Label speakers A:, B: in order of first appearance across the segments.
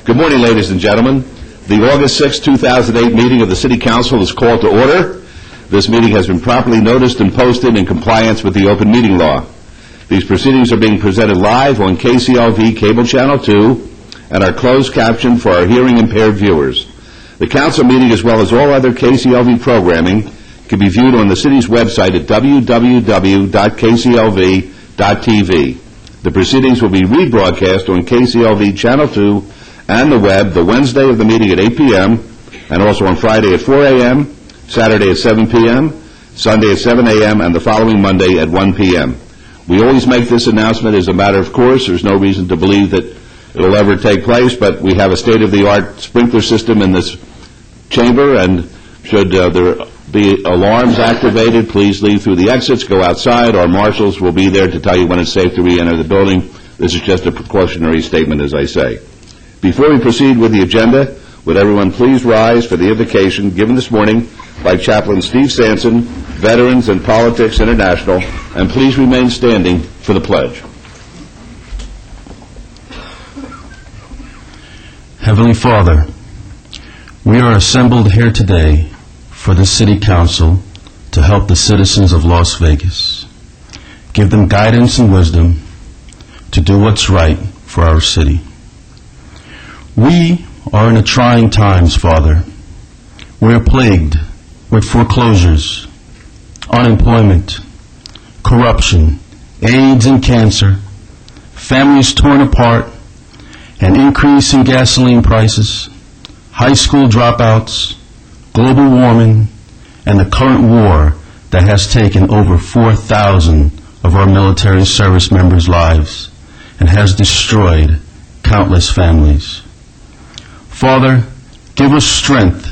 A: Good morning, ladies and gentlemen. The August 6, 2008 meeting of the City Council is called to order. This meeting has been properly noticed and posted in compliance with the open meeting law. These proceedings are being presented live on KCLV Cable Channel 2 and are closed captioned for our hearing impaired viewers. The council meeting, as well as all other KCLV programming, can be viewed on the city's website at www.kclv.tv. The proceedings will be rebroadcast on KCLV Channel 2 and the web the Wednesday of the meeting at 8 p.m. and also on Friday at 4 a.m., Saturday at 7 p.m., Sunday at 7 a.m., and the following Monday at 1 p.m. We always make this announcement as a matter of course. There's no reason to believe that it will ever take place, but we have a state-of-the-art sprinkler system in this chamber, and should there be alarms activated, please leave through the exits, go outside. Our marshals will be there to tell you when it's safe to re-enter the building. This is just a precautionary statement, as I say. Before we proceed with the agenda, would everyone please rise for the invocation given this morning by Chaplain Steve Sanson, Veterans and Politics International, and please remain standing for the pledge.
B: Heavenly Father, we are assembled here today for the City Council to help the citizens of Las Vegas. Give them guidance and wisdom to do what's right for our city. We are in a trying times, Father. We are plagued with foreclosures, unemployment, corruption, AIDS and cancer, families torn apart, an increase in gasoline prices, high school dropouts, global warming, and the current war that has taken over 4,000 of our military service members' lives and has destroyed countless families. Father, give us strength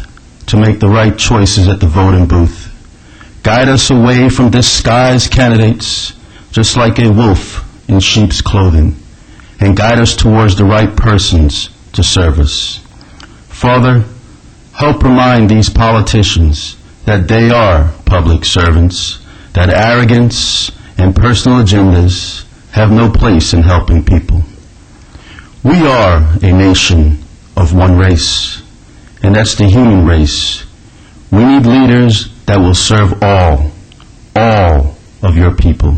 B: to make the right choices at the voting booth. Guide us away from disguised candidates, just like a wolf in sheep's clothing, and guide us towards the right persons to serve us. Father, help remind these politicians that they are public servants, that arrogance and personal agendas have no place in helping people. We are a nation of one race, and that's the human race. We need leaders that will serve all of your people.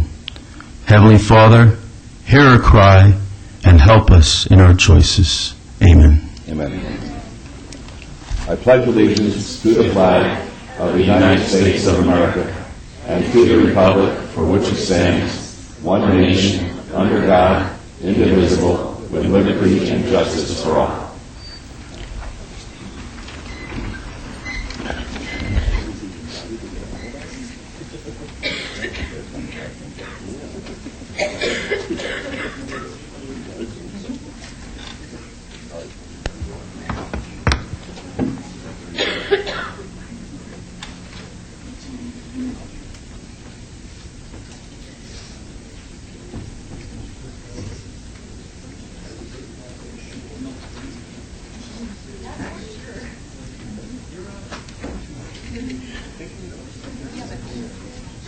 B: Heavenly Father, hear our cry and help us in our choices. Amen.
A: Amen. I pledge allegiance to the flag of the United States of America and to the republic for which it stands, one nation, under God, indivisible, with liberty and justice for all.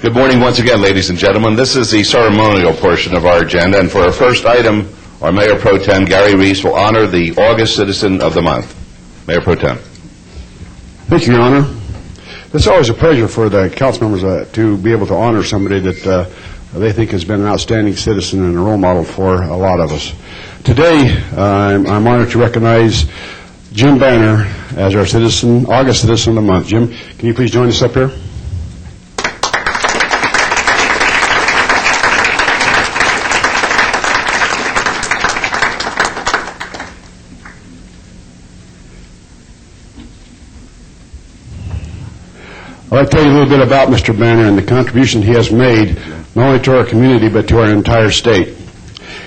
A: Good morning once again, ladies and gentlemen. This is the ceremonial portion of our agenda, and for our first item, our Mayor Pro Tem, Gary Reese, will honor the August Citizen of the Month. Mayor Pro Tem.
C: Thank you, Your Honor. It's always a pleasure for the council members to be able to honor somebody that they think has been an outstanding citizen and a role model for a lot of us. Today, I'm honored to recognize Jim Banner as our August Citizen of the Month. Jim, can you please join us up here? I'd like to tell you a little bit about Mr. Banner and the contribution he has made, not only to our community, but to our entire state.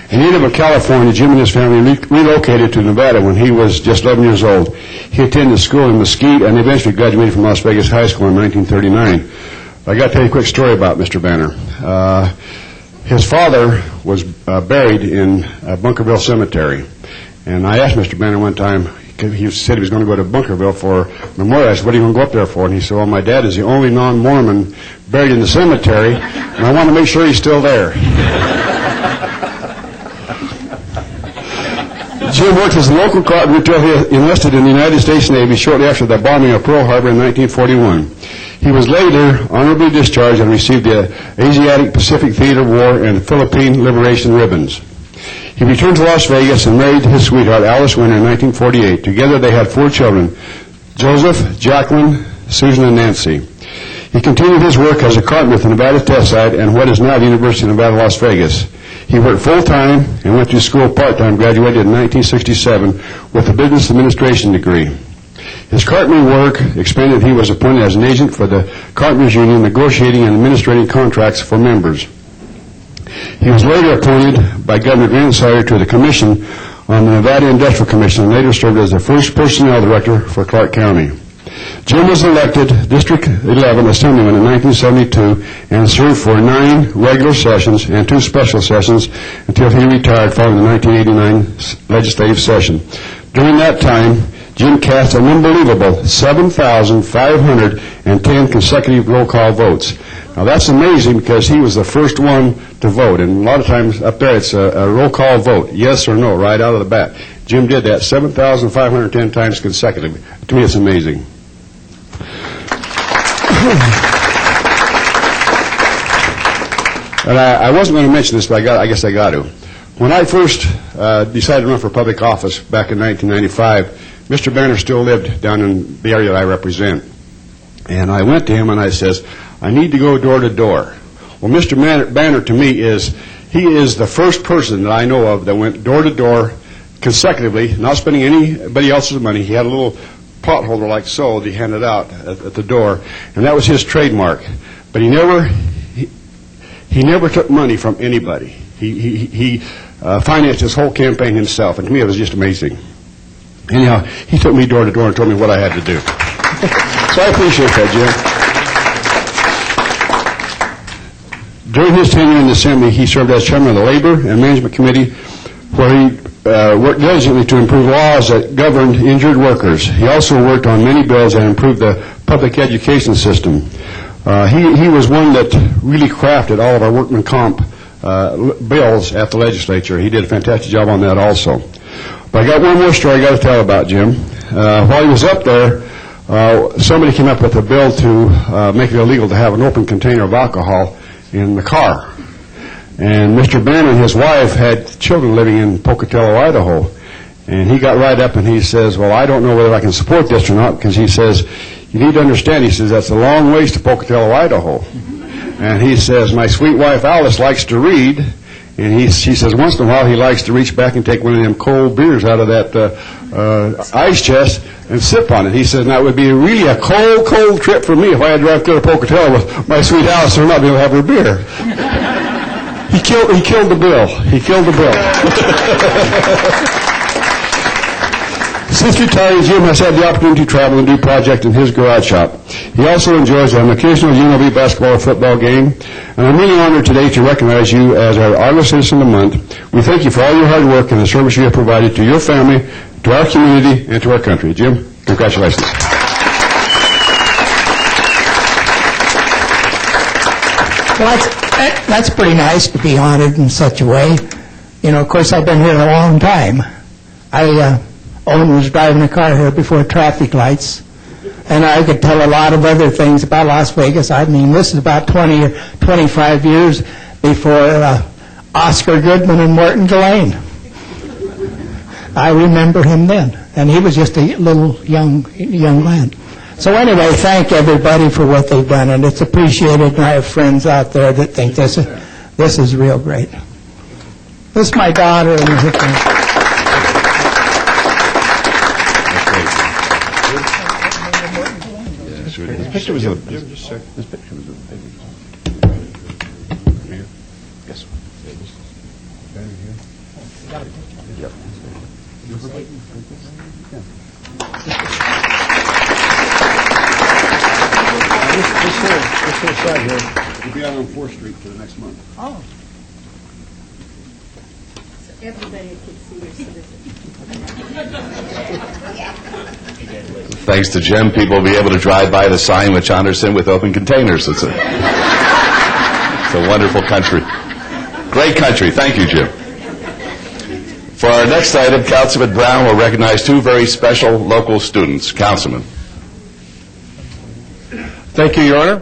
C: A native of California, Jim and his family relocated to Nevada when he was just 11 years old. He attended school in Mesquite and eventually graduated from Las Vegas High School in 1939. I got to tell you a quick story about Mr. Banner. His father was buried in Bunkerville Cemetery. And I asked Mr. Banner one time, he said he was going to go to Bunkerville for memorial. I said, what are you going to go up there for? And he said, well, my dad is the only non-Mormon buried in the cemetery, and I want to make sure he's still there. Jim worked as a local carpenter until he enlisted in the United States Navy shortly after the bombing of Pearl Harbor in 1941. He was later honorably discharged and received the Asiatic Pacific Theater War and Philippine Liberation Ribbons. He returned to Las Vegas and married his sweetheart, Alice Winter, in 1948. Together they had 4 children, Joseph, Jacqueline, Susan, and Nancy. He continued his work as a carpenter at the Nevada Test Site and what is now the University of Nevada, Las Vegas. He worked full-time and went to school part-time, graduated in 1967 with a business administration degree. His carpentering work expanded. He was appointed as an agent for the Carpenters Union, negotiating and administrating contracts for members. He was later appointed by Governor Grant Sawyer to the Commission on the Nevada Industrial Commission and later served as the first personnel director for Clark County. Jim was elected District 11 Assemblyman in 1972 and served for 9 regular sessions and 2 special sessions until he retired following the 1989 legislative session. During that time, Jim cast an unbelievable 7,510 consecutive roll call votes. Now that's amazing because he was the first one to vote, and a lot of times up there it's a roll call vote, yes or no, right out of the bat. Jim did that 7,510 times consecutively. To me, it's amazing. And I wasn't going to mention this, but I guess I got to. When I first decided to run for public office back in 1995, Mr. Banner still lived down in the area that I represent. And I went to him and I says, I need to go door to door. Well, Mr. Banner to me is the first person that I know of that went door to door consecutively, not spending anybody else's money. He had a little pot holder like so that he handed out at the door, and that was his trademark. But he never took money from anybody. He financed his whole campaign himself, and to me it was just amazing. Anyhow, he took me door to door and told me what I had to do. So I appreciate that, Jim. During his tenure in the Assembly, he served as chairman of the Labor and Management Committee, where he worked diligently to improve laws that governed injured workers. He also worked on many bills that improved the public education system. He was one that really crafted all of our workman comp bills at the legislature. He did a fantastic job on that also. But I got one more story I got to tell about Jim. While he was up there, somebody came up with a bill to make it illegal to have an open container of alcohol in the car. And Mr. Banner and his wife had children living in Pocatello, Idaho. And he got right up and he says, well, I don't know whether I can support this or not, because he says, you need to understand, he says, that's a long ways to Pocatello, Idaho. And he says, my sweet wife Alice likes to read, and he says once in a while he likes to reach back and take one of them cold beers out of that ice chest and sip on it. He says, now it would be really a cold trip for me if I had to drive to Pocatello with my sweet Alice and not be able to have her beer. He killed the bill. He killed the bill. Since retiring, Jim has had the opportunity to travel and do projects in his garage shop. He also enjoys an occasional UNLV basketball or football game. And I'm really honored today to recognize you as our Artless Citizen of the Month. We thank you for all your hard work and the service you have provided to your family, to our community, and to our country. Jim, congratulations.
D: Well, that's pretty nice to be honored in such a way. You know, of course, I've been here a long time. Owen was driving a car here before traffic lights, and I could tell a lot of other things about Las Vegas. I mean, this is about 20 or 25 years before Oscar Goodman and Morton Delane. I remember him then, and he was just a little young lad. So anyway, thank everybody for what they've done, and it's appreciated, and I have friends out there that think this is real great. This is my daughter and her friend.
C: This picture was This picture was Here. Yes. Yep. This whole side here will be out on 4th Street for the next month.
D: Oh.
E: So everybody can see your citizen.
A: Thanks to Jim, people will be able to drive by the sign which honors him with open containers. It's a wonderful country. Great country. Thank you, Jim. For our next item, Councilman Brown will recognize two very special local students. Councilman.
F: Thank you, Your Honor.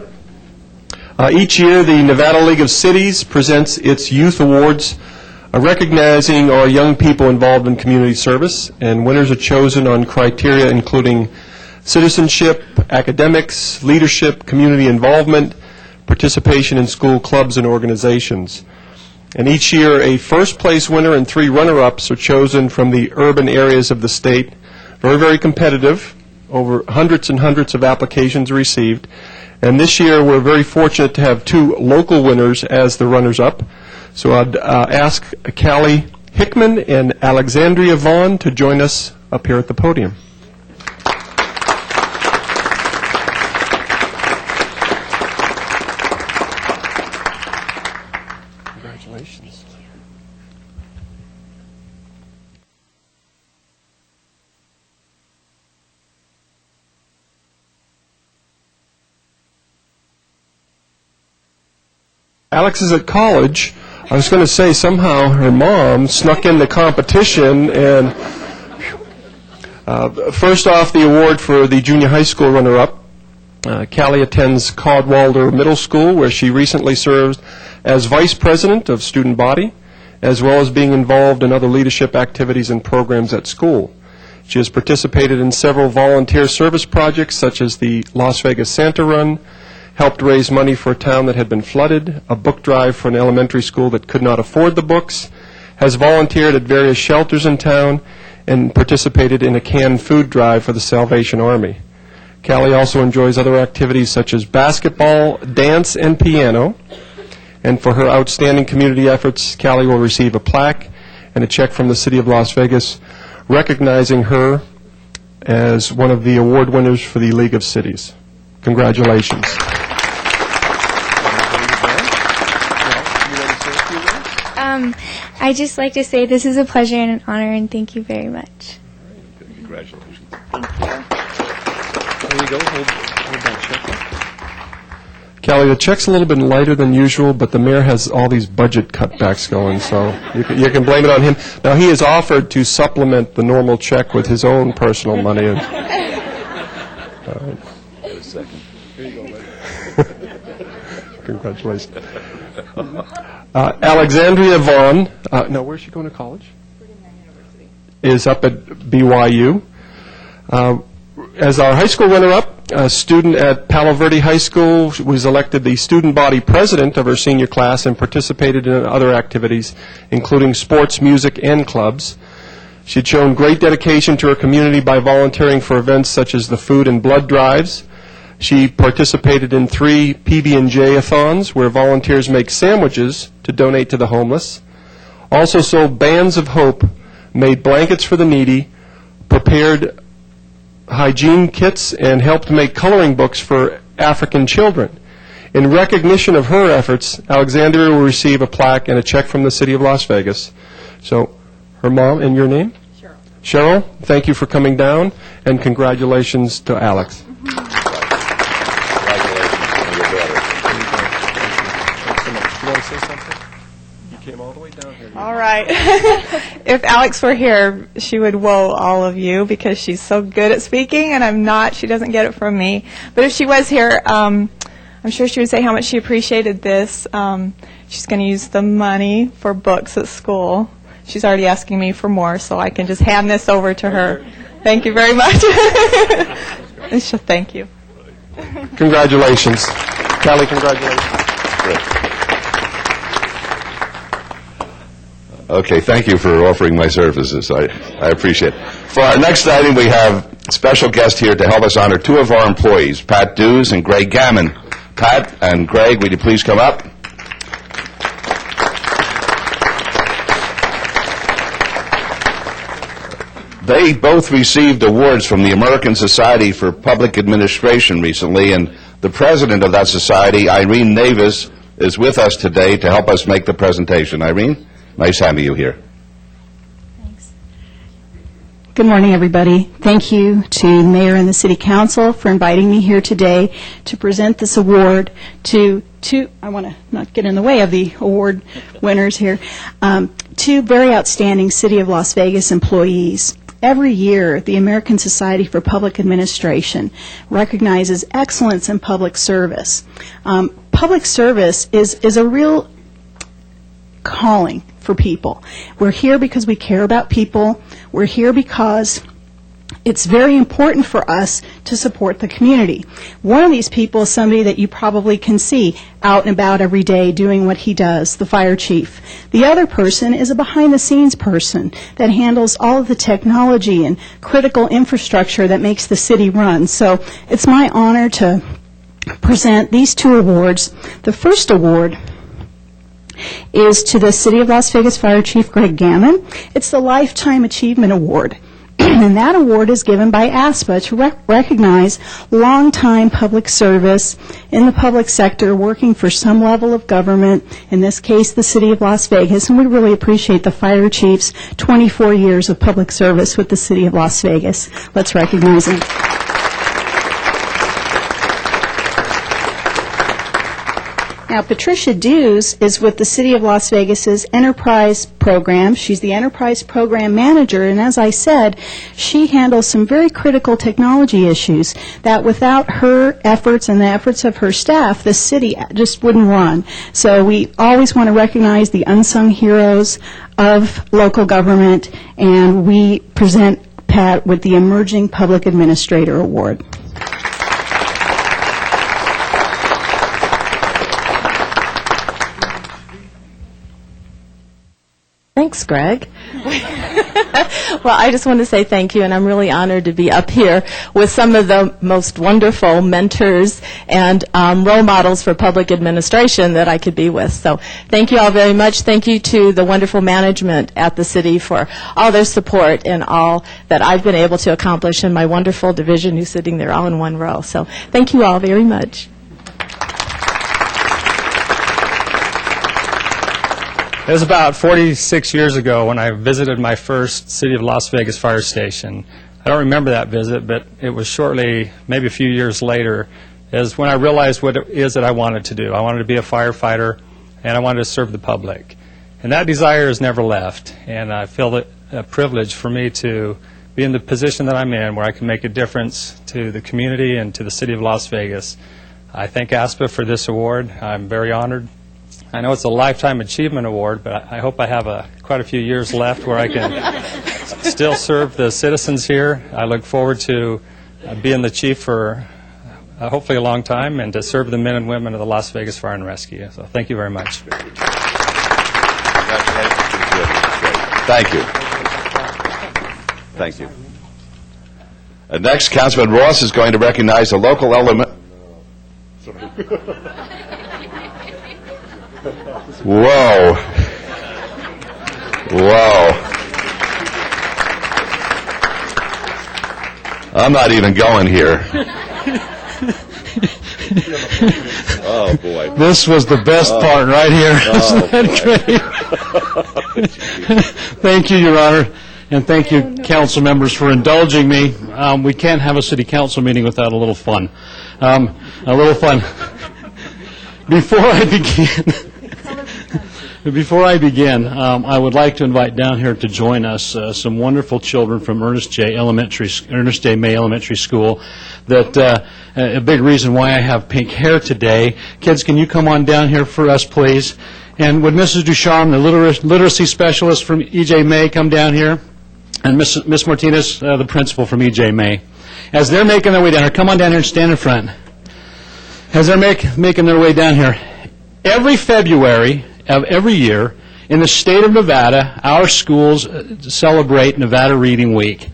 F: Each year, the Nevada League of Cities presents its Youth Awards, recognizing our young people involved in community service, and winners are chosen on criteria including citizenship, academics, leadership, community involvement, participation in school clubs and organizations. And each year, a first-place winner and 3 runner-ups are chosen from the urban areas of the state. Very, very competitive. Over hundreds and hundreds of applications received. And this year, we're very fortunate to have 2 local winners as the runners-up. So I'd ask Callie Hickman and Alexandria Vaughn to join us up here at the podium. Congratulations. Alex is at college. I was going to say somehow her mom snuck in the competition, and first off, the award for the junior high school runner-up. Callie attends Codwalder Middle School, where she recently served as vice president of student body, as well as being involved in other leadership activities and programs at school. She has participated in several volunteer service projects, such as the Las Vegas Santa Run, helped raise money for a town that had been flooded, a book drive for an elementary school that could not afford the books, has volunteered at various shelters in town, and participated in a canned food drive for the Salvation Army. Callie also enjoys other activities such as basketball, dance, and piano. And for her outstanding community efforts, Callie will receive a plaque and a check from the City of Las Vegas recognizing her as one of the award winners for the League of Cities. Congratulations.
G: I'd just like to say this is a pleasure and an honor, and thank you very much.
A: Congratulations.
G: Thank you.
F: There you go. Hold that check. Callie, the check's a little bit lighter than usual, but the mayor has all these budget cutbacks going, so you can blame it on him. Now, he has offered to supplement the normal check with his own personal money.
A: Wait a second.
F: Here you go, congratulations. Alexandria Vaughn, where's she going to college? Is up at BYU. As our high school runner-up, a student at Palo Verde High School was elected the student body president of her senior class and participated in other activities, including sports, music, and clubs. She had shown great dedication to her community by volunteering for events such as the food and blood drives. She participated in 3 PB&J-a-thons, where volunteers make sandwiches to donate to the homeless. Also sold Bands of Hope, made blankets for the needy, prepared hygiene kits, and helped make coloring books for African children. In recognition of her efforts, Alexandria will receive a plaque and a check from the City of Las Vegas. So, her mom, and your name? Cheryl. Cheryl, thank you for coming down, and congratulations to Alex.
H: All right. If Alex were here, she would whoa all of you because she's so good at speaking, and I'm not. She doesn't get it from me. But if she was here, I'm sure she would say how much she appreciated this. She's going to use the money for books at school. She's already asking me for more, so I can just hand this over to her. Thank you very much. And she'll thank you.
F: Congratulations. Callie, congratulations.
A: Great. Okay, thank you for offering my services. I appreciate it. For our next item, we have a special guest here to help us honor 2 of our employees, Pat Dews and Greg Gammon. Pat and Greg, would you please come up? They both received awards from the American Society for Public Administration recently, and the president of that society, Irene Navis, is with us today to help us make the presentation. Irene? Nice having you here.
G: Thanks.
I: Good morning, everybody. Thank you to the Mayor and the City Council for inviting me here today to present this award to two, I want to not get in the way of the award winners here, two very outstanding City of Las Vegas employees. Every year, the American Society for Public Administration recognizes excellence in public service. Public service is a real calling for people. We're here because we care about people. We're here because it's very important for us to support the community. One of these people is somebody that you probably can see out and about every day doing what he does, the fire chief. The other person is a behind-the-scenes person that handles all of the technology and critical infrastructure that makes the city run. So it's my honor to present these two awards. The first award is to the City of Las Vegas Fire Chief Greg Gammon. It's the Lifetime Achievement Award. And that award is given by ASPA to recognize long-time public service in the public sector, working for some level of government, in this case the City of Las Vegas. And we really appreciate the fire chief's 24 years of public service with the City of Las Vegas. Let's recognize him. Now, Patricia Dews is with the City of Las Vegas's Enterprise Program. She's the Enterprise Program Manager, and as I said, she handles some very critical technology issues that without her efforts and the efforts of her staff, the city just wouldn't run. So we always want to recognize the unsung heroes of local government, and we present Pat with the Emerging Public Administrator Award.
J: Thanks, Greg. Well, I just want to say thank you, and I'm really honored to be up here with some of the most wonderful mentors and role models for public administration that I could be with. So thank you all very much. Thank you to the wonderful management at the city for all their support and all that I've been able to accomplish in my wonderful division who's sitting there all in one row. So thank you all very much.
K: It was about 46 years ago when I visited my first City of Las Vegas fire station. I don't remember that visit, but it was shortly, maybe a few years later, is when I realized what it is that I wanted to do. I wanted to be a firefighter, and I wanted to serve the public. And that desire has never left, and I feel it a privilege for me to be in the position that I'm in, where I can make a difference to the community and to the City of Las Vegas. I thank ASPA for this award. I'm very honored. I know it's a Lifetime Achievement Award, but I hope I have quite a few years left where I can still serve the citizens here. I look forward to being the chief for hopefully a long time and to serve the men and women of the Las Vegas Fire and Rescue. So thank you very much.
A: Thank you. Thank you. Next, Councilman Ross is going to recognize the local element. Whoa. Whoa. I'm not even going here. Oh, boy.
L: This was the best part right here.
A: Oh,
L: Isn't that great? Thank you, Your Honor. And thank you, council members, for indulging me. We can't have a city council meeting without a little fun. Before I begin, I would like to invite down here to join us some wonderful children from Ernest J. May Elementary School. That a big reason why I have pink hair today. Kids, can you come on down here for us, please? And would Mrs. Ducharme, the literacy specialist from E.J. May, come down here? And Miss Martinez, the principal from E.J. May. As they're making their way down here, come on down here and stand in front. As they're making their way down here, every February of every year in the state of Nevada, our schools celebrate Nevada Reading Week.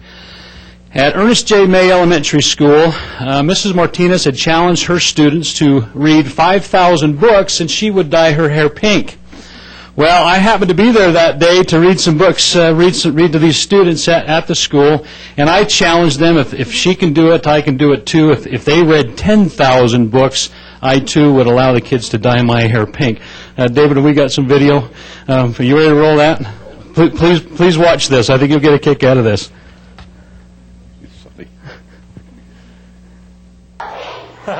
L: At Ernest J. May Elementary School, Mrs. Martinez had challenged her students to read 5,000 books, and she would dye her hair pink. Well, I happened to be there that day to read some books, read to these students at the school, and I challenged them, if she can do it, I can do it too. If they read 10,000 books, I too would allow the kids to dye my hair pink. David, have we got some video? Are you ready to roll that? Please watch this. I think you'll get a kick out of this. Take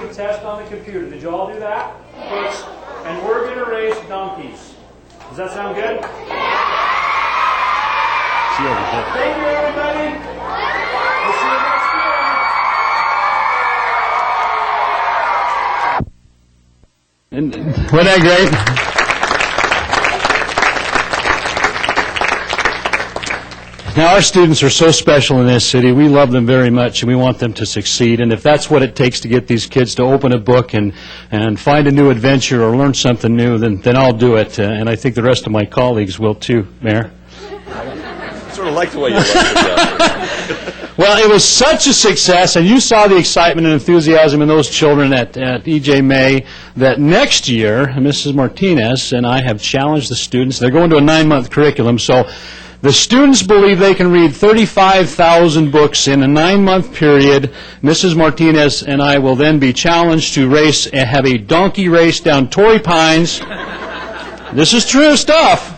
L: a test on the computer. Did you all do that? Yes. And we're going to race donkeys. Does that sound good? Thank you, everybody. We'll see you next year. And wasn't that great? Now, our students are so special in this city. We love them very much, and we want them to succeed. And if that's what it takes to get these kids to open a book and find a new adventure or learn something new, then I'll do it. And I think the rest of my colleagues will, too, Mayor.
A: I sort of like the way you like it.
L: Well, it was such a success, and you saw the excitement and enthusiasm in those children at E.J. May, that next year, Mrs. Martinez and I have challenged the students. They're going to a 9-month curriculum, so the students believe they can read 35,000 books in a 9-month period. Mrs. Martinez and I will then be challenged to have a donkey race down Torrey Pines. This is true stuff.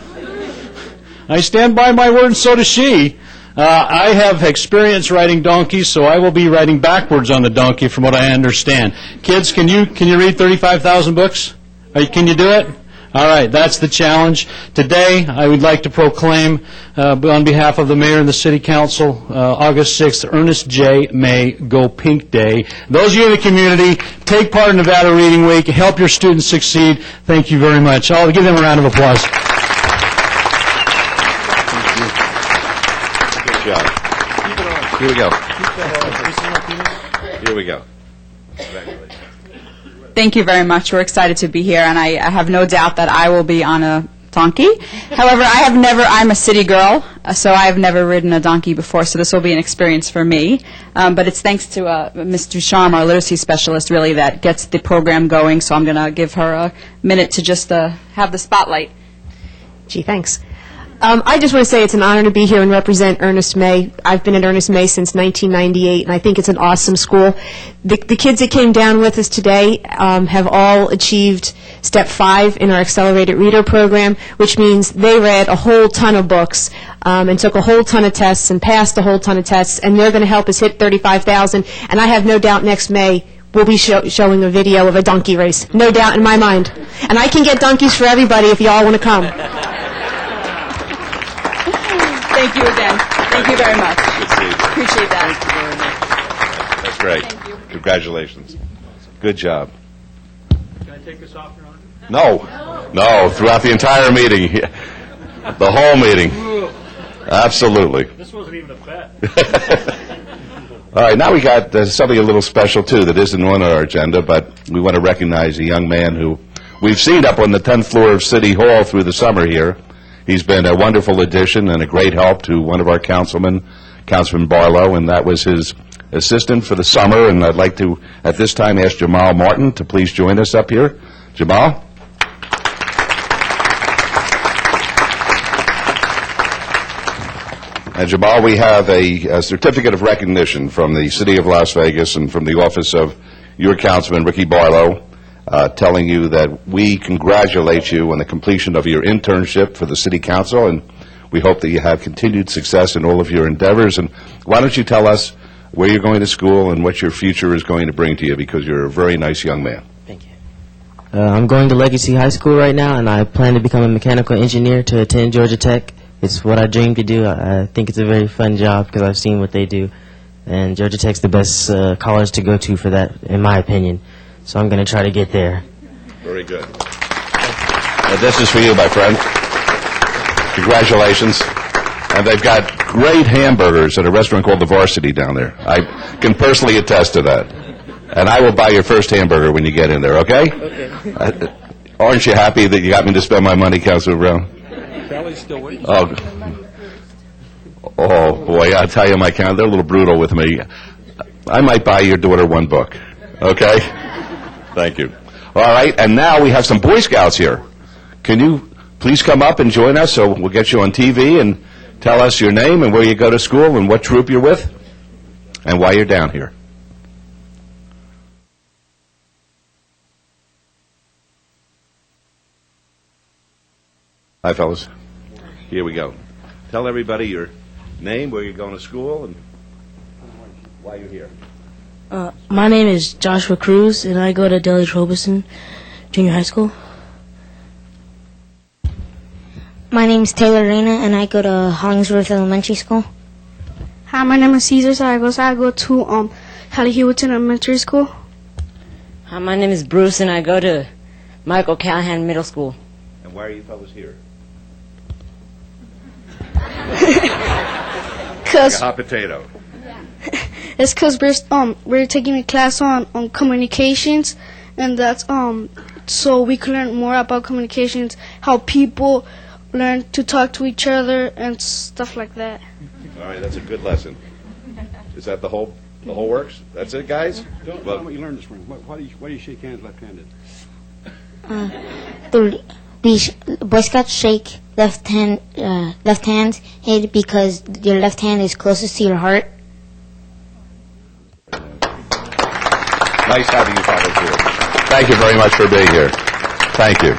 L: I stand by my word, and so does she. I have experience riding donkeys, so I will be riding backwards on the donkey from what I understand. Kids, can you read 35,000 books? Can you do it? All right, that's the challenge. Today, I would like to proclaim, on behalf of the mayor and the city council, August 6th, Ernest J. May Go Pink Day. Those of you in the community, take part in Nevada Reading Week. Help your students succeed. Thank you very much. I'll give them a round of applause.
A: Good job. Here we go. Here we go. Congratulations.
M: Thank you very much. We're excited to be here, and I have no doubt that I will be on a donkey. However, I'm a city girl, so I have never ridden a donkey before, so this will be an experience for me. But it's thanks to Ms. Ducharme, our literacy specialist, really, that gets the program going, so I'm going to give her a minute to just have the spotlight.
N: Gee, thanks. I just want to say it's an honor to be here and represent Ernest May. I've been at Ernest May since 1998, and I think it's an awesome school. The kids that came down with us today have all achieved Step 5 in our Accelerated Reader program, which means they read a whole ton of books and took a whole ton of tests and passed a whole ton of tests, and they're going to help us hit 35,000. And I have no doubt next May we'll be showing a video of a donkey race. No doubt in my mind. And I can get donkeys for everybody if you all want to come.
M: Thank you again. Thank you very much.
A: Good to see you.
M: Appreciate that.
A: Thank you very much. That's great.
M: Thank you.
A: Congratulations. Good job.
L: Can I take this off, Your Honor?
A: No, throughout the entire meeting, the whole meeting. Absolutely.
L: This wasn't even a bet.
A: All right, now we got something a little special, too, that isn't on our agenda, but we want to recognize a young man who we've seen up on the 10th floor of City Hall through the summer here. He's been a wonderful addition and a great help to one of our councilmen, Councilman Barlow, and that was his assistant for the summer. And I'd like to, at this time, ask Jamal Martin to please join us up here. Jamal? And Jamal, we have a certificate of recognition from the City of Las Vegas and from the office of your councilman, Ricky Barlow, telling you that we congratulate you on the completion of your internship for the City Council, and we hope that you have continued success in all of your endeavors. And why don't you tell us where you're going to school and what your future is going to bring to you, because you're a very nice young man.
O: Thank you. I'm going to Legacy High School right now, and I plan to become a mechanical engineer to attend Georgia Tech. It's what I dream to do. I think it's a very fun job because I've seen what they do, and Georgia Tech's the best college to go to for that, in my opinion. So I'm going to try to get there.
A: Very good. And this is for you, my friend. Congratulations. And they've got great hamburgers at a restaurant called The Varsity down there. I can personally attest to that. And I will buy your first hamburger when you get in there, okay? Okay. Aren't you happy that you got me to spend my money, Councilor Brown?
F: Kelly's still waiting.
A: Oh, boy, I'll tell you, they're a little brutal with me. I might buy your daughter one book, okay? Thank you. All right, and now we have some Boy Scouts here. Can you please come up and join us so we'll get you on TV and tell us your name and where you go to school and what troop you're with and why you're down here. Hi, fellas. Here we go. Tell everybody your name, where you're going to school, and why you're here.
P: My name is Joshua Cruz, and I go to Deli Robeson Junior High School.
Q: My name is Taylor Reyna, and I go to Hollingsworth Elementary School.
R: Hi, my name is Cesar Zaragoza. I go to Hallie Hewitton Elementary School.
P: Hi, my name is Bruce, and I go to Michael Callahan Middle School.
A: And why are you fellas here? Like a hot potato.
R: It's because we're taking a class on communications, and that's so we can learn more about communications, how people learn to talk to each other and stuff like that.
A: All right, that's a good lesson. Is that the whole works? That's it, guys?
C: Tell me what you learned this morning. Why do you shake hands left-handed?
Q: The Boy Scouts shake left hand because your left hand is closest to your heart.
A: Nice having you fellas here. Thank you very much for being here. Thank you.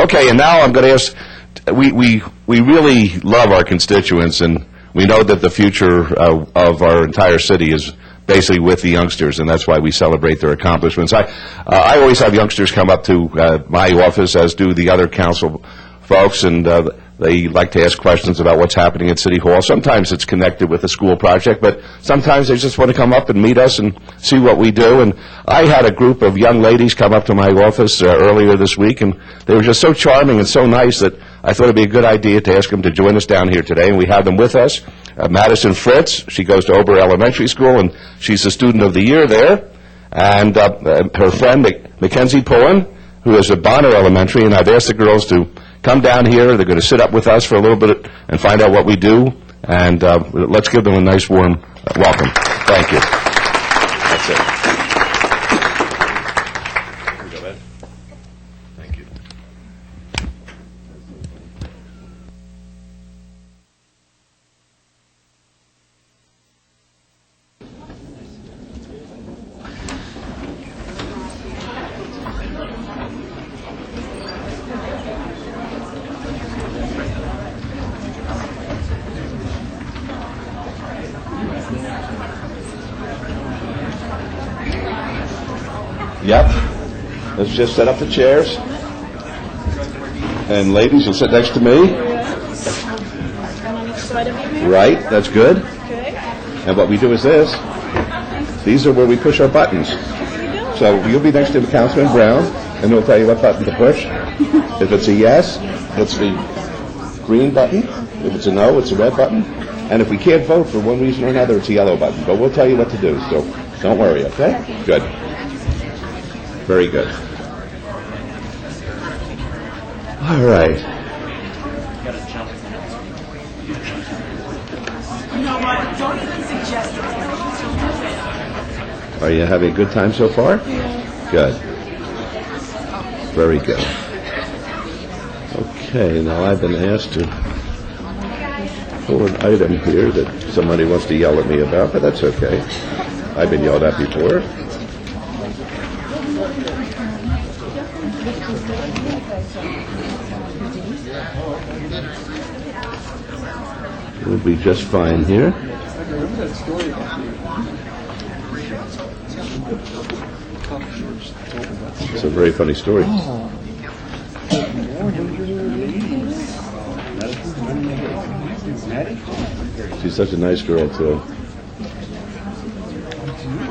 A: Okay, and now I'm going to ask, we really love our constituents, and we know that the future of our entire city is basically with the youngsters, and that's why we celebrate their accomplishments. I always have youngsters come up to my office, as do the other council folks, and they like to ask questions about what's happening at City Hall. Sometimes it's connected with a school project, but sometimes they just want to come up and meet us and see what we do. And I had a group of young ladies come up to my office earlier this week, and they were just so charming and so nice that I thought it'd be a good idea to ask them to join us down here today, and we have them with us. Madison Fritz, she goes to Ober Elementary School, and she's a student of the year there. And her friend, Mackenzie Pullen, who is at Bonner Elementary, and I've asked the girls to come down here. They're going to sit up with us for a little bit and find out what we do, and let's give them a nice, warm welcome. Thank you. That's it. Here we go, Ed. Thank you. Yep. Let's just set up the chairs. And ladies, you'll sit next to me. Right, that's good. And what we do is this. These are where we push our buttons. So you'll be next to Councilman Brown, and he'll tell you what button to push. If it's a yes, it's the green button. If it's a no, it's the red button. And if we can't vote for one reason or another, it's the yellow button. But we'll tell you what to do, so don't worry, okay? Good. Very good. All right. Are you having a good time so far? Good. Very good. Okay, now I've been asked to pull an item here that somebody wants to yell at me about, but that's okay. I've been yelled at before. We'll be just fine here. It's a very funny story. She's such a nice girl, too.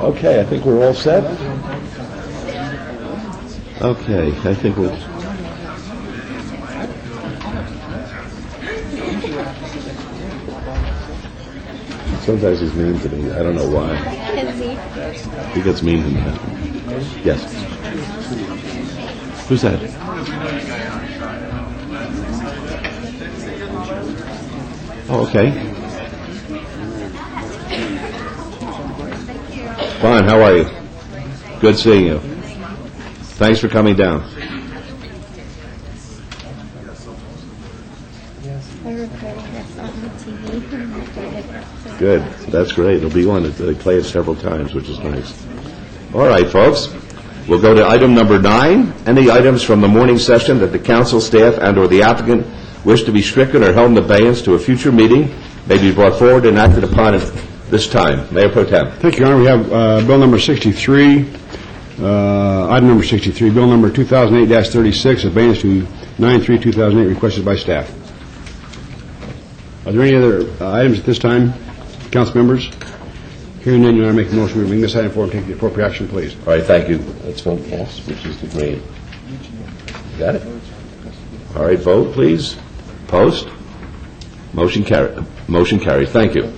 A: Okay, I think we're all set. Okay, I think we'll... Sometimes he's mean to me. I don't know why. He gets mean to me. Yes. Who's that? Oh, okay. Fine, how are you? Good seeing you. Thanks for coming down. Good. That's great. It'll be one. They play it several times, which is nice. All right, folks. We'll go to item number 9. Any items from the morning session that the council, staff, and/or the applicant wish to be stricken or held in abeyance to a future meeting may be brought forward and acted upon at this time. Mayor Pro Tem.
C: Thank you, Your Honor. We have Bill number 63, item number 63, Bill number 2008-36, abeyance to 9/3/2008, requested by staff. Are there any other items at this time, council members? Hearing none, Your Honor, make a motion to bring this item forward and take the appropriate action, please.
A: All right, thank you. Let's vote yes, which is the green. Got it? All right, vote, please. Post. Motion carries. Thank you.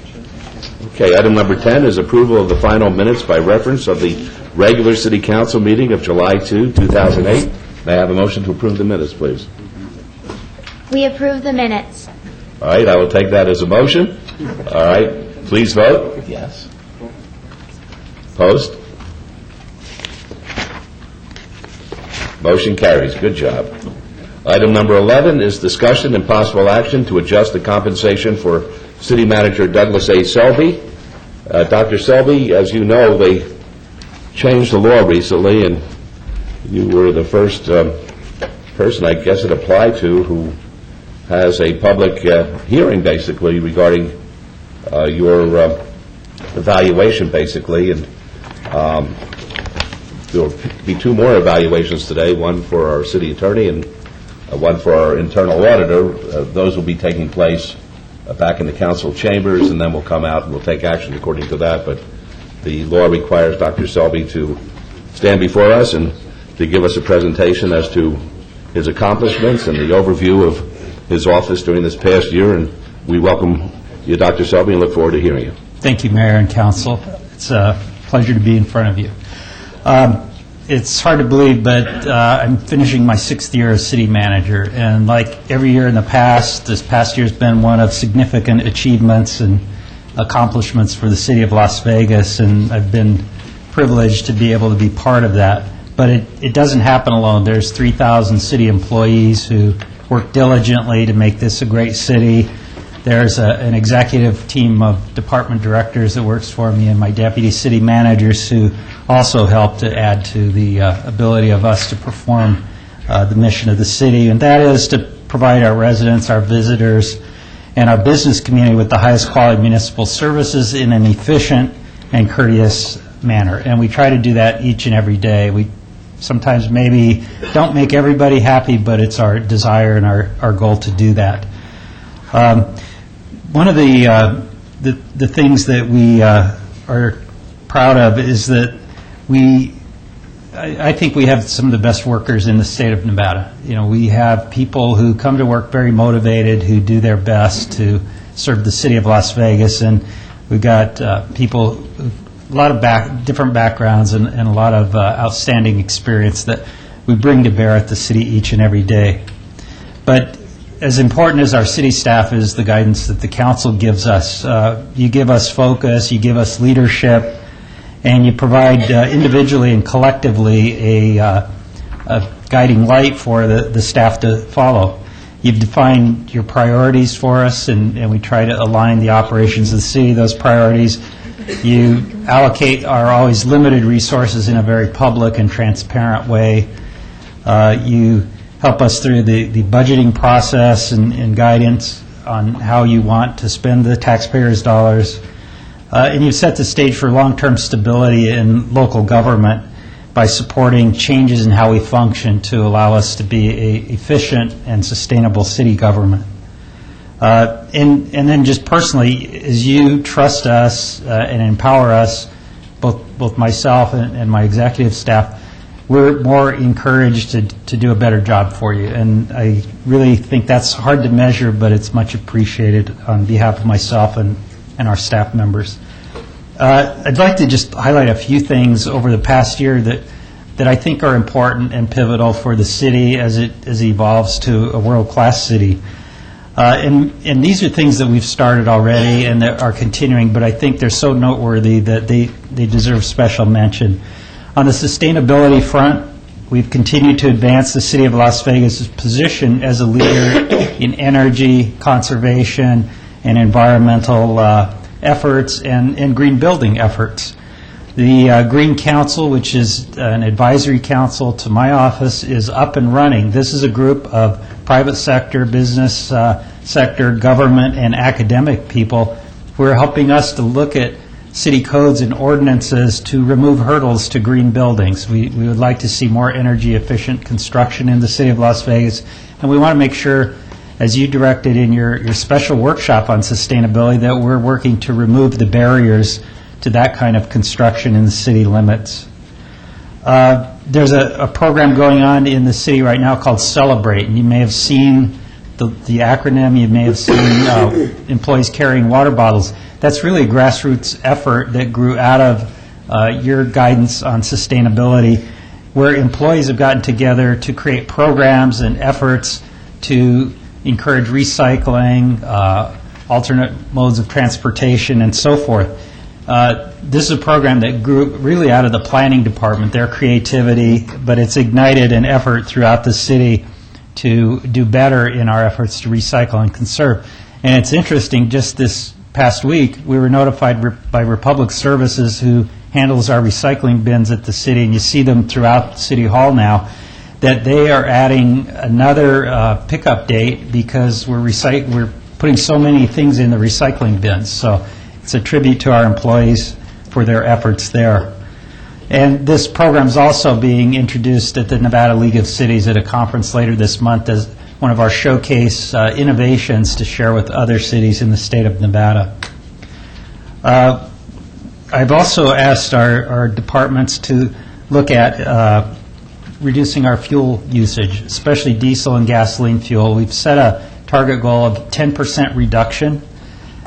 A: Okay, item number 10 is approval of the final minutes by reference of the regular city council meeting of July 2, 2008. May I have a motion to approve the minutes, please?
S: We approve the minutes.
A: All right, I will take that as a motion. All right, please vote. Yes. Post. Motion carries. Good job. Item number 11 is discussion and possible action to adjust the compensation for City Manager Douglas A. Selby. Dr. Selby, as you know, they changed the law recently, and you were the first person, I guess, it applied to who has a public hearing, basically, regarding your evaluation, basically. And there will be 2 more evaluations today, one for our city attorney and one for our internal auditor. Those will be taking place back in the council chambers, and then we'll come out and we'll take action according to that. But the law requires Dr. Selby to stand before us and to give us a presentation as to his accomplishments and the overview of his office during this past year. And we welcome you, Dr. Selby, and look forward to hearing you.
T: Thank you, Mayor and Council. It's a pleasure to be in front of you. It's hard to believe, but I'm finishing my 6th year as city manager, and like every year in the past, this past year has been one of significant achievements and accomplishments for the city of Las Vegas, and I've been privileged to be able to be part of that. But it doesn't happen alone. There's 3,000 city employees who work diligently to make this a great city. There's an executive team of department directors that works for me, and my deputy city managers who also help to add to the ability of us to perform the mission of the city, and that is to provide our residents, our visitors, and our business community with the highest quality municipal services in an efficient and courteous manner. And we try to do that each and every day. We sometimes maybe don't make everybody happy, but it's our desire and our goal to do that. One of the things that we are proud of is that I think we have some of the best workers in the state of Nevada. You know, we have people who come to work very motivated, who do their best to serve the city of Las Vegas, and we've got people, a lot of different backgrounds and a lot of outstanding experience that we bring to bear at the city each and every day. But as important as our city staff is the guidance that the council gives us. You give us focus, you give us leadership, and you provide individually and collectively a guiding light for the staff to follow. You've defined your priorities for us, and we try to align the operations of the city, those priorities. You allocate our always limited resources in a very public and transparent way. You help us through the budgeting process and guidance on how you want to spend the taxpayers' dollars. And you've set the stage for long-term stability in local government by supporting changes in how we function to allow us to be an efficient and sustainable city government. And then just personally, as you trust us and empower us, both myself and my executive staff, we're more encouraged to do a better job for you. And I really think that's hard to measure, but it's much appreciated on behalf of myself and and our staff members. I'd like to just highlight a few things over the past year that I think are important and pivotal for the city as it evolves to a world-class city. And these are things that we've started already and that are continuing, but I think they're so noteworthy that they deserve special mention. On the sustainability front, we've continued to advance the City of Las Vegas' position as a leader in energy, conservation, and environmental efforts and green building efforts. The Green Council, which is an advisory council to my office, is up and running. This is a group of private sector, business sector, government, and academic people who are helping us to look at city codes and ordinances to remove hurdles to green buildings. We would like to see more energy efficient construction in the City of Las Vegas, and we want to make sure, as you directed in your special workshop on sustainability, that we're working to remove the barriers to that kind of construction in the city limits. There's a program going on in the city right now called Celebrate, and you may have seen the acronym, you may have seen employees carrying water bottles. That's really a grassroots effort that grew out of your guidance on sustainability, where employees have gotten together to create programs and efforts to encourage recycling, alternate modes of transportation, and so forth. This is a program that grew really out of the planning department, their creativity, but it's ignited an effort throughout the city to do better in our efforts to recycle and conserve. And it's interesting, just this past week, we were notified by Republic Services, who handles our recycling bins at the city, and you see them throughout City Hall now, that they are adding another pickup date because we're putting so many things in the recycling bins. So it's a tribute to our employees for their efforts there. And this program is also being introduced at the Nevada League of Cities at a conference later this month as one of our showcase innovations to share with other cities in the state of Nevada. I've also asked our departments to look at reducing our fuel usage, especially diesel and gasoline fuel. We've set a target goal of 10% reduction,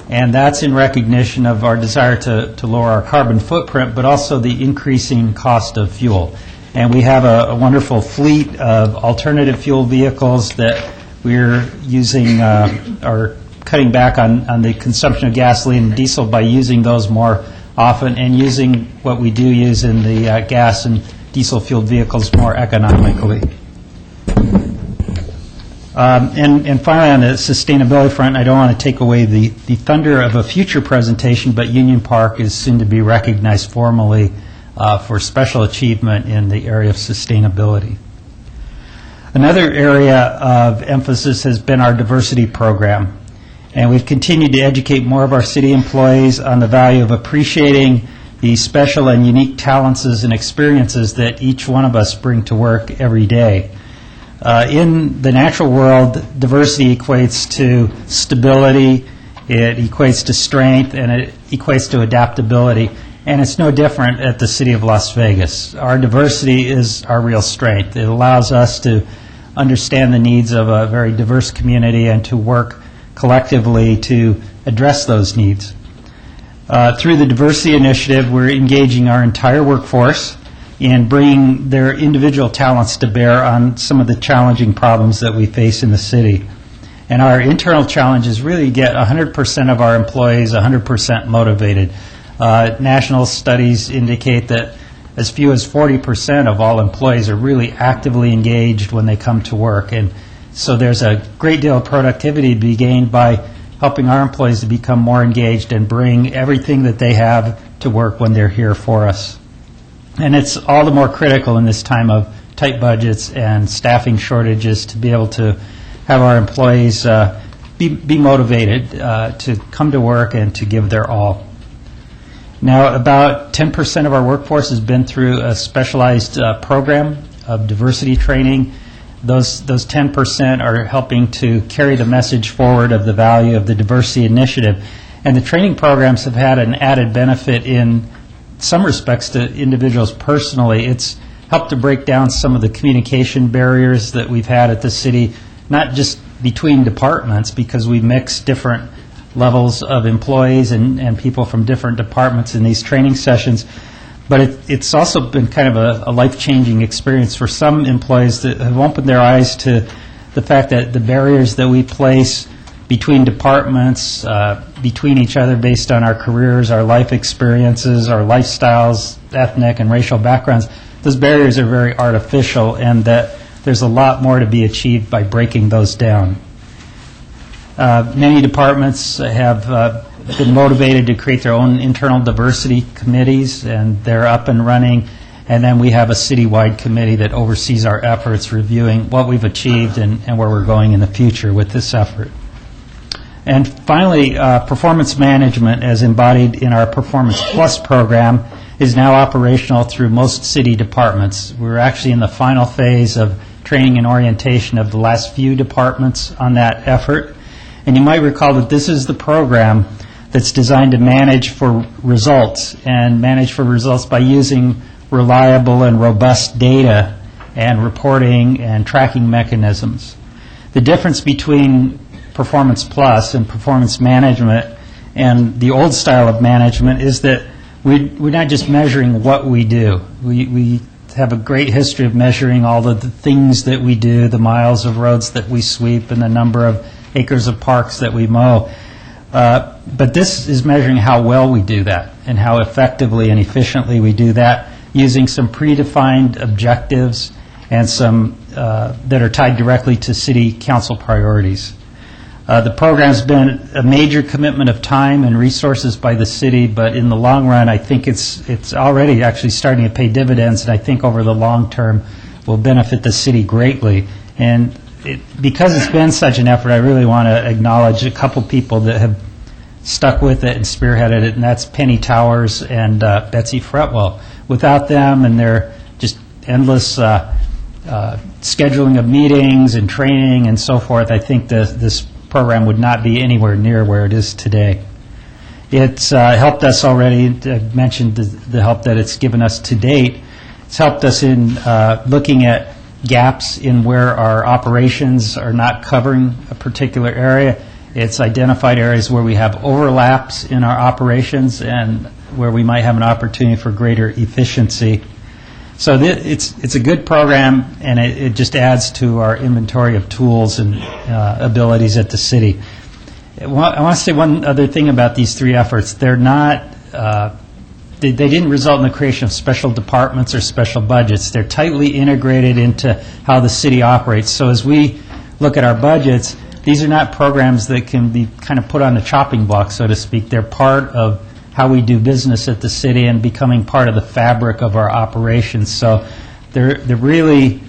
T: and that's in recognition of our desire to lower our carbon footprint, but also the increasing cost of fuel. And we have a wonderful fleet of alternative fuel vehicles that we're using, or cutting back on the consumption of gasoline and diesel by using those more often and using what we do use in the gas and diesel fueled vehicles more economically. And finally, on the sustainability front, I don't want to take away the thunder of a future presentation, but Union Park is soon to be recognized formally for special achievement in the area of sustainability. Another area of emphasis has been our diversity program, and we've continued to educate more of our city employees on the value of appreciating the special and unique talents and experiences that each one of us bring to work every day. In the natural world, diversity equates to stability, it equates to strength, and it equates to adaptability. And it's no different at the City of Las Vegas. Our diversity is our real strength. It allows us to understand the needs of a very diverse community and to work collectively to address those needs. Through the Diversity Initiative, we're engaging our entire workforce and bringing their individual talents to bear on some of the challenging problems that we face in the city. And our internal challenge is really get 100% of our employees 100% motivated. National studies indicate that as few as 40% of all employees are really actively engaged when they come to work. And so there's a great deal of productivity to be gained by helping our employees to become more engaged and bring everything that they have to work when they're here for us. And it's all the more critical in this time of tight budgets and staffing shortages to be able to have our employees be motivated to come to work and to give their all. Now, about 10% of our workforce has been through a specialized program of diversity training. Those 10% are helping to carry the message forward of the value of the Diversity Initiative. And the training programs have had an added benefit in some respects to individuals personally. It's helped to break down some of the communication barriers that we've had at the city, not just between departments, because we mix different levels of employees and people from different departments in these training sessions. But it's also been kind of a life-changing experience for some employees that have opened their eyes to the fact that the barriers that we place between departments, between each other based on our careers, our life experiences, our lifestyles, ethnic and racial backgrounds, those barriers are very artificial, and that there's a lot more to be achieved by breaking those down. Many departments have been motivated to create their own internal diversity committees, and they're up and running. And then we have a citywide committee that oversees our efforts, reviewing what we've achieved and where we're going in the future with this effort. And finally, performance management, as embodied in our Performance Plus program, is now operational through most city departments. We're actually in the final phase of training and orientation of the last few departments on that effort. And you might recall that this is the program that's designed to manage for results, and manage for results by using reliable and robust data and reporting and tracking mechanisms. The difference between Performance Plus and performance management and the old style of management is that we're not just measuring what we do. We have a great history of measuring all of the things that we do, the miles of roads that we sweep and the number of acres of parks that we mow. But this is measuring how well we do that and how effectively and efficiently we do that, using some predefined objectives and some that are tied directly to city council priorities. The program's been a major commitment of time and resources by the city, but in the long run, I think it's already actually starting to pay dividends, and I think over the long term will benefit the city greatly. And because it's been such an effort, I really want to acknowledge a couple people that have stuck with it and spearheaded it, and that's Penny Towers and Betsy Fretwell. Without them and their just endless scheduling of meetings and training and so forth, I think this program would not be anywhere near where it is today. It's helped us already. I mentioned the help that it's given us to date. It's helped us in looking at gaps in where our operations are not covering a particular area. It's identified areas where we have overlaps in our operations and where we might have an opportunity for greater efficiency. So it's a good program, and it just adds to our inventory of tools and abilities at the city. I want to say one other thing about these three efforts. They're not, they didn't result in the creation of special departments or special budgets. They're tightly integrated into how the city operates. So as we look at our budgets, these are not programs that can be kind of put on the chopping block, so to speak. They're part of how we do business at the city and becoming part of the fabric of our operations. So they're really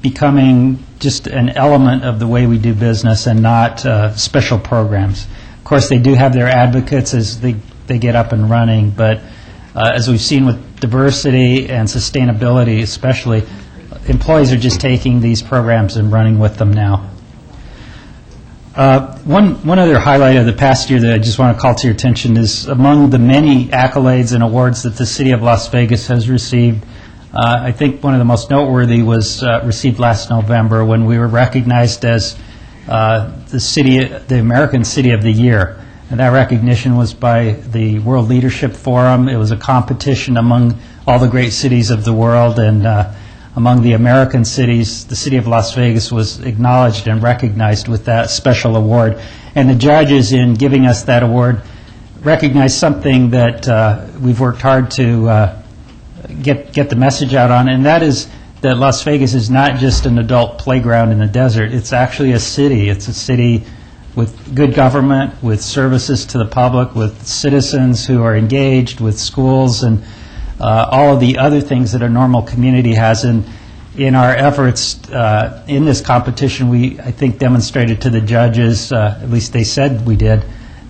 T: becoming just an element of the way we do business and not special programs. Of course, they do have their advocates as they get up and running, but as we've seen with diversity and sustainability especially, employees are just taking these programs and running with them now. One other highlight of the past year that I just want to call to your attention is among the many accolades and awards that the City of Las Vegas has received, I think one of the most noteworthy was received last November when we were recognized as the American City of the Year. And that recognition was by the World Leadership Forum. It was a competition among all the great cities of the world, and among the American cities, the City of Las Vegas was acknowledged and recognized with that special award. And the judges, in giving us that award, recognized something that we've worked hard to get the message out on, and that is that Las Vegas is not just an adult playground in the desert. It's actually a city. It's a city with good government, with services to the public, with citizens who are engaged, with schools, and all of the other things that a normal community has. And in our efforts in this competition, we, I think, demonstrated to the judges, at least they said we did,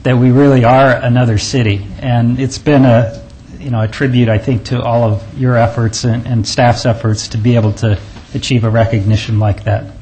T: that we really are another city. And it's been a tribute, I think, to all of your efforts and staff's efforts to be able to achieve a recognition like that.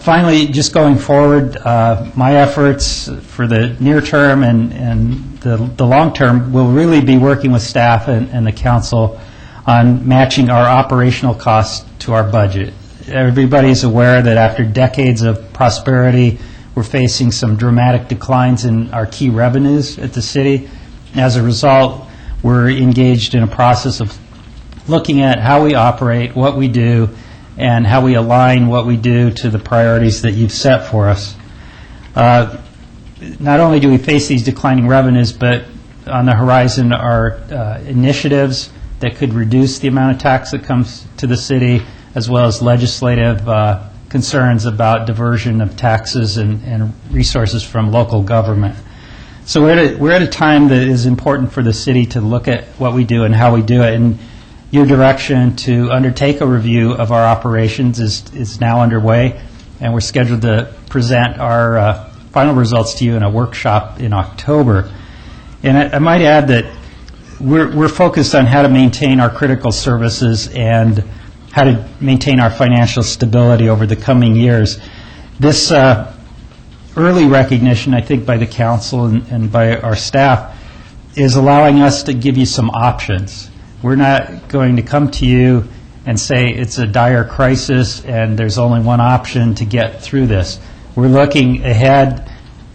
T: Finally, just going forward, my efforts for the near term and the long term will really be working with staff and the council on matching our operational costs to our budget. Everybody is aware that after decades of prosperity, we're facing some dramatic declines in our key revenues at the city. As a result, we're engaged in a process of looking at how we operate, what we do, and how we align what we do to the priorities that you've set for us. Not only do we face these declining revenues, but on the horizon are initiatives that could reduce the amount of tax that comes to the city, as well as legislative concerns about diversion of taxes and resources from local government. So we're at a time that is important for the city to look at what we do and how we do it. And your direction to undertake a review of our operations is now underway, and we're scheduled to present our final results to you in a workshop in October. And I might add that we're focused on how to maintain our critical services and how to maintain our financial stability over the coming years. This early recognition, I think, by the council and by our staff is allowing us to give you some options. We're not going to come to you and say it's a dire crisis and there's only one option to get through this. We're looking ahead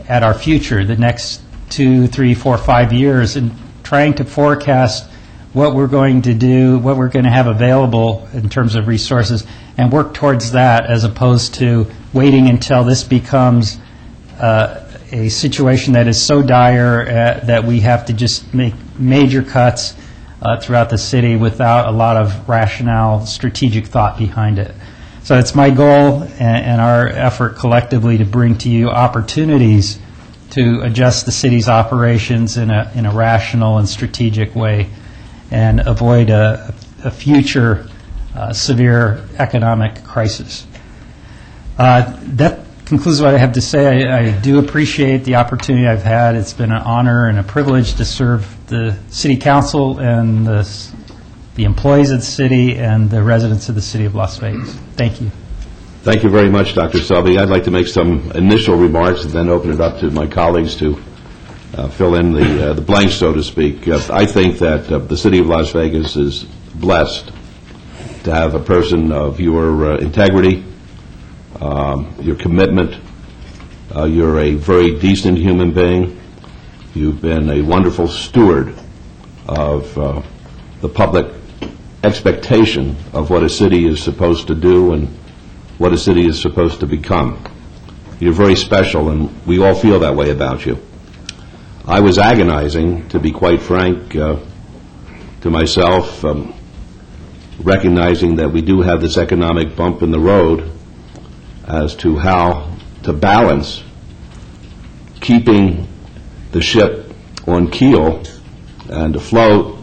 T: at our future, the next 2, 3, 4, 5 years, and trying to forecast what we're going to do, what we're going to have available in terms of resources, and work towards that as opposed to waiting until this becomes a situation that is so dire that we have to just make major cuts throughout the city without a lot of rationale, strategic thought behind it. So it's my goal and our effort collectively to bring to you opportunities to adjust the city's operations in a rational and strategic way and avoid a future severe economic crisis. That concludes what I have to say. I do appreciate the opportunity I've had. It's been an honor and a privilege to serve the City Council and the employees of the city and the residents of the City of Las Vegas. Thank you.
A: Thank you very much, Dr. Selby. I'd like to make some initial remarks and then open it up to my colleagues to fill in the blanks, so to speak. I think that the City of Las Vegas is blessed to have a person of your integrity, your commitment. You're a very decent human being. You've been a wonderful steward of the public expectation of what a city is supposed to do and what a city is supposed to become. You're very special, and we all feel that way about you. I was agonizing, to be quite frank, to myself, recognizing that we do have this economic bump in the road as to how to balance keeping the ship on keel and afloat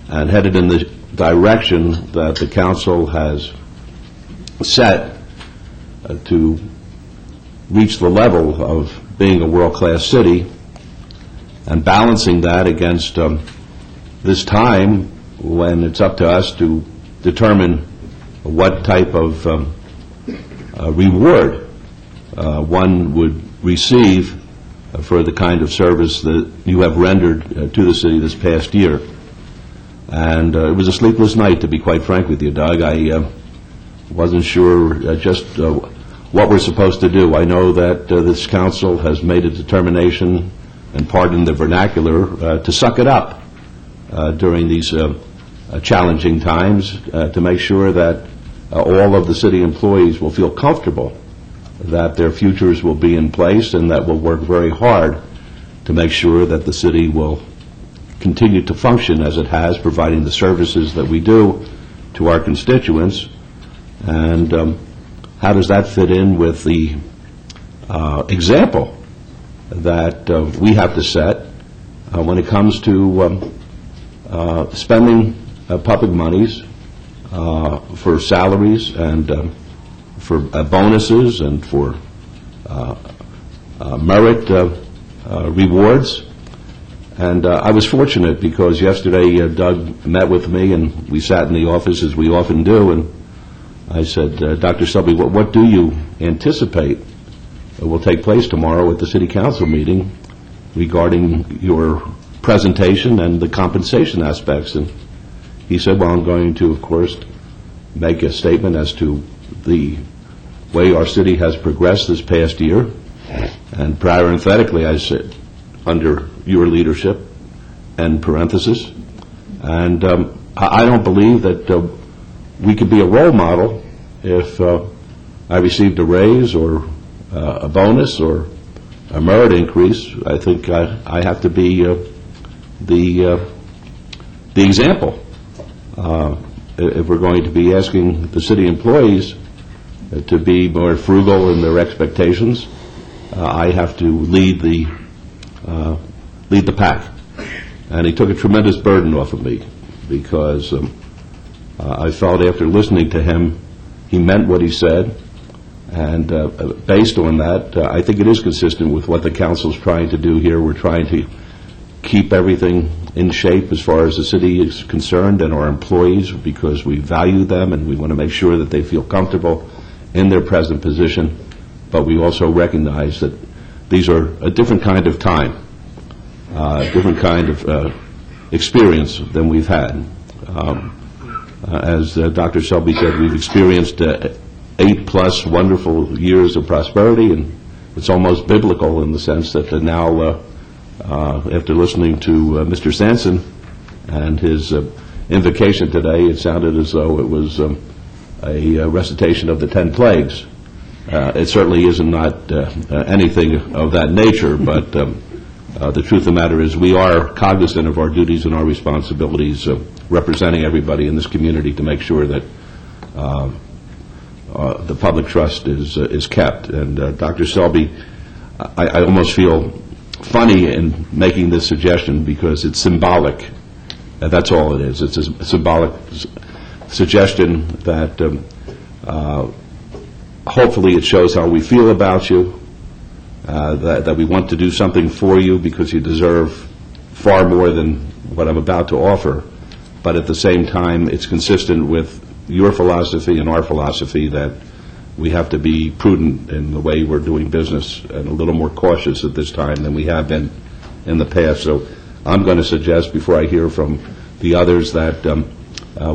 A: and headed in the direction that the council has set to reach the level of being a world-class city, and balancing that against this time when it's up to us to determine what type of reward one would receive for the kind of service that you have rendered to the city this past year. And it was a sleepless night, to be quite frank with you, Doug. I wasn't sure just what we're supposed to do. I know that this council has made a determination, and pardon the vernacular, to suck it up during these challenging times to make sure that all of the city employees will feel comfortable that their futures will be in place, and that we'll work very hard to make sure that the city will continue to function as it has, providing the services that we do to our constituents. And how does that fit in with the example that we have to set when it comes to spending public monies for salaries and for bonuses and for merit rewards? And I was fortunate because yesterday Doug met with me and we sat in the office as we often do, and I said, Dr. Selby, what do you anticipate will take place tomorrow at the City Council meeting regarding your presentation and the compensation aspects? And he said, well, I'm going to, of course, make a statement as to the way our city has progressed this past year, And parenthetically, I said, under your leadership, and parenthesis. And I don't believe that we could be a role model if I received a raise or a bonus or a merit increase. I think I have to be the example. If we're going to be asking the city employees to be more frugal in their expectations, I have to lead the pack. And he took a tremendous burden off of me because I felt after listening to him, he meant what he said. And based on that, I think it is consistent with what the council's trying to do here. We're trying to keep everything in shape as far as the city is concerned and our employees, because we value them and we want to make sure that they feel comfortable in their present position. But we also recognize that these are a different kind of time, different kind of experience than we've had. As Dr. Selby said, we've experienced 8+ wonderful years of prosperity, and it's almost biblical in the sense that now, after listening to Mr. Sampson and his invocation today, it sounded as though it was a recitation of the 10 plagues. It certainly is not anything of that nature, but the truth of the matter is we are cognizant of our duties and our responsibilities representing everybody in this community to make sure that the public trust is kept. And Dr. Selby, I almost feel funny in making this suggestion because it's symbolic. That's all it is. It's a symbolic suggestion that hopefully it shows how we feel about you, that we want to do something for you because you deserve far more than what I'm about to offer. But at the same time, it's consistent with your philosophy and our philosophy that we have to be prudent in the way we're doing business and a little more cautious at this time than we have been in the past. So I'm going to suggest, before I hear from the others, that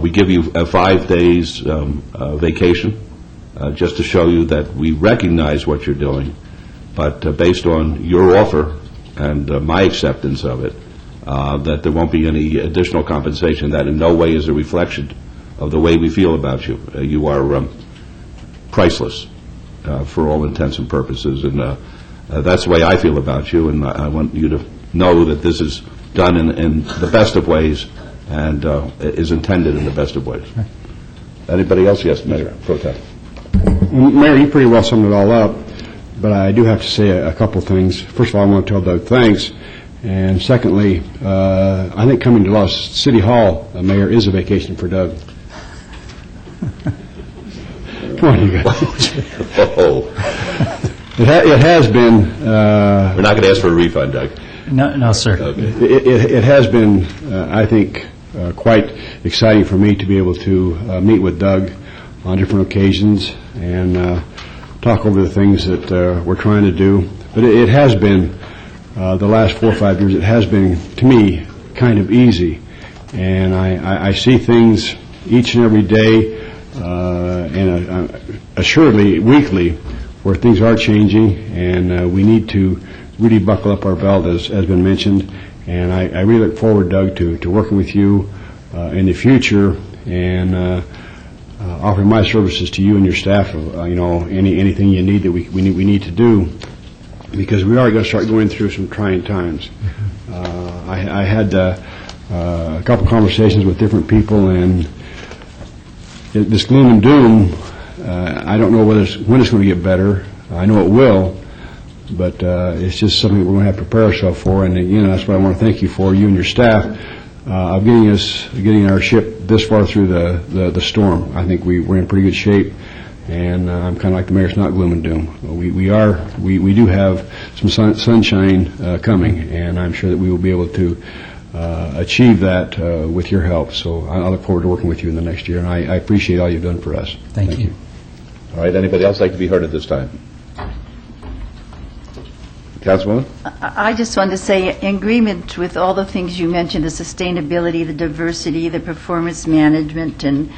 A: we give you 5 days vacation just to show you that we recognize what you're doing. But based on your offer and my acceptance of it, that there won't be any additional compensation. That in no way is a reflection of the way we feel about you. You are priceless for all intents and purposes, and that's the way I feel about you, and I want you to know that this is done in the best of ways and is intended in the best of ways. Anybody else? Yes, Mayor Pro Tem.
C: Mayor, you pretty well summed it all up, but I do have to say a couple things. First of all, I want to tell Doug thanks, and secondly, I think coming to Los City Hall, Mayor, is a vacation for Doug. Come on, you guys. It has been...
A: We're not going to ask for a refund, Doug.
T: No, sir.
A: Okay.
C: It has been, I think, quite exciting for me to be able to meet with Doug on different occasions and talk over the things that we're trying to do. But it has been, the last 4 or 5 years, it has been, to me, kind of easy. And I see things each and every day, and assuredly weekly, where things are changing, and we need to really buckle up our belt, as has been mentioned. And I really look forward, Doug, to working with you in the future and offering my services to you and your staff. Anything you need that we need to do, because we are going to start going through some trying times. I had a couple conversations with different people, and this gloom and doom, I don't know when it's going to get better. I know it will, but it's just something we're going to have to prepare ourselves for. And again, that's what I want to thank you for, you and your staff, of getting our ship this far through the storm. I think we're in pretty good shape, and I'm kind of like the mayor. It's not gloom and doom. We do have some sunshine coming, and I'm sure that we will be able to achieve that with your help. So I look forward to working with you in the next year, and I appreciate all you've done for us.
T: Thank you.
A: All right, anybody else like to be heard at this time? Councilwoman?
U: I just wanted to say, in agreement with all the things you mentioned, the sustainability, the diversity, the performance management, and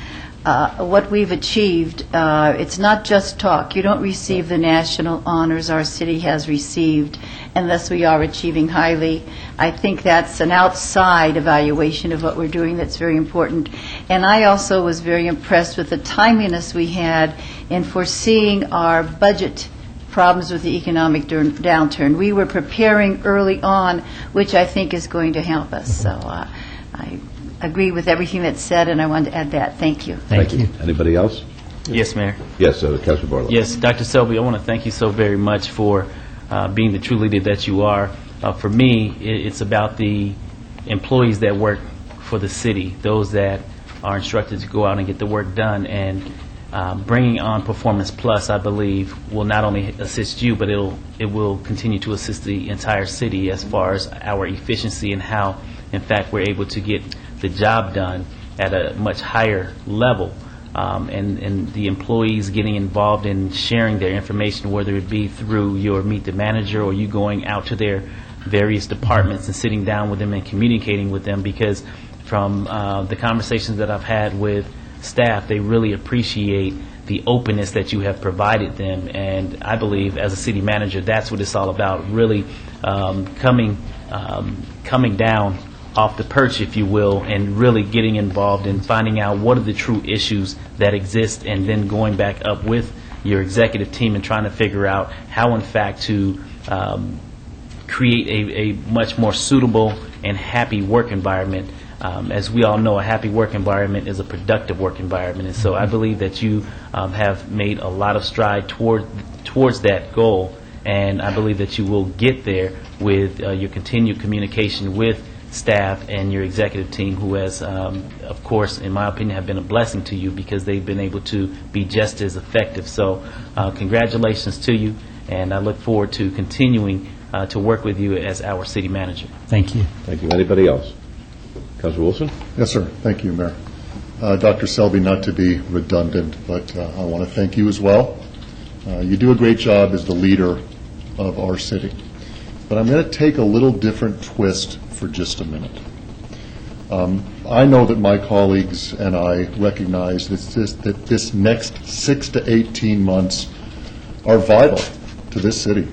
U: what we've achieved. It's not just talk. You don't receive the national honors our city has received unless we are achieving highly. I think that's an outside evaluation of what we're doing that's very important. And I also was very impressed with the timeliness we had in foreseeing our budget problems with the economic downturn. We were preparing early on, which I think is going to help us. So I agree with everything that's said, and I wanted to add that. Thank you.
A: Thank you. Anybody else?
B: Yes, Mayor.
A: Yes, Councilor Barlow.
B: Yes, Dr. Selby, I want to thank you so very much for being the true leader that you are. For me, it's about the employees that work for the city, those that are instructed to go out and get the work done. And bringing on Performance Plus, I believe, will not only assist you, but it will continue to assist the entire city as far as our efficiency and how, in fact, we're able to get the job done at a much higher level. And the employees getting involved in sharing their information, whether it be through your Meet the Manager or you going out to their various departments and sitting down with them and communicating with them, because from the conversations that I've had with staff, they really appreciate the openness that you have provided them. And I believe as a city manager, that's what it's all about, really coming down off the perch, if you will, and really getting involved in finding out what are the true issues that exist, and then going back up with your executive team and trying to figure out how, in fact, to create a much more suitable and happy work environment. As we all know, a happy work environment is a productive work environment, and so I believe that you have made a lot of stride towards that goal, and I believe that you will get there with your continued communication with staff and your executive team, who has, of course, in my opinion, have been a blessing to you because they've been able to be just as effective. So congratulations to you, and I look forward to continuing to work with you as our city manager.
T: Thank you.
A: Thank you. Anybody else? Councilor Wilson?
V: Yes, sir. Thank you, Mayor. Dr. Selby, not to be redundant, but I want to thank you as well. You do a great job as the leader of our city. But I'm going to take a little different twist for just a minute. I know that my colleagues and I recognize that this next 6 to 18 months are vital to this city.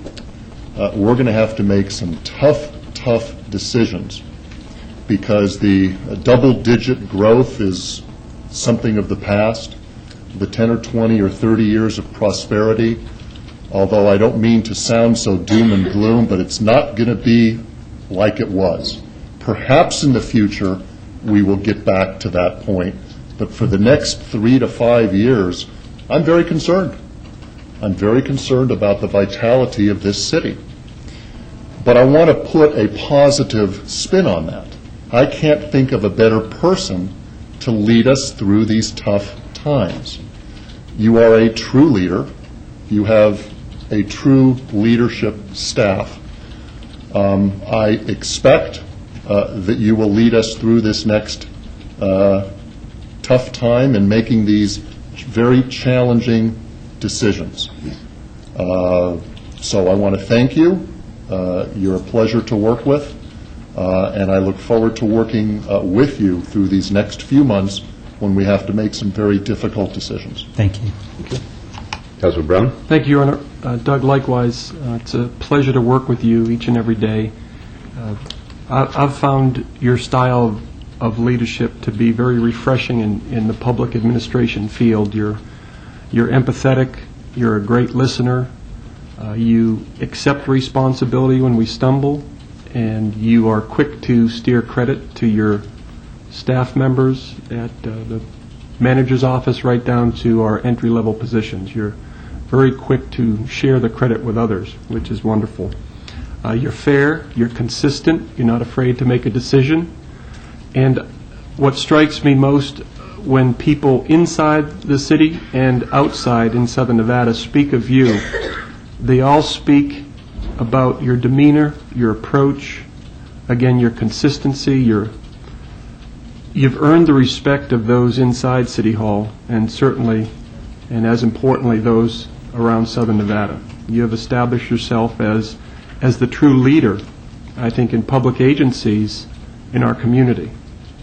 V: We're going to have to make some tough decisions, because the double-digit growth is something of the past. The 10 or 20 or 30 years of prosperity, although I don't mean to sound so doom and gloom, but it's not going to be like it was. Perhaps in the future we will get back to that point, but for the next 3 to 5 years, I'm very concerned. I'm very concerned about the vitality of this city. But I want to put a positive spin on that. I can't think of a better person to lead us through these tough times. You are a true leader. You have a true leadership staff. I expect that you will lead us through this next tough time in making these very challenging decisions. So I want to thank you. You're a pleasure to work with, and I look forward to working with you through these next few months when we have to make some very difficult decisions.
T: Thank you.
A: Councilor Brown?
F: Thank you, Your Honor. Doug, likewise, it's a pleasure to work with you each and every day. I've found your style of leadership to be very refreshing in the public administration field. You're empathetic, you're a great listener, you accept responsibility when we stumble, and you are quick to steer credit to your staff members at the manager's office right down to our entry-level positions. You're very quick to share the credit with others, which is wonderful. You're fair, you're consistent, you're not afraid to make a decision. And what strikes me most when people inside the city and outside in Southern Nevada speak of you, they all speak about your demeanor, your approach, again, your consistency. You've earned the respect of those inside City Hall, and certainly, and as importantly, those around Southern Nevada. You have established yourself as the true leader, I think, in public agencies in our community.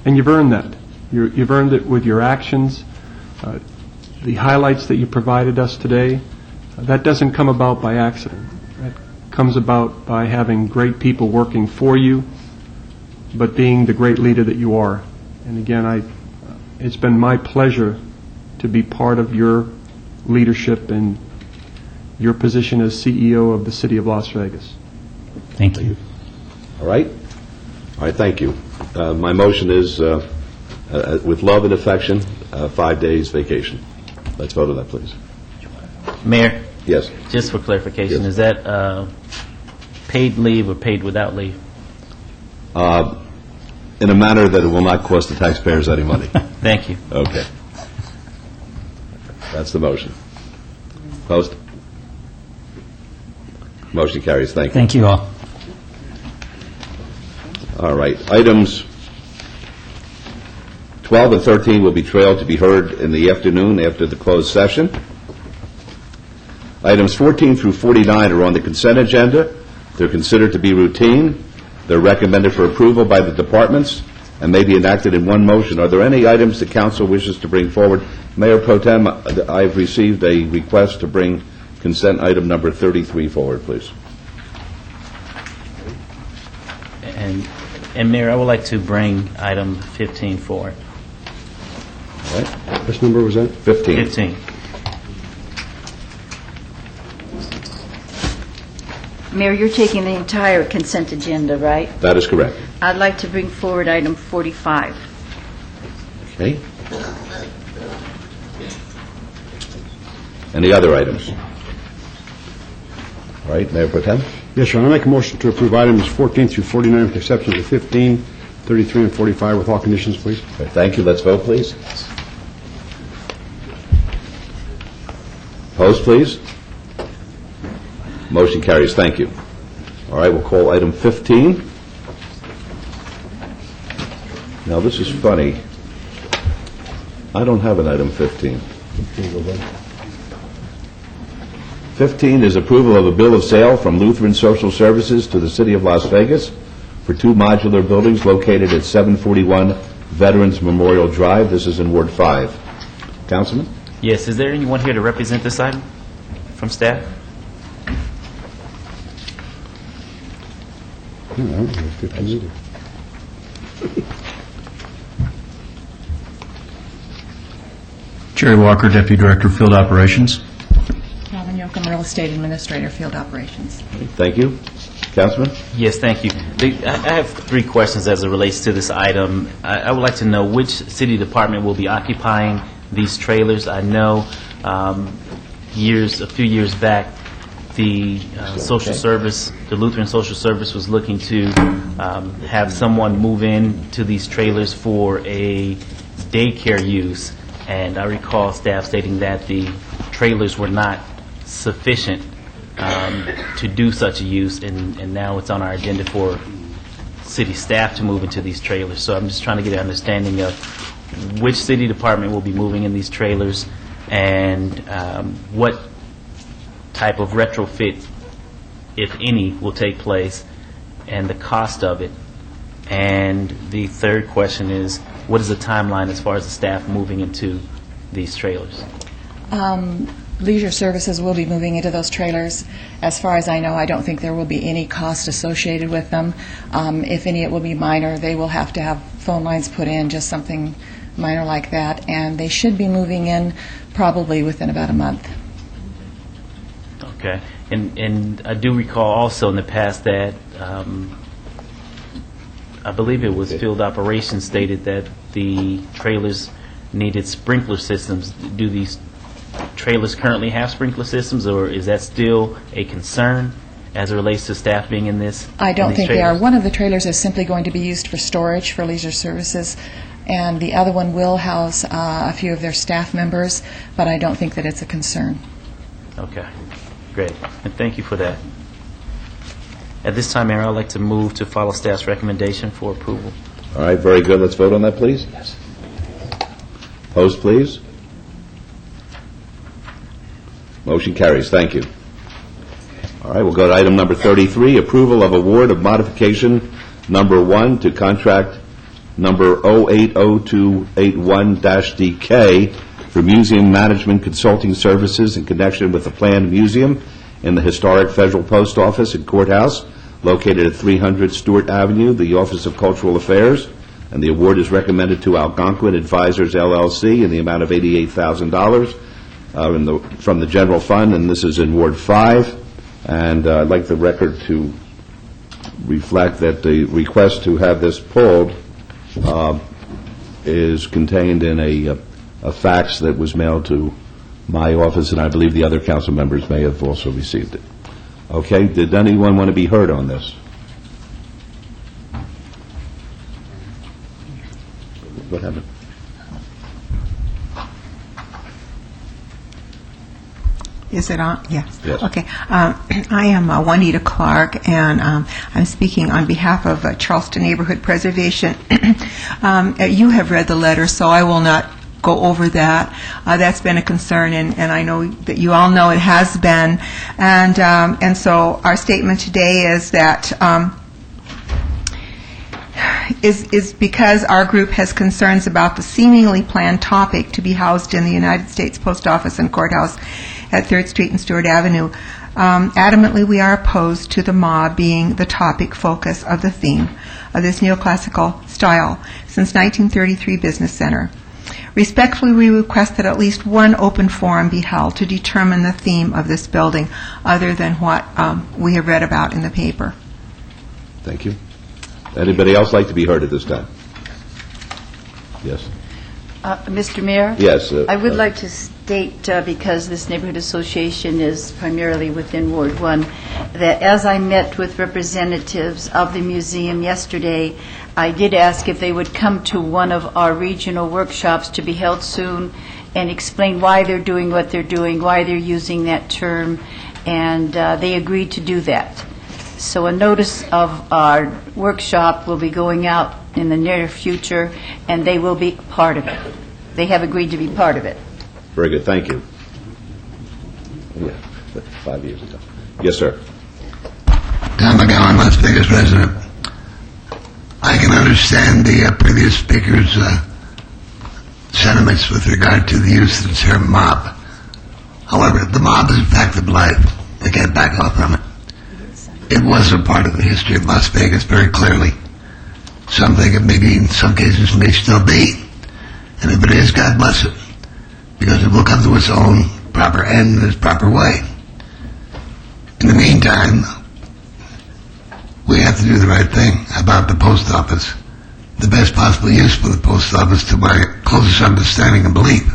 F: And you've earned that. You've earned it with your actions, the highlights that you provided us today, that doesn't come about by accident. That comes about by having great people working for you, but being the great leader that you are. And again, it's been my pleasure to be part of your leadership and your position as CEO of the City of Las Vegas.
T: Thank you.
A: All right? All right, thank you. My motion is, with love and affection, 5 days vacation. Let's vote on that, please.
B: Mayor,
A: Yes.
B: just for clarification,
A: Yes.
B: is that paid leave or paid without leave?
A: In a manner that it will not cost the taxpayers any money.
B: Thank you.
A: Okay. That's the motion. Opposed? Motion carries. Thank you.
T: Thank you all.
A: All right. Items 12 and 13 will be trailed to be heard in the afternoon after the closed session. Items 14 through 49 are on the consent agenda. They're considered to be routine. They're recommended for approval by the departments and may be enacted in one motion. Are there any items the council wishes to bring forward? Mayor Pro Tem, I've received a request to bring consent item number 33 forward, please.
B: And Mayor, I would like to bring item 15 forward.
A: All right.
C: Which number was that?
A: 15.
B: 15.
U: Mayor, you're taking the entire consent agenda, right?
A: That is correct.
U: I'd like to bring forward item 45.
A: Okay. Any other items? All right, Mayor Pro Tem?
C: Yes, Your Honor. I make a motion to approve items 14 through 49 with the exception of 15, 33, and 45 with all conditions, please.
A: Okay, thank you. Let's vote, please. Opposed, please? Motion carries. Thank you. All right, we'll call item 15. Now, this is funny. I don't have an item 15. 15 is approval of a bill of sale from Lutheran Social Services to the City of Las Vegas for 2 modular buildings located at 741 Veterans Memorial Drive. This is in Ward 5. Councilman?
B: Yes, is there anyone here to represent this item from staff?
C: I don't have 15 either.
D: Jerry Walker, Deputy Director of Field Operations.
E: Calvin Yoakum, Real Estate Administrator, Field Operations.
A: Thank you. Councilman?
B: Yes, thank you. I have 3 questions as it relates to this item. I would like to know which city department will be occupying these trailers. I know a few years back, the social service, the Lutheran Social Service was looking to have someone move in to these trailers for a daycare use, and I recall staff stating that the trailers were not sufficient to do such a use, and now it's on our agenda for city staff to move into these trailers. So I'm just trying to get an understanding of which city department will be moving in these trailers and what type of retrofit, if any, will take place and the cost of it. And the third question is, what is the timeline as far as the staff moving into these trailers?
E: Leisure Services will be moving into those trailers. As far as I know, I don't think there will be any cost associated with them. If any, it will be minor. They will have to have phone lines put in, just something minor like that, and they should be moving in probably within about a month.
B: Okay. And I do recall also in the past that I believe it was field operations stated that the trailers needed sprinkler systems. Do these trailers currently have sprinkler systems, or is that still a concern as it relates to staff being in this?
E: I don't
B: in these
E: think they are.
B: trailers?
E: One of the trailers is simply going to be used for storage for Leisure Services, and the other one will house a few of their staff members, but I don't think that it's a concern.
B: Okay. Great. And thank you for that. At this time, Mayor, I'd like to move to follow staff's recommendation for approval.
A: All right, very good. Let's vote on that, please. Yes. Opposed, please? Motion carries. Thank you. All right, we'll go to item number 33, approval of award of modification number 1 to contract number 080281-DK for museum management consulting services in connection with the planned museum in the historic Federal Post Office and Courthouse located at 300 Stewart Avenue, the Office of Cultural Affairs, and the award is recommended to Algonquin Advisors, LLC, in the amount of $88,000 from the general fund, and this is in Ward 5. And I'd like the record to reflect that the request to have this pulled is contained in a fax that was mailed to my office, and I believe the other council members may have also received it. Okay, did anyone want to be heard on this? What happened?
G: Is it on? Yes.
A: Yes.
G: Okay. I am Juanita Clark, and I'm speaking on behalf of Charleston Neighborhood Preservation. You have read the letter, so I will not go over that. That's been a concern, and I know that you all know it has been. And so our statement today is that is because our group has concerns about the seemingly planned topic to be housed in the United States Post Office and Courthouse at 3rd Street and Stewart Avenue. Adamantly, we are opposed to the mob being the topic focus of the theme of this neoclassical style since 1933 Business Center. Respectfully, we request that at least one open forum be held to determine the theme of this building other than what we have read about in the paper.
A: Thank you. Anybody else like to be heard at this time? Yes.
U: Mr. Mayor?
A: Yes.
U: I would like to state, because this neighborhood association is primarily within Ward 1, that as I met with representatives of the museum yesterday, I did ask if they would come to one of our regional workshops to be held soon and explain why they're doing what they're doing, why they're using that term, and they agreed to do that. So a notice of our workshop will be going out in the near future, and they will be part of it. They have agreed to be part of it.
A: Very good. Thank you. Yeah, 5 years ago. Yes, sir.
H: Tom McGowan, Las Vegas resident. I can understand the previous speaker's sentiments with regard to the use of the term mob. However, the mob is a fact of life. They can't back off from it. It was a part of the history of Las Vegas very clearly. Something it maybe in some cases may still be. And if it is, God bless it. Because it will come to its own proper end in its proper way. In the meantime, we have to do the right thing about the post office. The best possible use for the post office, to my closest understanding and belief,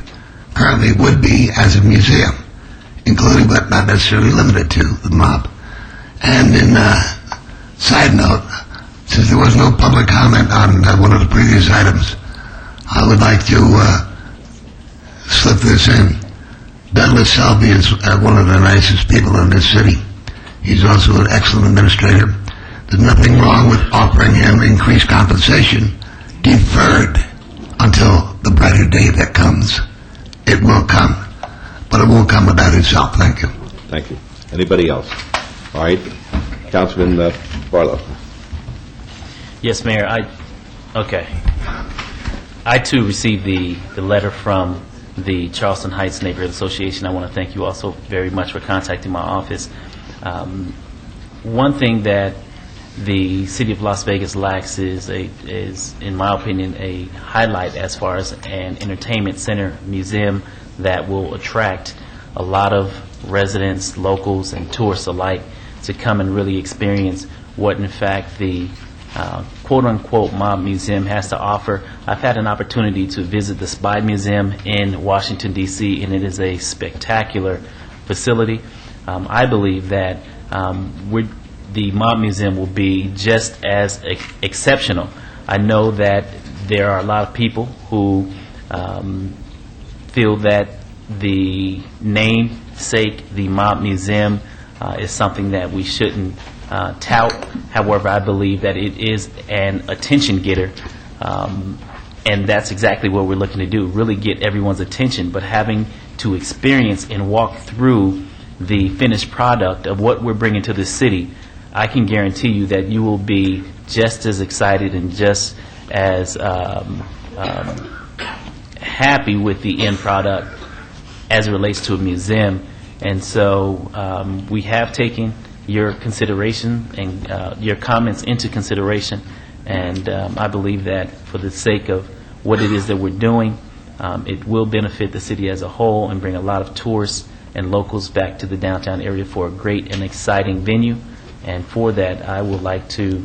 H: currently would be as a museum, including but not necessarily limited to the mob. And in side note, since there was no public comment on one of the previous items, I would like to slip this in. Douglas Selby is one of the nicest people in this city. He's also an excellent administrator. There's nothing wrong with offering him increased compensation, deferred until the brighter day that comes. It will come, but it won't come without itself. Thank you.
A: Thank you. Anybody else? All right. Councilman Barlow.
B: Yes, Mayor. I too received the letter from the Charleston Heights Neighborhood Association. I want to thank you also very much for contacting my office. One thing that the city of Las Vegas lacks is, in my opinion, a highlight as far as an entertainment center museum that will attract a lot of residents, locals, and tourists alike to come and really experience what, in fact, the quote-unquote mob museum has to offer. I've had an opportunity to visit the Spy Museum in Washington, D.C., and it is a spectacular facility. I believe that the mob museum will be just as exceptional. I know that there are a lot of people who feel that the namesake, the mob museum, is something that we shouldn't tout. However, I believe that it is an attention getter, and that's exactly what we're looking to do, really get everyone's attention, but having to experience and walk through the finished product of what we're bringing to the city, I can guarantee you that you will be just as excited and just as happy with the end product as it relates to a museum. And so we have taken your consideration and your comments into consideration, and I believe that for the sake of what it is that we're doing, it will benefit the city as a whole and bring a lot of tourists and locals back to the downtown area for a great and exciting venue. And for that, I would like to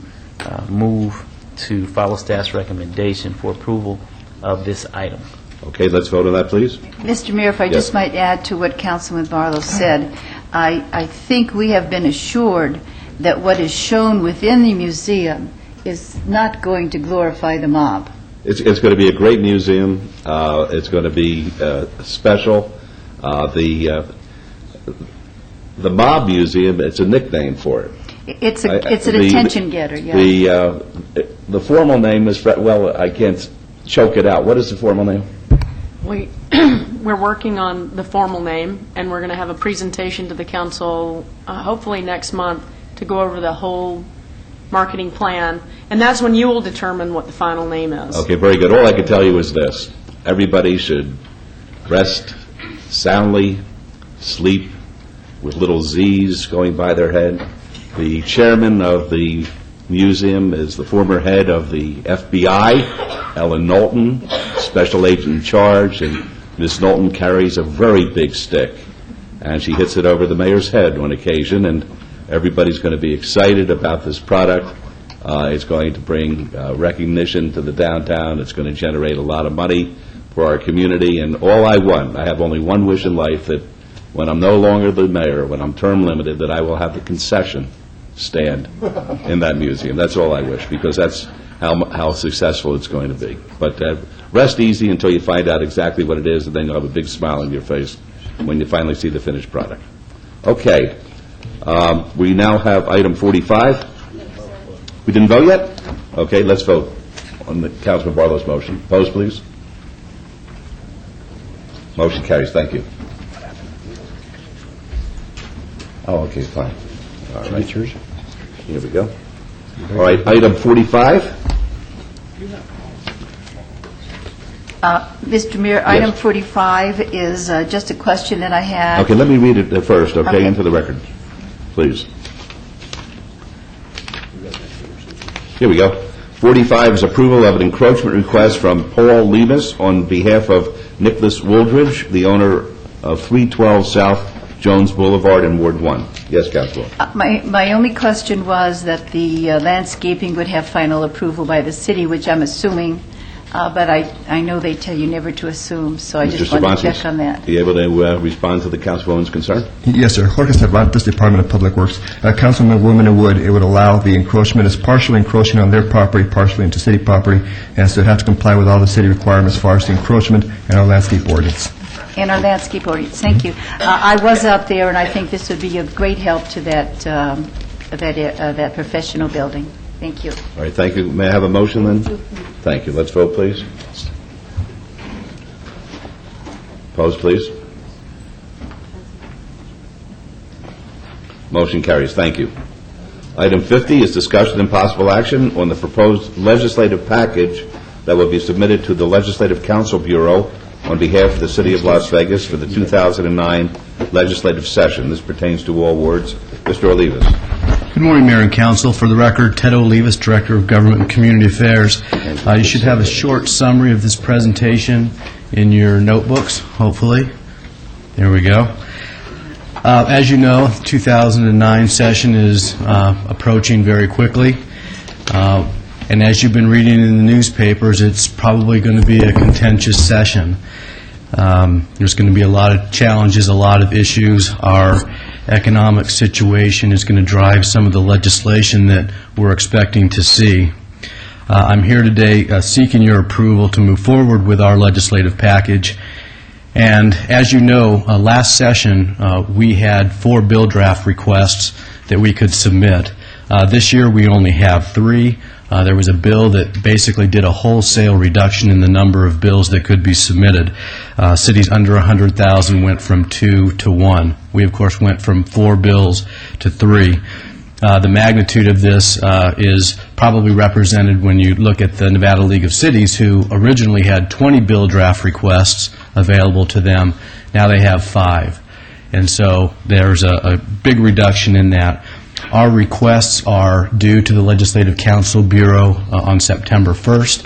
B: move to follow staff's recommendation for approval of this item.
A: Okay, let's vote on that, please.
U: Mr. Mayor, if I just might add to what Councilman Barlow said, I think we have been assured that what is shown within the museum is not going to glorify the mob.
A: It's going to be a great museum. It's going to be special. The Mob Museum, it's a nickname for it.
U: It's an attention getter, yeah.
A: The formal name is, well, I can't choke it out. What is the formal name?
I: We're working on the formal name, and we're going to have a presentation to the council hopefully next month to go over the whole marketing plan, and that's when you will determine what the final name is.
A: Okay, very good. All I can tell you is this. Everybody should rest soundly, sleep with little Z's going by their head. The chairman of the museum is the former head of the FBI, Ellen Knowlton, special agent in charge, and Ms. Knowlton carries a very big stick, and she hits it over the mayor's head on occasion, and everybody's going to be excited about this product. It's going to bring recognition to the downtown. It's going to generate a lot of money for our community, and all I want, I have only one wish in life, that when I'm no longer the mayor, when I'm term limited, that I will have the concession stand in that museum. That's all I wish, because that's how successful it's going to be. But rest easy until you find out exactly what it is, and then you'll have a big smile on your face when you finally see the finished product. Okay. We now have item 45. We didn't vote yet? Okay, let's vote on the Councilman Barlow's motion. Opposed, please? Motion carries. Thank you. Oh, okay, fine. All right. Here we go. All right, item 45.
U: Mr. Mayor, item 45 is just a question that I had.
A: Okay, let me read it first, okay, into the record, please. Here we go. 45 is approval of an encroachment request from Paul Levis on behalf of Nicholas Wooldridge, the owner of 312 South Jones Boulevard in Ward 1. Yes, Councilor.
U: My only question was that the landscaping would have final approval by the city, which I'm assuming, but I know they tell you never to assume, so I just wanted to check on that.
A: Are you able to respond to the Councilwoman's concern?
J: Yes, sir. Jorge Cervantes, Department of Public Works. Councilwoman Wood, it would allow the encroachment as partially encroaching on their property, partially into city property, and so it has to comply with all the city requirements as far as the encroachment and our landscape ordinance.
U: And our landscape ordinance. Thank you. I was out there, and I think this would be a great help to that professional building. Thank you.
A: All right, thank you. May I have a motion then? Thank you. Let's vote, please. Opposed, please. Motion carries. Thank you. Item 50 is discussion and possible action on the proposed legislative package that will be submitted to the Legislative Council Bureau on behalf of the City of Las Vegas for the 2009 legislative session. This pertains to all wards. Mr. Olivas.
D: Good morning, Mayor and Council. For the record, Ted Olivas, Director of Government and Community Affairs. You should have a short summary of this presentation in your notebooks, hopefully. There we go. As you know, the 2009 session is approaching very quickly. And as you've been reading in the newspapers, it's probably going to be a contentious session. There's going to be a lot of challenges, a lot of issues. Our economic situation is going to drive some of the legislation that we're expecting to see. I'm here today seeking your approval to move forward with our legislative package. And as you know, last session we had 4 bill draft requests that we could submit. This year we only have 3. There was a bill that basically did a wholesale reduction in the number of bills that could be submitted. Cities under 100,000 went from 2 to 1. We, of course, went from 4 bills to 3. The magnitude of this is probably represented when you look at the Nevada League of Cities, who originally had 20 bill draft requests available to them. Now they have 5. And so there's a big reduction in that. Our requests are due to the Legislative Council Bureau on September 1st.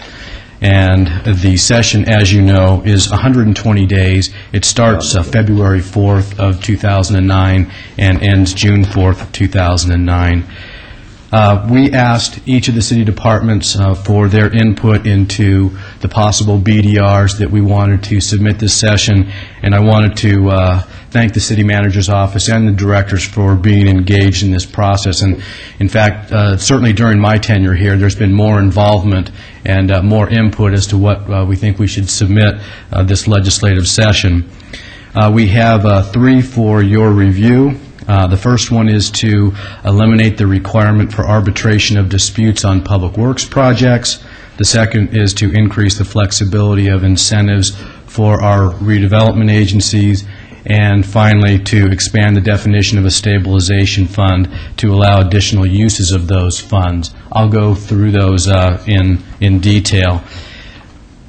D: And the session, as you know, is 120 days. It starts February 4th of 2009 and ends June 4th of 2009. We asked each of the city departments for their input into the possible BDRs that we wanted to submit this session, and I wanted to thank the city manager's office and the directors for being engaged in this process. And in fact, certainly during my tenure here, there's been more involvement and more input as to what we think we should submit this legislative session. We have 3 for your review. The first one is to eliminate the requirement for arbitration of disputes on public works projects. The second is to increase the flexibility of incentives for our redevelopment agencies. And finally, to expand the definition of a stabilization fund to allow additional uses of those funds. I'll go through those in detail.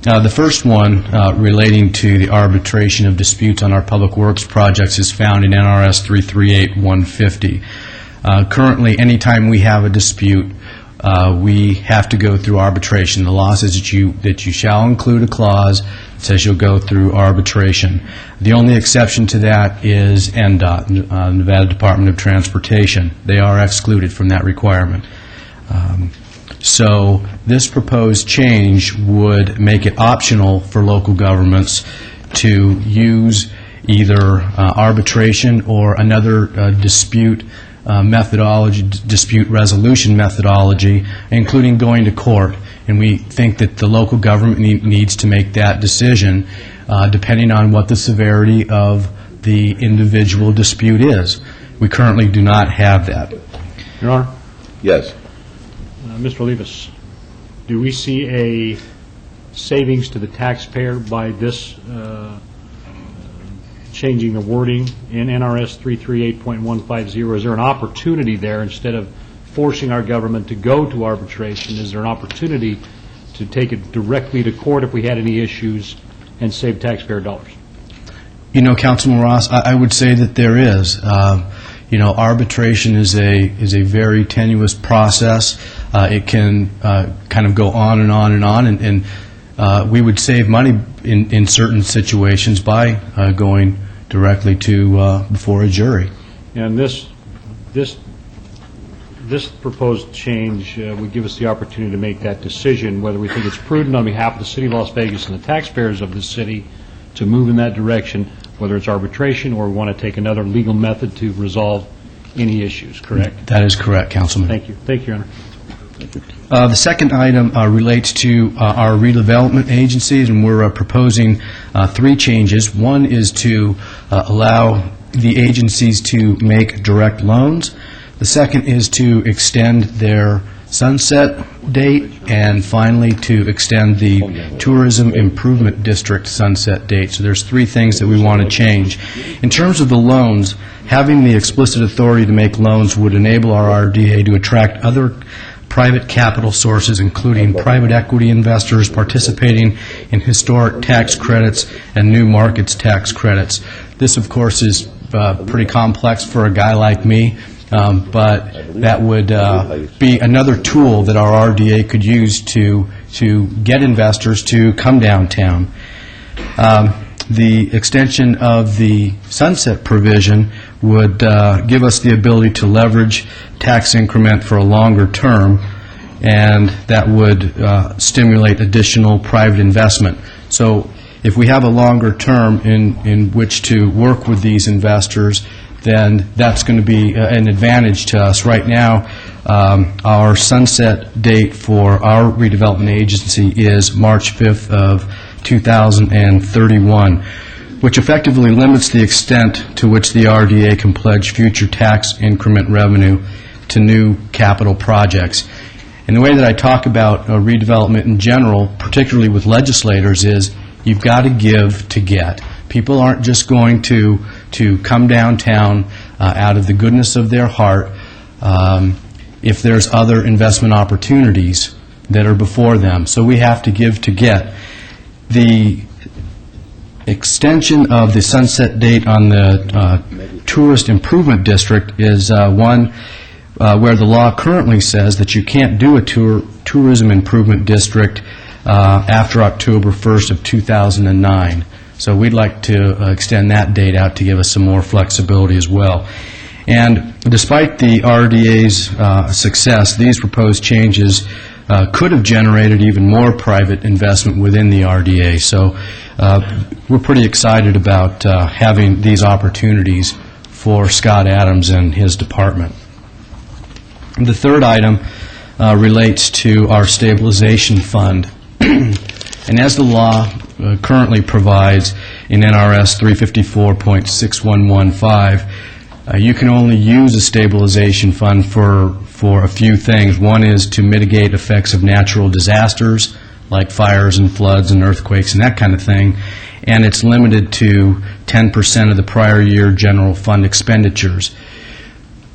D: The first one relating to the arbitration of disputes on our public works projects is found in NRS 338-150. Currently, anytime we have a dispute, we have to go through arbitration. The law says that you shall include a clause that says you'll go through arbitration. The only exception to that is NDOT, Nevada Department of Transportation. They are excluded from that requirement. So this proposed change would make it optional for local governments to use either arbitration or another dispute methodology, dispute resolution methodology, including going to court. And we think that the local government needs to make that decision depending on what the severity of the individual dispute is. We currently do not have that.
L: Your Honor?
A: Yes.
L: Mr. Olivas, do we see a savings to the taxpayer by this changing the wording in NRS 338.150? Is there an opportunity there, instead of forcing our government to go to arbitration, is there an opportunity to take it directly to court if we had any issues and save taxpayer dollars?
D: You know, Councilman Ross, I would say that there is. Arbitration is a very tenuous process. It can kind of go on and on and on, and we would save money in certain situations by going directly to before a jury.
L: And this proposed change would give us the opportunity to make that decision, whether we think it's prudent on behalf of the City of Las Vegas and the taxpayers of the city to move in that direction, whether it's arbitration or we want to take another legal method to resolve any issues, correct?
D: That is correct, Councilman.
L: Thank you. Thank you, Your
D: The
L: Honor.
D: second item relates to our redevelopment agencies, and we're proposing 3 changes. One is to allow the agencies to make direct loans. The second is to extend their sunset date, and finally to extend the Tourism Improvement District sunset date. So there's 3 things that we want to change. In terms of the loans, having the explicit authority to make loans would enable our RDA to attract other private capital sources, including private equity investors participating in historic tax credits and new markets tax credits. This, of course, is pretty complex for a guy like me, but that would be another tool that our RDA could use to get investors to come downtown. The extension of the sunset provision would give us the ability to leverage tax increment for a longer term, and that would stimulate additional private investment. So if we have a longer term in which to work with these investors, then that's going to be an advantage to us. Right now, our sunset date for our redevelopment agency is March 5th of 2031, which effectively limits the extent to which the RDA can pledge future tax increment revenue to new capital projects. And the way that I talk about redevelopment in general, particularly with legislators, is you've got to give to get. People aren't just going to come downtown out of the goodness of their heart. if there's other investment opportunities that are before them. So we have to give to get. The extension of the sunset date on the Tourist Improvement District is one where the law currently says that you can't do a tourism improvement district after October 1st of 2009. So we'd like to extend that date out to give us some more flexibility as well. And despite the RDA's success, these proposed changes could have generated even more private investment within the RDA. So we're pretty excited about having these opportunities for Scott Adams and his department. The third item relates to our stabilization fund. And as the law currently provides in NRS 354.6115, you can only use a stabilization fund for a few things. One is to mitigate effects of natural disasters like fires and floods and earthquakes and that kind of thing, and it's limited to 10% of the prior year general fund expenditures.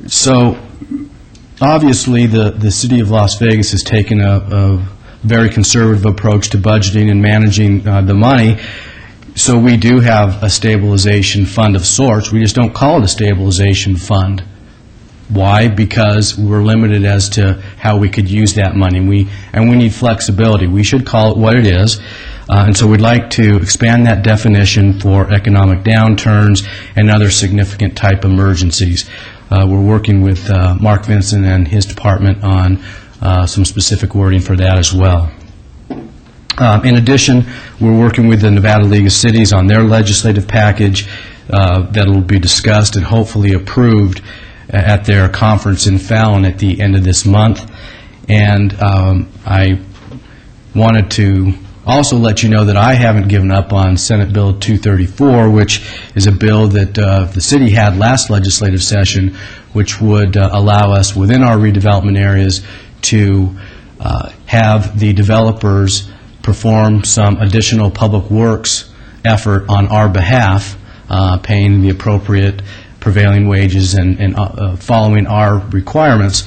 D: So obviously the City of Las Vegas has taken a very conservative approach to budgeting and managing the money. So we do have a stabilization fund of sorts. We just don't call it a stabilization fund. Why? Because we're limited as to how we could use that money. We need flexibility. We should call it what it is. And so we'd like to expand that definition for economic downturns and other significant type emergencies. We're working with Mark Vincent and his department on some specific wording for that as well. In addition, we're working with the Nevada League of Cities on their legislative package that will be discussed and hopefully approved at their conference in Fallon at the end of this month. And I wanted to also let you know that I haven't given up on Senate Bill 234, which is a bill that the city had last legislative session, which would allow us within our redevelopment areas to have the developers perform some additional public works effort on our behalf, paying the appropriate prevailing wages and following our requirements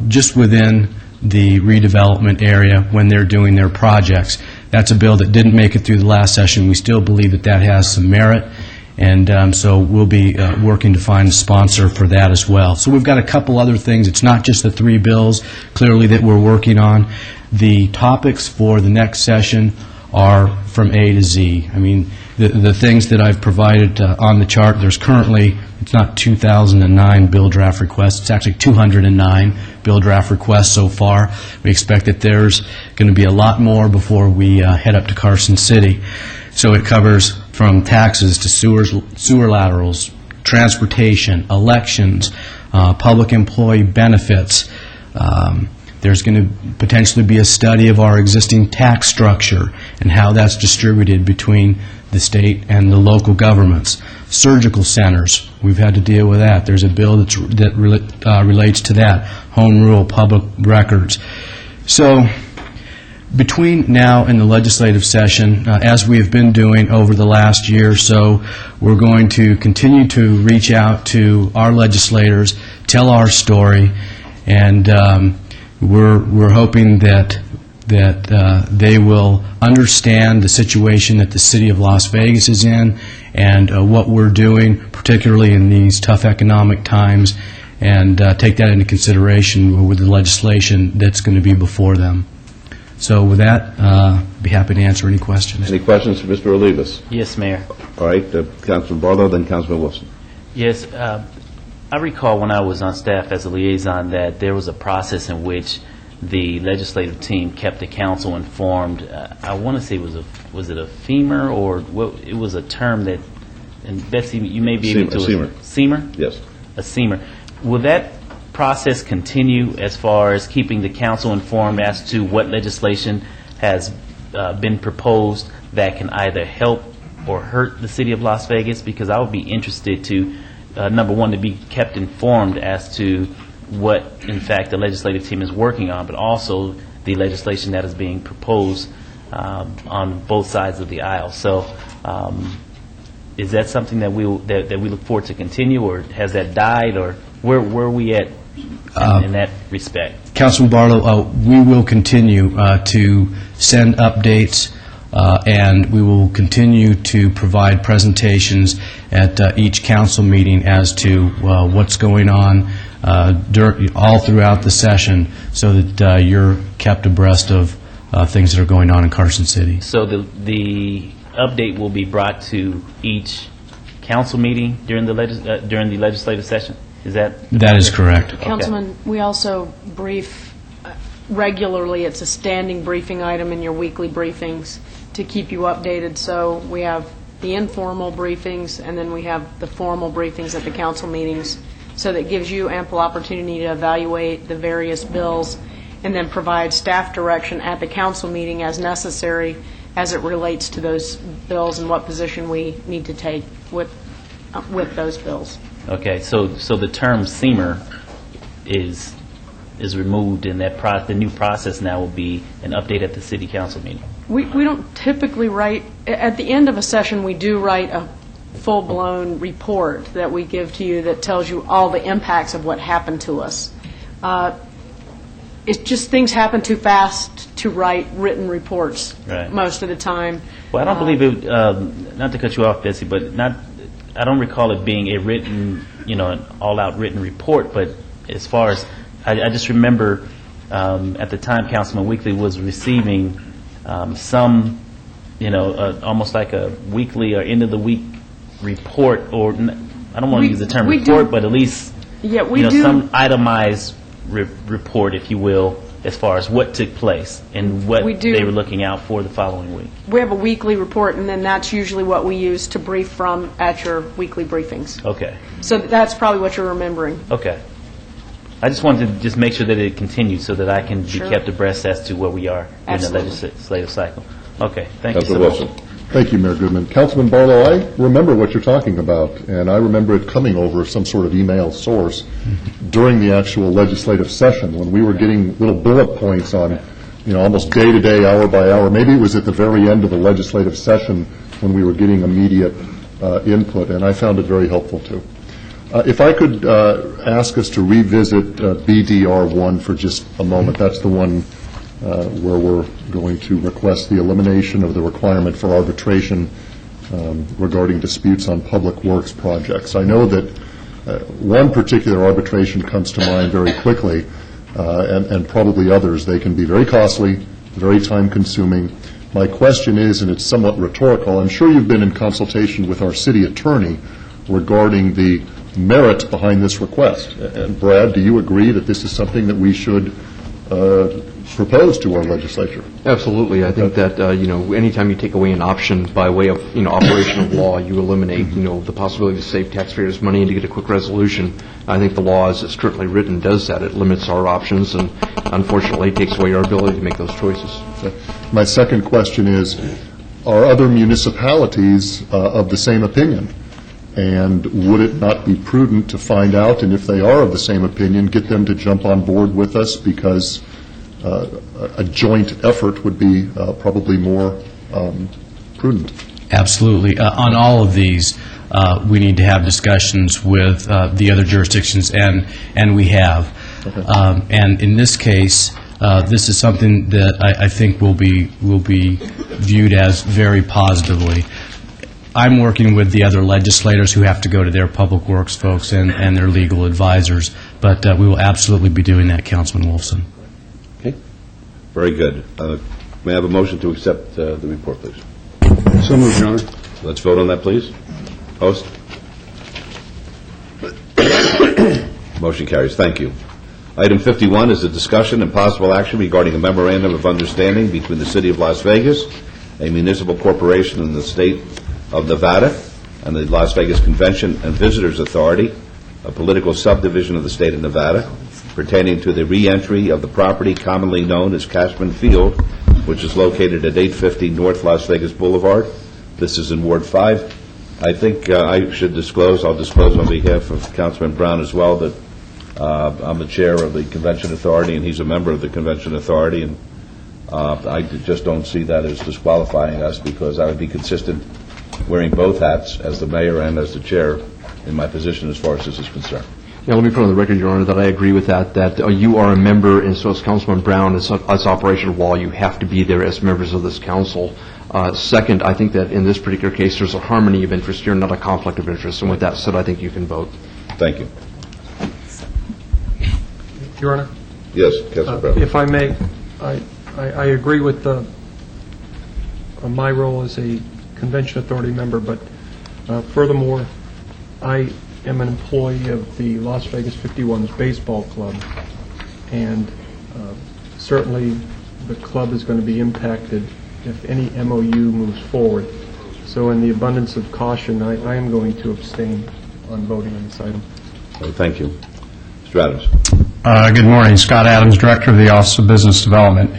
D: just within the redevelopment area when they're doing their projects. That's a bill that didn't make it through the last session. We still believe that that has some merit, and so we'll be working to find a sponsor for that as well. So we've got a couple other things. It's not just the three bills, clearly, that we're working on. The topics for the next session are from A to Z. I mean, the things that I've provided on the chart, there's currently, it's not 2009 bill draft requests, it's actually 209 bill draft requests so far. We expect that there's going to be a lot more before we head up to Carson City. So it covers from taxes to sewer laterals, transportation, elections, public employee benefits. There's going to potentially be a study of our existing tax structure and how that's distributed between the state and the local governments. Surgical centers, we've had to deal with that. There's a bill that relates to that. Home rule, public records. So between now and the legislative session, as we have been doing over the last year or so, we're going to continue to reach out to our legislators, tell our story, and we're hoping that they will understand the situation that the City of Las Vegas is in and what we're doing, particularly in these tough economic times, and take that into consideration with the legislation that's going to be before them. So with that, I'd be happy to answer any questions.
A: Any questions for Mr. Olivas?
B: Yes, Mayor.
A: All right, Councilman Barlow, then Councilman Wilson.
B: Yes, I recall when I was on staff as a liaison that there was a process in which the legislative team kept the council informed. I want to say was it a FEMA or what? It was a term that, and Betsy, you may be able to.
A: SEMER.
B: SEMER?
A: Yes.
B: A SEMER. Will that process continue as far as keeping the council informed as to what legislation has been proposed that can either help or hurt the City of Las Vegas? Because I would be interested to, number one, to be kept informed as to what, in fact, the legislative team is working on, but also the legislation that is being proposed on both sides of the aisle. So is that something that we look forward to continue, or has that died, or where are we at in that respect?
D: Councilman Barlow, we will continue to send updates, and we will continue to provide presentations at each council meeting as to what's going on all throughout the session, so that you're kept abreast of things that are going on in Carson City.
B: So the update will be brought to each council meeting during the legislative session? Is that?
D: That is correct.
B: Okay.
I: Councilman, we also brief regularly. It's a standing briefing item in your weekly briefings to keep you updated. So we have the informal briefings, and then we have the formal briefings at the council meetings. So that gives you ample opportunity to evaluate the various bills and then provide staff direction at the council meeting as necessary as it relates to those bills and what position we need to take with those bills.
B: Okay, so the term SEMER is removed, and the new process now will be an update at the city council meeting.
I: We don't typically write, at the end of a session, we do write a full-blown report that we give to you that tells you all the impacts of what happened to us. It's just things happen too fast to write written reports most of the time.
B: Well, I don't believe it, not to cut you off, Betsy, but I don't recall it being a written, an all-out written report, but as far as, I just remember at the time Councilman Weekly was receiving some, almost like a weekly or end-of-the-week report, or I don't want to use the term report, but at least some itemized report, if you will, as far as what took place and what they were looking out for the following week.
I: We have a weekly report, and then that's usually what we use to brief from at your weekly briefings.
B: Okay.
I: So that's probably what you're remembering.
B: Okay. I just wanted to just make sure that it continued so that I can be kept abreast as to where we are in the legislative cycle. Okay. Thank you so much.
V: Thank you, Mayor Goodman. Councilman Barlow, I remember what you're talking about, and I remember it coming over some sort of email source during the actual legislative session when we were getting little bullet points on, almost day-to-day, hour by hour. Maybe it was at the very end of the legislative session when we were getting immediate input, and I found it very helpful, too. If I could ask us to revisit BDR1 for just a moment. That's the one where we're going to request the elimination of the requirement for arbitration regarding disputes on public works projects. I know that one particular arbitration comes to mind very quickly, and probably others. They can be very costly, very time-consuming. My question is, and it's somewhat rhetorical, I'm sure you've been in consultation with our city attorney regarding the merit behind this request. And Brad, do you agree that this is something that we should propose to our legislature?
K: Absolutely. I think that, anytime you take away an option by way of, operation of law, you eliminate, the possibility to save taxpayers money and to get a quick resolution. I think the law, as it's currently written, does that. It limits our options and, unfortunately, takes away our ability to make those choices.
V: My second question is, are other municipalities of the same opinion? And would it not be prudent to find out, and if they are of the same opinion, get them to jump on board with us, because a joint effort would be probably more prudent?
D: Absolutely. On all of these, we need to have discussions with the other jurisdictions, and we have. Okay. And in this case, this is something that I think will be viewed as very positively. I'm working with the other legislators who have to go to their public works folks and their legal advisors, but we will absolutely be doing that, Councilman Wolfson.
A: Okay. Very good. May I have a motion to accept the report, please?
C: So moved, Your Honor.
A: Let's vote on that, please. Host? Motion carries. Thank you. Item 51 is a discussion and possible action regarding a memorandum of understanding between the City of Las Vegas, a municipal corporation in the state of Nevada, and the Las Vegas Convention and Visitors Authority, a political subdivision of the state of Nevada, pertaining to the re-entry of the property commonly known as Cashman Field, which is located at 850 North Las Vegas Boulevard. This is in Ward 5. I think I should disclose, I'll disclose on behalf of Councilman Brown as well, that I'm the chair of the Convention Authority, and he's a member of the Convention Authority, and I just don't see that as disqualifying us, because I would be consistent wearing both hats as the mayor and as the chair in my position as far as this is concerned.
K: Yeah, let me put on the record, Your Honor, that I agree with that you are a member, and so is Councilman Brown. As operation of law, you have to be there as members of this council. Second, I think that in this particular case, there's a harmony of interest here, not a conflict of interest. And with that said, I think you can vote.
A: Thank you.
F: Your Honor?
A: Yes, Councilman Brown.
F: If I may, I agree with my role as a Convention Authority member, but furthermore, I am an employee of the Las Vegas 51's baseball club, and certainly the club is going to be impacted if any MOU moves forward. So in the abundance of caution, I am going to abstain on voting on this item.
A: Thank you. Mr. Adams.
M: Good morning. Scott Adams, Director of the Office of Business Development.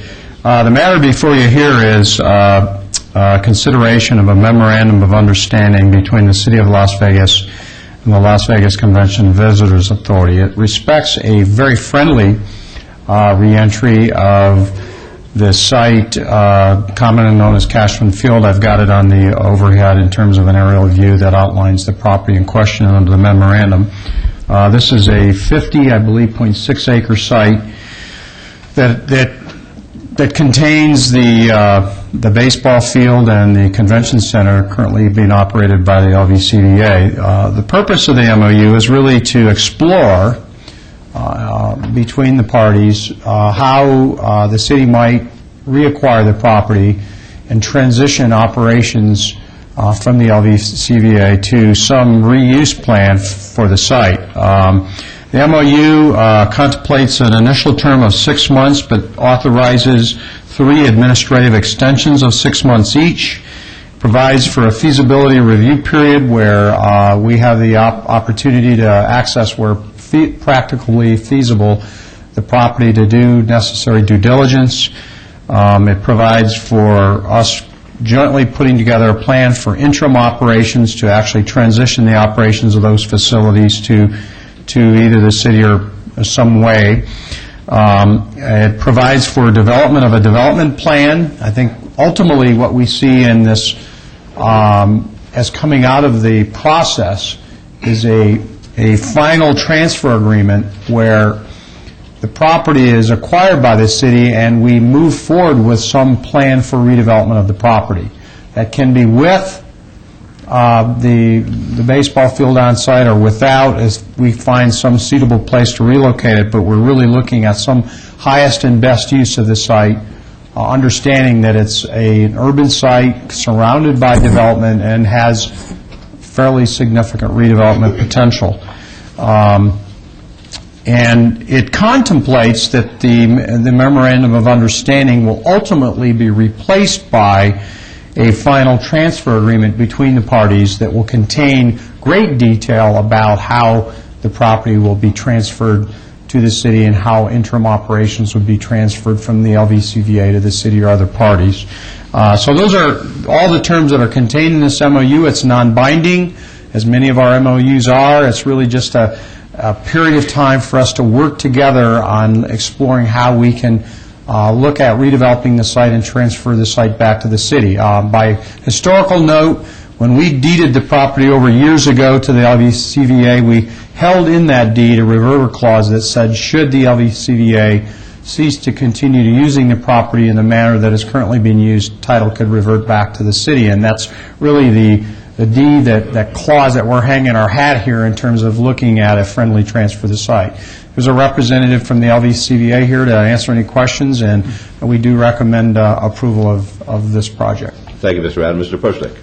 M: The matter before you here is consideration of a memorandum of understanding between the City of Las Vegas and the Las Vegas Convention and Visitors Authority. It respects a very friendly reentry of the site, commonly known as Cashman Field. I've got it on the overhead in terms of an aerial view that outlines the property in question under the memorandum. This is a 50, I believe, .6 acre site that contains the baseball field and the convention center currently being operated by the LVCVA. The purpose of the MOU is really to explore between the parties how the city might reacquire the property and transition operations from the LVCVA to some reuse plan for the site. The MOU contemplates an initial term of 6 months, but authorizes 3 administrative extensions of 6 months each, provides for a feasibility review period where we have the opportunity to access where practically feasible the property to do necessary due diligence. It provides for us jointly putting together a plan for interim operations to actually transition the operations of those facilities to either the city or some way. It provides for development of a development plan. I think ultimately what we see in this as coming out of the process is a final transfer agreement where the property is acquired by the city and we move forward with some plan for redevelopment of the property. That can be with the baseball field on site or without, as we find some suitable place to relocate it, but we're really looking at some highest and best use of the site, understanding that it's an urban site surrounded by development and has fairly significant redevelopment potential. And it contemplates that the memorandum of understanding will ultimately be replaced by a final transfer agreement between the parties that will contain great detail about how the property will be transferred to the city and how interim operations would be transferred from the LVCVA to the city or other parties. So those are all the terms that are contained in this MOU. It's non-binding, as many of our MOUs are. It's really just a period of time for us to work together on exploring how we can look at redeveloping the site and transfer the site back to the city. By historical note, when we deeded the property over years ago to the LVCVA, we held in that deed a reverter clause that said should the LVCVA cease to continue using the property in the manner that is currently being used, title could revert back to the city. And that's really the deed, that clause that we're hanging our hat here in terms of looking at a friendly transfer of the site. There's a representative from the LVCVA here to answer any questions, and we do recommend approval of this project.
A: Thank you, Mr. Adams. Mr. Pushnik.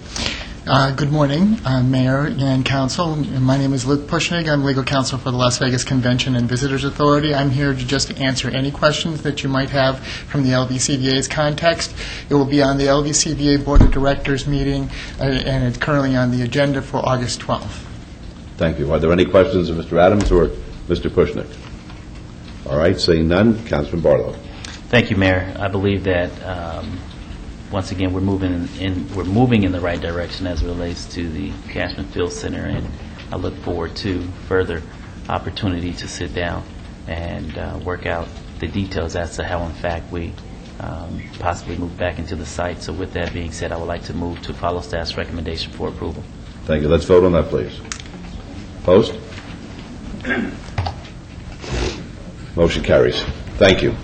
N: Good morning, Mayor and Council. My name is Luke Pushnik. I'm legal counsel for the Las Vegas Convention and Visitors Authority. I'm here to just answer any questions that you might have from the LVCVA's context. It will be on the LVCVA Board of Directors meeting, and it's currently on the agenda for August 12th.
A: Thank you. Are there any questions of Mr. Adams or Mr. Pushnik? All right, seeing none, Councilman Barlow.
B: Thank you, Mayor. I believe that once again we're moving in the right direction as it relates to the Cashman Field Center, and I look forward to further opportunity to sit down and work out the details as to how, in fact, we possibly move back into the site. So with that being said, I would like to move to follow staff's recommendation for approval.
A: Thank you. Let's vote on that, please. Post? Motion carries. Thank you.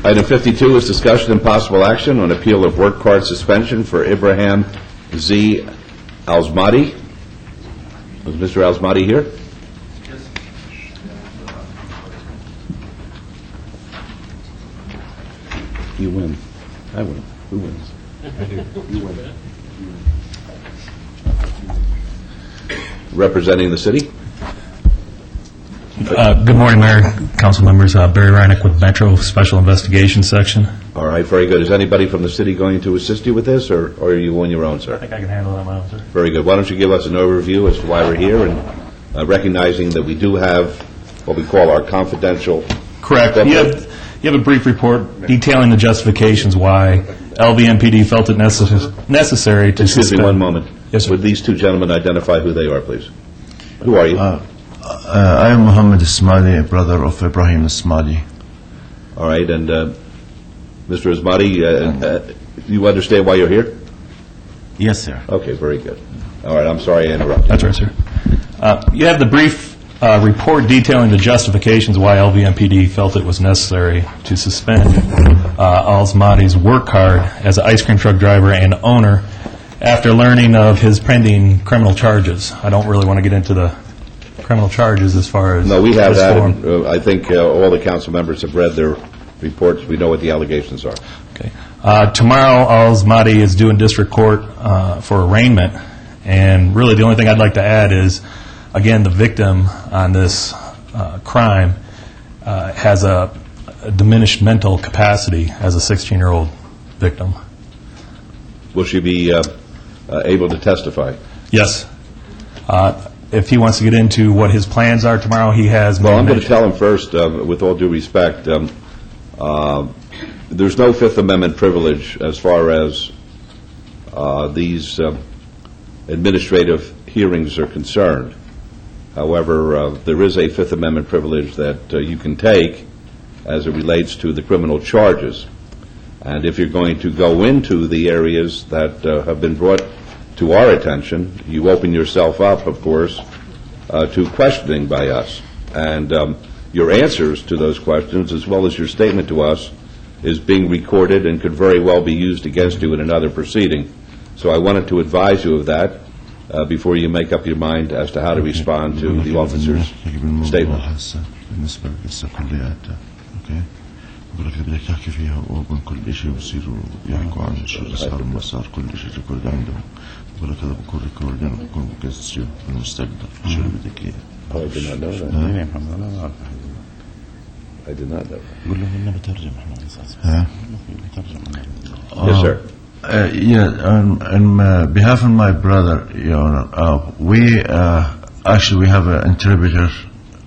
A: Item 52 is discussion and possible action on appeal of work card suspension for Ibrahim Z. Alzmati. Is Mr. Alzmati here? You win. I win. Who wins? I do. You win. Representing the city?
O: Good morning, Mayor, council members. Barry Reinick with Metro Special Investigations Section.
A: All right, very good. Is anybody from the city going to assist you with this, or are you on your own, sir?
O: I think I can handle that on my own, sir.
A: Very good. Why don't you give us an overview as to why we're here, and recognizing that we do have what we call our confidential...
O: Correct. You have a brief report detailing the justifications why LVMPD felt it necessary to
A: Excuse
O: suspend...
A: me one moment.
O: Yes, sir.
A: Would these two gentlemen identify who they are, please? Who are you?
P: I am Muhammad Ismaili, brother of Ibrahim Ismaili.
A: All right, and Mr. Ismaili, you understand why you're here?
P: Yes, sir.
A: Okay, very good. All right, I'm sorry I interrupted.
O: That's right, sir. You have the brief report detailing the justifications why LVMPD felt it was necessary to suspend Alzmati's work card as an ice cream truck driver and owner after learning of his pending criminal charges. I don't really want to get into the criminal charges as far as...
A: No, we have
O: this
A: that.
O: form.
A: And, I think all the council members have read their reports. We know what the allegations are.
O: Okay. Tomorrow, Alzmati is due in district court for arraignment, and really the only thing I'd like to add is, again, the victim on this crime has a diminished mental capacity as a 16-year-old victim.
A: Will she be able to testify?
O: Yes. If he wants to get into what his plans are tomorrow, he has...
A: Well, I'm going to tell him first, with all due respect, there's no Fifth Amendment privilege as far as these administrative hearings are concerned. However, there is a Fifth Amendment privilege that you can take as it relates to the criminal charges. And if you're going to go into the areas that have been brought to our attention, you open yourself up, of course, to questioning by us. And your answers to those questions, as well as your statement to us, is being recorded and could very well be used against you in another proceeding. So I wanted to advise you of that before you make up your mind as to how to respond to the officer's statement.
P: بقول لك بدك تحكي فيها وبن كل شيء بصيروا يحكوا عن شو اللي صار وما صار كل شيء ريكورد عندهم بقول لك هذا بكون ريكورد يعني بكون كاستيو في المستقبل شو اللي بدك اياه.
A: I did not know that. I did not know that.
P: قول له إنه بترجم احنا ها.
A: Yes, sir.
P: On behalf of my brother, Your Honor, we actually we have an interpreter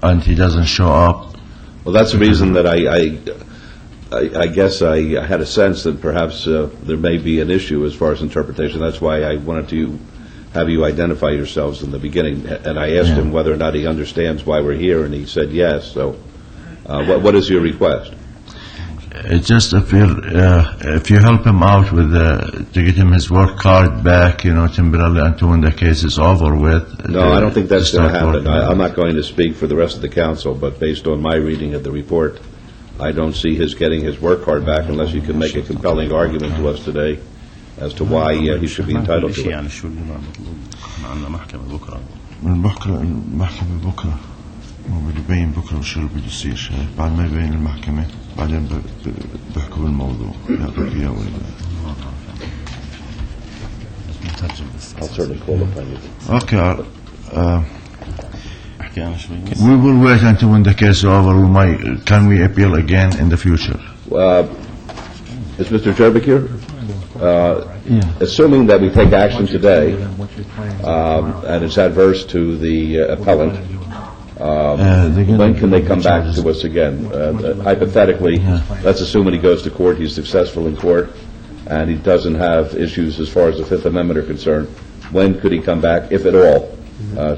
P: and he doesn't show up.
A: Well, that's the reason that I guess I had a sense that perhaps there may be an issue as far as interpretation. That's why I wanted to have you identify yourselves in the beginning. And I asked him whether or not he understands why we're here, and he said yes. So what is your request?
P: It's just if you help him out with to get him his work card back, temporarily until when the case is over with.
A: No, I don't think that's going to happen. I'm not going to speak for the rest of the council, but based on my reading of the report, I don't see his getting his work card back unless you can make a compelling argument to us today as to why he should be entitled to it.
P: المحكمة بكرة بيبين بكرة وشو اللي بده يصير بعد ما يبين المحكمة بعدين بيحكوا بالموضوع يعطوك إياه ولا
A: I'll certainly call upon you.
P: Okay. We will wait until when the case is over. Can we appeal again in the future?
A: Is Mr. Jerbick here? Assuming that we take action today, and it's adverse to the appellant, when can they come back to us again? Hypothetically, let's assume when he goes to court, he's successful in court, and he doesn't have issues as far as the Fifth Amendment are concerned. When could he come back, if at all,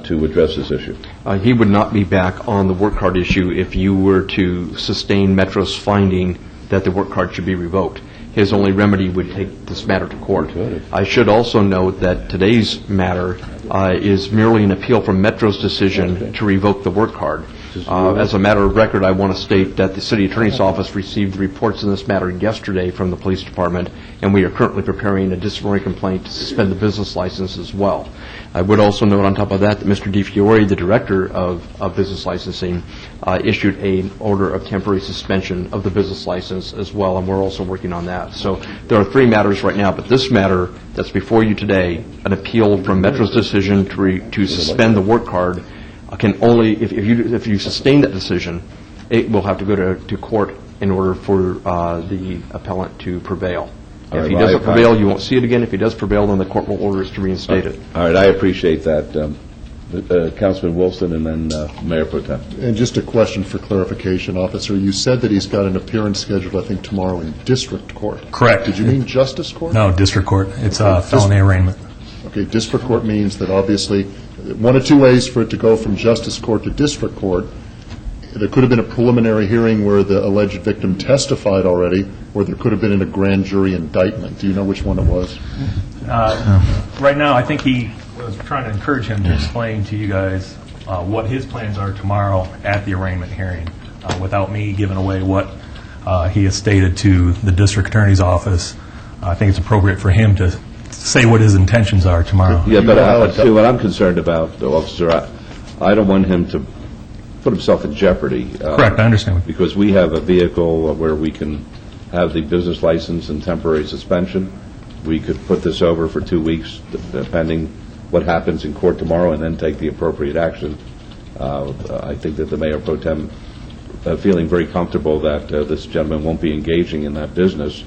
A: to address this issue?
K: He would not be back on the work card issue if you were to sustain Metro's finding that the work card should be revoked. His only remedy would take this matter to court. I should also note that today's matter is merely an appeal from Metro's decision to revoke the work card. As a matter of record, I want to state that the City Attorney's Office received reports in this matter yesterday from the Police Department, and we are currently preparing a disciplinary complaint to suspend the business license as well. I would also note on top of that that Mr. DiFiore, the Director of Business Licensing, issued an order of temporary suspension of the business license as well, and we're also working on that. So there are 3 matters right now, but this matter that's before you today, an appeal from Metro's decision to suspend the work card, can only, if you sustain that decision, it will have to go to court in order for the appellant to prevail. If he doesn't prevail, you won't see it again. If he does prevail, then the court will order us to reinstate it.
A: All right, I appreciate that. Councilman Wilson and then Mayor Pro Tem.
V: And just a question for clarification, Officer. You said that he's got an appearance scheduled, I think, tomorrow in district court.
O: Correct.
V: Did you mean justice court?
O: No, district court. It's a felony arraignment.
V: Okay, district court means that obviously one of 2 ways for it to go from justice court to district court. There could have been a preliminary hearing where the alleged victim testified already, or there could have been a grand jury indictment. Do you know which one it was?
O: Right now, I think he was trying to encourage him to explain to you guys what his plans are tomorrow at the arraignment hearing, without me giving away what he has stated to the district attorney's office. I think it's appropriate for him to say what his intentions are tomorrow.
A: Yeah, but see, what I'm concerned about, Officer, I don't want him to put himself in jeopardy.
O: Correct, I understand.
A: Because we have a vehicle where we can have the business license and temporary suspension. We could put this over for 2 weeks, depending what happens in court tomorrow, and then take the appropriate action. I think that the Mayor Pro Tem, feeling very comfortable that this gentleman won't be engaging in that business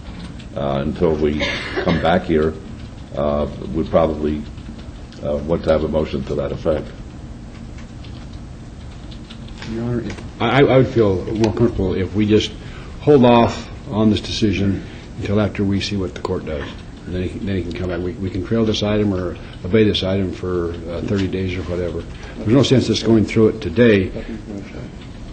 A: until we come back here, would probably want to have a motion to that effect.
C: Your Honor, I would feel more comfortable if we just hold off on this decision until after we see what the court does. And then he can come back. We can trail this item or obey this item for 30 days or whatever. There's no sense just going through it today.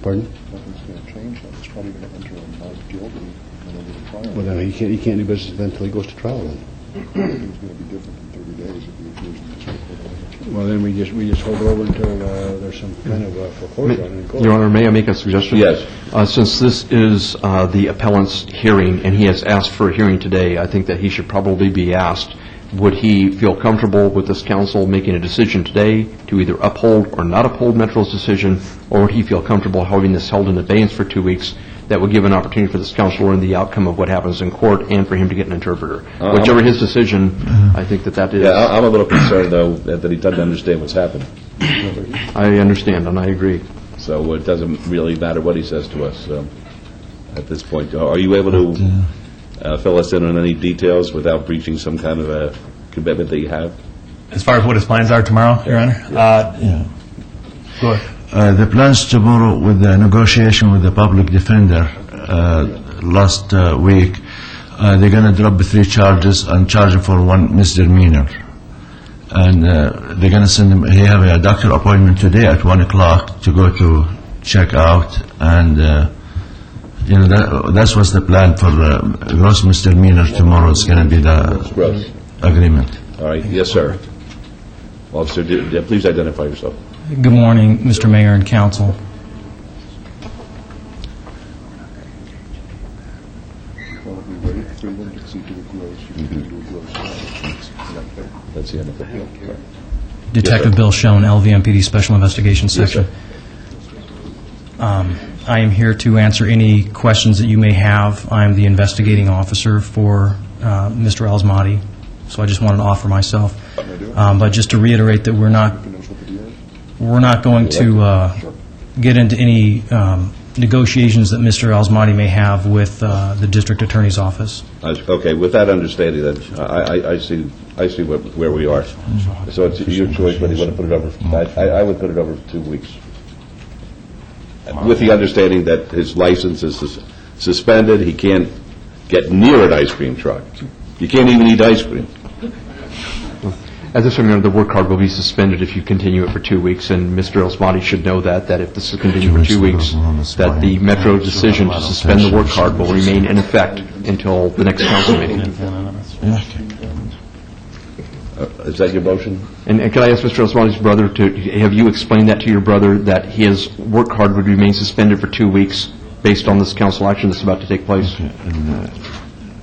C: Pardon?
V: Nothing's going to change. It's probably going to enter a not-guilty and then to trial.
C: Well, then he can't do business until he goes to trial then.
V: It's going to be different in 30 days if he appears in district court.
C: Well, then we just hold it over until there's some kind of foreclosure on it in court.
K: Your Honor, may I make a suggestion?
A: Yes.
K: Since this is the appellant's hearing, and he has asked for a hearing today, I think that he should probably be asked, would he feel comfortable with this council making a decision today to either uphold or not uphold Metro's decision, or would he feel comfortable having this held in abeyance for 2 weeks? That would give an opportunity for this council to learn the outcome of what happens in court and for him to get an interpreter. Whichever his decision, I think that is.
A: Yeah, I'm a little concerned, though, that he doesn't understand what's happened.
K: I understand, and I agree.
A: So it doesn't really matter what he says to us at this point. Are you able to fill us in on any details without breaching some kind of a commitment that you have?
O: As far as what his plans are tomorrow, Your Honor? Go ahead.
P: The plans tomorrow with the negotiation with the public defender last week, they're going to drop 3 charges and charge him for 1 misdemeanor. And they're going to send him, he have a doctor appointment today at 1 o'clock to go to check out. And, that's what's the plan for gross misdemeanor tomorrow. It's going to be the agreement.
A: All right. Yes, sir. Officer, please identify yourself.
Q: Good morning, Mr. Mayor and Council.
A: That's the end of it.
Q: Detective Bill Schoen, LVMPD Special Investigations Section. I am here to answer any questions that you may have. I am the investigating officer for Mr. Alzmati, so I just wanted to offer myself. But just to reiterate that we're not going to get into any negotiations that Mr. Alzmati may have with the district attorney's office.
A: Okay, with that understanding, then I see where we are. So it's your choice whether you want to put it over. I would put it over for 2 weeks, with the understanding that his license is suspended. He can't get near an ice cream truck. You can't even eat ice cream.
K: As this remember, the work card will be suspended if you continue it for 2 weeks, and Mr. Alzmati should know that if this is continued for 2 weeks, that the Metro decision to suspend the work card will remain in effect until the next council meeting.
A: Is that your motion?
K: And could I ask Mr. Al-Asmati's brother, have you explained that to your brother, that his work card would remain suspended for 2 weeks based on this council action that's about to take place?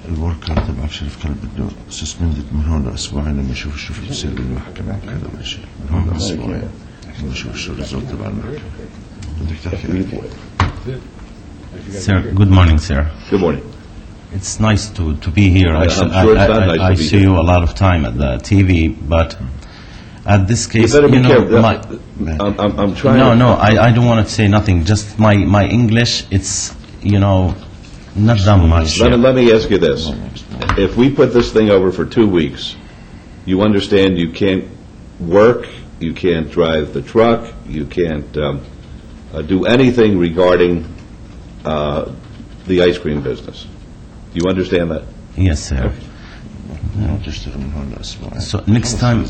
P: الورك كارد تبعك شريف كان بده سسبندد من هون لاسبوعين لما يشوف شو في يصير بالمحكمه كذا ولا شيء من هون لاسبوعين لما يشوف شو الريزولت تبع المحكمه بدك تحكي
R: Sir, good morning, sir.
A: Good morning.
R: It's nice to be here.
A: I'm sure it's not nice to
R: I
A: be
R: see
A: here.
R: you a lot of time at the TV, but at this case,
A: You better be
R: you know,
A: careful. I'm trying
R: no,
A: to...
R: no, I don't want to say nothing. Just my English, it's, you know, not that much.
A: Let me ask you this. If we put this thing over for 2 weeks, you understand you can't work, you can't drive the truck, you can't do anything regarding the ice cream business. Do you understand that?
R: Yes, sir. So next time,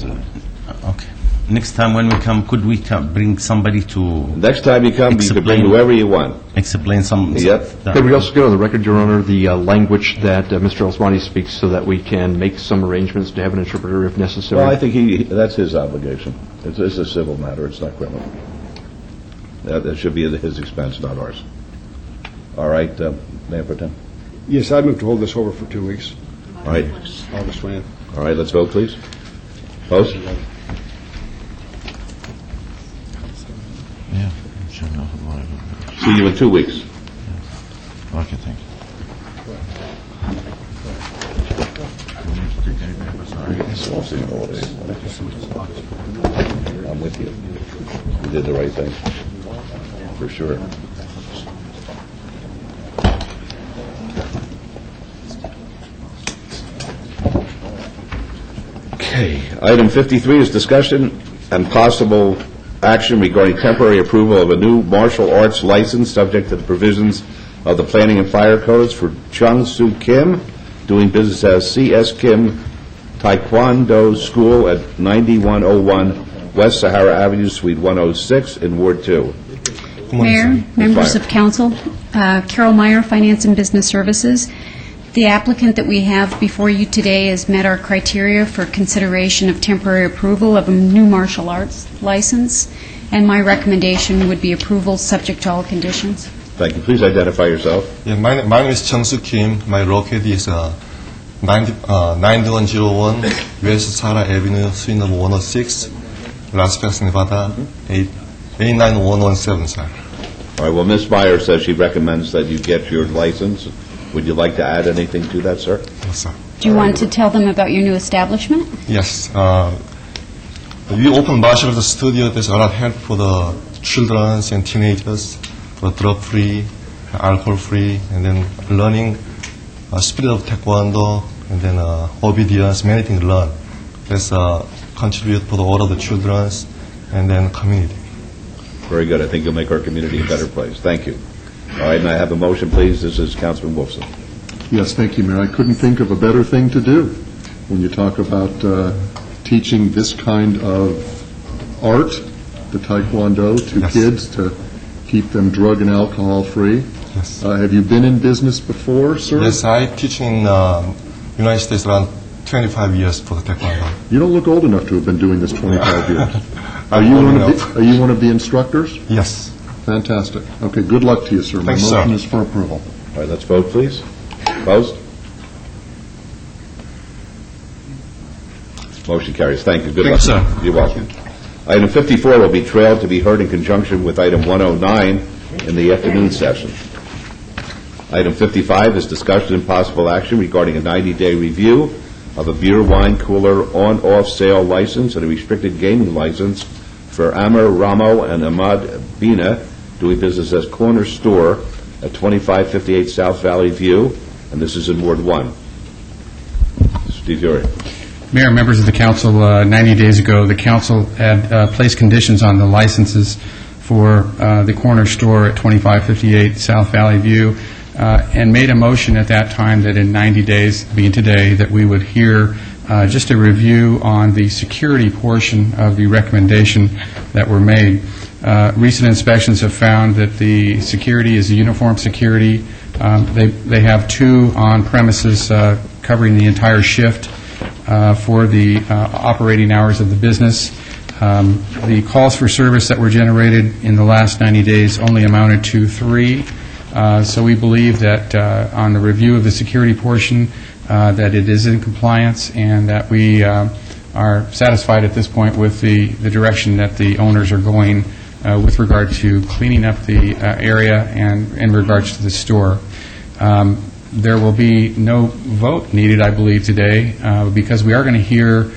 R: okay. Next time when we come, could we bring somebody to...
A: Next time you come, you can bring whoever you want.
R: Explain some...
A: Yep.
K: Could we also get on the record, Your Honor, the language that Mr. Al-Asmati speaks so that we can make some arrangements to have an interpreter if necessary?
A: Well, I think that's his obligation. It's a civil matter, it's not criminal. That should be at his expense, not ours. All right, Mayor Pro Tem?
C: Yes, I move to hold this over for 2 weeks.
A: All right.
C: August 20th.
A: All right, let's vote, please. Post?
P: Yeah, sure enough.
A: See you in 2 weeks.
P: Okay, thank you.
A: I'm with you. You did the right thing, for sure. Okay, item 53 is discussion and possible action regarding temporary approval of a new martial arts license subject to the provisions of the Planning and Fire Codes for Chung Soo Kim, doing business as C.S. Kim Taekwondo School at 9101 West Sahara Avenue, Suite 106 in Ward 2.
S: Mayor, members of council, Carol Meyer, Finance and Business Services. The applicant that we have before you today has met our criteria for consideration of temporary approval of a new martial arts license, and my recommendation would be approval subject to all conditions.
A: Thank you. Please identify yourself.
W: Yeah, my name is Chung Soo Kim. My locate is 9101 West Sahara Avenue, Suite number 106, Las Vegas, Nevada, 89117, sir.
A: All right, well, Ms. Meyer says she recommends that you get your license. Would you like to add anything to that, sir?
W: Yes, sir.
S: Do you want to tell them about your new establishment?
W: Yes. We opened martial arts studio. There's a lot of help for the children and teenagers, for drug-free, alcohol-free, and then learning spirit of taekwondo, and then obedience, many things to learn. Let's contribute for all of the children and then community.
A: Very good. I think you'll make our community a better place. Thank you. All right, and I have a motion, please. This is Councilman Wolfson.
V: Yes, thank you, Mayor. I couldn't think of a better thing to do when you talk about teaching this kind of art, the Taekwondo, to kids to keep them drug and alcohol free.
W: Yes.
V: Have you been in business before, sir?
W: Yes, I teach in United States around 25 years for the taekwondo.
V: You don't look old enough to have been doing this 25 years. Are
W: I'm
V: you
W: old
V: one
W: enough.
V: are you one of the instructors?
W: Yes.
V: Fantastic. Okay, good luck to you, sir.
W: Thanks,
V: My
W: sir.
V: motion is for approval.
A: All right, let's vote, please. Opposed? Motion carries. Thank you. Good luck.
W: Thank you, sir.
A: You're welcome. Item 54 will be trailed to be heard in conjunction with item 109 in the afternoon session. Item 55 is discussion and possible action regarding a 90-day review of a beer wine cooler on-off sale license and a restricted gaming license for Amar Ramo and Ahmad Bina, doing business as Corner Store at 2558 South Valley View, and this is in Ward 1. Steve Uri.
M: Mayor, members of the council, 90 days ago, the council had placed conditions on the licenses for the corner store at 2558 South Valley View, and made a motion at that time that in 90 days, being today, that we would hear just a review on the security portion of the recommendation that were made. Recent inspections have found that the security is a uniform security. They have two on premises covering the entire shift. for the operating hours of the business. The calls for service that were generated in the last 90 days only amounted to 3. So we believe that on the review of the security portion, that it is in compliance and that we are satisfied at this point with the direction that the owners are going with regard to cleaning up the area and in regards to the store. There will be no vote needed, I believe, today because we are going to hear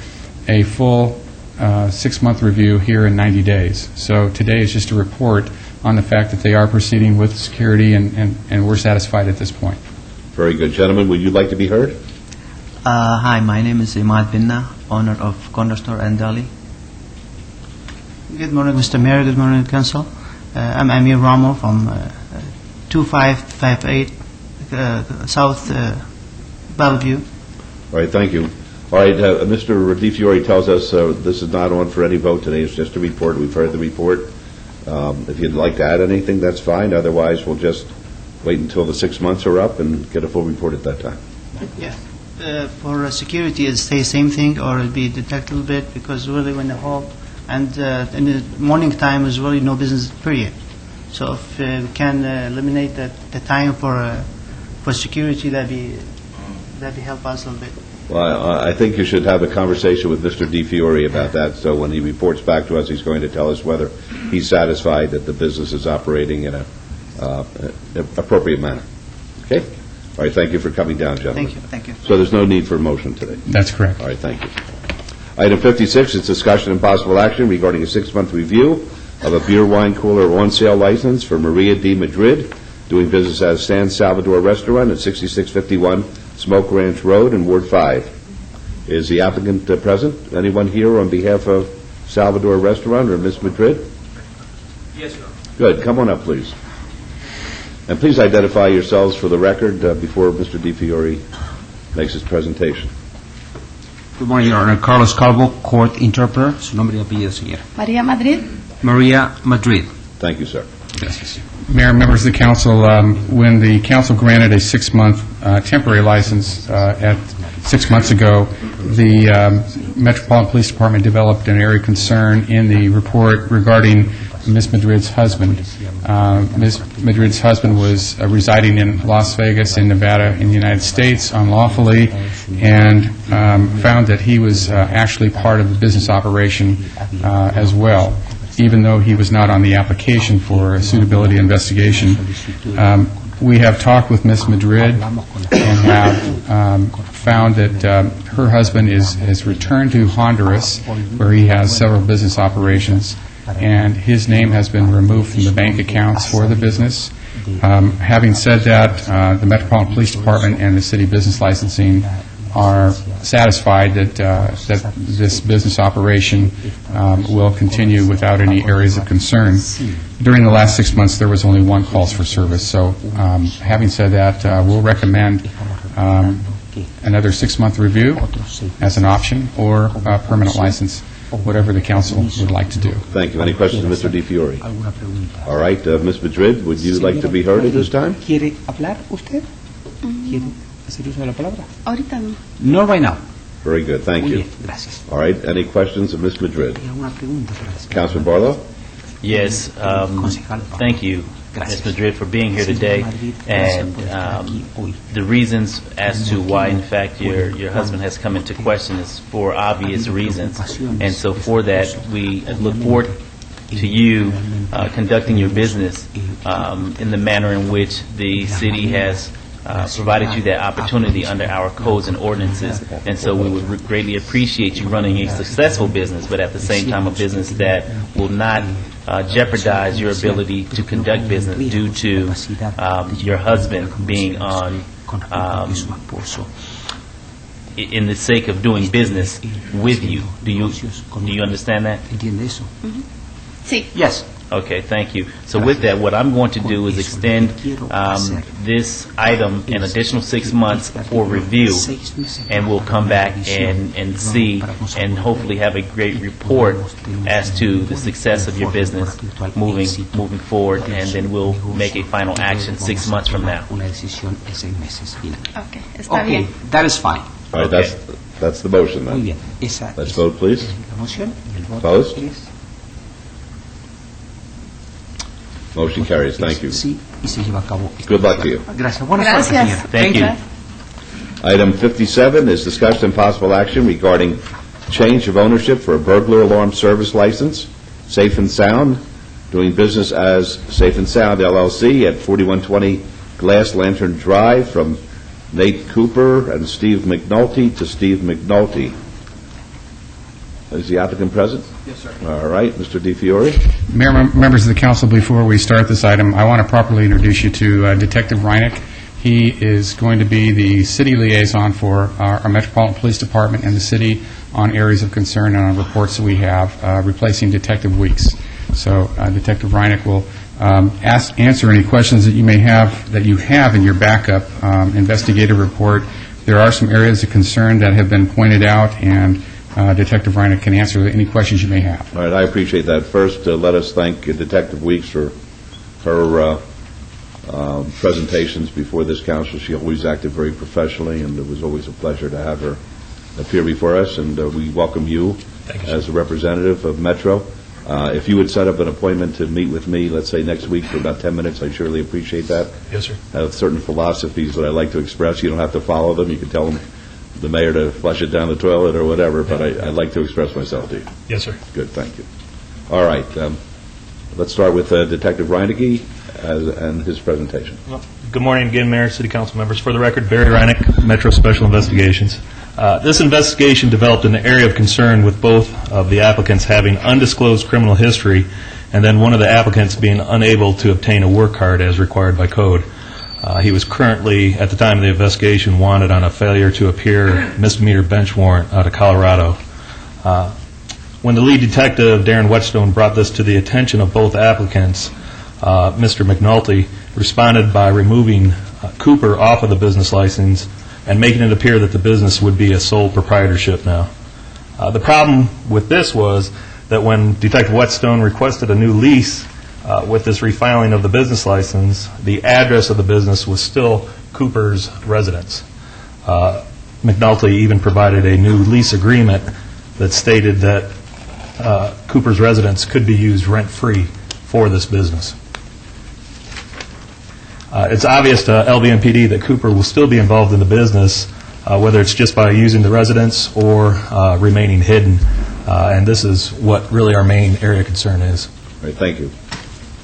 M: a full 6-month review here in 90 days. So today is just a report on the fact that they are proceeding with security and we're satisfied at this point.
A: Very good. Gentlemen, would you like to be heard?
E: Hi, my name is Imad Binna, owner of Corner Store and Deli. Good morning, Mr. Mayor. Good morning, Council. I'm Amir Ramo from 2558 South Bellevue.
A: All right, thank you. All right, Mr. DiFiore tells us this is not on for any vote today. It's just a report. We've heard the report. If you'd like to add anything, that's fine. Otherwise, we'll just wait until the 6 months are up and get a full report at that time.
E: Yeah. For security, it stays same thing, or it'll be detected a little bit, because really when the halt and in the morning time is really no business period. So if we can eliminate the time for security, that'd be help us a little bit.
A: Well, I think you should have a conversation with Mr. DiFiore about that, so when he reports back to us, he's going to tell us whether he's satisfied that the business is operating in an appropriate manner. Okay? All right, thank you for coming down, gentlemen.
E: Thank you.
A: So there's no need for a motion today?
M: That's correct.
A: All right, thank you. Item 56 is discussion and possible action regarding a 6-month review of a beer wine cooler on-sale license for Maria D. Madrid, doing business as San Salvador Restaurant at 6651 Smoke Ranch Road in Ward 5. Is the applicant present? Anyone here on behalf of Salvador Restaurant or Ms. Madrid?
G: Yes, sir.
A: Good. Come on up, please. And please identify yourselves for the record before Mr. DiFiore makes his presentation.
T: Good morning, Your Honor. Carlos Calvo, court interpreter. Su nombre y apellido, señor.
S: Maria Madrid?
T: Maria Madrid.
A: Thank you, sir.
T: Gracias.
M: Mayor, members of the council, when the council granted a 6-month temporary license 6 months ago, the Metropolitan Police Department developed an area of concern in the report regarding Ms. Madrid's husband. Ms. Madrid's husband was residing in Las Vegas in Nevada in the United States unlawfully and found that he was actually part of the business operation as well, even though he was not on the application for a suitability investigation. We have talked with Ms. Madrid and have found that her husband has returned to Honduras, where he has several business operations, and his name has been removed from the bank accounts for the business. Having said that, the Metropolitan Police Department and the City Business Licensing are satisfied that this business operation will continue without any areas of concern. During the last 6 months, there was only one calls for service. So having said that, we'll recommend another 6-month review as an option or a permanent license, whatever the council would like to do.
A: Thank you. Any questions of Mr. DiFiore? All right, Ms. Madrid, would you like to be heard at this time?
T: ¿Quiere hablar usted? ¿Quiere hacer uso de la palabra?
S: Ahorita no.
T: No right now.
A: Very good. Thank
T: Muy
A: you.
T: bien, gracias.
A: All right, any questions of Ms. Madrid?
T: Una pregunta para la señora.
A: Councilman Barlow?
B: Yes, thank you, Ms. Madrid, for being here today, and the reasons as to why, in fact, your husband has come into question is for obvious reasons, and so for that, we look forward to you conducting your business in the manner in which the city has provided you that opportunity under our codes and ordinances, and so we would greatly appreciate you running a successful business, but at the same time a business that will not jeopardize your ability to conduct business due to your husband being on in the sake of doing business with you. Do you understand that?
S: Sí.
T: Yes.
B: Okay, thank you. So with that, what I'm going to do is extend this item an additional 6 months for review, and we'll come back and see and hopefully have a great report as to the success of your business moving forward, and then we'll make a final action 6 months from now.
S: Okay, está bien.
T: That is fine.
A: All right,
T: Okay.
A: that's the motion
T: Muy
A: then.
T: bien. Esa
A: Let's
T: es
A: vote, please.
T: la moción. Y el voto
A: Opposed?
T: es
A: Motion carries. Thank you.
T: sí y se lleva a cabo.
A: Good luck to you.
T: Gracias. Buena suerte, señora.
B: Thank you.
A: Item 57 is discussion and possible action regarding change of ownership for a burglar alarm service license, Safe and Sound, doing business as Safe and Sound LLC at 4120 Glass Lantern Drive, from Nate Cooper and Steve McNulty to Steve McNulty. Is the applicant present?
G: Yes, sir.
A: All right, Mr. DiFiore.
H: Mayor, members of the council, before we start this item, I want to properly introduce you to Detective Reineck. He is going to be the city liaison for our Metropolitan Police Department and the city on areas of concern and on reports that we have, replacing Detective Weeks. So Detective Reineck will answer any questions that you may have, that you have in your backup investigative report. There are some areas of concern that have been pointed out, and Detective Reineck can answer any questions you may have.
A: All right, I appreciate that. First, let us thank Detective Weeks for her presentations before this council. She always acted very professionally, and it was always a pleasure to have her appear before us, and we welcome you as a representative of Metro. If you would set up an appointment to meet with me, let's say next week for about 10 minutes, I surely appreciate that.
O: Yes, sir.
A: I have certain philosophies that I like to express. You don't have to follow them. You can tell them, the mayor, to flush it down the toilet or whatever, but I like to express myself to you.
O: Yes, sir.
A: Good, thank you. All right, let's start with Detective Reinicke and his presentation.
O: Good morning again, Mayor, City Council members. For the record, Barry Reineck, Metro Special Investigations. This investigation developed in the area of concern with both of the applicants having undisclosed criminal history, and then one of the applicants being unable to obtain a work card as required by code. He was currently, at the time of the investigation, wanted on a failure to appear misdemeanor bench warrant out of Colorado. When the lead detective, Darren Whetstone, brought this to the attention of both applicants, Mr. McNulty responded by removing Cooper off of the business license and making it appear that the business would be a sole proprietorship now. The problem with this was that when Detective Whetstone requested a new lease with this refiling of the business license, the address of the business was still Cooper's residence. McNulty even provided a new lease agreement that stated that Cooper's residence could be used rent-free for this business. It's obvious to LVMPD that Cooper will still be involved in the business, whether it's just by using the residence or remaining hidden, and this is what really our main area of concern is.
A: All right, thank you.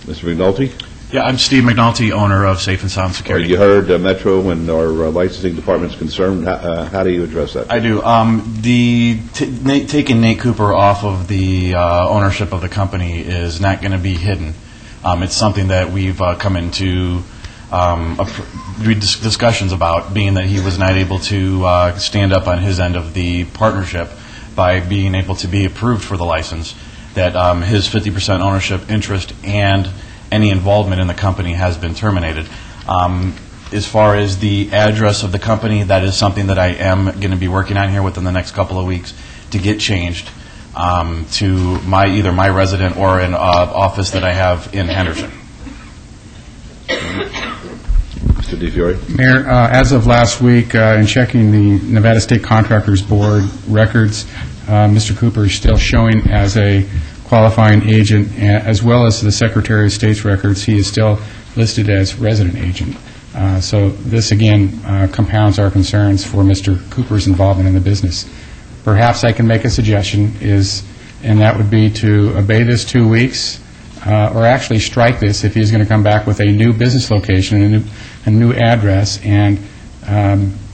A: Mr. McNulty?
J: Yeah, I'm Steve McNulty, owner of Safe and Sound Security.
A: You heard Metro and our licensing department's concerned. How do you address that?
J: I do. Taking Nate Cooper off of the ownership of the company is not going to be hidden. It's something that we've come into discussions about, being that he was not able to stand up on his end of the partnership by being able to be approved for the license, that his 50% ownership interest and any involvement in the company has been terminated. As far as the address of the company, that is something that I am going to be working on here within the next couple of weeks to get changed to either my resident or an office that I have in Henderson.
A: Mr. DiFiore?
H: Mayor, as of last week, in checking the Nevada State Contractors Board records, Mr. Cooper is still showing as a qualifying agent, as well as the Secretary of State's records. He is still listed as resident agent. So this, again, compounds our concerns for Mr. Cooper's involvement in the business. Perhaps I can make a suggestion, and that would be to obey this 2 weeks, or actually strike this if he's going to come back with a new business location, a new address, and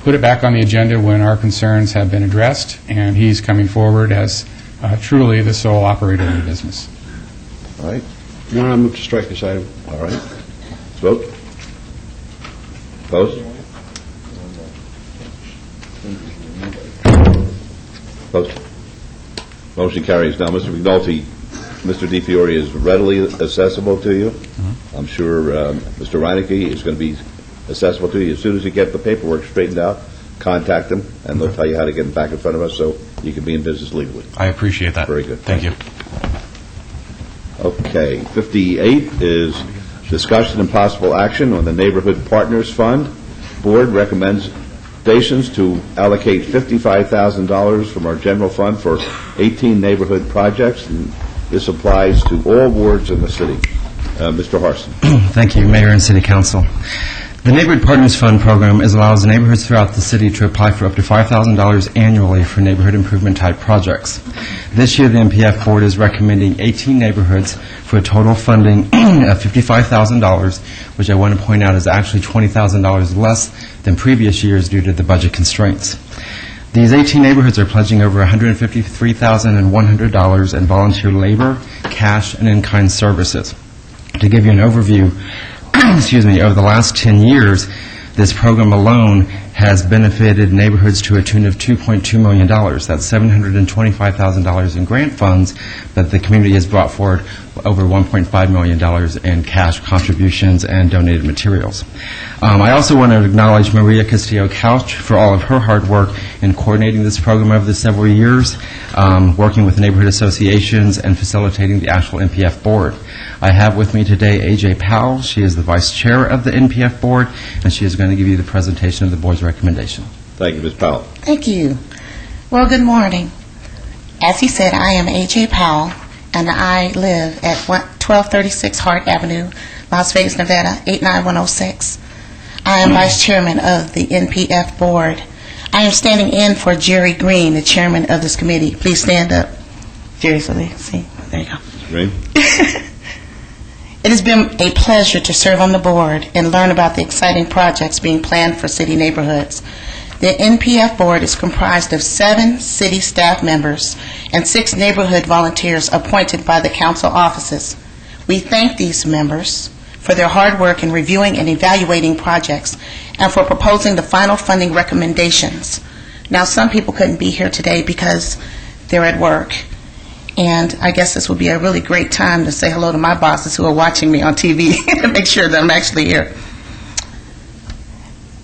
H: put it back on the agenda when our concerns have been addressed, and he's coming forward as truly the sole operator in the business.
A: All right.
C: Your Honor, I move to strike this item.
A: All right. Let's vote. Opposed? Opposed? Motion carries. Now, Mr. McNulty, Mr. DiFiore is readily accessible to you. I'm sure Mr. Reinicke is going to be accessible to you. As soon as you get the paperwork straightened out, contact them, and they'll tell you how to get them back in front of us so you can be in business legally.
J: I appreciate that.
A: Very good.
J: Thank you.
A: Okay. 58 is discussion and possible action on the Neighborhood Partners Fund. Board recommends recommendations to allocate $55,000 from our general fund for 18 neighborhood projects, and this applies to all wards in the city. Mr. Harson.
Q: Thank you, Mayor and City Council. The Neighborhood Partners Fund program allows neighborhoods throughout the city to apply for up to $5,000 annually for neighborhood improvement type projects. This year, the NPF board is recommending 18 neighborhoods for a total funding of $55,000, which I want to point out is actually $20,000 less than previous years due to the budget constraints. These 18 neighborhoods are pledging over $153,100 in volunteer labor, cash, and in-kind services. To give you an overview, excuse me, over the last 10 years, this program alone has benefited neighborhoods to a tune of $2.2 million. That's $725,000 in grant funds, but the community has brought forward over $1.5 million in cash contributions and donated materials. I also want to acknowledge Maria Castillo-Couch for all of her hard work in coordinating this program over the several years, working with neighborhood associations and facilitating the actual NPF board. I have with me today A.J. Powell. She is the vice chair of the NPF board, and she is going to give you the presentation of the board's recommendation.
A: Thank you, Ms. Powell.
I: Thank you. Well, good morning. As he said, I am A.J. Powell, and I live at 1236 Hart Avenue, Las Vegas, Nevada, 89106. I am vice chairman of the NPF board. I am standing in for Jerry Green, the chairman of this committee. Please stand up. Jerry, so they see. There you go.
A: Green.
I: It has been a pleasure to serve on the board and learn about the exciting projects being planned for city neighborhoods. The NPF board is comprised of 7 city staff members and 6 neighborhood volunteers appointed by the council offices. We thank these members for their hard work in reviewing and evaluating projects and for proposing the final funding recommendations. Now, some people couldn't be here today because they're at work. And I guess this would be a really great time to say hello to my bosses who are watching me on TV to make sure that I'm actually here.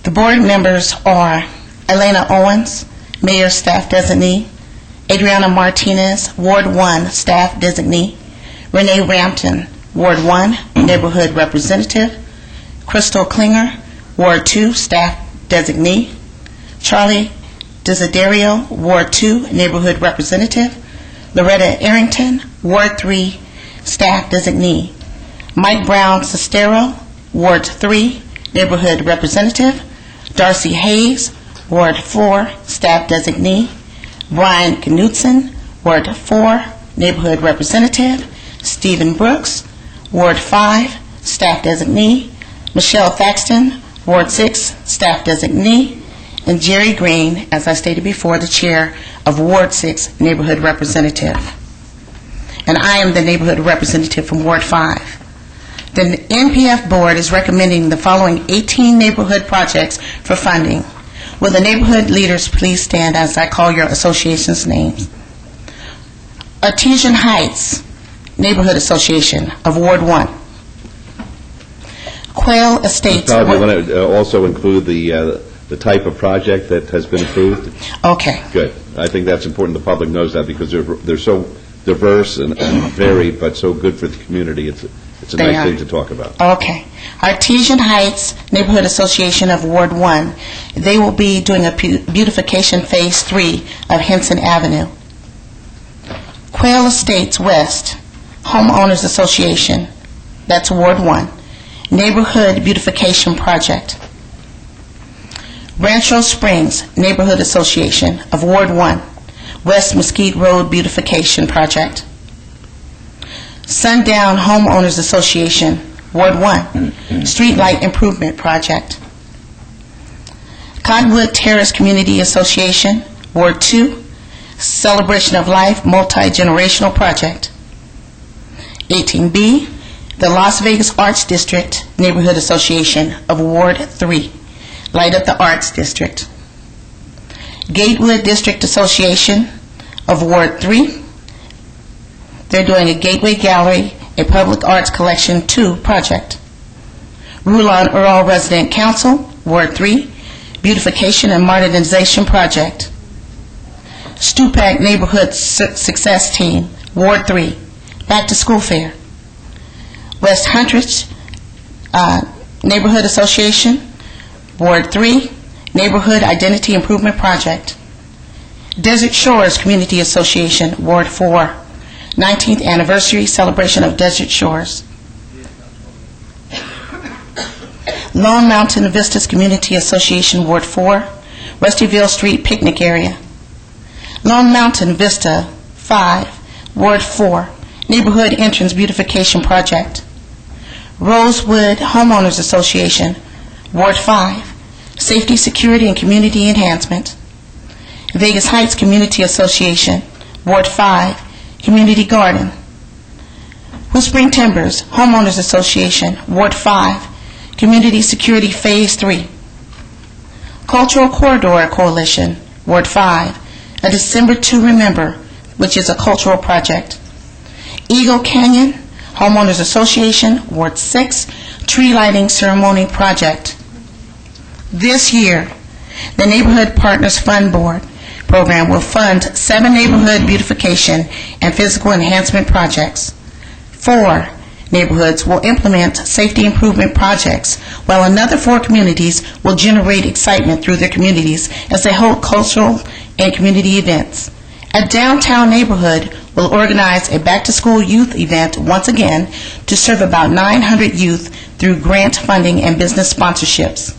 I: The board members are Elena Owens, Mayor Staff Designee, Adriana Martinez, Ward 1 Staff Designee, Renee Rampton, Ward 1 Neighborhood Representative, Crystal Klinger, Ward 2 Staff Designee, Charlie Desiderio, Ward 2 Neighborhood Representative, Loretta Arrington, Ward 3 Staff Designee, Mike Brown Sestero, Ward 3 Neighborhood Representative, Darcy Hayes, Ward 4 Staff Designee, Brian Knutson, Ward 4 Neighborhood Representative, Stephen Brooks, Ward 5 Staff Designee, Michelle Thaxton, Ward 6 Staff Designee, and Jerry Green, as I stated before, the chair of Ward 6 Neighborhood Representative. And I am the neighborhood representative from Ward 5. The NPF board is recommending the following 18 neighborhood projects for funding. Will the neighborhood leaders please stand as I call your association's names? Artesian Heights Neighborhood Association of Ward 1. Quail Estates.
A: Ms. Powell, do you want to also include the type of project that has been approved?
I: Okay.
A: Good. I think that's important. The public knows that because they're so diverse and varied, but so good for the community. It's a nice thing to talk about.
I: Okay. Artesian Heights Neighborhood Association of Ward 1. They will be doing a beautification phase 3 of Henson Avenue. Quail Estates West Homeowners Association, that's Ward 1, Neighborhood Beautification Project. Rancho Springs Neighborhood Association of Ward 1, West Mesquite Road Beautification Project. Sundown Homeowners Association, Ward 1, Streetlight Improvement Project. Cottonwood Terrace Community Association, Ward 2, Celebration of Life Multi-Generational Project. 18B, the Las Vegas Arts District Neighborhood Association of Ward 3, Light Up the Arts District. Gatewood District Association of Ward 3, they're doing a Gateway Gallery, a Public Arts Collection 2 project. Rulon Earl Resident Council, Ward 3, Beautification and Modernization Project. Stupak Neighborhood Success Team, Ward 3, Back to School Fair. West Huntridge Neighborhood Association, Ward 3, Neighborhood Identity Improvement Project. Desert Shores Community Association, Ward 4, 19th Anniversary Celebration of Desert Shores. Lone Mountain Vistas Community Association, Ward 4, Rustyville Street Picnic Area. Lone Mountain Vista 5, Ward 4, Neighborhood Entrance Beautification Project. Rosewood Homeowners Association, Ward 5, Safety, Security, and Community Enhancement. Vegas Heights Community Association, Ward 5, Community Garden. Whispering Timbers Homeowners Association, Ward 5, Community Security Phase 3. Cultural Corridor Coalition, Ward 5, a December to Remember, which is a cultural project. Eagle Canyon Homeowners Association, Ward 6, Tree Lighting Ceremony Project. This year, the Neighborhood Partners Fund Board program will fund 7 neighborhood beautification and physical enhancement projects. 4 neighborhoods will implement safety improvement projects, while another 4 communities will generate excitement through their communities as they hold cultural and community events. A downtown neighborhood will organize a back-to-school youth event once again to serve about 900 youth through grant funding and business sponsorships.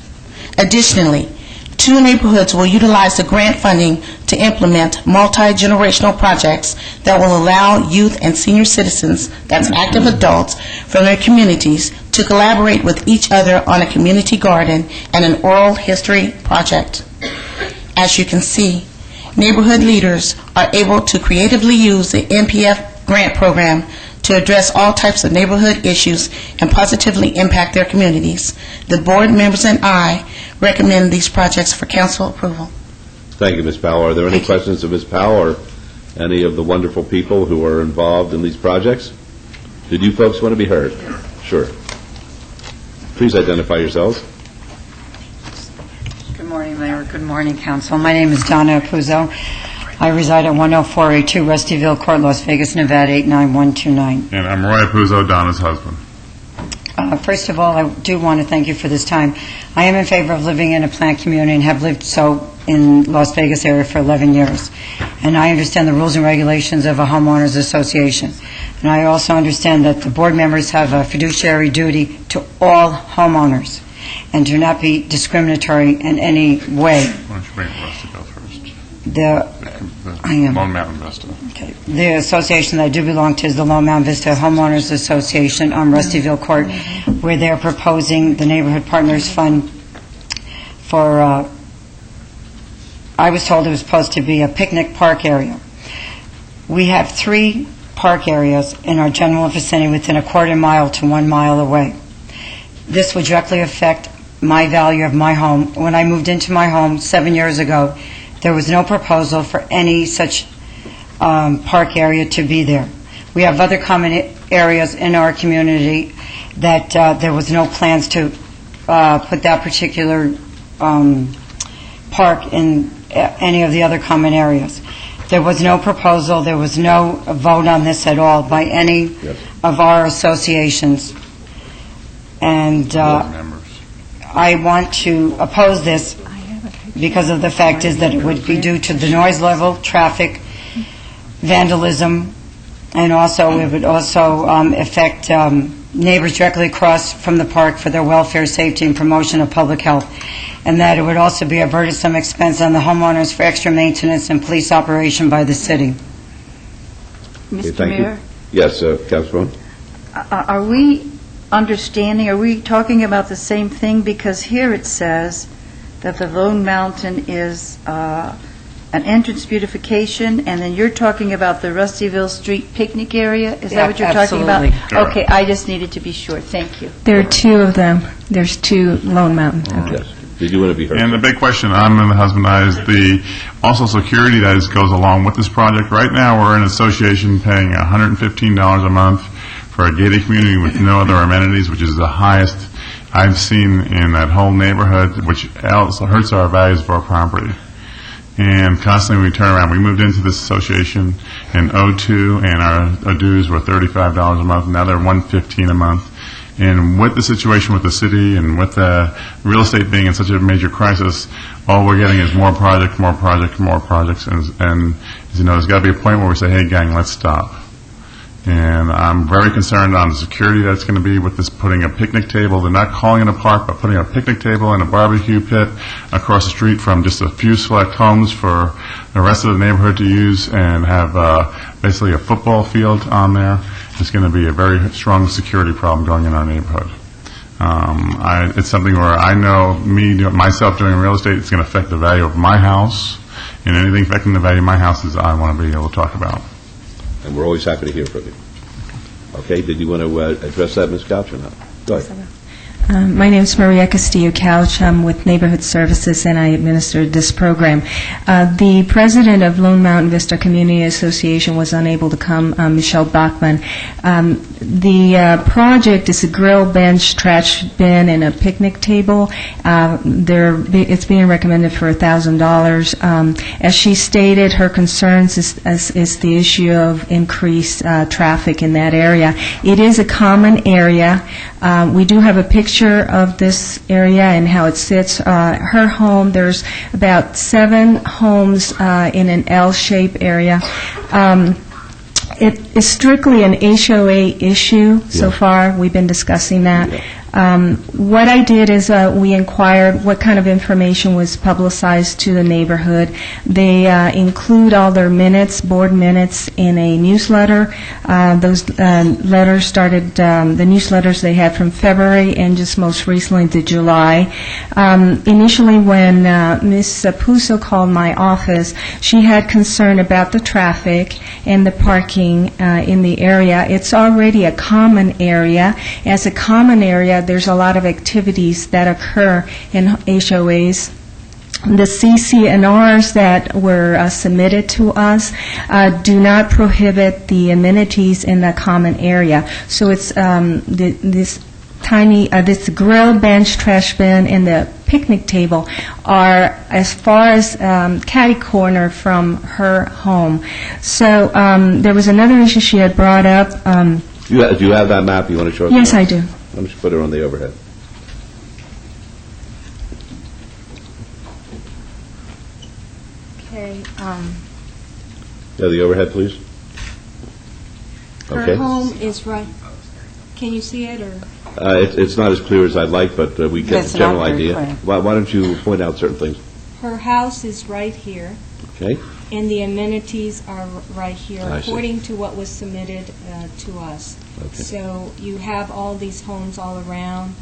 I: Additionally, 2 neighborhoods will utilize the grant funding to implement multi-generational projects that will allow youth and senior citizens, that's active adults, from their communities to collaborate with each other on a community garden and an oral history project. As you can see, neighborhood leaders are able to creatively use the NPF grant program to address all types of neighborhood issues and positively impact their communities. The board members and I recommend these projects for council approval.
A: Thank you, Ms. Powell. Are there any questions of Ms. Powell or any of the wonderful people who are involved in these projects? Did you folks want to be heard? Sure. Please identify yourselves.
D: Good morning, Mayor. Good morning, Council. My name is Donna Apuzzo. I reside at 10482 Rustyville Court, Las Vegas, Nevada, 89129.
L: And I'm Roy Apuzzo, Donna's husband.
D: First of all, I do want to thank you for this time. I am in favor of living in a planned community and have lived so in Las Vegas area for 11 years. And I understand the rules and regulations of a homeowners association. And I also understand that the board members have a fiduciary duty to all homeowners and do not be discriminatory in any way.
L: Why don't you bring Rustyville first?
D: I am.
L: Lone Mountain Vista.
D: Okay. The association that I do belong to is the Lone Mountain Vista Homeowners Association on Rustyville Court, where they're proposing the Neighborhood Partners Fund for, I was told it was supposed to be a picnic park area. We have 3 park areas in our general vicinity within a quarter mile to 1 mile away. This would directly affect my value of my home. When I moved into my home 7 years ago, there was no proposal for any such park area to be there. We have other common areas in our community that there was no plans to put that particular park in any of the other common areas. There was no proposal, there was no vote on this at all by any of our associations. And I want to oppose this because of the fact is that it would be due to the noise level, traffic, vandalism, and also it would also affect neighbors directly across from the park for their welfare, safety, and promotion of public health, and that it would also be a burdensome expense on the homeowners for extra maintenance and police operation by the city.
A: Okay, thank you. Yes, Councilwoman.
U: Are we understanding, are we talking about the same thing? Because here it says that the Lone Mountain is an entrance beautification, and then you're talking about the Rustyville Street picnic area? Is that what you're talking about?
L: Absolutely.
U: Okay, I just needed to be sure. Thank you.
X: There are 2 of them. There's 2 Lone Mountain. Okay.
A: Yes. Did you want to be heard?
L: And the big question I'm and the husband and I is the also security that goes along with this project. Right now, we're an association paying $115 a month for a gated community with no other amenities, which is the highest I've seen in that whole neighborhood, which also hurts our values of our property. And constantly we turn around. We moved into this association in '02, and our dues were $35 a month. Now they're $115 a month. And with the situation with the city and with the real estate being in such a major crisis, all we're getting is more projects, more projects, more projects. And you know, there's got to be a point where we say, hey, gang, let's stop. And I'm very concerned on the security that's going to be with this putting a picnic table. They're not calling it a park, but putting a picnic table and a barbecue pit across the street from just a few select homes for the rest of the neighborhood to use, and have basically a football field on there. It's going to be a very strong security problem going in our neighborhood. It's something where I know myself doing real estate, it's going to affect the value of my house, and anything affecting the value of my house is I want to be able to talk about.
A: And we're always happy to hear from you. Okay, did you want to address that, Ms. Couch, or not? Go ahead.
X: My name is Maria Castillo Couch. I'm with Neighborhood Services, and I administer this program. The president of Lone Mountain Vista Community Association was unable to come, Michelle Bachman. The project is a grill, bench, trash bin, and a picnic table. It's being recommended for $1,000. As she stated, her concerns is the issue of increased traffic in that area. It is a common area. We do have a picture of this area and how it sits. Her home, there's about 7 homes in an L-shaped area. It is strictly an HOA issue so far. We've been discussing that. What I did is we inquired what kind of information was publicized to the neighborhood. They include all their minutes, board minutes, in a newsletter. Those letters started, the newsletters they had from February and just most recently to July. Initially, when Ms. Puso called my office, she had concern about the traffic and the parking in the area. It's already a common area. As a common area, there's a lot of activities that occur in HOAs. The CCNRs that were submitted to us do not prohibit the amenities in the common area. So it's this tiny, this grill, bench, trash bin, and the picnic table are as far as catty corner from her home. So there was another issue she had brought up.
A: Do you have that map you want to show us?
X: Yes, I do.
A: Let me just put it on the overhead.
X: Okay.
A: Yeah, the overhead, please. Okay.
X: Her home is right. Can you see it, or?
A: It's not as clear as I'd like, but we get
X: It's
A: the general
X: not very
A: idea.
X: clear.
A: Why don't you point out certain things?
X: Her house is right here,
A: Okay?
X: and the amenities are right here,
A: I see.
X: according to what was submitted to us.
A: Okay.
X: So you have all these homes all around,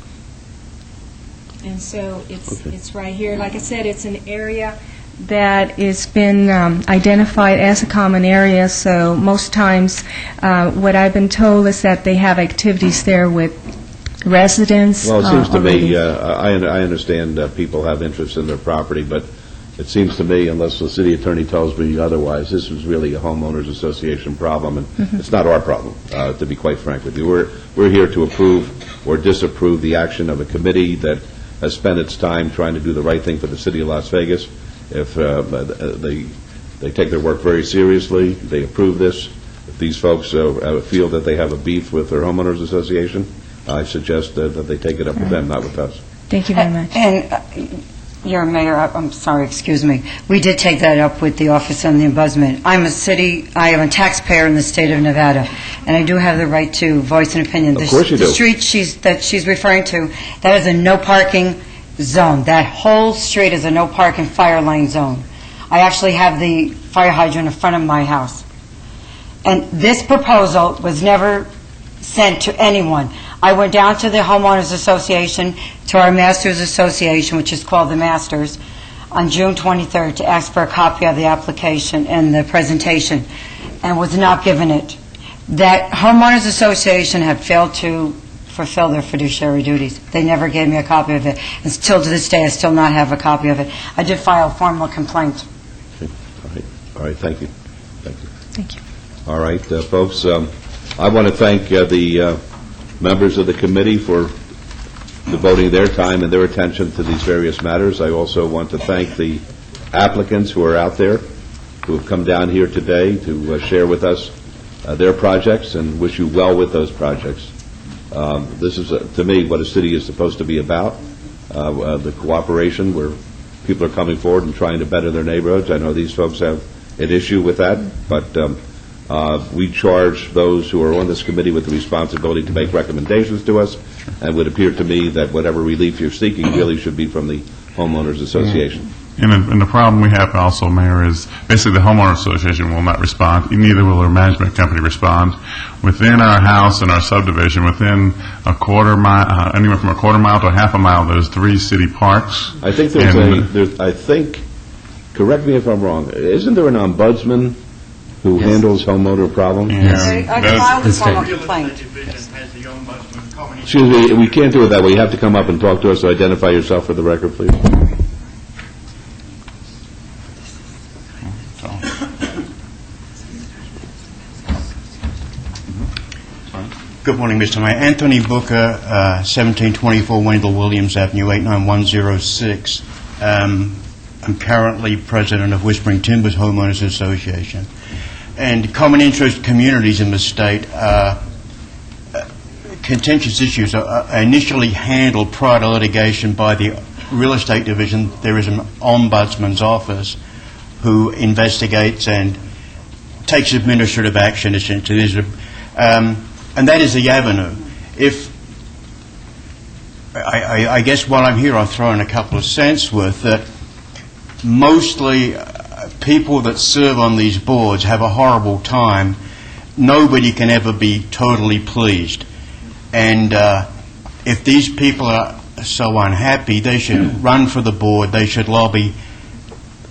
X: and so it's right here. Like I said, it's an area that has been identified as a common area, so most times what I've been told is that they have activities there with residents.
A: Well, it seems to me,
X: already.
A: I understand people have interest in their property, but it seems to me, unless the city attorney tells me otherwise, this is really a homeowners association problem, and it's not our problem, to be quite frank with you. We're here to approve or disapprove the action of a committee that has spent its time trying to do the right thing for the city of Las Vegas. If they take their work very seriously, they approve this. If these folks feel that they have a beef with their homeowners association, I suggest that they take it up with them, not with us.
X: Thank you very much.
D: And, Your Mayor, I'm sorry, excuse me. We did take that up with the Office on the Ombudsman. I am a taxpayer in the state of Nevada, and I do have the right to voice an opinion.
A: Of course you do.
D: The street that she's referring to, that is a no parking zone. That whole street is a no parking fire lane zone. I actually have the fire hydrant in front of my house. And this proposal was never sent to anyone. I went down to the Homeowners Association, to our Masters Association, which is called the Masters, on June 23rd to ask for a copy of the application and the presentation, and was not given it. That Homeowners Association had failed to fulfill their fiduciary duties. They never gave me a copy of it. And still to this day, I still not have a copy of it. I did file a formal complaint.
A: Okay. All right, thank you. Thank you.
X: Thank you.
A: All right, folks, I want to thank the members of the committee for devoting their time and their attention to these various matters. I also want to thank the applicants who are out there, who have come down here today to share with us their projects, and wish you well with those projects. This is, to me, what a city is supposed to be about, the cooperation where people are coming forward and trying to better their neighborhoods. I know these folks have an issue with that, but we charge those who are on this committee with the responsibility to make recommendations to us, and it would appear to me that whatever relief you're seeking really should be from the homeowners association.
L: And the problem we have also, Mayor, is basically the homeowner association will not respond. Neither will their management company respond. Within our house and our subdivision, within a quarter mile, anywhere from a quarter mile to a half a mile, there's 3 city parks.
A: I think correct me if I'm wrong, isn't there an ombudsman who handles homeowner problems?
D: I filed a formal complaint.
A: Excuse me, we can't do it that way. You have to come up and talk to us, so identify yourself for the record, please.
T: Good morning, Mr. Mayor. Anthony Booker, 1724 Wendell Williams Avenue, 89106. I'm currently president of Whispering Timbers Homeowners Association. And common interest communities in the state, contentious issues are initially handled prior to litigation by the real estate division. There is an ombudsman's office who investigates and takes administrative action, essentially. And that is the avenue. If I guess while I'm here, I'll throw in a couple of cents worth that mostly people that serve on these boards have a horrible time. Nobody can ever be totally pleased. And if these people are so unhappy, they should run for the board, they should lobby.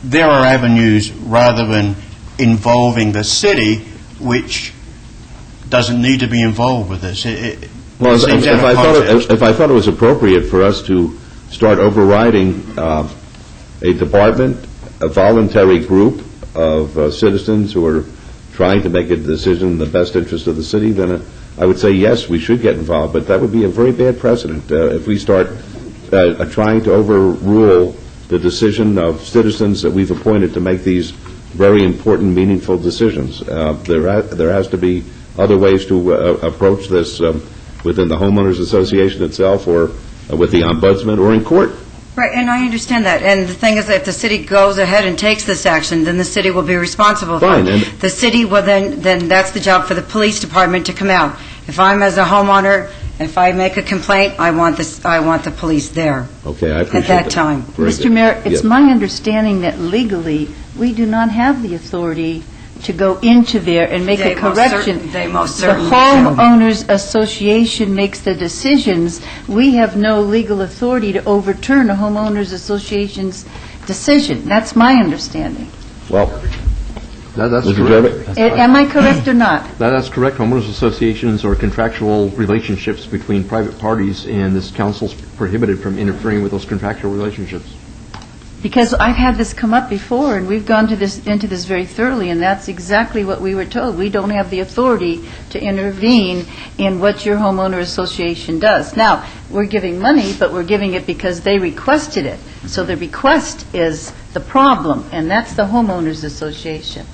T: There are avenues rather than involving the city, which doesn't need to be involved with this.
A: Well, if I thought it was appropriate for us to start overriding a department, a voluntary group of citizens who are trying to make a decision in the best interest of the city, then I would say yes, we should get involved. But that would be a very bad precedent if we start trying to overrule the decision of citizens that we've appointed to make these very important, meaningful decisions. There has to be other ways to approach this within the homeowners association itself, or with the ombudsman, or in court.
D: Right, and I understand that. And the thing is, if the city goes ahead and takes this action, then the city will be responsible for it. The city will then that's the job for the police department to come out. If I'm as a homeowner, if I make a complaint, I want the police there.
A: Okay, I appreciate
D: at that time.
U: Mr. Mayor, it's my understanding that legally we do not have the authority to go into there and make a correction.
D: They most certainly
U: The homeowners association makes the decisions. We have no legal authority to overturn a homeowners association's decision. That's my understanding.
A: Well,
G: That's
A: Mr.
G: correct.
U: Am I correct or not?
G: That's correct. Homeowners associations are contractual relationships between private parties, and this council's prohibited from interfering with those contractual relationships.
U: Because I've had this come up before, and we've gone into this very thoroughly, and that's exactly what we were told. We don't have the authority to intervene in what your homeowner association does. Now, we're giving money, but we're giving it because they requested it. So the request is the problem, and that's the homeowners association.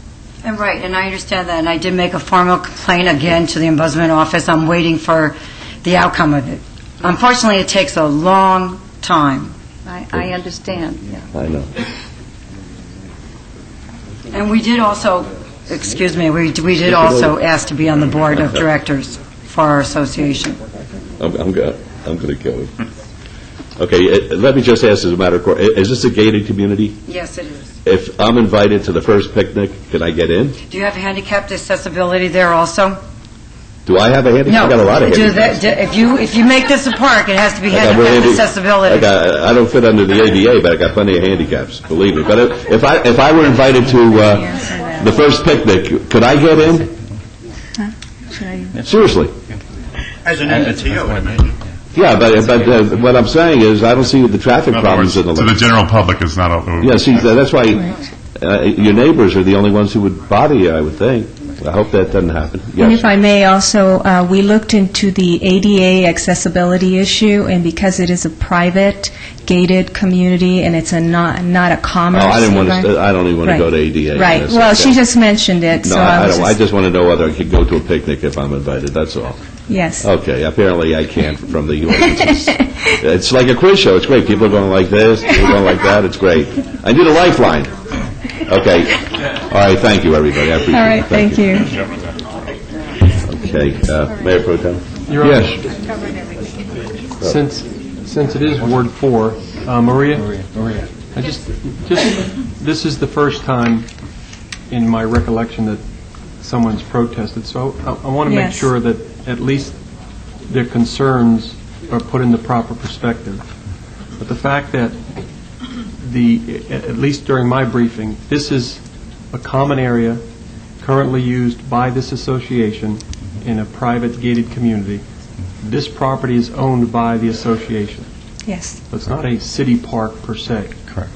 D: And right, and I understand that, and I did make a formal complaint again to the Ombudsman office. I'm waiting for the outcome of it. Unfortunately, it takes a long time.
U: I understand, yeah.
A: I know.
D: And we did also, excuse me, we did also ask to be on the board of directors for our association.
A: I'm going to go. Okay, let me just ask as a matter of course, is this a gated community?
D: Yes, it is.
A: If I'm invited to the first picnic, can I get in?
D: Do you have handicapped accessibility there also?
A: Do I have a handicap?
D: No.
A: I got a lot of handicaps.
D: If you make this a park, it has to be handicapped accessibility.
A: I don't fit under the ADA, but I got plenty of handicaps, believe me. But if I were invited to the first picnic, could I get in? Seriously.
T: As an entity, I would imagine.
A: Yeah, but what I'm saying is I don't see the traffic problems in the
L: to the general public, it's not open.
A: Yeah, see, that's why your neighbors are the only ones who would bother you, I would think. I hope that doesn't happen. Yes.
X: And if I may also, we looked into the ADA accessibility issue, and because it is a private, gated community, and it's not a commerce.
A: I don't even want to go to ADA.
X: Right. Well, she just mentioned it.
A: No,
X: so
A: I just want to know whether I could go to a picnic if I'm invited. That's all.
X: Yes.
A: Okay, apparently I can't from the audience. It's like a quiz show. It's great. People are going like this, people are going like that. It's great. I need a lifeline. Okay. All right, thank you, everybody. I appreciate it.
X: All right, thank you.
A: Okay, Mayor Pro Tem?
F: Your Honor, since it is Ward 4, Maria, this is the first time in my recollection that someone's protested, so I want to make sure that at least their concerns are put in the proper perspective. But the fact that at least during my briefing, this is a common area currently used by this association in a private gated community. This property is owned by the association.
X: Yes.
F: So it's not a city park per se.
J: Correct.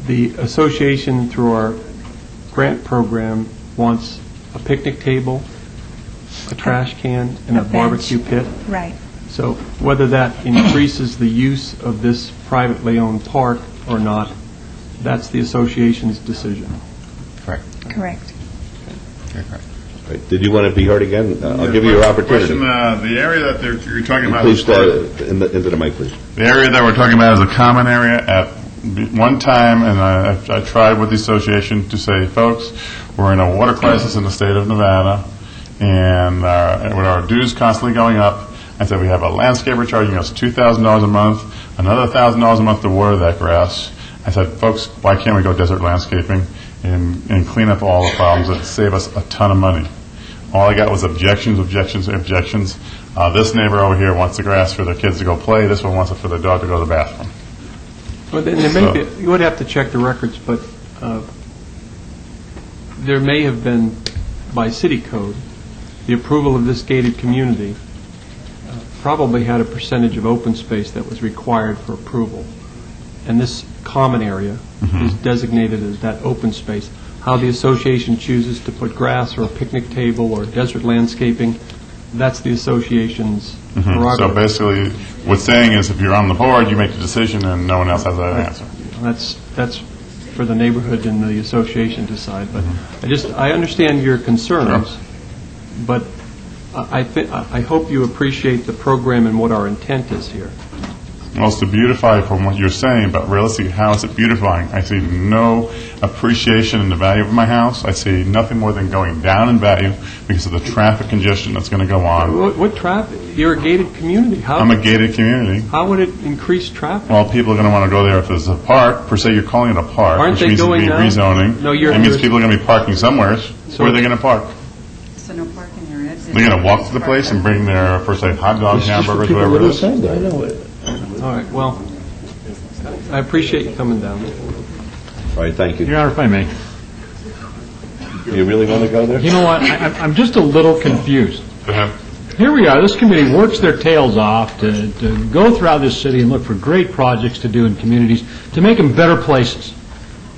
F: The association, through our grant program, wants a picnic table, a trash can, and a
X: bench.
F: barbecue pit.
X: Right.
F: So whether that increases the use of this privately owned park or not, that's the association's decision.
J: Correct.
X: Correct.
A: Right. Did you want to be heard again? I'll give you your opportunity.
L: Question, the area that you're talking about...
A: Please, into the mic, please.
L: The area that we're talking about is a common area. At one time, and I tried with the association to say, folks, we're in a water crisis in the state of Nevada, and with our dues constantly going up, I said we have a landscaper charging us $2,000 a month, another $1,000 a month to water that grass. I said, folks, why can't we go desert landscaping and clean up all the problems that save us a ton of money? All I got was objections. This neighbor over here wants the grass for their kids to go play. This one wants it for their dog to go to the bathroom.
F: Well, there may be, you would have to check the records, but there may have been, by city code, the approval of this gated community probably had a percentage of open space that was required for approval. And this common area is designated as that open space. How the association chooses to put grass or a picnic table or desert landscaping, that's the association's prerogative.
L: So basically, what's saying is if you're on the board, you make the decision and no one else has that answer.
F: That's for the neighborhood and the association to decide. But I understand your concerns, but I hope you appreciate the program and what our intent is here.
L: Well, it's to beautify from what you're saying, but realistically, how is it beautifying? I see no appreciation in the value of my house. I see nothing more than going down in value because of the traffic congestion that's going to go on.
F: What traffic? You're a gated community.
L: I'm a gated community.
F: How would it increase traffic?
L: Well, people are going to want to go there if there's a park. Per se, you're calling it a park,
F: Aren't
L: which
F: they
L: means it'd
F: going
L: be
F: now?
L: rezoning.
F: No,
L: that means people are going to be parking somewhere. Where are they going to park?
D: So no parking area.
L: They're going to walk to the place and bring their, per se, hot dogs, hamburgers, whatever it is.
A: I know it.
F: All right, well, I appreciate you coming down.
A: All right, thank you.
K: Your Honor, if I may.
A: You really want to go there?
K: You know what, I'm just a little confused. Here we are, this committee works their tails off to go throughout this city and look for great projects to do in communities to make them better places.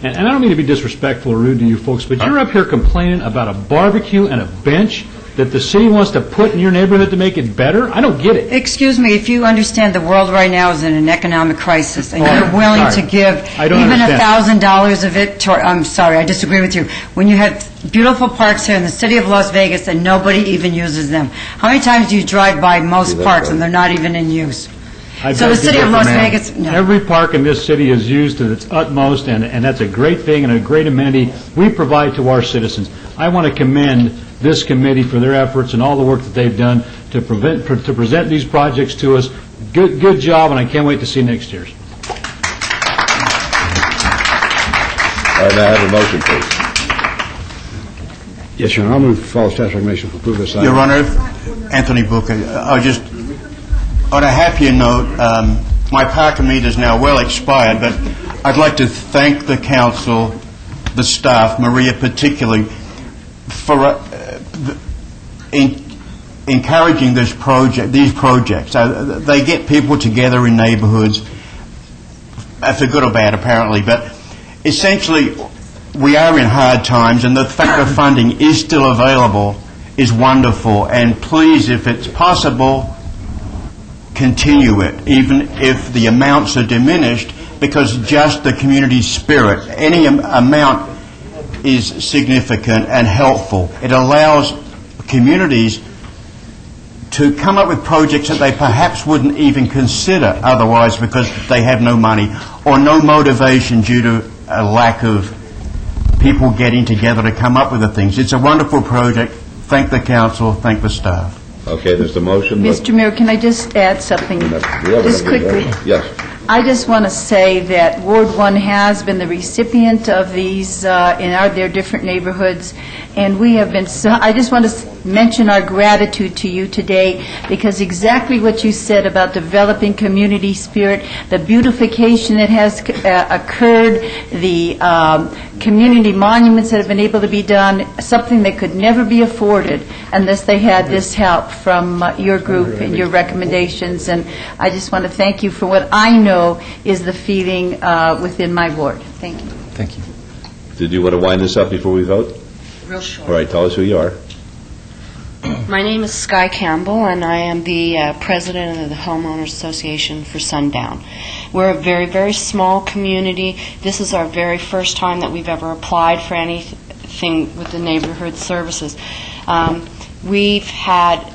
K: And I don't mean to be disrespectful or rude to you folks, but you're up here complaining about a barbecue and a bench that the city wants to put in your neighborhood to make it better? I don't get it.
D: Excuse me, if you understand the world right now is in an economic crisis, and you're willing to give even $1,000 of it, I'm sorry, I disagree with you. When you have beautiful parks here in the city of Las Vegas and nobody even uses them, how many times do you drive by most parks and they're not even in use? So the city of Las Vegas, no.
K: Every park in this city is used to its utmost, and that's a great thing and a great amenity we provide to our citizens. I want to commend this committee for their efforts and all the work that they've done to present these projects to us. Good job, and I can't wait to see next year's.
A: All right, now I have a motion, please.
C: Yes, Your Honor. I'll move to follow staff's recommendation for approval of this item.
T: Your Honor, Anthony Booker, on a happier note, my parking meter is now well expired, but I'd like to thank the council, the staff, Maria particularly, for encouraging these projects. They get people together in neighborhoods, for good or bad apparently, but essentially we are in hard times, and the fact that funding is still available is wonderful, and please, if it's possible, continue it, even if the amounts are diminished, because just the community spirit, any amount is significant and helpful. It allows communities to come up with projects that they perhaps wouldn't even consider otherwise because they have no money or no motivation due to a lack of people getting together to come up with the things. It's a wonderful project. Thank the council, thank the staff.
A: Okay, there's the motion.
U: Mr. Mayor, can I just add something? Just quickly.
A: Yes.
U: I just want to say that Ward 1 has been the recipient of these in their different neighborhoods, and we have been so, I just want to mention our gratitude to you today, because exactly what you said about developing community spirit, the beautification that has occurred, the community monuments that have been able to be done, something that could never be afforded unless they had this help from your group and your recommendations. And I just want to thank you for what I know is the feeling within my ward. Thank you.
Q: Thank you.
A: Did you want to wind this up before we vote?
N: Real short.
A: All right, tell us who you are.
N: My name is Sky Campbell, and I am the president of the Homeowners Association for Sundown. We're a very, very small community. This is our very first time that we've ever applied for anything with the neighborhood services. We've had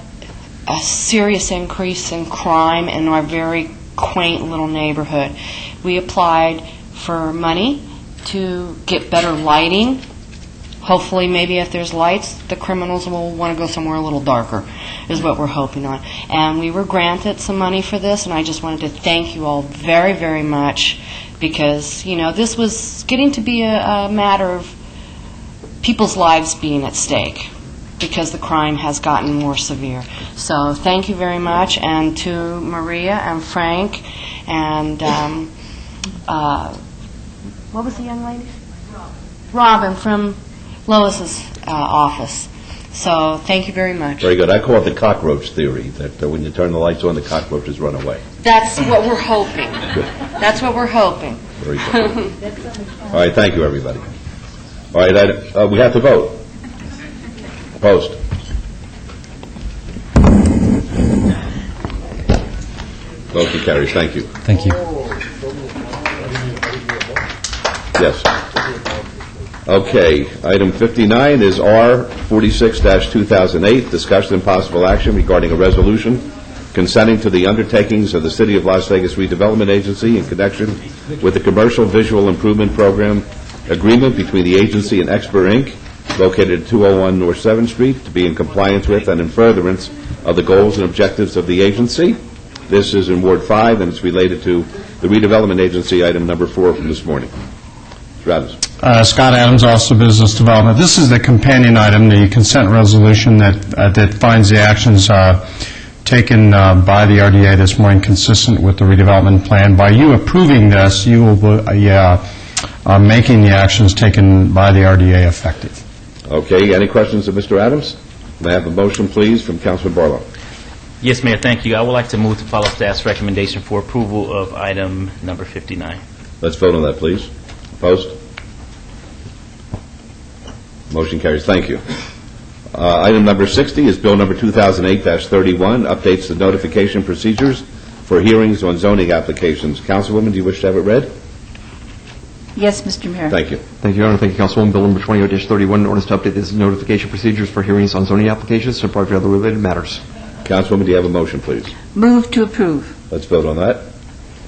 N: a serious increase in crime in our very quaint little neighborhood. We applied for money to get better lighting. Hopefully, maybe if there's lights, the criminals will want to go somewhere a little darker, is what we're hoping on. And we were granted some money for this, and I just wanted to thank you all very, very much, because, you know, this was getting to be a matter of people's lives being at stake, because the crime has gotten more severe. So thank you very much, and to Maria and Frank and what was the young lady? Robin from Lois's office. So thank you very much.
A: Very good. I call it the cockroach theory, that when you turn the lights on, the cockroaches run away.
N: That's what we're hoping. That's what we're hoping.
A: Very good. All right, thank you, everybody. All right, we have to vote. Opposed? Motion carries. Thank you.
Q: Thank you.
A: Yes. Okay, item 59 is R 46-2008, discussion and possible action regarding a resolution consenting to the undertakings of the City of Las Vegas Redevelopment Agency in connection with the Commercial Visual Improvement Program agreement between the agency and Expert Inc., located at 201 North 7th Street, to be in compliance with and in furtherance of the goals and objectives of the agency. This is in Ward 5, and it's related to the Redevelopment Agency, item number 4 from this morning. Mr. Adams.
M: Scott Adams, also Business Development. This is the companion item, the consent resolution that finds the actions taken by the RDA this morning consistent with the redevelopment plan. By you approving this, you will be making the actions taken by the RDA effective.
A: Okay, any questions of Mr. Adams? May I have a motion, please, from Councilman Barlow?
B: Yes, Mayor, thank you. I would like to move to follow staff's recommendation for approval of item number 59.
A: Let's vote on that, please. Opposed? Motion carries. Thank you. Item number 60 is Bill number 2008-31, updates the notification procedures for hearings on zoning applications. Councilwoman, do you wish to have it read?
U: Yes, Mr. Mayor.
A: Thank you.
G: Thank you, Your Honor. Thank you, Councilwoman. Bill number 28-31, orders to update this notification procedures for hearings on zoning applications and provide for other related matters.
A: Councilwoman, do you have a motion, please?
U: Move to approve.
A: Let's vote on that.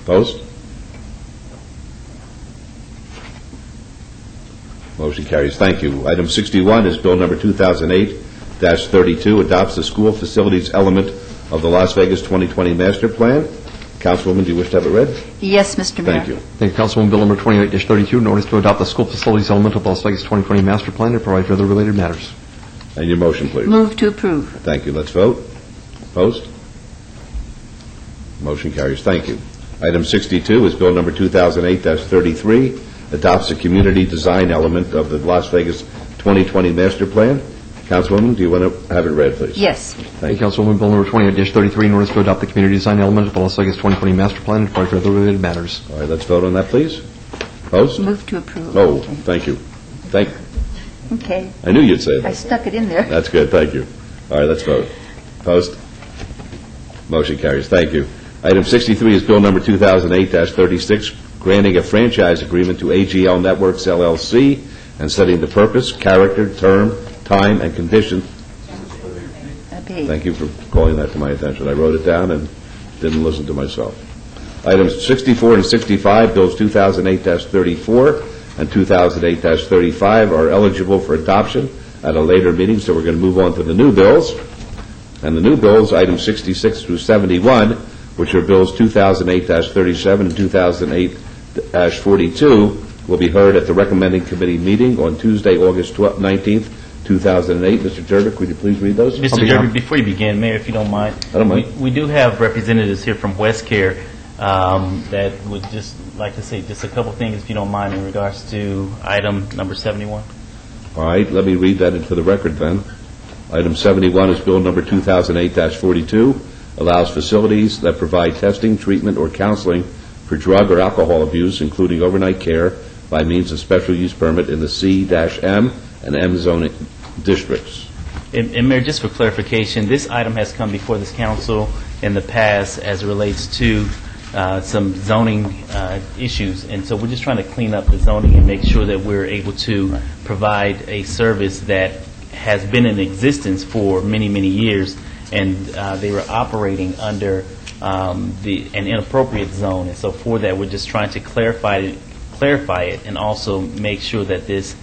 A: Opposed? Motion carries. Thank you. Item 61 is Bill number 2008-32, adopts the school facilities element of the Las Vegas 2020 Master Plan. Councilwoman, do you wish to have it read?
U: Yes, Mr. Mayor.
A: Thank you.
G: Thank you, Councilwoman. Bill number 28-32, in order to adopt the school facilities element of the Las Vegas 2020 Master Plan and provide for other related matters.
A: And your motion, please.
U: Move to approve.
A: Thank you. Let's vote. Opposed? Motion carries. Thank you. Item 62 is Bill number 2008-33, adopts the community design element of the Las Vegas 2020 Master Plan. Councilwoman, do you want to have it read, please?
U: Yes.
G: Thank you, Councilwoman. Bill number 28-33, in order to adopt the community design element of the Las Vegas 2020 Master Plan and provide for other related matters.
A: All right, let's vote on that, please. Opposed?
U: Move to approve.
A: Oh, thank you.
U: Okay.
A: I knew you'd say that.
U: I stuck it in there.
A: That's good. Thank you. All right, let's vote. Opposed? Motion carries. Thank you. Item 63 is Bill number 2008-36, granting a franchise agreement to AGL Networks, LLC, and setting the purpose, character, term, time, and conditions.
U: Okay.
A: Thank you for calling that to my attention. I wrote it down and didn't listen to myself. Items 64 and 65, bills 2008-34 and 2008-35 are eligible for adoption at a later meeting, so we're going to move on to the new bills. And the new bills, items 66 through 71, which are bills 2008-37 and 2008-42, will be heard at the recommending committee meeting on Tuesday, August 19th, 2008. Mr. Jervik, would you please read those?
B: Mr. Jervik, before you begin, Mayor, if you don't mind,
A: I don't mind.
B: We do have representatives here from West Care that would just like to say just a couple things, if you don't mind, in regards to item number 71.
A: All right, let me read that into the record then. Item 71 is bill number 2008-42, allows facilities that provide testing, treatment, or counseling for drug or alcohol abuse, including overnight care, by means of special use permit in the C-M and M zoning districts.
B: And Mayor, just for clarification, this item has come before this council in the past as it relates to some zoning issues, and so we're just trying to clean up the zoning and make sure that we're able to provide a service that has been in existence for many, many years, and they were operating under an inappropriate zone, and so for that, we're just trying to clarify it, and also make sure that this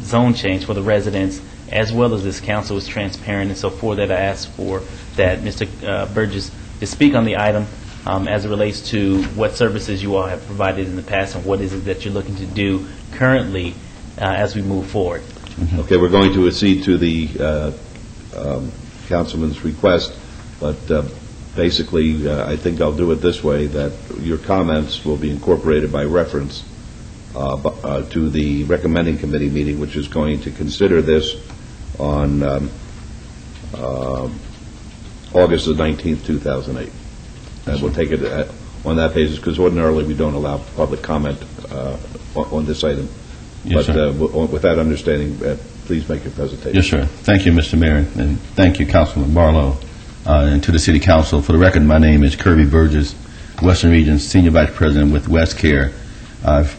B: zone change for the residents, as well as this council, is transparent. And so for that, I ask for that Mr. Burgess to speak on the item as it relates to what services you all have provided in the past and what is it that you're looking to do currently as we move forward.
A: Okay, we're going to accede to the councilman's request, but basically, I think I'll do it this way, that your comments will be incorporated by reference to the recommending committee meeting, which is going to consider this on August the 19th, 2008. And we'll take it on that basis, because ordinarily we don't allow public comment on this item.
P: Yes,
A: but
P: sir.
A: With that understanding, please make your presentation.
P: Yes, sir. Thank you, Mr. Mayor, and thank you, Councilman Barlow, and to the City Council. For the record, my name is Kirby Burgess, Western Region Senior Vice President with West Care.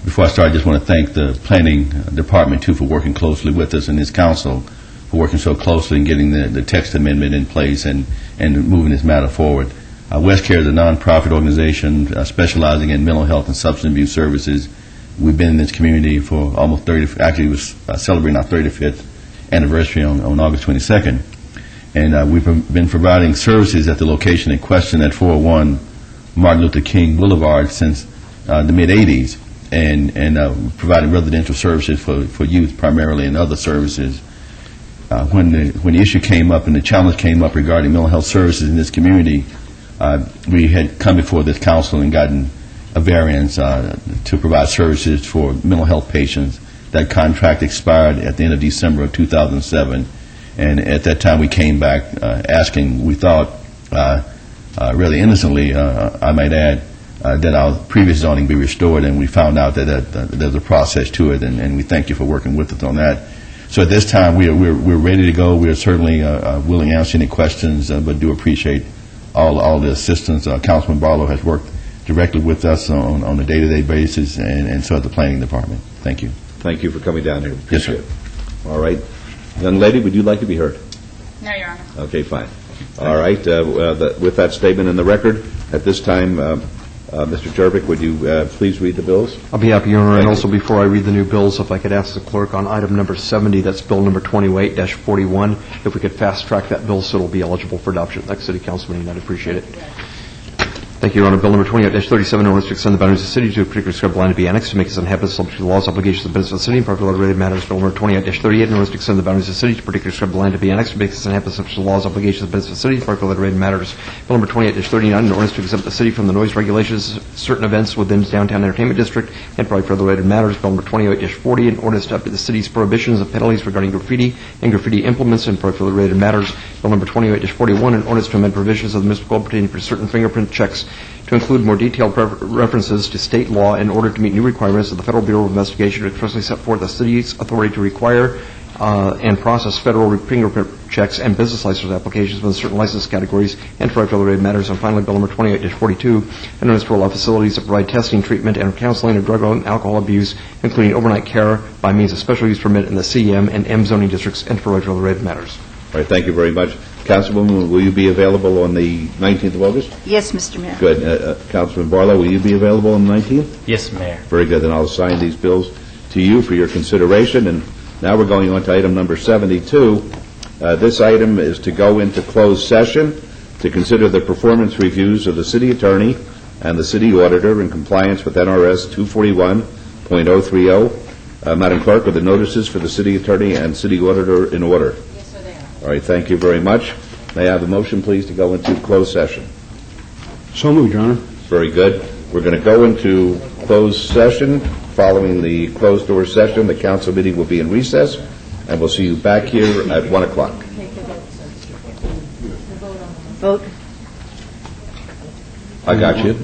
P: Before I start, I just want to thank the Planning Department, too, for working closely with us, and this council for working so closely in getting the text amendment in place and moving this matter forward. West Care is a nonprofit organization specializing in mental health and substance abuse services. We've been in this community for almost 30, actually it was celebrating our 35th anniversary on August 22nd. And we've been providing services at the location in question at 401 Martin Luther King Boulevard since the mid-'80s, and providing residential services for youth primarily, and other services. When the issue came up and the challenge came up regarding mental health services in this community, we had come before this council and gotten a variance to provide services for mental health patients. That contract expired at the end of December of 2007, and at that time we came back asking, we thought, really innocently, I might add, that our previous zoning be restored, and we found out that there's a process to it, and we thank you for working with us on that. So at this time, we're ready to go. We're certainly willing to answer any questions, but do appreciate all the assistance. Councilman Barlow has worked directly with us on a day-to-day basis, and so has the Planning Department. Thank you.
A: Thank you for coming down here.
P: Yes, sir.
A: All right. Young lady, would you like to be heard?
N: No, Your Honor.
A: Okay, fine. All right. With that statement in the record, at this time, Mr. Jervik, would you please read the bills?
G: I'll be happy, Your Honor. And also, before I read the new bills, if I could ask the clerk on item number 70, that's bill number 28-41, if we could fast-track that bill so it'll be eligible for adoption. Thanks, City Councilman, I'd appreciate it. Thank you, Your Honor. Bill number 28-37, in order to extend the boundaries of the city to a particular square line to be annexed to make its inhabitants subject to the laws, obligations, and business of the city, and properly related matters. Bill number 28-38, in order to extend the boundaries of the city to a particular square line to be annexed to make its inhabitants subject to the laws, obligations, and business of the city, and properly related matters. Bill number 28-39, in order to exempt the city from the noise regulations of certain events within its downtown entertainment district, and probably further related matters. Bill number 28-40, in order to update the city's prohibitions and penalties regarding graffiti and graffiti implements, and probably further related matters. Bill number 28-41, in order to amend provisions of the municipal code pertaining to certain fingerprint checks to include more detailed references to state law in order to meet new requirements of the Federal Bureau of Investigation to expressly set forth the city's authority to require and process federal fingerprint checks and business license applications within certain license categories, and for related matters. And finally, Bill number 28-42, an ordinance to allow facilities that provide testing, treatment, and counseling of drug and alcohol abuse, including overnight care, by means of special use permit in the CM and M zoning districts, and for related matters.
A: All right, thank you very much. Councilwoman, will you be available on the 19th of August?
U: Yes, Mr. Mayor.
A: Good. Councilman Barlow, will you be available on the 19th?
B: Yes, Mayor.
A: Very good. Then I'll assign these bills to you for your consideration. And now we're going on to item number 72. This item is to go into closed session to consider the performance reviews of the city attorney and the city auditor in compliance with NRS 241.030. Madam Clerk, are the notices for the city attorney and city auditor in order?
E: Yes, sir, they are.
A: All right, thank you very much. May I have a motion, please, to go into closed session?
C: So moved, Your Honor.
A: Very good. We're going to go into closed session. Following the closed-door session, the council meeting will be in recess, and we'll see you back here at 1 o'clock.
U: Vote.
A: I got you.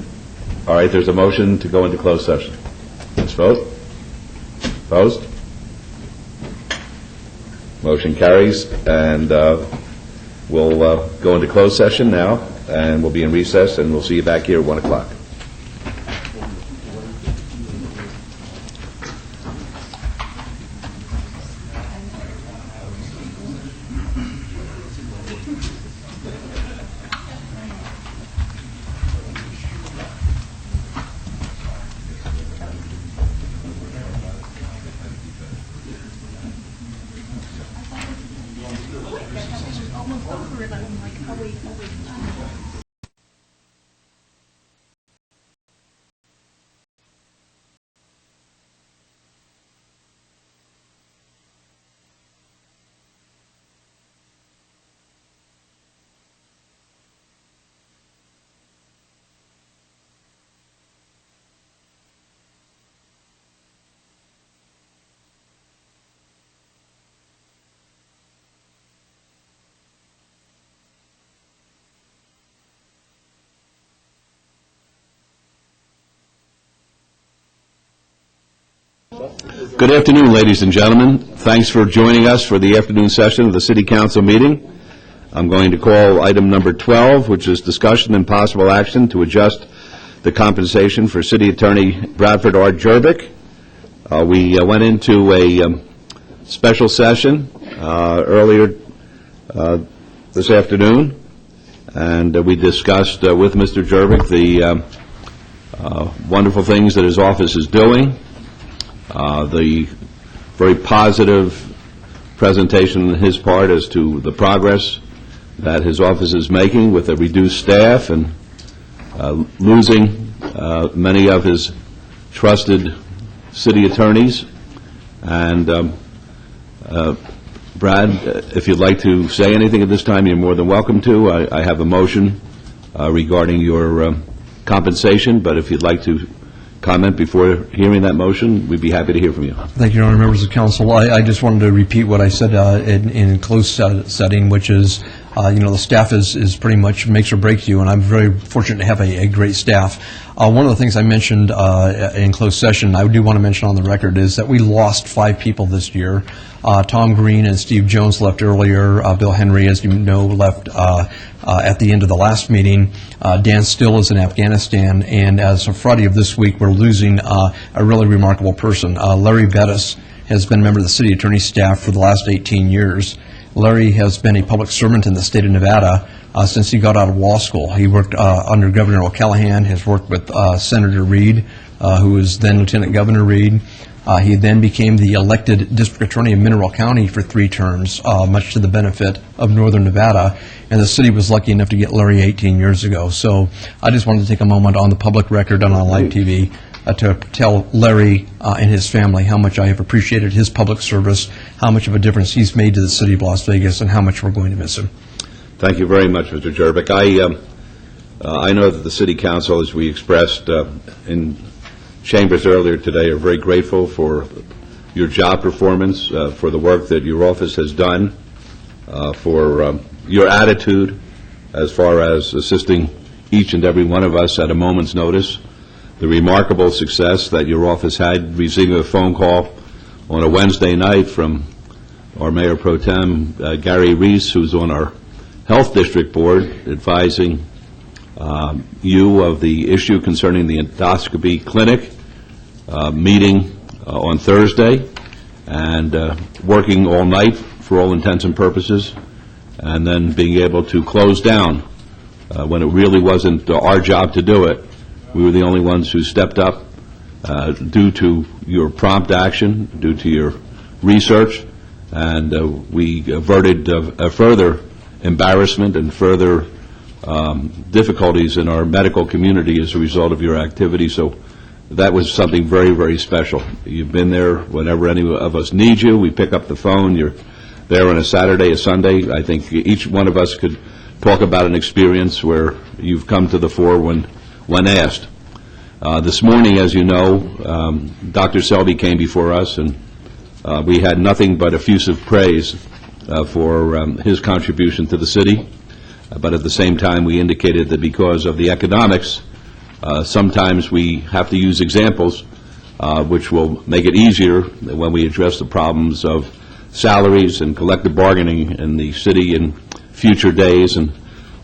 A: All right, there's a motion to go into closed session. Let's vote. Opposed? Motion carries, and we'll go into closed session now, and we'll be in recess, and we'll see you back here at 1 o'clock. Good afternoon, ladies and gentlemen. Thanks for joining us for the afternoon session of the City Council meeting. I'm going to call item number 12, which is discussion and possible action to adjust the compensation for City Attorney Bradford R. Jervik. We went into a special session earlier this afternoon, and we discussed with Mr. Jervik the wonderful things that his office is doing, the very positive presentation on his part as to the progress that his office is making with a reduced staff and losing many of his trusted city attorneys. And Brad, if you'd like to say anything at this time, you're more than welcome to. I have a motion regarding your compensation, but if you'd like to comment before hearing that motion, we'd be happy to hear from you.
G: Thank you, Your Honor, members of council. I just wanted to repeat what I said in closed setting, which is, the staff is pretty much makes or breaks you, and I'm very fortunate to have a great staff. One of the things I mentioned in closed session, I do want to mention on the record, is that we lost 5 people this year. Tom Green and Steve Jones left earlier. Bill Henry, as you know, left at the end of the last meeting. Dan Still is in Afghanistan, and as of Friday of this week, we're losing a really remarkable person. Larry Bettis has been a member of the city attorney's staff for the last 18 years. Larry has been a public servant in the state of Nevada since he got out of law school. He worked under Governor O'Callaghan, has worked with Senator Reed, who was then Lieutenant Governor Reed. He then became the elected district attorney of Mineral County for 3 terms, much to the benefit of northern Nevada, and the city was lucky enough to get Larry 18 years ago. So I just wanted to take a moment on the public record and on live TV to tell Larry and his family how much I have appreciated his public service, how much of a difference he's made to the city of Las Vegas, and how much we're going to miss him.
A: Thank you very much, Mr. Jervik. I know that the City Council, as we expressed in chambers earlier today, are very grateful for your job performance, for the work that your office has done, for your attitude as far as assisting each and every one of us at a moment's notice, the remarkable success that your office had receiving a phone call on a Wednesday night from our Mayor Pro Tem, Gary Reese, who's on our Health District Board, advising you of the issue concerning the endoscopy clinic meeting on Thursday, and working all night for all intents and purposes and then being able to close down when it really wasn't our job to do it. We were the only ones who stepped up due to your prompt action, due to your research, and we averted further embarrassment and further difficulties in our medical community as a result of your activity. So that was something very, very special. You've been there whenever any of us need you. We pick up the phone. You're there on a Saturday, a Sunday. I think each one of us could talk about an experience where you've come to the fore when asked. This morning, as you know, Dr. Selby came before us, and we had nothing but effusive praise for his contribution to the city. But at the same time, we indicated that because of the economics, sometimes we have to use examples which will make it easier when we address the problems of salaries and collective bargaining in the city in future days. And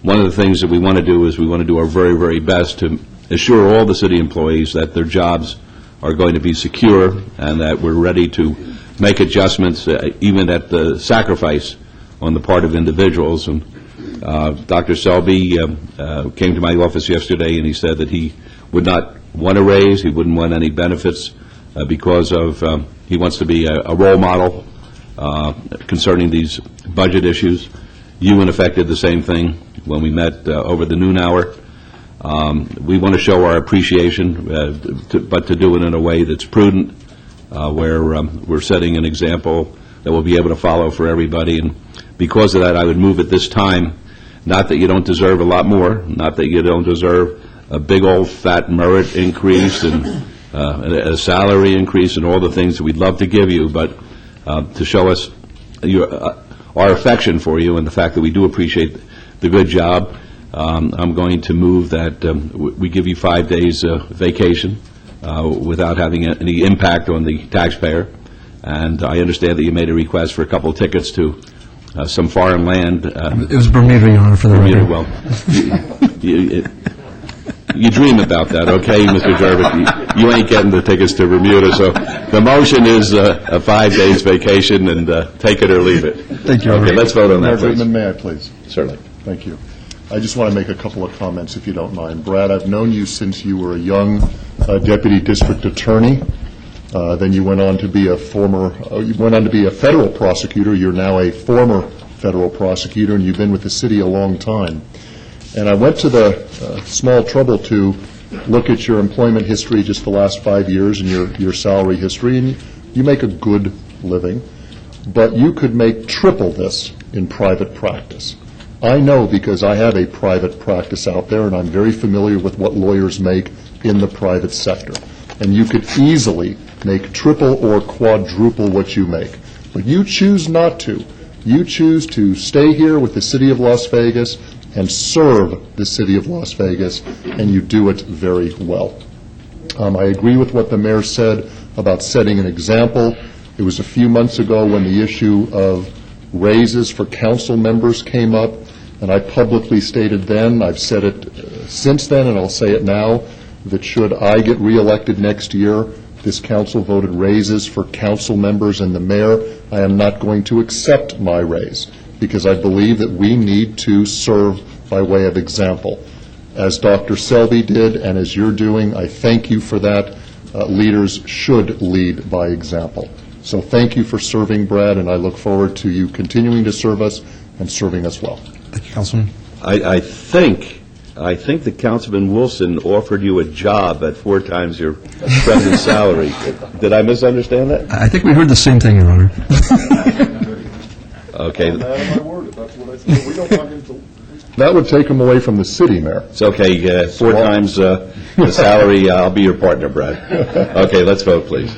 A: one of the things that we want to do is we want to do our very, very best to assure all the city employees that their jobs are going to be secure and that we're ready to make adjustments, even at the sacrifice on the part of individuals. And Dr. Selby came to my office yesterday and he said that he would not want a raise, he wouldn't want any benefits because of he wants to be a role model concerning these budget issues. You, in effect, did the same thing when we met over the noon hour. We want to show our appreciation, but to do it in a way that's prudent, where we're setting an example that we'll be able to follow for everybody. And because of that, I would move at this time, not that you don't deserve a lot more, not that you don't deserve a big old fat merit increase and a salary increase and all the things that we'd love to give you, but to show us our affection for you and the fact that we do appreciate the good job. I'm going to move that we give you 5 days vacation without having any impact on the taxpayer. And I understand that you made a request for a couple of tickets to some foreign land.
E: It was Bermuda, Your Honor, for the
A: Bermuda,
E: record.
A: well, you dream about that, okay, Mr. Jervis? You ain't getting the tickets to Bermuda, so the motion is a 5 days vacation, and take it or leave it.
E: Thank you, Your Honor.
A: Okay, let's vote on that, please.
R: May I, please?
A: Certainly.
R: Thank you. I just want to make a couple of comments, if you don't mind. Brad, I've known you since you were a young deputy district attorney. Then you went on to be a federal prosecutor. You're now a former federal prosecutor, and you've been with the city a long time. And I went to the small trouble to look at your employment history just the last 5 years and your salary history, and you make a good living. But you could make triple this in private practice. I know because I have a private practice out there, and I'm very familiar with what lawyers make in the private sector. And you could easily make triple or quadruple what you make. But you choose not to. You choose to stay here with the City of Las Vegas and serve the City of Las Vegas, and you do it very well. I agree with what the mayor said about setting an example. It was a few months ago when the issue of raises for council members came up, and I publicly stated then, I've said it since then, and I'll say it now, that should I get reelected next year, this council voted raises for council members and the mayor, I am not going to accept my raise, because I believe that we need to serve by way of example. As Dr. Selby did, and as you're doing, I thank you for that. Leaders should lead by example. So thank you for serving, Brad, and I look forward to you continuing to serve us and serving us well.
E: Thank you, Councilman.
A: I think that Councilman Wilson offered you a job at 4 times your present salary. Did I misunderstand that?
E: I think we heard the same thing, Your Honor.
A: Okay.
R: That would take him away from the city, Mayor.
A: It's okay. 4 times the salary. I'll be your partner, Brad. Okay, let's vote, please.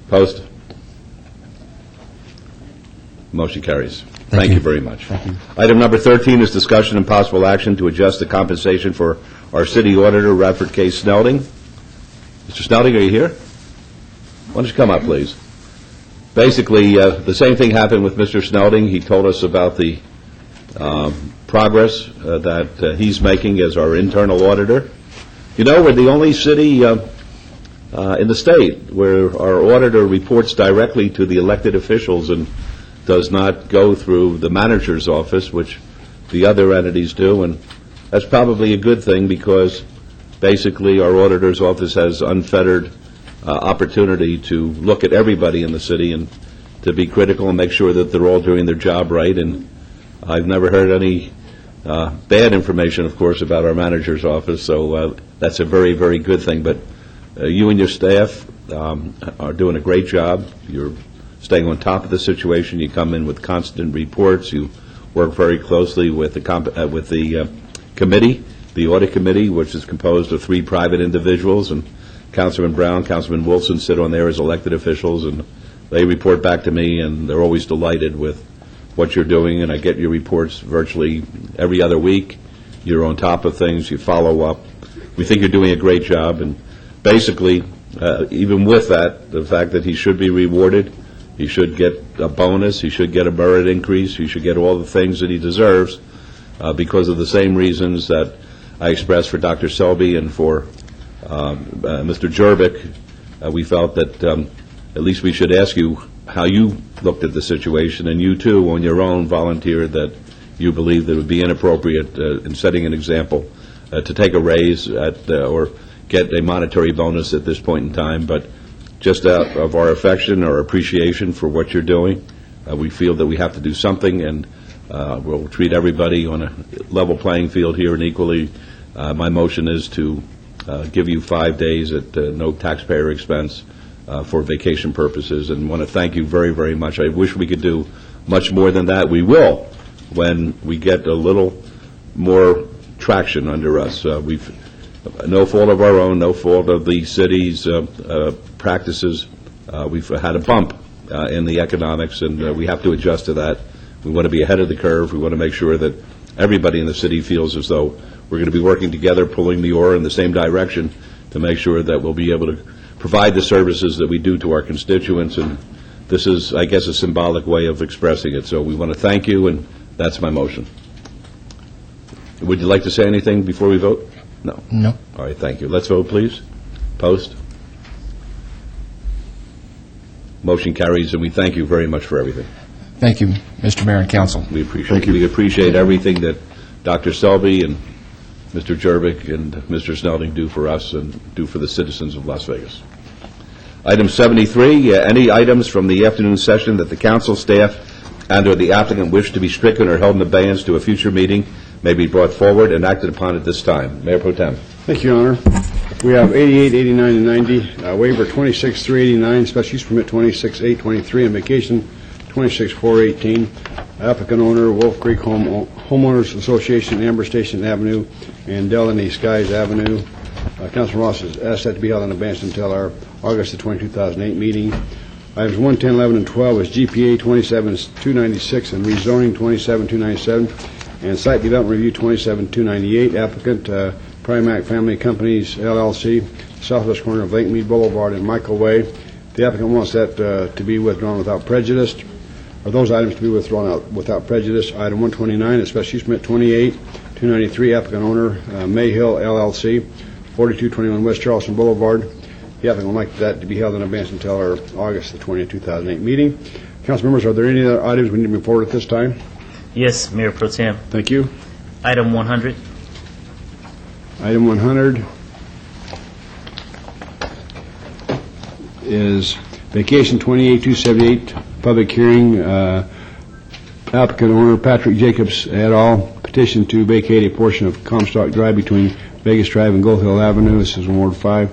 A: Post. Motion carries. Thank you very much. Item number 13 is discussion and possible action to adjust the compensation for our city auditor, Radford K. Snelding. Mr. Snelding, are you here? Why don't you come up, please? Basically, the same thing happened with Mr. Snelding. He told us about the progress that he's making as our internal auditor. You know, we're the only city in the state where our auditor reports directly to the elected officials, and does not go through the manager's office, which the other entities do, and that's probably a good thing because basically our auditor's office has unfettered opportunity to look at everybody in the city and to be critical and make sure that they're all doing their job right. And I've never heard any bad information, of course, about our manager's office, so that's a very, very good thing. But you and your staff are doing a great job. You're staying on top of the situation. You come in with constant reports. You work very closely with the committee, the audit committee, which is composed of 3 private individuals, and Councilman Brown, Councilman Wilson sit on there as elected officials, and they report back to me, and they're always delighted with what you're doing, and I get your reports virtually every other week. You're on top of things. You follow up. We think you're doing a great job, and basically, even with that, the fact that he should be rewarded, he should get a bonus, he should get a merit increase, he should get all the things that he deserves because of the same reasons that I expressed for Dr. Selby and for Mr. Jervik. We felt that at least we should ask you how you looked at the situation, and you too, on your own, volunteered that you believe that it would be inappropriate in setting an example to take a raise or get a monetary bonus at this point in time, but just out of our affection or appreciation for what you're doing, we feel that we have to do something, and we'll treat everybody on a level playing field here and equally. My motion is to give you 5 days at no taxpayer expense for vacation purposes, and want to thank you very, very much. I wish we could do much more than that. We will when we get a little more traction under us. We've no fault of our own, no fault of the city's practices. We've had a bump in the economics, and we have to adjust to that. We want to be ahead of the curve. We want to make sure that everybody in the city feels as though we're going to be working together, pulling the oar in the same direction to make sure that we'll be able to provide the services that we do to our constituents, and this is, I guess, a symbolic way of expressing it. So we want to thank you, and that's my motion. Would you like to say anything before we vote? No.
Q: No.
A: All right, thank you. Let's vote, please. Post. Motion carries, and we thank you very much for everything.
E: Thank you, Mr. Mayor and Council.
A: We appreciate We appreciate everything that Dr. Selby and Mr. Jervik and Mr. Snelding do for us and do for the citizens of Las Vegas. Item 73, any items from the afternoon session that the council, staff, and or the applicant wish to be stricken or held in abeyance to a future meeting may be brought forward and acted upon at this time. Mayor Pro Tem.
C: Thank you, Your Honor. We have 88, 89, and 90. Waiver 26-389, special use permit 26-823, and vacation 26-418. Applicant owner, Wolf Creek Homeowners Association, Amber Station Avenue, and Delany Skies Avenue. Councilman Ross has asked that to be held in advance until our August 20, 2008 meeting. Items 1, 10, 11, and 12 is GPA 27-296 and rezoning 27-297 and site development review 27-298. Applicant Primac Family Companies, LLC, southwest corner of Lake Mead Boulevard and Michael Way. The applicant wants that to be withdrawn without prejudice, or those items to be withdrawn without prejudice. Item 129 is special use permit 28-293, applicant owner Mayhill LLC, 4221 West Charleston Boulevard. The applicant would like that to be held in advance until our August 20, 2008 meeting. Council members, are there any other items we need to move forward at this time?
B: Yes, Mayor Pro Tem.
C: Thank you.
B: Item 100.
C: Item 100 is vacation 28278, public hearing, applicant owner Patrick Jacobs et al. Petition to vacate a portion of Comstock Drive between Vegas Drive and Gold Hill Avenue. This is in Ward 5.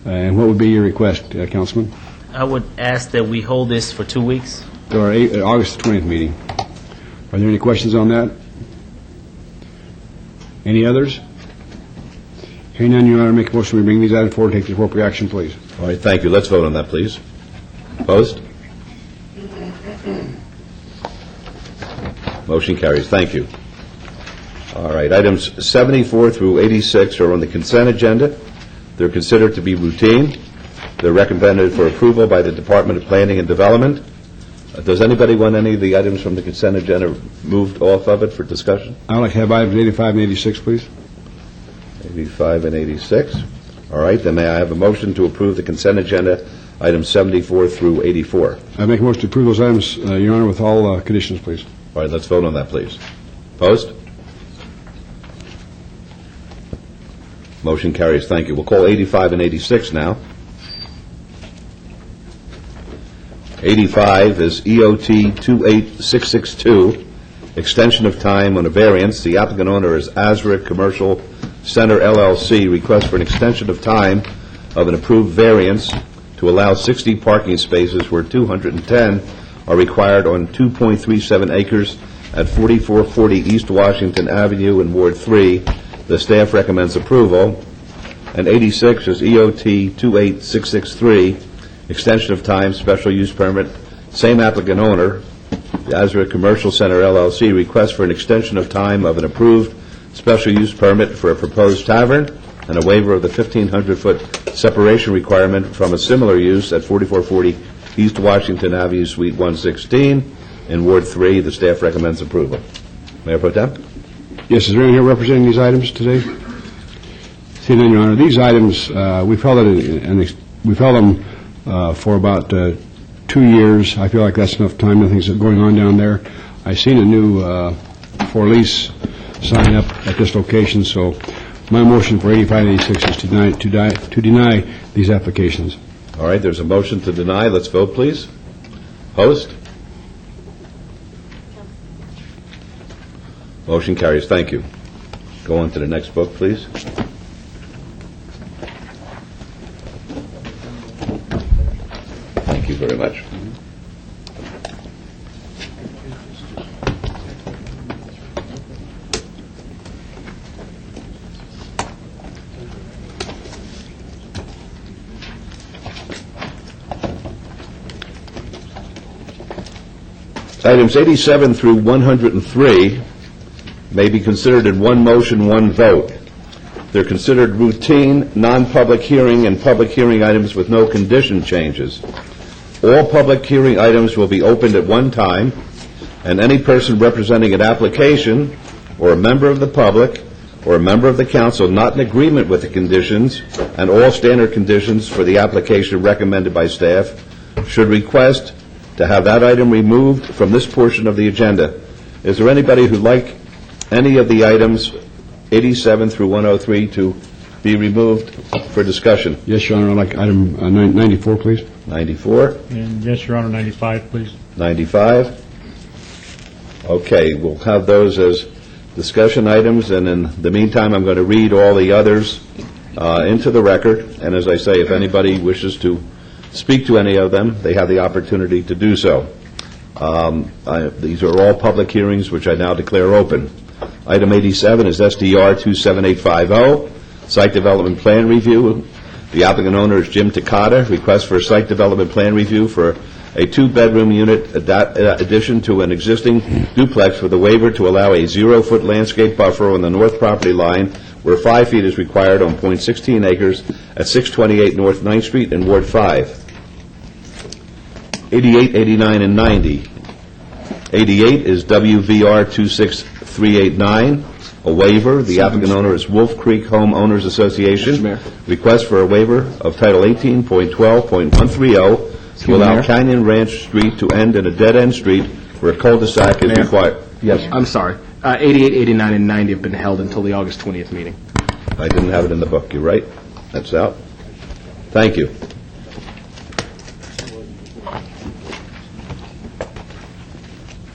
C: And what would be your request, Councilman?
B: I would ask that we hold this for 2 weeks.
C: To our August 20th meeting. Are there any questions on that? Any others? Hearing none, Your Honor, make a motion we bring these items forward, take the appropriate action, please.
A: All right, thank you. Let's vote on that, please. Opposed? Motion carries. Thank you. All right, items 74 through 86 are on the consent agenda. They're considered to be routine. They're recommended for approval by the Department of Planning and Development. Does anybody want any of the items from the consent agenda moved off of it for discussion?
C: I'd like to have items 85 and 86, please.
A: 85 and 86. All right, then may I have a motion to approve the consent agenda items 74 through 84.
C: I make a motion to approve those items, Your Honor, with all conditions, please.
A: All right, let's vote on that, please. Opposed? Motion carries. Thank you. We'll call 85 and 86 now. 85 is EOT 28662, extension of time on a variance. The applicant owner is Azra Commercial Center LLC. Request for an extension of time of an approved variance to allow 60 parking spaces where 210 are required on 2.37 acres at 4440 East Washington Avenue in Ward 3. The staff recommends approval. And 86 is EOT 28663, extension of time, special use permit. Same applicant owner, the Azra Commercial Center LLC, request for an extension of time of an approved special use permit for a proposed tavern and a waiver of the 1,500-foot separation requirement from a similar use at 4440 East Washington Avenue, Suite 116, in Ward 3. The staff recommends approval. Mayor Pro Tem?
C: Yes, is there anyone here representing these items today? Seeing none, Your Honor, these items, we've held them for about 2 years. I feel like that's enough time. Nothing's going on down there. I've seen a new for lease sign up at this location, so my motion for 85 and 86 is to deny these applications.
A: All right, there's a motion to deny. Let's vote, please. Opposed? Motion carries. Thank you. Go on to the next book, please. Thank you very much. Items 87 through 103 may be considered in one motion, one vote. They're considered routine, non-public hearing, and public hearing items with no condition changes. All public hearing items will be opened at one time, and any person representing an application, or a member of the public, or a member of the council not in agreement with the conditions and all standard conditions for the application recommended by staff should request to have that item removed from this portion of the agenda. Is there anybody who'd like any of the items 87 through 103 to be removed for discussion?
C: Yes, Your Honor, I'd like item 94, please.
A: 94?
K: And yes, Your Honor, 95, please.
A: 95? Okay, we'll have those as discussion items, and in the meantime, I'm going to read all the others into the record, and as I say, if anybody wishes to speak to any of them, they have the opportunity to do so. These are all public hearings, which I now declare open. Item 87 is SDR 27850, Site Development Plan Review. The applicant owner is Jim Takata. Request for a site development plan review for a two-bedroom unit addition to an existing duplex with a waiver to allow a 0-foot landscape buffer on the north property line where 5 feet is required on .16 acres at 628 North 9th Street in Ward 5. 88, 89, and 90. 88 is WVR 26389, a waiver. The applicant owner is Wolf Creek Home Owners Association. Request for a waiver of Title 18.12.130 to allow Canyon Ranch Street to end in a dead-end street where a cul-de-sac is required.
O: Yes. I'm sorry. 88, 89, and 90 have been held until the August 20th meeting.
A: I didn't have it in the book. You're right. That's out. Thank you.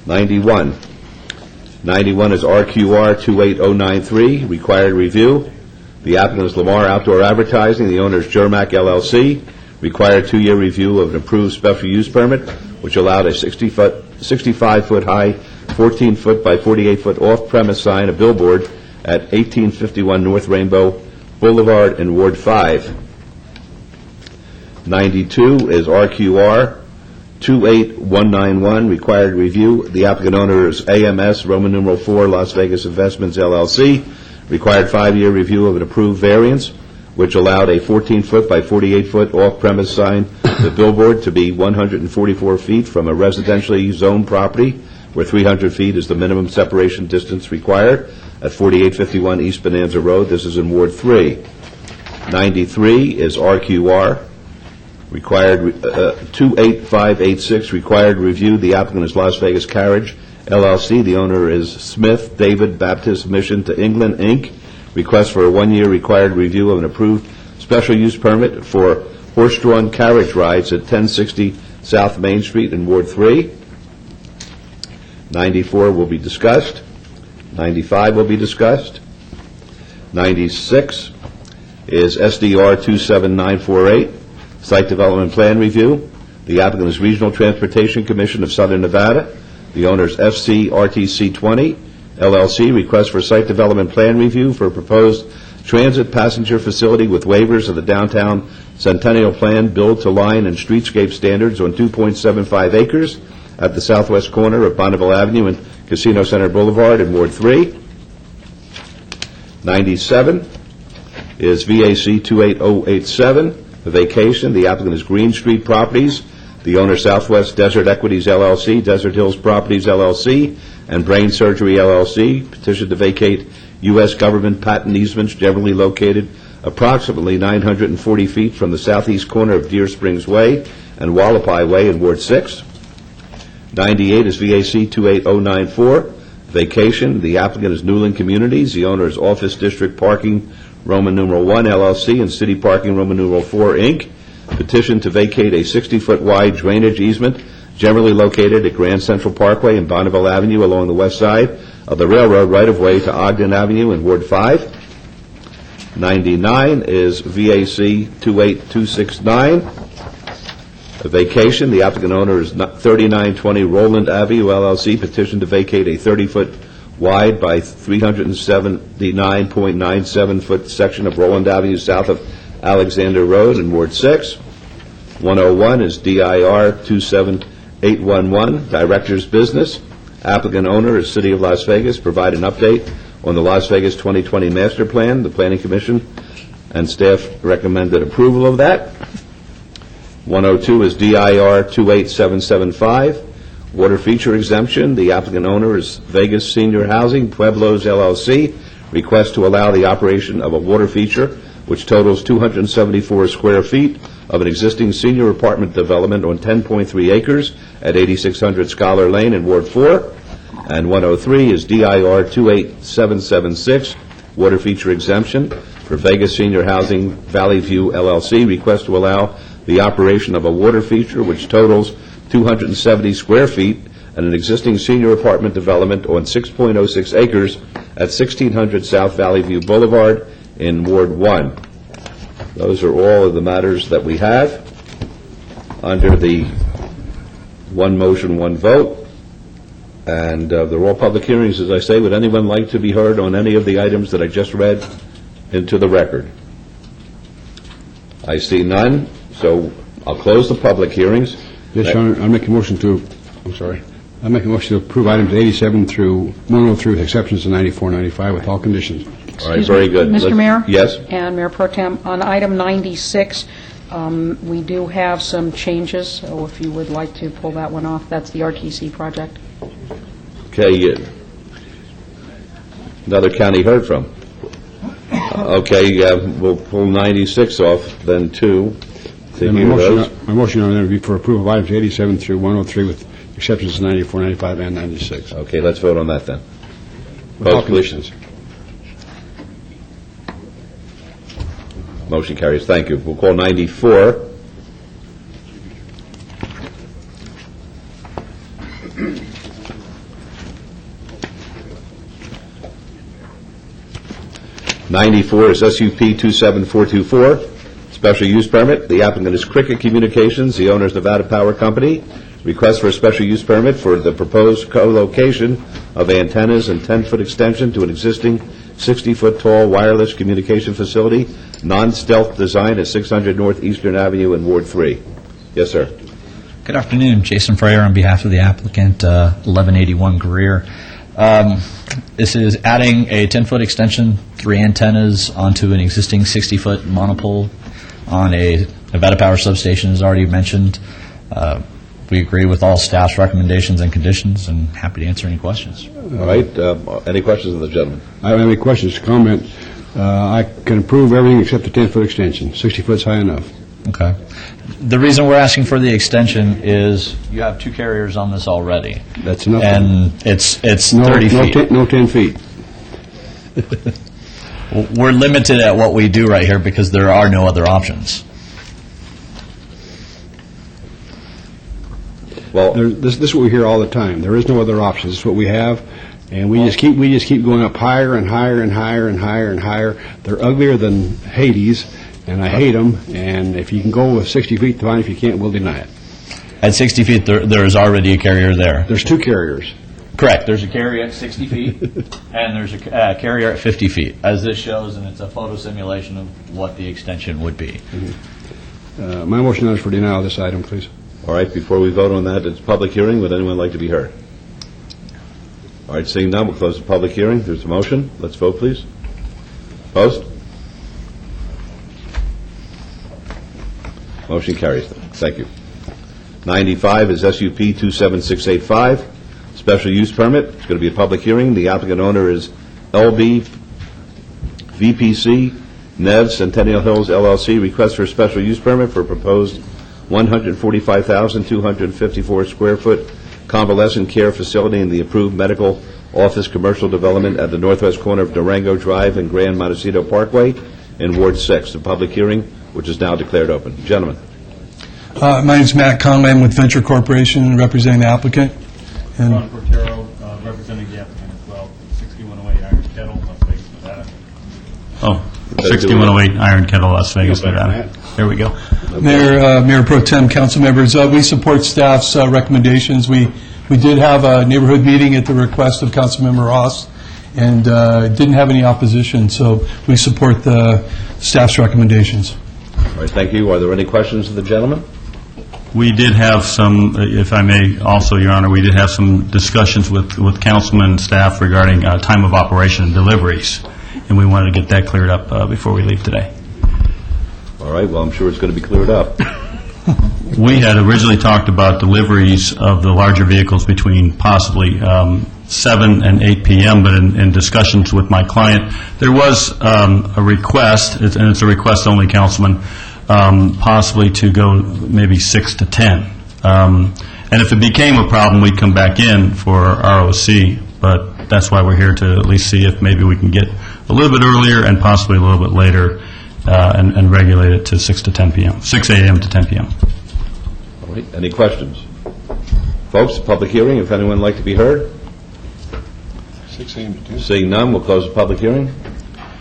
A: '91 is RQR 28093, required review. The applicant is Lamar Outdoor Advertising. The owner is Jermac LLC. Required 2-year review of an approved special use permit, which allowed a 65-foot high, 14-foot by 48-foot off-premise sign, a billboard, at 1851 North Rainbow Boulevard in Ward 5. 92 is RQR 28191, required review. The applicant owner is AMS, Roman numeral 4, Las Vegas Investments, LLC. Required 5-year review of an approved variance, which allowed a 14-foot by 48-foot off-premise sign, the billboard, to be 144 feet from a residentially zoned property, where 300 feet is the minimum separation distance required, at 4851 East Bonanza Road. This is in Ward 3. 93 is RQR 28586, required review. The applicant is Las Vegas Carriage, LLC. The owner is Smith David Baptist Mission to England, Inc. Request for a one-year required review of an approved special use permit for horse-drawn carriage rides at 1060 South Main Street in Ward 3. 94 will be discussed. 95 will be discussed. 96 is SDR 27948, Site Development Plan Review. The applicant is Regional Transportation Commission of Southern Nevada. The owner is FC RTC 20, LLC. Request for Site Development Plan Review for a proposed transit passenger facility with waivers of the downtown Centennial Plan, build to line and streetscape standards on 2.75 acres at the southwest corner of Bonneville Avenue and Casino Center Boulevard in Ward 3. 97 is VAC 28087, a vacation. The applicant is Green Street Properties. The owner, Southwest Desert Equities LLC, Desert Hills Properties LLC, and Brain Surgery LLC. Petition to vacate U.S. government patent easements generally located approximately 940 feet from the southeast corner of Deer Springs Way and Wallapai Way in Ward 6. 98 is VAC 28094, vacation. The applicant is Newland Communities. The owner is Office District Parking, Roman numeral 1 LLC, and City Parking, Roman numeral 4 Inc. Petition to vacate a 60-foot wide drainage easement generally located at Grand Central Parkway and Bonneville Avenue along the west side of the railroad right-of-way to Ogden Avenue in Ward 5. 99 is VAC 28269, a vacation. The applicant owner is 3920 Roland Avenue LLC. Petition to vacate a 30-foot wide by 379.97-foot section of Roland Avenue south of Alexander Road in Ward 6. 101 is DIR 27811, Director's Business. Applicant owner is City of Las Vegas. Provide an update on the Las Vegas 2020 Master Plan. The Planning Commission and staff recommended approval of that. 102 is DIR 28775, Water Feature Exemption. The applicant owner is Vegas Senior Housing, Pueblos LLC. Request to allow the operation of a water feature which totals 274 square feet of an existing senior apartment development on 10.3 acres at 8600 Scholar Lane in Ward 4. And 103 is DIR 28776, Water Feature Exemption for Vegas Senior Housing Valley View LLC. Request to allow the operation of a water feature which totals 270 square feet at an existing senior apartment development on 6.06 acres at 1600 South Valley View Boulevard in Ward 1. Those are all of the matters that we have under the one motion, one vote. And they're all public hearings, as I say. Would anyone like to be heard on any of the items that I just read into the record? I see none, so I'll close the public hearings.
C: Yes, Your Honor, I'll make a motion to approve items 87 through 103 with exceptions to 94 and 95 with all conditions.
A: All right, very good.
H: Mr. Mayor?
A: Yes?
H: And Mayor Pro Tem, on item 96, we do have some changes, so if you would like to pull that one off, that's the RTC project.
A: Okay, another county heard from. Okay, we'll pull 96 off, then 2.
C: My motion on there would be for approval of items 87 through 103 with exceptions to 94, 95, and 96.
A: Okay, let's vote on that then.
C: With all conditions.
A: Motion carries. Thank you. We'll call 94. '94 is SUP 27424, special use permit. The applicant is Cricket Communications. The owner is Nevada Power Company. Request for a special use permit for the proposed co-location of antennas and 10-foot extension to an existing 60-foot tall wireless communication facility, non-stealth design at 600 North Eastern Avenue in Ward 3. Yes, sir.
S: Good afternoon. Jason Freyer on behalf of the applicant, 1181 Greer. This is adding a 10-foot extension, 3 antennas onto an existing 60-foot monopole on a Nevada Power substation, as already mentioned. We agree with all staff's recommendations and conditions, and happy to answer any questions.
A: All right. Any questions of the gentleman?
C: I don't have any questions to comment. I can approve everything except the 10-foot extension. 60 foot's high enough.
S: Okay. The reason we're asking for the extension is you have 2 carriers on this already.
C: That's enough.
S: And it's
C: No-
S: 30
C: no
S: feet.
C: ten- No 10 feet.
S: We're limited at what we do right here because there are no other options.
A: Well,
C: This is what we hear all the time. There is no other option. This is what we have, and we just keep going up higher and higher and higher and higher and higher. They're uglier than Hades, and I hate them. And if you can go with 60 feet, fine. If you can't, we'll deny it.
S: At 60 feet, there is already a carrier there.
C: There's 2 carriers.
S: Correct. There's a carrier at 60 feet, and there's a carrier at 50 feet, as this shows, and it's a photo simulation of what the extension would be.
C: My motion is for denial of this item, please.
A: all right, before we vote on that, it's a public hearing. Would anyone like to be heard? All right, seeing none, we'll close the public hearing. There's a motion. Let's vote, please. Opposed? Motion carries. Thank you. 95 is SUP 27685, special use permit. It's going to be a public hearing. The applicant owner is LB VPC Nev Centennial Hills LLC. Request for a special use permit for proposed 145,254 square foot convalescent care facility in the approved medical office commercial development at the northwest corner of Durango Drive and Grand Montecito Parkway in Ward 6. The public hearing, which is now declared open. Gentlemen.
I: My name is Matt Conley. I'm with Venture Corporation, representing the applicant. And
K: Ron Cortero, representing the applicant as well, 6108 Iron Kettle, Las Vegas, Nevada. Oh, 6108 Iron Kettle, Las Vegas, Nevada. There we go.
I: Mayor Pro Tem, council members, we support staff's recommendations. We did have a neighborhood meeting at the request of Councilmember Ross, and didn't have any opposition, so we support the staff's recommendations.
A: All right, thank you. Are there any questions of the gentleman?
K: We did have some, if I may also, Your Honor, we did have some discussions with councilmen and staff regarding time of operation and deliveries, and we wanted to get that cleared up before we leave today.
A: All right, well, I'm sure it's going to be cleared up.
K: We had originally talked about deliveries of the larger vehicles between possibly 7 and 8 p.m., but in discussions with my client, there was a request, and it's a request-only, Councilman, possibly to go maybe 6 to 10. And if it became a problem, we'd come back in for ROC, but that's why we're here, to at least see if maybe we can get a little bit earlier and possibly a little bit later and regulate it to 6 to 10 p.m., 6 a.m. to 10 p.m.
A: All right, any questions? Folks, public hearing, if anyone would like to be heard?
C: 6 a.m. to 10.
A: Seeing none, we'll close the public hearing.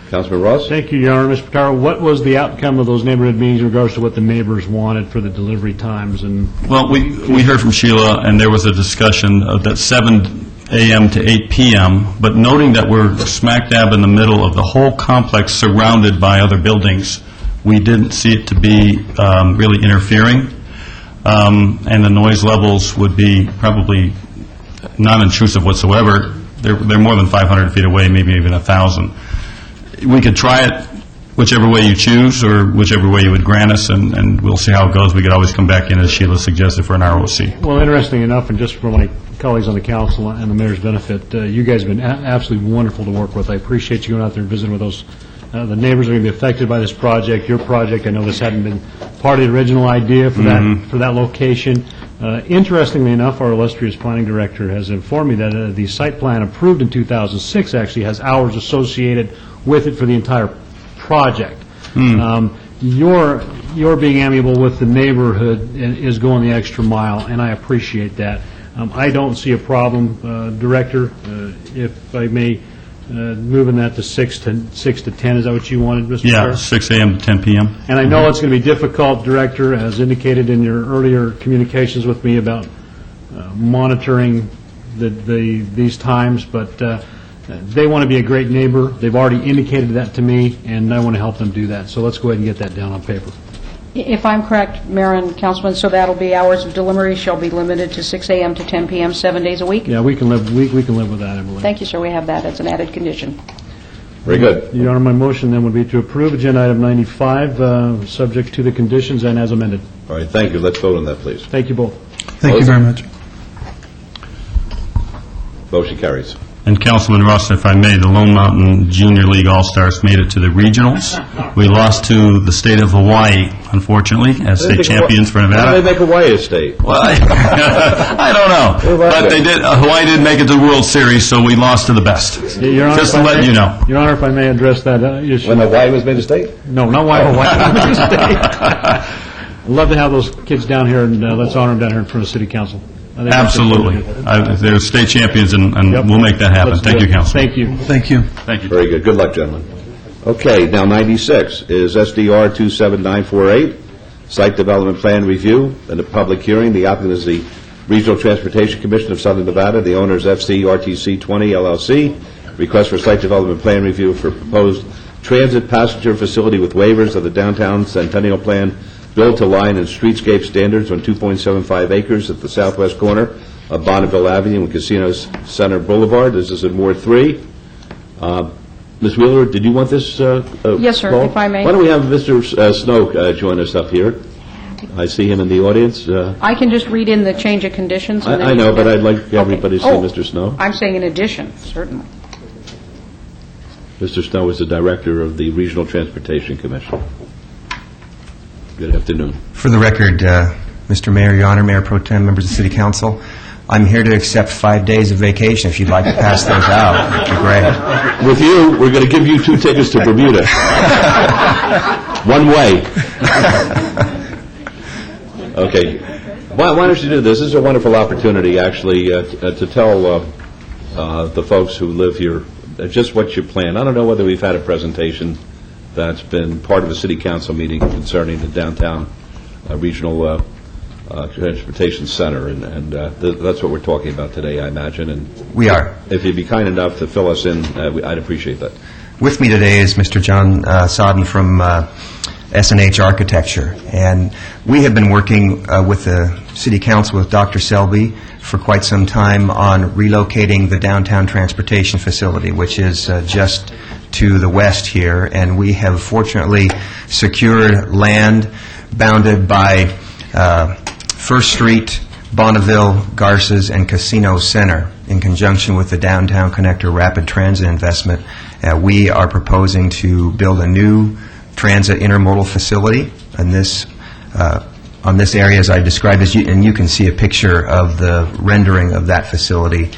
A: Councilman Ross?
K: Thank you, Your Honor. Mr. Picaro, what was the outcome of those neighborhood meetings in regards to what the neighbors wanted for the delivery times? And well, we heard from Sheila, and there was a discussion of that 7 a.m. to 8 p.m., but noting that we're smack dab in the middle of the whole complex surrounded by other buildings, we didn't see it to be really interfering, and the noise levels would be probably non-intrusive whatsoever. They're more than 500 feet away, maybe even 1,000. We could try it whichever way you choose, or whichever way you would grant us, and we'll see how it goes. We could always come back in, as Sheila suggested, for an ROC.
J: Well, interesting enough, and just for my colleagues on the council and the mayor's benefit, you guys have been absolutely wonderful to work with. I appreciate you going out there and visiting with those. The neighbors are going to be affected by this project, your project. I know this hadn't been part of the original idea for that location. Interestingly enough, our illustrious planning director has informed me that the site plan approved in 2006 actually has hours associated with it for the entire project. You're being amiable with the neighborhood is going the extra mile, and I appreciate that. I don't see a problem, Director, if I may, moving that to 6 to 10. Is that what you wanted, Mr. Chair?
K: Yeah, 6 a.m. to 10 p.m.
J: And I know it's going to be difficult, Director, as indicated in your earlier communications with me about monitoring these times, but they want to be a great neighbor. They've already indicated that to me, and I want to help them do that. So let's go ahead and get that down on paper.
H: If I'm correct, Mayor and Councilman, so that'll be hours of delivery shall be limited to 6 a.m. to 10 p.m., 7 days a week?
J: Yeah, we can live with that, I believe.
H: Thank you, sir. We have that as an added condition.
A: Very good.
J: Your Honor, my motion then would be to approve agenda item 95, subject to the conditions and as amended.
A: All right, thank you. Let's vote on that, please.
J: Thank you both.
I: Thank you very much.
A: Motion carries.
M: And Councilman Ross, if I may, the Lone Mountain Junior League All-Stars made it to the regionals. We lost to the state of Hawaii, unfortunately, as state champions for Nevada.
A: Why did they make Hawaii a state?
M: Well, I don't know. But they did. Hawaii did make it to the World Series, so we lost to the best.
J: Your Honor,
M: Just to let you know.
J: Your Honor, if I may address that issue.
A: When Hawaii was made a state?
J: No, not why Hawaii was made a state. I'd love to have those kids down here, and let's honor them down here in front of City Council.
M: Absolutely. They're state champions, and we'll make that happen. Thank you, Council.
J: Thank you.
I: Thank you.
M: Thank you.
A: Very good. Good luck, gentlemen. Okay, now 96 is SDR 27948, Site Development Plan Review, and a public hearing. The applicant is the Regional Transportation Commission of Southern Nevada. The owner is FCRTC 20 LLC. Request for Site Development Plan Review for proposed transit passenger facility with waivers of the Downtown Centennial Plan built to line and streetscape standards on 2.75 acres at the southwest corner of Bonneville Avenue and Casino Center Boulevard. This is in Ward 3. Ms. Wheeler, did you want this
H: Yes, sir,
A: call?
H: if I may.
A: Why don't we have Mr. Snow join us up here? I see him in the audience.
H: I can just read in the change of conditions. and then
A: I
H: you
A: know,
H: can-
A: but I'd like everybody to see Mr. Snow.
H: I'm saying in addition, certainly.
A: Mr. Snow is the director of the Regional Transportation Commission. Good afternoon.
L: For the record, Mr. Mayor, Your Honor, Mayor Pro Tem, members of the City Council, I'm here to accept 5 days of vacation. If you'd like to pass those out, that'd be great.
A: With you, we're going to give you 2 tickets to Bermuda. One way. Okay. Why don't you do this? This is a wonderful opportunity, actually, to tell the folks who live here just what you plan. I don't know whether we've had a presentation that's been part of a city council meeting concerning the downtown regional transportation center, and that's what we're talking about today, I imagine. And
L: We are.
A: if you'd be kind enough to fill us in, I'd appreciate that.
L: With me today is Mr. John Sodden from S&H Architecture, and we have been working with the City Council with Dr. Selby for quite some time on relocating the downtown transportation facility, which is just to the west here, and we have fortunately secured land bounded by First Street, Bonneville, Garces, and Casino Center. In conjunction with the Downtown Connector Rapid Transit investment, we are proposing to build a new transit intermodal facility on this area, as I described, and you can see a picture of the rendering of that facility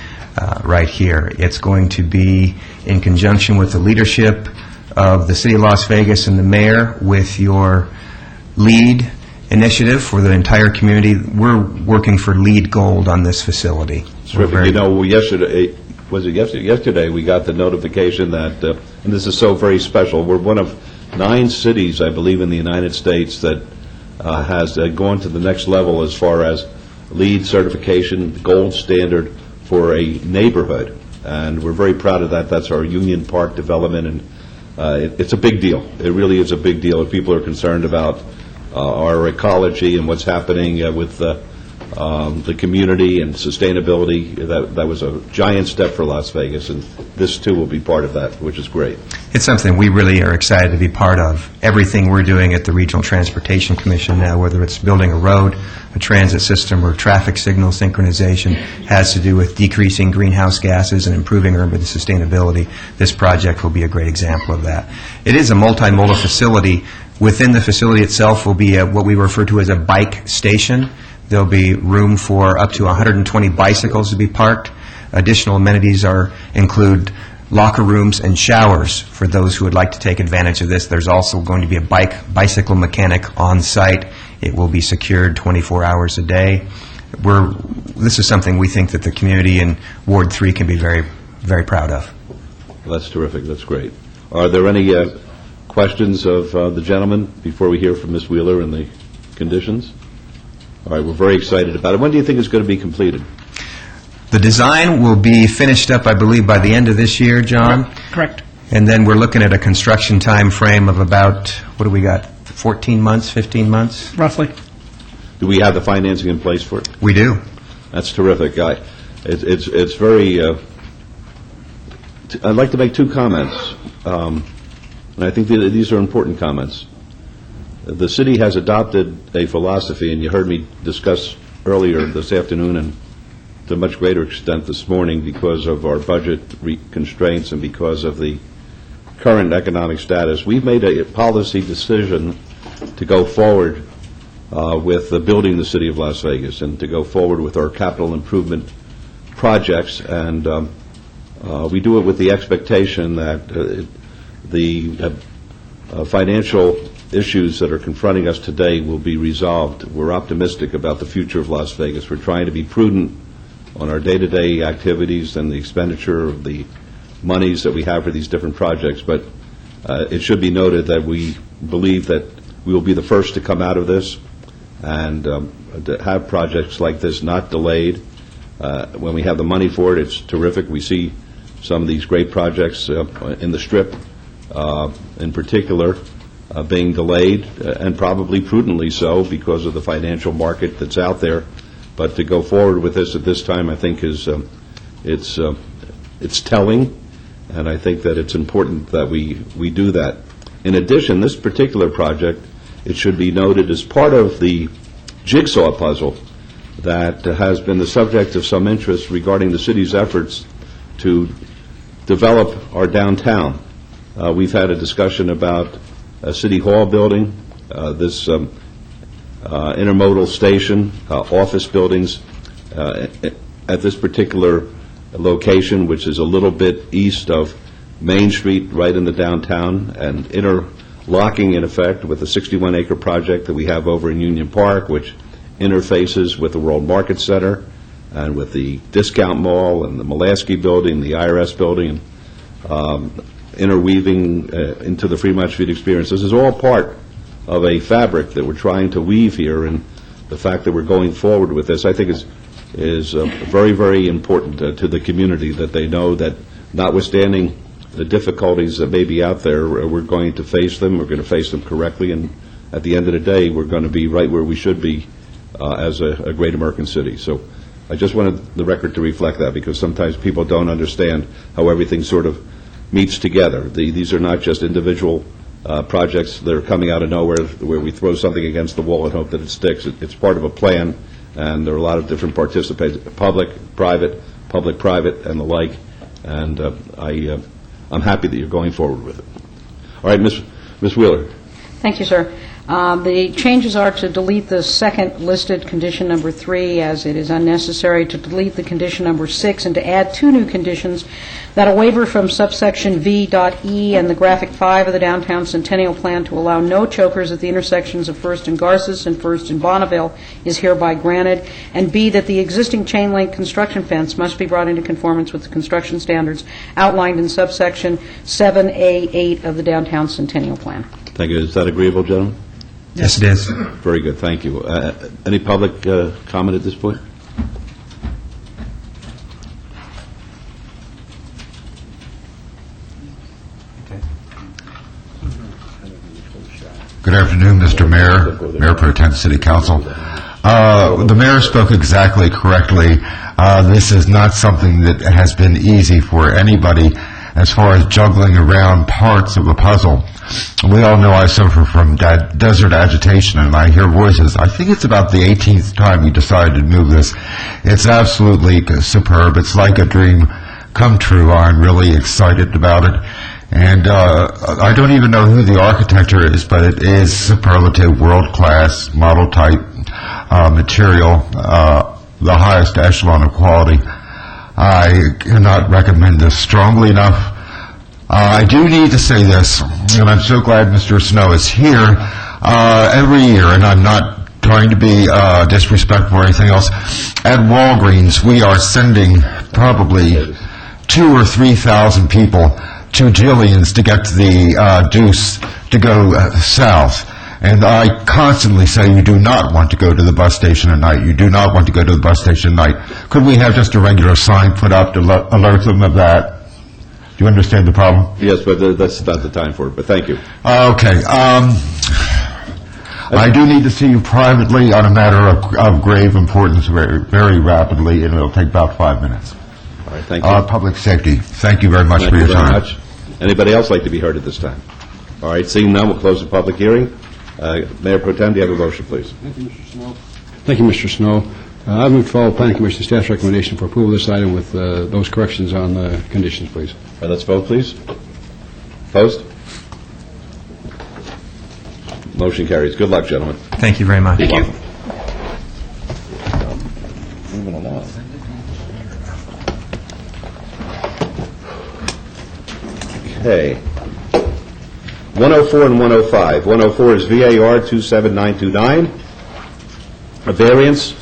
L: right here. It's going to be in conjunction with the leadership of the City of Las Vegas and the mayor with your LEED initiative for the entire community. We're working for LEED Gold on this facility.
A: Terrific. You know, yesterday, was it yesterday? Yesterday, we got the notification that, and this is so very special, we're one of 9 cities, I believe, in the United States that has gone to the next level as far as LEED certification, gold standard for a neighborhood. And we're very proud of that. That's our Union Park development, and it's a big deal. It really is a big deal if people are concerned about our ecology and what's happening with the community and sustainability. That was a giant step for Las Vegas, and this too will be part of that, which is great.
L: It's something we really are excited to be part of. Everything we're doing at the Regional Transportation Commission now, whether it's building a road, a transit system, or traffic signal synchronization, has to do with decreasing greenhouse gases and improving urban sustainability. This project will be a great example of that. It is a multimodal facility. Within the facility itself will be what we refer to as a bike station. There'll be room for up to 120 bicycles to be parked. Additional amenities include locker rooms and showers for those who would like to take advantage of this. There's also going to be a bicycle mechanic on site. It will be secured 24 hours a day. This is something we think that the community in Ward 3 can be very, very proud of.
A: That's terrific. That's great. Are there any questions of the gentleman before we hear from Ms. Wheeler and the conditions? All right, we're very excited about it. When do you think it's going to be completed?
L: The design will be finished up, I believe, by the end of this year, John?
H: Correct.
L: And then we're looking at a construction time frame of about, what do we got, 14 months, 15 months?
H: Roughly.
A: Do we have the financing in place for it?
L: We do.
A: That's terrific. It's very... I'd like to make 2 comments, and I think these are important comments. The city has adopted a philosophy, and you heard me discuss earlier this afternoon and to a much greater extent this morning because of our budget constraints and because of the current economic status. We've made a policy decision to go forward with building the city of Las Vegas and to go forward with our capital improvement projects, and we do it with the expectation that the financial issues that are confronting us today will be resolved. We're optimistic about the future of Las Vegas. We're trying to be prudent on our day-to-day activities and the expenditure of the monies that we have for these different projects, but it should be noted that we believe that we will be the first to come out of this and to have projects like this not delayed. When we have the money for it, it's terrific. We see some of these great projects in the Strip, in particular, being delayed, and probably prudently so because of the financial market that's out there. But to go forward with this at this time, I think is it's telling, and I think that it's important that we do that. In addition, this particular project, it should be noted, as part of the jigsaw puzzle that has been the subject of some interest regarding the city's efforts to develop our downtown. We've had a discussion about a City Hall building, this intermodal station, office buildings at this particular location, which is a little bit east of Main Street, right in the downtown, and interlocking, in effect, with the 61-acre project that we have over in Union Park, which interfaces with the World Market Center and with the Discount Mall and the Mulaski Building, the IRS Building, interweaving into the Fremont Street experience. This is all part of a fabric that we're trying to weave here, and the fact that we're going forward with this, I think, is very, very important to the community, that they know that notwithstanding the difficulties that may be out there, we're going to face them, we're going to face them correctly, and at the end of the day, we're going to be right where we should be as a great American city. So I just wanted the record to reflect that, because sometimes people don't understand how everything sort of meets together. These are not just individual projects that are coming out of nowhere where we throw something against the wall and hope that it sticks. It's part of a plan, and there are a lot of different participants, public, private, and the like, and I'm happy that you're going forward with it. All right, Ms. Wheeler.
H: Thank you, sir. The changes are to delete the second listed condition number 3, as it is unnecessary, to delete the condition number 6, and to add 2 new conditions: that a waiver from subsection V.E and the graphic 5 of the Downtown Centennial Plan to allow no chokers at the intersections of First and Garces and First and Bonneville is hereby granted, and B, that the existing chain-link construction fence must be brought into conformance with the construction standards outlined in subsection 7A8 of the Downtown Centennial Plan.
A: Thank you. Is that agreeable, gentlemen?
L: Yes, it is.
A: Very good. Thank you. Any public comment at this point?
F: Good afternoon, Mr. Mayor, Mayor Pro Tem City Council. The mayor spoke exactly correctly. This is not something that has been easy for anybody as far as juggling around parts of a puzzle. We all know I suffer from desert agitation, and I hear voices. I think it's about the 18th time we decided to move this. It's absolutely superb. It's like a dream come true. I'm really excited about it. And I don't even know who the architect is, but it is superlative, world-class, model-type material, the highest echelon of quality. I cannot recommend this strongly enough. I do need to say this, and I'm so glad Mr. Snow is here. Every year, and I'm not trying to be disrespectful or anything else, at Walgreens we are sending probably 2,000 or 3,000 people to Jillian's to get to the Deuce to go south. And I constantly say you do not want to go to the bus station at night. You do not want to go to the bus station at night. Could we have just a regular sign put up to alert them of that? Do you understand the problem?
A: Yes, but that's not the time for it, but thank you.
F: Okay. I do need to see you privately on a matter of grave importance very, very rapidly, and it'll take about 5 minutes.
A: All right, thank you.
F: Public safety. Thank you very much for your time.
A: Thank you very much. Anybody else like to be heard at this time? All right, seeing none, we'll close the public hearing. Mayor Pro Tem, do you have a motion, please?
C: Thank you, Mr. Snow. Thank you, Mr. Snow. I move to follow Planning Commission staff's recommendation for approval of this item with those corrections on the conditions, please.
A: All right, let's vote, please. Opposed? Motion carries. Good luck, gentlemen.
L: Thank you very much.
A: Thank you. Moving along. Okay. 104 and 105. 104 is VAR 27929, a variance.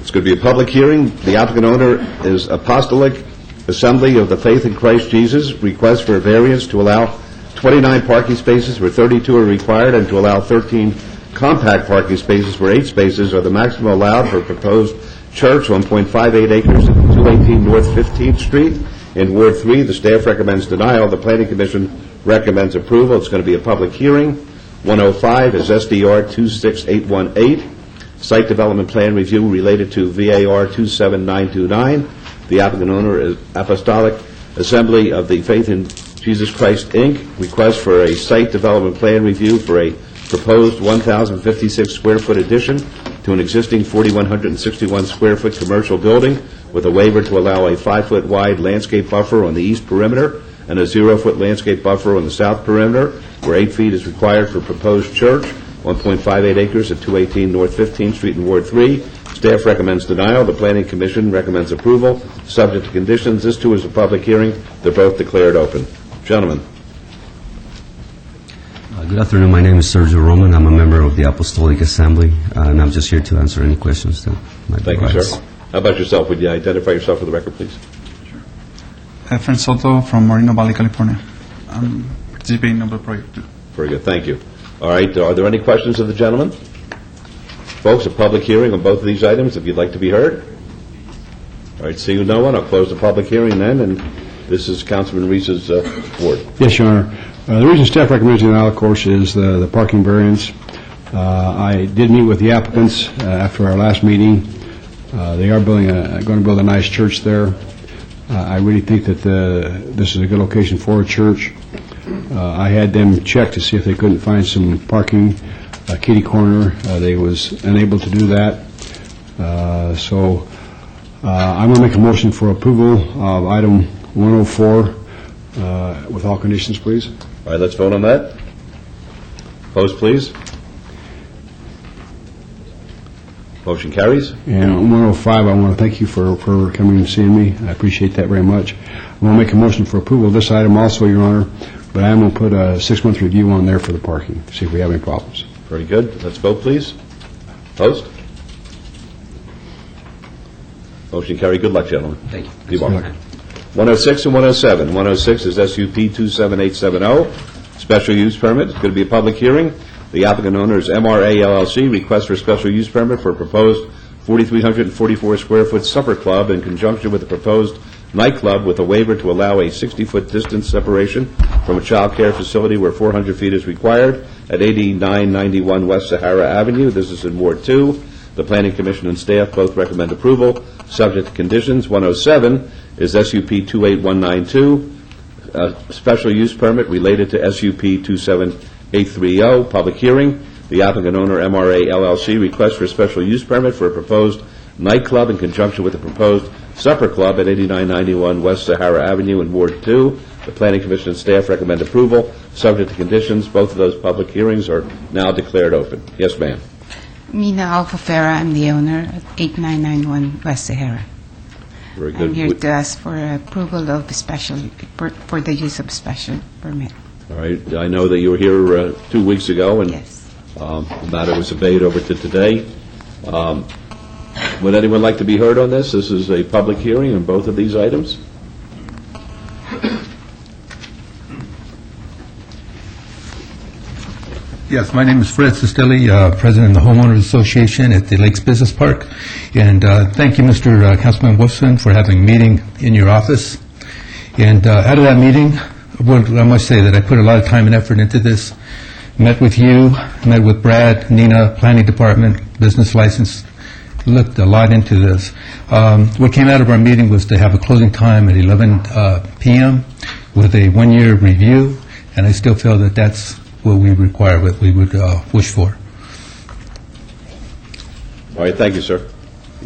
A: It's going to be a public hearing. The applicant owner is Apostolic Assembly of the Faith in Christ Jesus. Request for a variance to allow 29 parking spaces where 32 are required and to allow 13 compact parking spaces where 8 spaces are the maximum allowed for proposed church, 1.58 acres at 218 North 15th Street. In Ward 3, the staff recommends denial. The Planning Commission recommends approval. It's going to be a public hearing. 105 is SDR 26818, site development plan review related to VAR 27929. The applicant owner is Apostolic Assembly of the Faith in Jesus Christ, Inc. Request for a site development plan review for a proposed 1,056 square foot addition to an existing 4,161 square foot commercial building with a waiver to allow a 5-foot wide landscape buffer on the east perimeter and a 0-foot landscape buffer on the south perimeter, where 8 feet is required for proposed church, 1.58 acres at 218 North 15th Street in Ward 3. Staff recommends denial. The Planning Commission recommends approval, subject to conditions. This, too, is a public hearing. They're both declared open. Gentlemen.
D: Good afternoon. My name is Sergio Roman. I'm a member of the Apostolic Assembly, and I'm just here to answer any questions that might be
A: Thank you,
D: raised.
A: sir. How about yourself? Would you identify yourself for the record, please?
V: Efren Soto from Moreno Valley, California. I'm participating in the project too.
A: Very good. Thank you. All right. Are there any questions of the gentleman? Folks, a public hearing on both of these items, if you'd like to be heard. All right. Seeing no one, I'll close the public hearing then, and this is Councilman Reese's ward.
C: Yes, Your Honor. The reason staff recommends denial, of course, is the parking variance. I did meet with the applicants after our last meeting. They are going to build a nice church there. I really think that this is a good location for a church. I had them check to see if they couldn't find some parking, kitty corner. They was unable to do that. So I'm going to make a motion for approval of item 104 with all conditions, please.
A: All right, let's vote on that. Opposed, please. Motion carries.
C: And on 105, I want to thank you for coming and seeing me. I appreciate that very much. I want to make a motion for approval of this item also, Your Honor, but I'm going to put a 6-month review on there for the parking, see if we have any problems.
A: Very good. Let's vote, please. Opposed? Motion carried. Good luck, gentlemen.
D: Thank you.
A: Be well. 106 and 107. 106 is SUP 27870, special use permit. It's going to be a public hearing. The applicant owner is MRA LLC. Request for special use permit for a proposed 4,344 square foot supper club in conjunction with the proposed nightclub with a waiver to allow a 60-foot distance separation from a child care facility where 400 feet is required at 8991 West Sahara Avenue. This is in Ward 2. The Planning Commission and staff both recommend approval, subject to conditions. 107 is SUP 28192, a special use permit related to SUP 27830, public hearing. The applicant owner, MRA LLC, requests for a special use permit for a proposed nightclub in conjunction with the proposed supper club at 8991 West Sahara Avenue in Ward 2. The Planning Commission and staff recommend approval, subject to conditions. Both of those public hearings are now declared open. Yes, ma'am.
W: Mina Alfafera, I'm the owner at 8991 West Sahara.
A: Very good.
W: I'm here to ask for approval of special, for the use of special permit.
A: All right. I know that you were here 2 weeks ago, and the matter was obeyed over to today. Would anyone like to be heard on this? This is a public hearing on both of these items.
X: Yes, my name is Fred Sestelli, President of the Homeowners Association at the Lakes Business Park. And thank you, Mr. Councilman Wolfson, for having a meeting in your office. And out of that meeting, I must say that I put a lot of time and effort into this. Met with you, met with Brad, Nina, Planning Department, business license, looked a lot into this. What came out of our meeting was to have a closing time at 11 p.m. with a one-year review, and I still feel that that's what we require, what we would wish for.
A: All right, thank you, sir.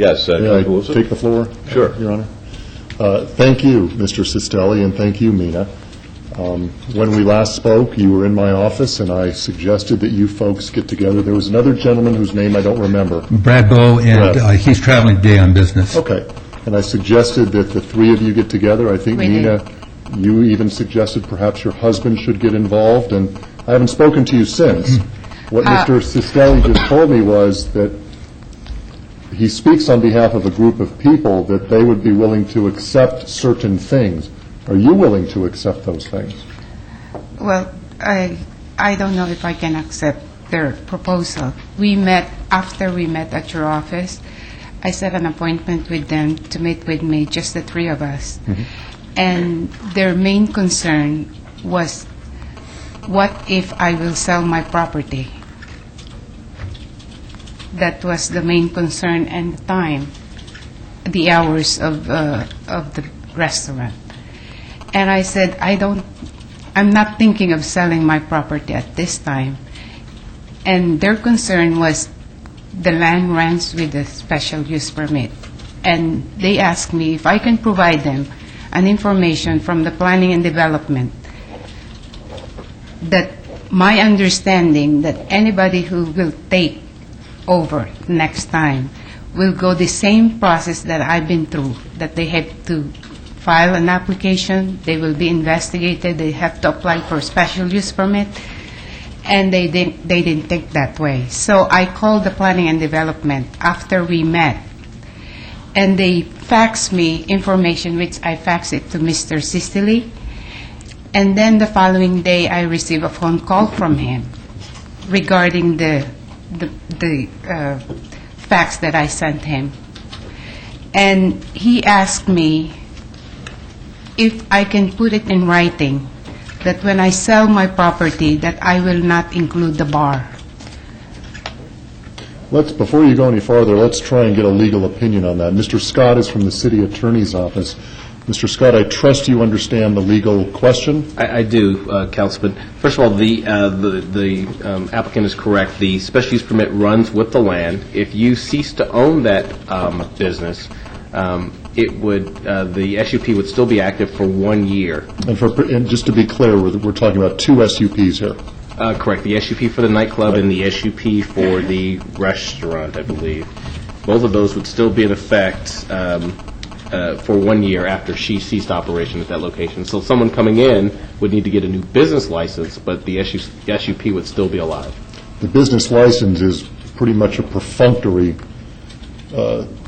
A: Yes,
R: May I
A: Councilman Wilson?
R: take the floor?
A: Sure.
R: Your Honor. Thank you, Mr. Sestelli, and thank you, Mina. When we last spoke, you were in my office, and I suggested that you folks get together. There was another gentleman whose name I don't remember.
X: Brad Bowe, and
R: Brad.
X: he's traveling today on business.
R: Okay. And I suggested that the three of you get together. I think, Mina, you even suggested perhaps your husband should get involved, and I haven't spoken to you since. What Mr. Sestelli just told me was that he speaks on behalf of a group of people that they would be willing to accept certain things. Are you willing to accept those things?
W: Well, I don't know if I can accept their proposal. After we met at your office, I set an appointment with them to meet with me, just the three of us. And their main concern was, what if I will sell my property? That was the main concern, and the time, the hours of the restaurant. And I said, I'm not thinking of selling my property at this time. And their concern was the land runs with a special use permit. And they asked me if I can provide them an information from the planning and development that my understanding that anybody who will take over next time will go the same process that I've been through, that they have to file an application, they will be investigated, they have to apply for a special use permit, and they didn't think that way. So I called the planning and development after we met, and they faxed me information, which I faxed it to Mr. Sestelli, and then the following day I received a phone call from him regarding the fax that I sent him. And he asked me if I can put it in writing that when I sell my property that I will not include the bar.
R: Before you go any farther, let's try and get a legal opinion on that. Mr. Scott is from the city attorney's office. Mr. Scott, I trust you understand the legal question.
O: I do, Councilman. First of all, the applicant is correct. The special use permit runs with the land. If you cease to own that business, the SUP would still be active for 1 year.
R: And just to be clear, we're talking about two SUPs here.
O: Correct. The SUP for the nightclub and the SUP for the restaurant, I believe. Both of those would still be in effect for 1 year after she ceased operation at that location. So someone coming in would need to get a new business license, but the SUP would still be alive.
R: The business license is pretty much a perfunctory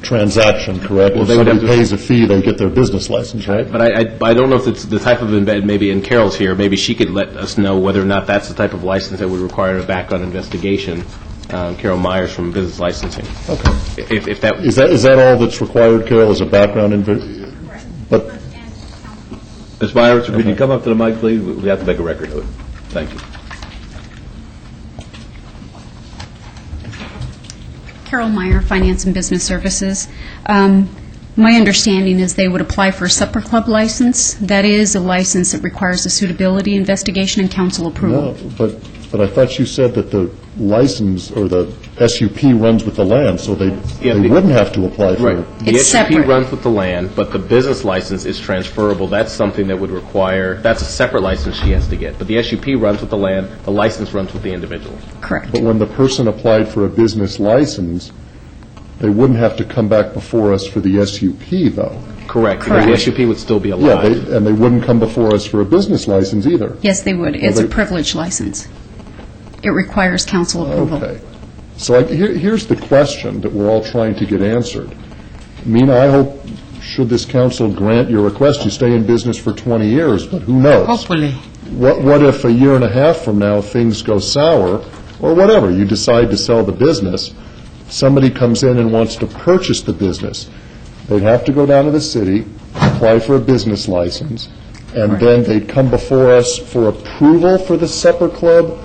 R: transaction, correct?
O: Well,
R: if
O: they would
R: somebody
O: have to-
R: pays a fee, they get their business license, right?
O: But I don't know if it's the type of embed, maybe in Carol's here, maybe she could let us know whether or not that's the type of license that would require a background investigation. Carol Myers from Business Licensing.
R: Okay.
O: If that...
R: Is that all that's required, Carol, is a background but
A: Ms. Myers, could you come up to the mic, please? We have to make a record of it. Thank you.
N: Carol Meyer, Finance and Business Services. My understanding is they would apply for a supper club license. That is a license that requires a suitability investigation and council approval.
R: No, but I thought you said that the license or the SUP runs with the land, so they wouldn't have to apply for it.
O: The SUP runs with the land, but the business license is transferable. That's something that would require, that's a separate license she has to get. But the SUP runs with the land, the license runs with the individual.
N: Correct.
R: But when the person applied for a business license, they wouldn't have to come back before us for the SUP, though.
O: Correct. Because the SUP would still be alive.
R: Yeah, and they wouldn't come before us for a business license either.
N: Yes, they would. It's a privilege license. It requires council approval.
R: Okay. So here's the question that we're all trying to get answered. Mina, I hope, should this council grant your request, you stay in business for 20 years, but who knows?
W: Hopefully.
R: What if a year and a half from now things go sour, or whatever, you decide to sell the business, somebody comes in and wants to purchase the business, they'd have to go down to the city, apply for a business license, and then they'd come before us for approval for the supper club?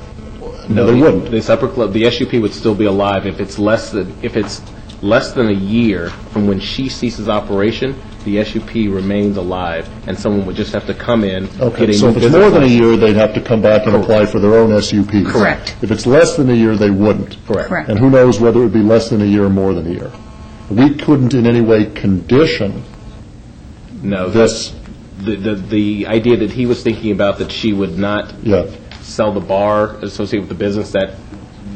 R: No, they wouldn't.
O: The supper club, the SUP would still be alive if it's less than a year from when she ceases operation. The SUP remains alive, and someone would just have to come in.
R: Okay, so if it's more than a year, they'd have to come back and apply for their own SUP.
N: Correct.
R: If it's less than a year, they wouldn't.
N: Correct.
R: And who knows whether it would be less than a year or more than a year. we couldn't in any way condition
O: No,
R: this.
O: the idea that he was thinking about, that she would not
R: Yeah.
O: sell the bar associated with the business, that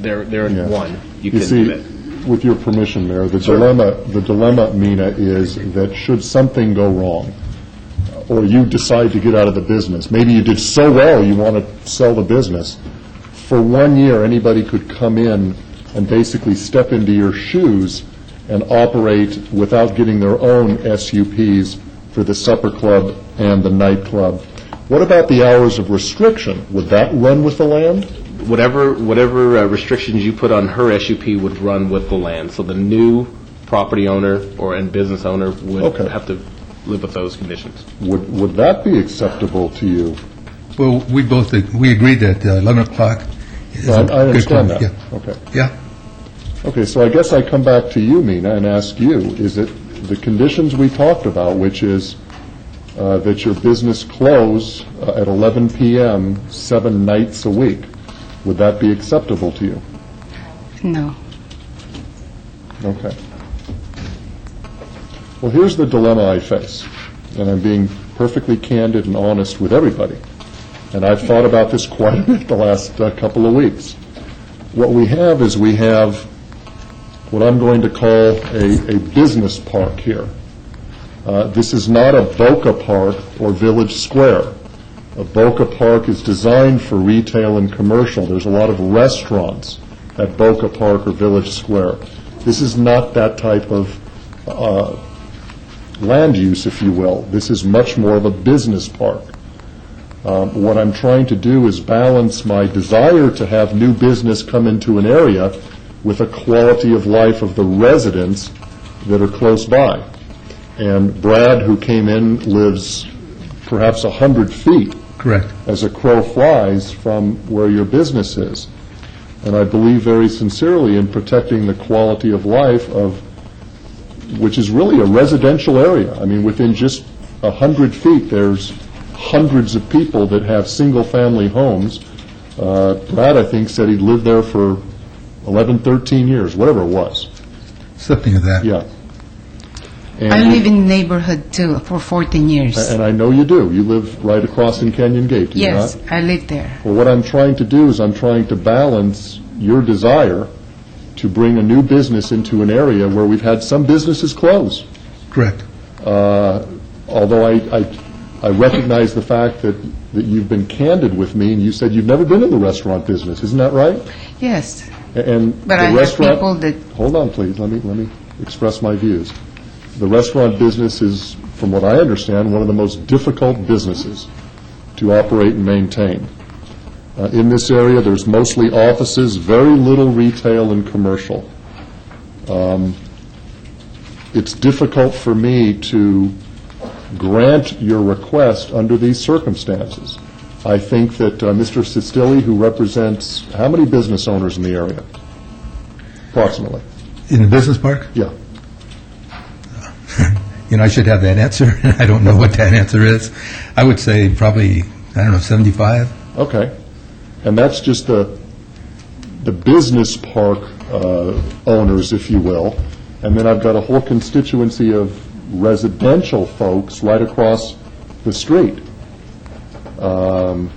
O: they're in
R: Yeah.
O: one. You
R: You
O: can
R: see,
O: do it.
R: with your permission, Mayor, the
O: Sure.
R: dilemma, Mina, is that should something go wrong, or you decide to get out of the business, maybe you did so well you want to sell the business, for 1 year, anybody could come in and basically step into your shoes and operate without getting their own SUPs for the supper club and the nightclub. What about the hours of restriction? Would that run with the land?
O: Whatever restrictions you put on her SUP would run with the land. So the new property owner and business owner would
R: Okay.
O: have to live with those conditions.
R: Would that be acceptable to you?
X: Well, we agreed that 11 o'clock is
R: I
X: a good
R: understand
X: time.
R: that.
X: Yeah.
R: Okay.
X: Yeah.
R: Okay, so I guess I come back to you, Mina, and ask you, is it the conditions we talked about, which is that your business close at 11 p.m. 7 nights a week, would that be acceptable to you?
W: No.
R: Okay. Well, here's the dilemma I face, and I'm being perfectly candid and honest with everybody. And I've thought about this quite a bit the last couple of weeks. What we have is we have what I'm going to call a business park here. This is not a Boca Park or Village Square. A Boca Park is designed for retail and commercial. There's a lot of restaurants at Boca Park or Village Square. This is not that type of land use, if you will. This is much more of a business park. What I'm trying to do is balance my desire to have new business come into an area with a quality of life of the residents that are close by. And Brad, who came in, lives perhaps 100 feet.
X: Correct.
R: As a crow flies from where your business is. And I believe very sincerely in protecting the quality of life of, which is really a residential area. I mean, within just 100 feet, there's hundreds of people that have single-family homes. Brad, I think, said he'd lived there for 11, 13 years, whatever it was.
X: Something of that.
R: Yeah.
W: I live in the neighborhood too for 14 years.
R: And I know you do. You live right across in Canyon Gate, do you not?
W: Yes, I live there.
R: Well, what I'm trying to do is I'm trying to balance your desire to bring a new business into an area where we've had some businesses close.
X: Correct.
R: Although I recognize the fact that you've been candid with me, and you said you've never been in the restaurant business. Isn't that right?
W: Yes.
R: And
W: But
R: the
W: I have
R: restaurant-
W: people that...
R: Hold on, please. Let me express my views. The restaurant business is, from what I understand, one of the most difficult businesses to operate and maintain. In this area, there's mostly offices, very little retail and commercial. It's difficult for me to grant your request under these circumstances. I think that Mr. Sistili, who represents how many business owners in the area? Approximately.
X: In the business park?
R: Yeah.
X: I should have that answer. I don't know what that answer is. I would say probably, 75.
R: Okay. And that's just the business park owners, if you will. And then I've got a whole constituency of residential folks right across the street. So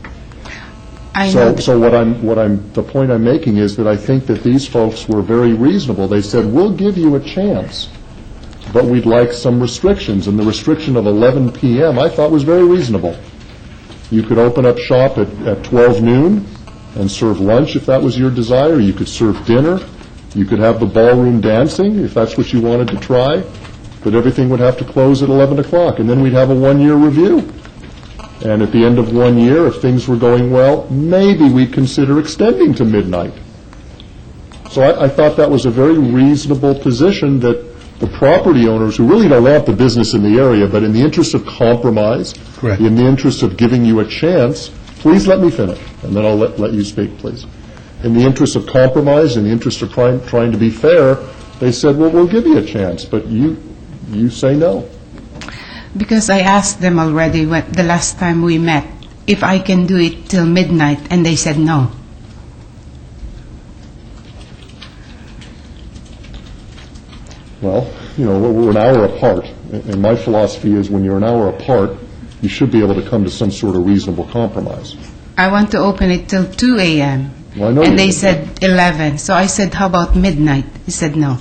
R: the point I'm making is that I think that these folks were very reasonable. They said, we'll give you a chance, but we'd like some restrictions. And the restriction of 11 p.m. I thought was very reasonable. You could open up shop at 12 noon and serve lunch if that was your desire. You could serve dinner. You could have the ballroom dancing if that's what you wanted to try. But everything would have to close at 11 o'clock. And then we'd have a one-year review. And at the end of 1 year, if things were going well, maybe we'd consider extending to midnight. So I thought that was a very reasonable position that the property owners, who really don't want the business in the area, but in the interest of compromise,
X: Correct.
R: in the interest of giving you a chance, please let me finish, and then I'll let you speak, please. In the interest of compromise, in the interest of trying to be fair, they said, well, we'll give you a chance, but you say no.
W: Because I asked them already the last time we met if I can do it till midnight, and they said no.
R: Well, we're an hour apart, and my philosophy is when you're an hour apart, you should be able to come to some sort of reasonable compromise.
W: I want to open it till 2 a.m.
R: Well, I know
W: And
R: you
W: they
R: do.
W: said 11. So I said, how about midnight? He said no.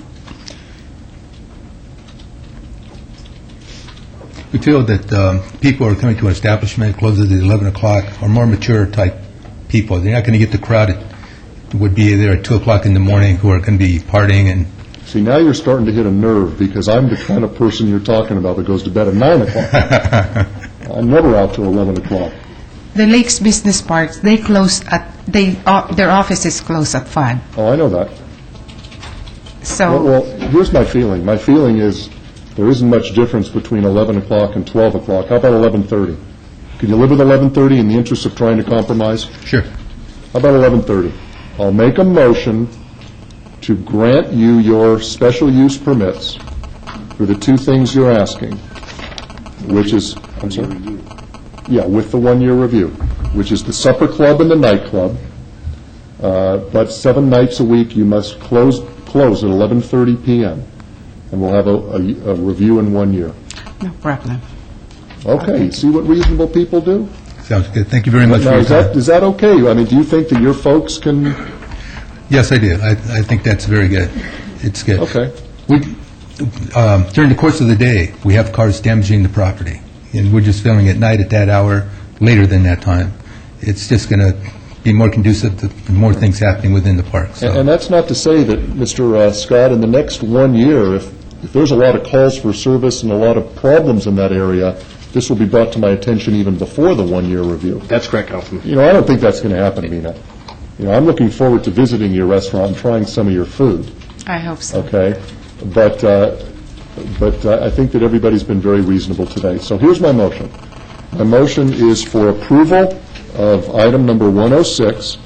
X: We feel that people who are coming to an establishment, closes at 11 o'clock, are more mature type people. They're not going to get the crowd that would be there at 2 o'clock in the morning who are going to be partying and...
R: See, now you're starting to hit a nerve, because I'm the kind of person you're talking about that goes to bed at 9 o'clock. I'm never out till 11 o'clock.
W: The Lakes Business Parks, they close at, their offices close at 5.
R: Oh, I know that.
W: So,
R: Well, here's my feeling. My feeling is there isn't much difference between 11 o'clock and 12 o'clock. How about 11:30? Can you live with 11:30 in the interest of trying to compromise?
X: Sure.
R: How about 11:30? I'll make a motion to grant you your special use permits for the two things you're asking, which is, I'm sorry? Yeah, with the one-year review, which is the supper club and the nightclub. But 7 nights a week, you must close at 11:30 p.m., and we'll have a review in 1 year.
W: no problem.
R: Okay, see what reasonable people do?
X: Sounds good. Thank you very much for
R: Now,
X: your time.
R: is that okay? I mean, do you think that your folks can...
X: Yes, I do. I think that's very good. It's good.
R: Okay.
X: During the course of the day, we have cars damaging the property, and we're just filming at night at that hour, later than that time. It's just going to be more conducive to more things happening within the park. So.
R: And that's not to say that, Mr. Scott, in the next 1 year, if there's a lot of calls for service and a lot of problems in that area, this will be brought to my attention even before the 1-year review.
O: That's correct, Councilman.
R: I don't think that's going to happen, Mina. I'm looking forward to visiting your restaurant and trying some of your food,
W: I hope so.
R: okay? But I think that everybody's been very reasonable today. So here's my motion. My motion is for approval of item number 106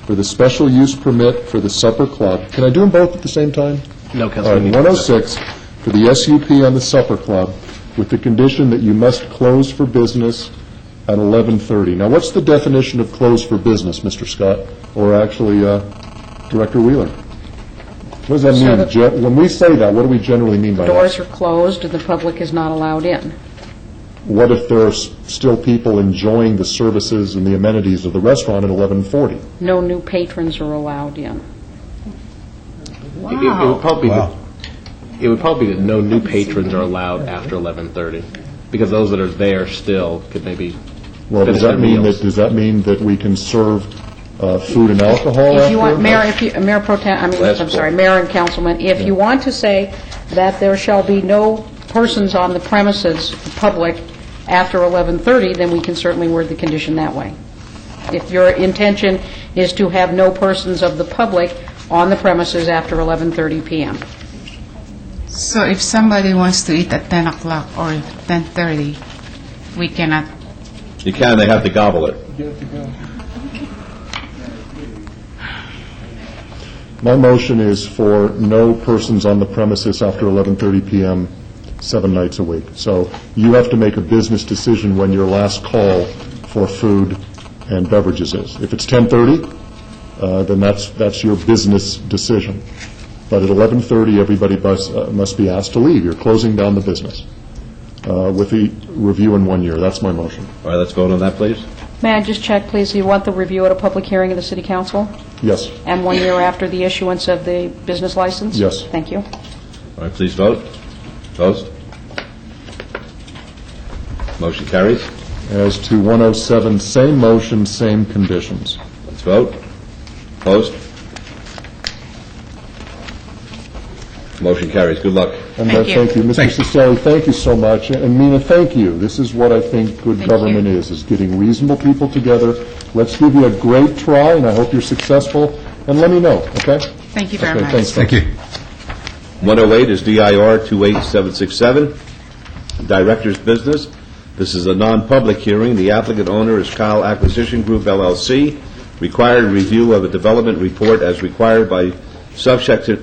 R: for the special use permit for the supper club. Can I do them both at the same time?
O: No,
R: All right,
O: Councilman.
R: 106 for the SUP on the supper club, with the condition that you must close for business at 11:30. Now, what's the definition of close for business, Mr. Scott, or actually Director Wheeler? What does that
H: So
R: mean? When we say that, what do we generally mean by that?
H: Doors are closed and the public is not allowed in.
R: What if there are still people enjoying the services and the amenities of the restaurant at 11:40?
H: No new patrons are allowed in.
O: It would probably it would probably be that no new patrons are allowed after 11:30, because those that are there still could maybe
R: Well,
O: finish
R: does
O: their meals.
R: that mean that we can serve food and alcohol
H: If you want,
R: after?
H: Mayor Pro Tem, Mayor and Councilman, if you want to say that there shall be no persons on the premises, the public, after 11:30, then we can certainly word the condition that way. If your intention is to have no persons of the public on the premises after 11:30 p.m.
W: So if somebody wants to eat at 10 o'clock or 10:30, we cannot.
A: You can, they have to gobble it.
R: My motion is for no persons on the premises after 11:30 p.m., 7 nights a week. So you have to make a business decision when your last call for food and beverages is. If it's 10:30, then that's your business decision. But at 11:30, everybody must be asked to leave. You're closing down the business with the review in 1 year. That's my motion.
A: All right, let's vote on that, please.
H: May I just check, please, you want the review at a public hearing of the City Council?
R: Yes.
H: And 1 year after the issuance of the business license?
R: Yes.
H: Thank you.
A: All right, please vote. Opposed? Motion carries.
R: As to 107, same motion, same conditions.
A: Let's vote. Opposed? Motion carries. Good luck.
R: And thank you. Mr. Cicelli, thank you so much. And Mina, thank you. This is what I think good government is getting reasonable people together. Let's give you a great try, and I hope you're successful. And let me know, okay?
W: Thank you very much.
R: Thanks.
X: Thank you.
A: 108 is DIR 28767, Director's Business. This is a non-public hearing. The applicant owner is Kyle Acquisition Group, LLC. Required review of a development report as required by subsection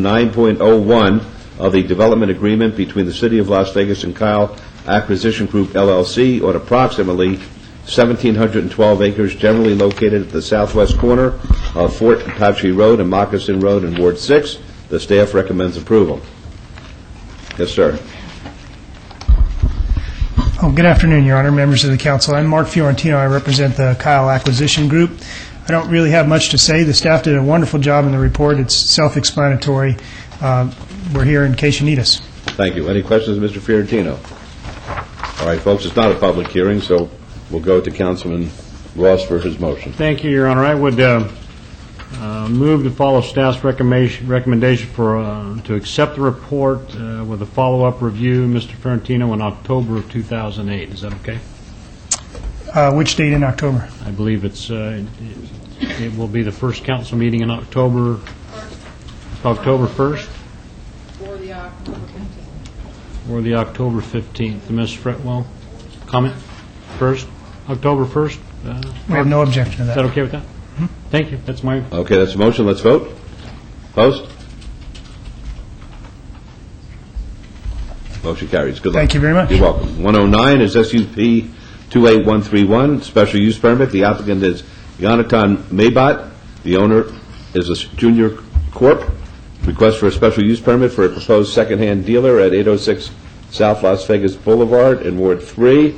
A: 9.01 of the development agreement between the City of Las Vegas and Kyle Acquisition Group, LLC, on approximately 1,712 acres generally located at the southwest corner of Fort Apache Road and Moccasin Road in Ward 6. The staff recommends approval. Yes, sir.
G: Oh, good afternoon, Your Honor, members of the council. I'm Mark Fiorentino. I represent the Kyle Acquisition Group. I don't really have much to say. The staff did a wonderful job in the report. It's self-explanatory. We're here in case you need us.
A: Thank you. Any questions, Mr. Fiorentino? All right, folks, it's not a public hearing, so we'll go to Councilman Ross for his motion.
J: Thank you, Your Honor. I would move to follow staff's recommendation to accept the report with a follow-up review, Mr. Fiorentino, in October of 2008. Is that okay?
G: Which date in October?
J: I believe it will be the first council meeting in October. October 1st? Or the October 15th. Ms. Fretwell, comment? First? October 1st?
G: We have no objection to that.
J: Is that okay with that? Thank you. That's my...
A: Okay, that's a motion. Let's vote. Opposed? Motion carries. Good luck.
G: Thank you very much.
A: You're welcome. 109 is SUP 28131, special use permit. The applicant is Yonatan Maybat. The owner is a junior corp. Request for a special use permit for a proposed secondhand dealer at 806 South Las Vegas Boulevard in Ward 3.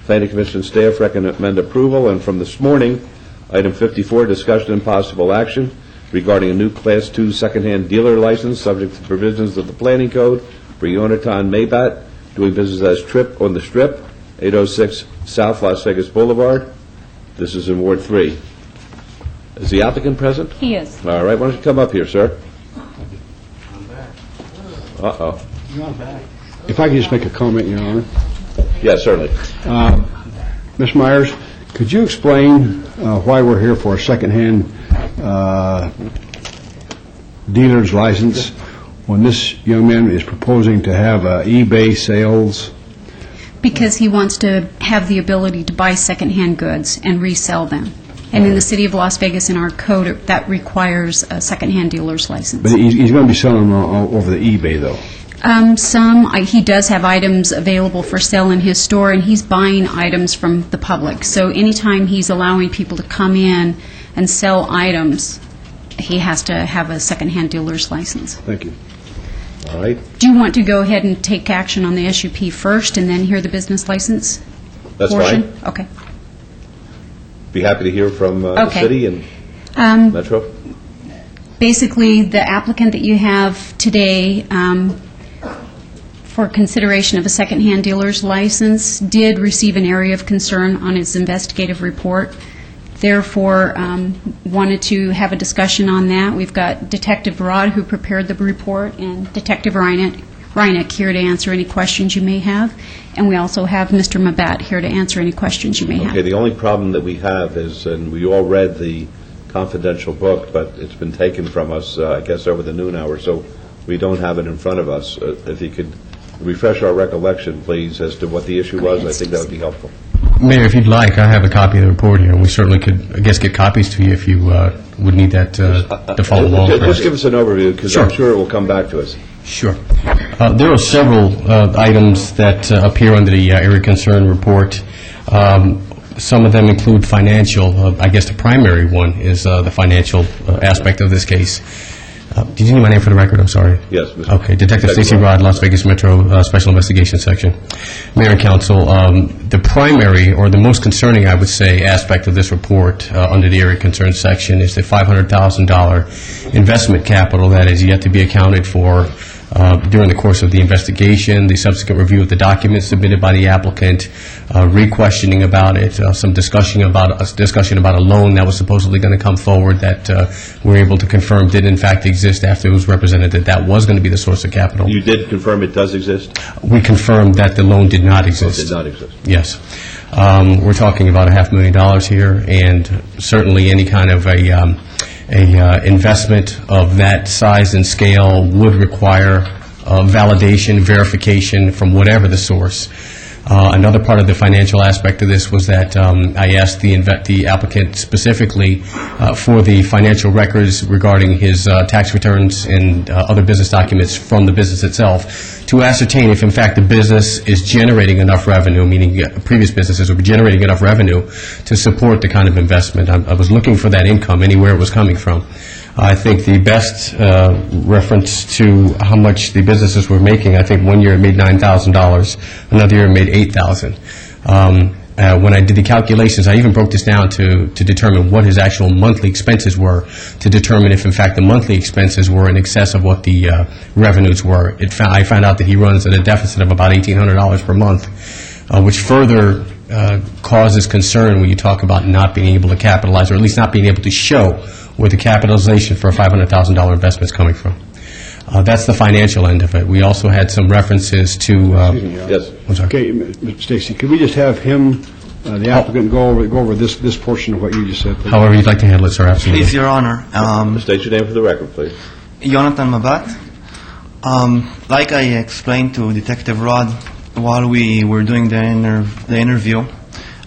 A: Planning Commission staff recommend approval. And from this morning, item 54, discussion and possible action regarding a new Class 2 secondhand dealer license subject to provisions of the Planning Code for Yonatan Maybat, doing business as Trip on the Strip, 806 South Las Vegas Boulevard. This is in Ward 3. Is the applicant present?
N: He is.
A: All right, why don't you come up here, sir? Uh-oh.
C: If I could just make a comment, Your Honor.
A: Yes, certainly.
C: Ms. Myers, could you explain why we're here for a secondhand dealer's license when this young man is proposing to have eBay sales?
N: Because he wants to have the ability to buy secondhand goods and resell them. And in the city of Las Vegas, in our code, that requires a secondhand dealer's license.
C: But he's going to be selling them over the eBay, though.
N: He does have items available for sale in his store, and he's buying items from the public. So anytime he's allowing people to come in and sell items, he has to have a secondhand dealer's license.
C: Thank you.
A: All right.
N: Do you want to go ahead and take action on the SUP first and then hear the business license
A: That's
N: portion?
A: fine.
N: Okay.
A: Be happy to hear from the
N: Okay.
A: city and Metro.
N: Basically, the applicant that you have today for consideration of a secondhand dealer's license did receive an area of concern on his investigative report. Therefore, wanted to have a discussion on that. We've got Detective Rod, who prepared the report, and Detective Reineck here to answer any questions you may have. And we also have Mr. Mabat here to answer any questions you may have.
A: Okay, the only problem that we have is, and we all read the confidential book, but it's been taken from us, I guess, over the noon hour, so we don't have it in front of us. If you could refresh our recollection, please, as to what the issue was, I think that would be helpful.
X: Mayor, if you'd like, I have a copy of the report here, and we certainly could, I guess, get copies to you if you would need that to follow along.
A: Just give us an overview, because I'm sure it will come back to us.
X: Sure. There are several items that appear under the area concern report. Some of them include financial. I guess the primary one is the financial aspect of this case. Did you need my name for the record? I'm sorry.
A: Yes, Mr.
X: Okay, Detective Stacy Rod, Las Vegas Metro Special Investigation Section. Mayor and Council, the primary, or the most concerning, I would say, aspect of this report under the area concern section is the $500,000 investment capital that is yet to be accounted for during the course of the investigation, the subsequent review of the documents submitted by the applicant, re-questioning about it, some discussion about a loan that was supposedly going to come forward that we were able to confirm did in fact exist after it was represented that that was going to be the source of capital.
A: You did confirm it does exist?
X: We confirmed that the loan did not exist.
A: It did not exist.
X: Yes. We're talking about $500,000 here, and certainly any kind of a investment of that size and scale would require validation, verification from whatever the source. Another part of the financial aspect of this was that I asked the applicant specifically for the financial records regarding his tax returns and other business documents from the business itself to ascertain if, in fact, the business is generating enough revenue, meaning previous businesses were generating enough revenue to support the kind of investment. I was looking for that income anywhere it was coming from. I think the best reference to how much the businesses were making, I think one year it made $9,000, another year it made $8,000. When I did the calculations, I even broke this down to determine what his actual monthly expenses were, to determine if, in fact, the monthly expenses were in excess of what the revenues were. I found out that he runs at a deficit of about $1,800 per month, which further causes concern when you talk about not being able to capitalize, or at least not being able to show where the capitalization for a $500,000 investment is coming from. That's the financial end of it. We also had some references to...
A: Yes.
C: Okay, Mr. Stacy, could we just have him, the applicant, go over this portion of what you just said, please?
X: However you'd like to handle it, sir, absolutely.
P: Please, Your Honor.
A: State your name for the record, please.
P: Jonathan Mabat. Like I explained to Detective Rod while we were doing the interview,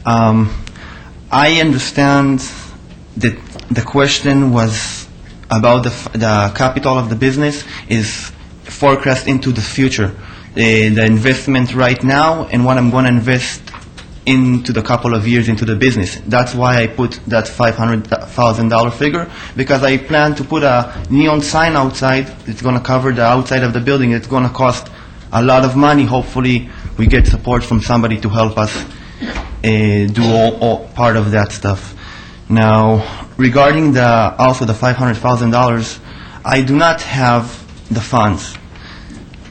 P: I understand that the question was about the capital of the business is forecast into the future, the investment right now and what I'm going to invest into the couple of years into the business. That's why I put that $500,000 figure, because I plan to put a neon sign outside. It's going to cover the outside of the building. It's going to cost a lot of money. Hopefully we get support from somebody to help us do all part of that stuff. Now, regarding also the $500,000, I do not have the funds.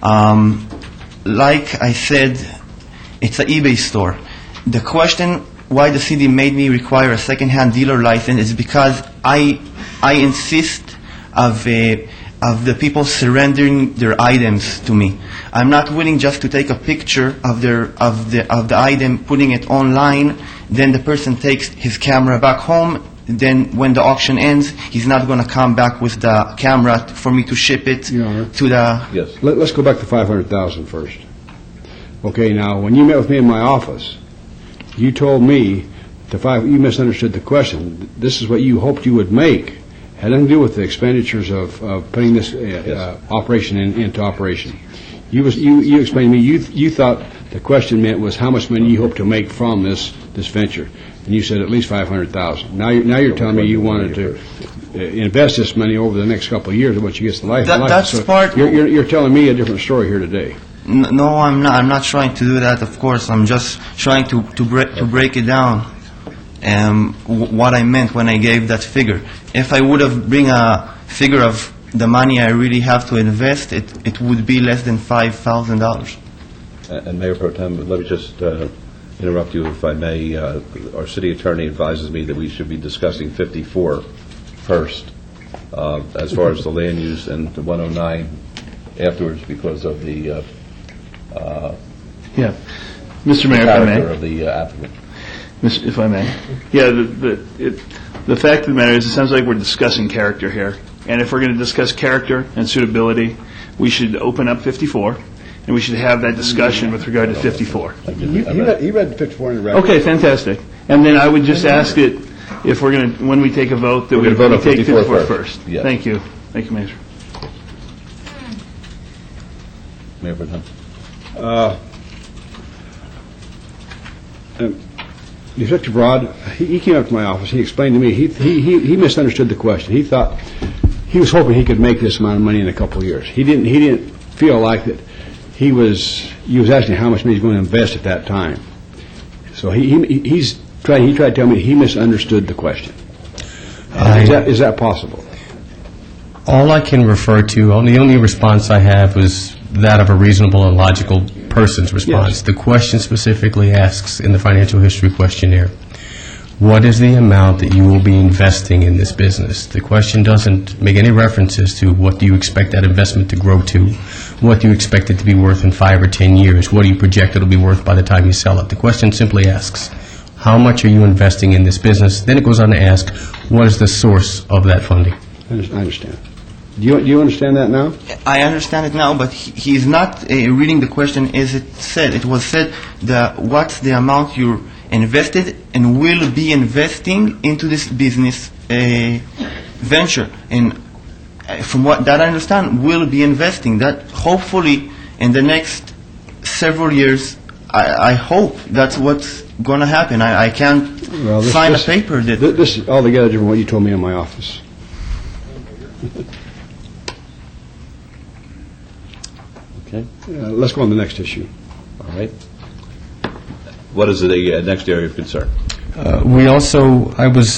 P: Like I said, it's an eBay store. The question why the city made me require a second-hand dealer license is because I insist of the people surrendering their items to me. I'm not willing just to take a picture of the item, putting it online, then the person takes his camera back home, then when the auction ends, he's not going to come back with the camera for me to ship it to the...
C: Yes. Let's go back to $500,000 first. Okay, now, when you met with me in my office, you told me you misunderstood the question. This is what you hoped you would make. Had nothing to do with the expenditures of putting this operation into operation. You explained to me you thought the question meant was how much money you hope to make from this venture, and you said at least $500,000. Now you're telling me you wanted to invest this money over the next couple of years, once you get the life.
P: That's so part.
C: You're telling me a different story here today.
P: No, I'm not. I'm not trying to do that. Of course, I'm just trying to break it down. What I meant when I gave that figure. If I would have bring a figure of the money I really have to invest, it would be less than $5,000.
A: And Mayor Pro Tem, let me just interrupt you if I may. Our city attorney advises me that we should be discussing 54 first, as far as the land use, and the 109 afterwards because of the
Q: Mr. Mayor, if I may.
A: Of the applicant.
Q: If I may. Yeah, the fact of the matter is, it sounds like we're discussing character here. And if we're going to discuss character and suitability, we should open up 54, and we should have that discussion with regard to 54.
C: He read 54 in the record.
Q: Okay, fantastic. And then I would just ask it, if we're going to, when we take a vote, that we take 54 first.
A: Yes.
Q: Thank you. Thank you, Mayor.
A: Mayor Pro Tem.
C: Detective Rod, he came up to my office. He explained to me he misunderstood the question. He thought he was hoping he could make this amount of money in a couple of years. He didn't feel like that. He was asking how much money he's going to invest at that time. So he tried to tell me he misunderstood the question. Is that possible?
X: All I can refer to, the only response I have was that of a reasonable and logical person's response. Yes. The question specifically asks in the financial history questionnaire, what is the amount that you will be investing in this business? The question doesn't make any references to what do you expect that investment to grow to, what do you expect it to be worth in 5 or 10 years, what do you project it will be worth by the time you sell it. The question simply asks, how much are you investing in this business? Then it goes on to ask, what is the source of that funding?
C: I understand. Do you understand that now?
P: I understand it now, but he's not reading the question as it said. It was said what's the amount you're invested and will be investing into this business venture. And from what that I understand, will be investing. That hopefully in the next several years, I hope that's what's going to happen. I can't sign a paper that...
C: This is altogether different from what you told me in my office.
A: Okay.
C: Let's go on to the next issue.
A: All right. What is the next area of concern?
B: I was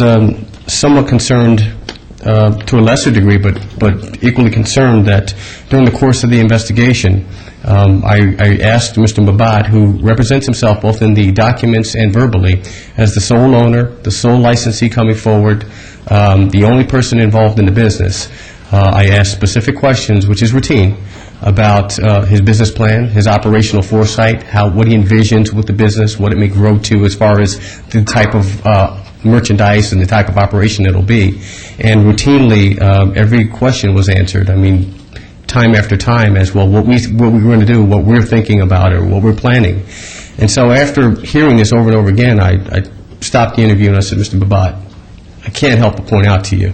B: somewhat concerned, to a lesser degree, but equally concerned that during the course of the investigation, I asked Mr. Mabat, who represents himself both in the documents and verbally, as the sole owner, the sole licensee coming forward, the only person involved in the business. I asked specific questions, which is routine, about his business plan, his operational foresight, what he envisions with the business, what it may grow to as far as the type of merchandise and the type of operation it'll be. And routinely, every question was answered. I mean, time after time as well, what we're going to do, what we're thinking about, or what we're planning. And so after hearing this over and over again, I stopped the interview and I said, Mr. Babat, I can't help but point out to you,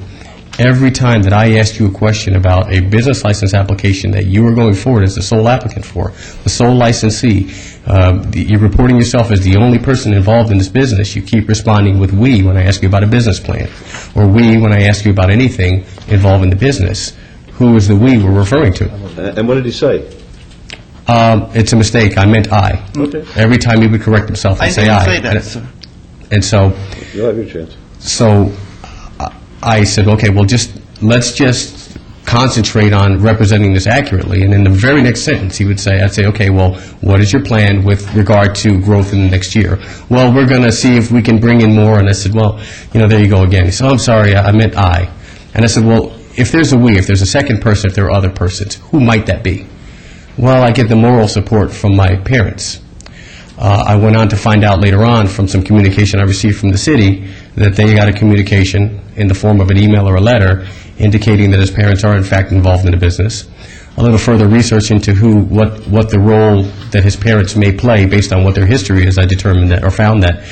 B: every time that I asked you a question about a business license application that you were going forward as the sole applicant for, the sole licensee, you're reporting yourself as the only person involved in this business, you keep responding with "we" when I ask you about a business plan, or "we" when I ask you about anything involving the business. Who is the "we" we're referring to?
A: And what did he say?
B: It's a mistake. I meant "I."
A: Okay.
B: Every time he would correct himself and say "I."
P: I didn't say that, sir.
B: And so...
A: You'll have your chance.
B: So I said, okay, well, let's just concentrate on representing this accurately. And in the very next sentence, I'd say, okay, well, what is your plan with regard to growth in the next year? Well, we're going to see if we can bring in more. And I said, well, there you go again. He said, oh, I'm sorry, I meant "I." And I said, well, if there's a "we," if there's a second person, if there are other persons, who might that be? Well, I get the moral support from my parents. I went on to find out later on from some communication I received from the city that they got a communication in the form of an email or a letter indicating that his parents are in fact involved in the business. A little further research into what the role that his parents may play based on what their history is, I determined that, or found that,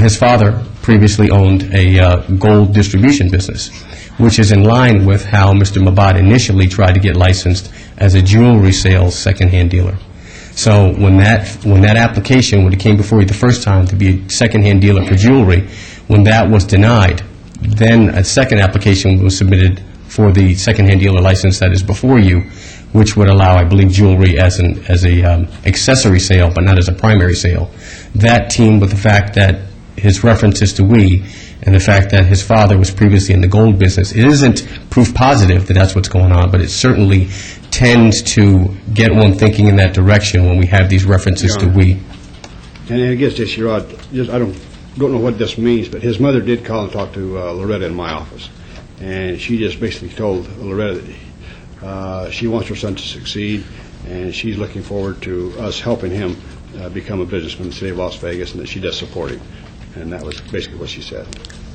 B: his father previously owned a gold distribution business, which is in line with how Mr. Mabat initially tried to get licensed as a jewelry sales secondhand dealer. So when that application, when it came before you the first time to be a secondhand dealer for jewelry, when that was denied, then a second application was submitted for the secondhand dealer license that is before you, which would allow, I believe, jewelry as a accessory sale, but not as a primary sale. That teamed with the fact that his references to "we" and the fact that his father was previously in the gold business, it isn't proof positive that that's what's going on, but it certainly tends to get one thinking in that direction when we have these references to "we."
C: And I guess this year, I don't know what this means, but his mother did call and talk to Loretta in my office, and she just basically told Loretta that she wants her son to succeed, and she's looking forward to us helping him become a businessman in the city of Las Vegas, and that she does support him. And that was basically what she said.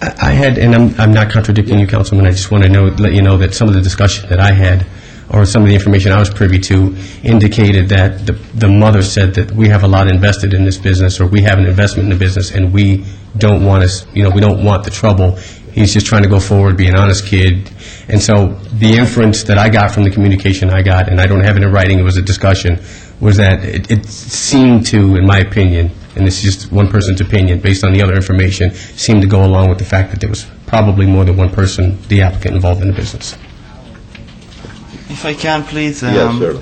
B: I had, and I'm not contradicting you, Councilman, I just want to let you know that some of the discussion that I had, or some of the information I was privy to, indicated that the mother said that we have a lot invested in this business, or we have an investment in the business, and we don't want we don't want the trouble. He's just trying to go forward, be an honest kid. And so the inference that I got from the communication I got, and I don't have it in writing, it was a discussion, was that it seemed to, in my opinion, and this is just one person's opinion, based on the other information, seemed to go along with the fact that there was probably more than one person, the applicant, involved in the business.
P: If I can, please.
A: Yes, sir.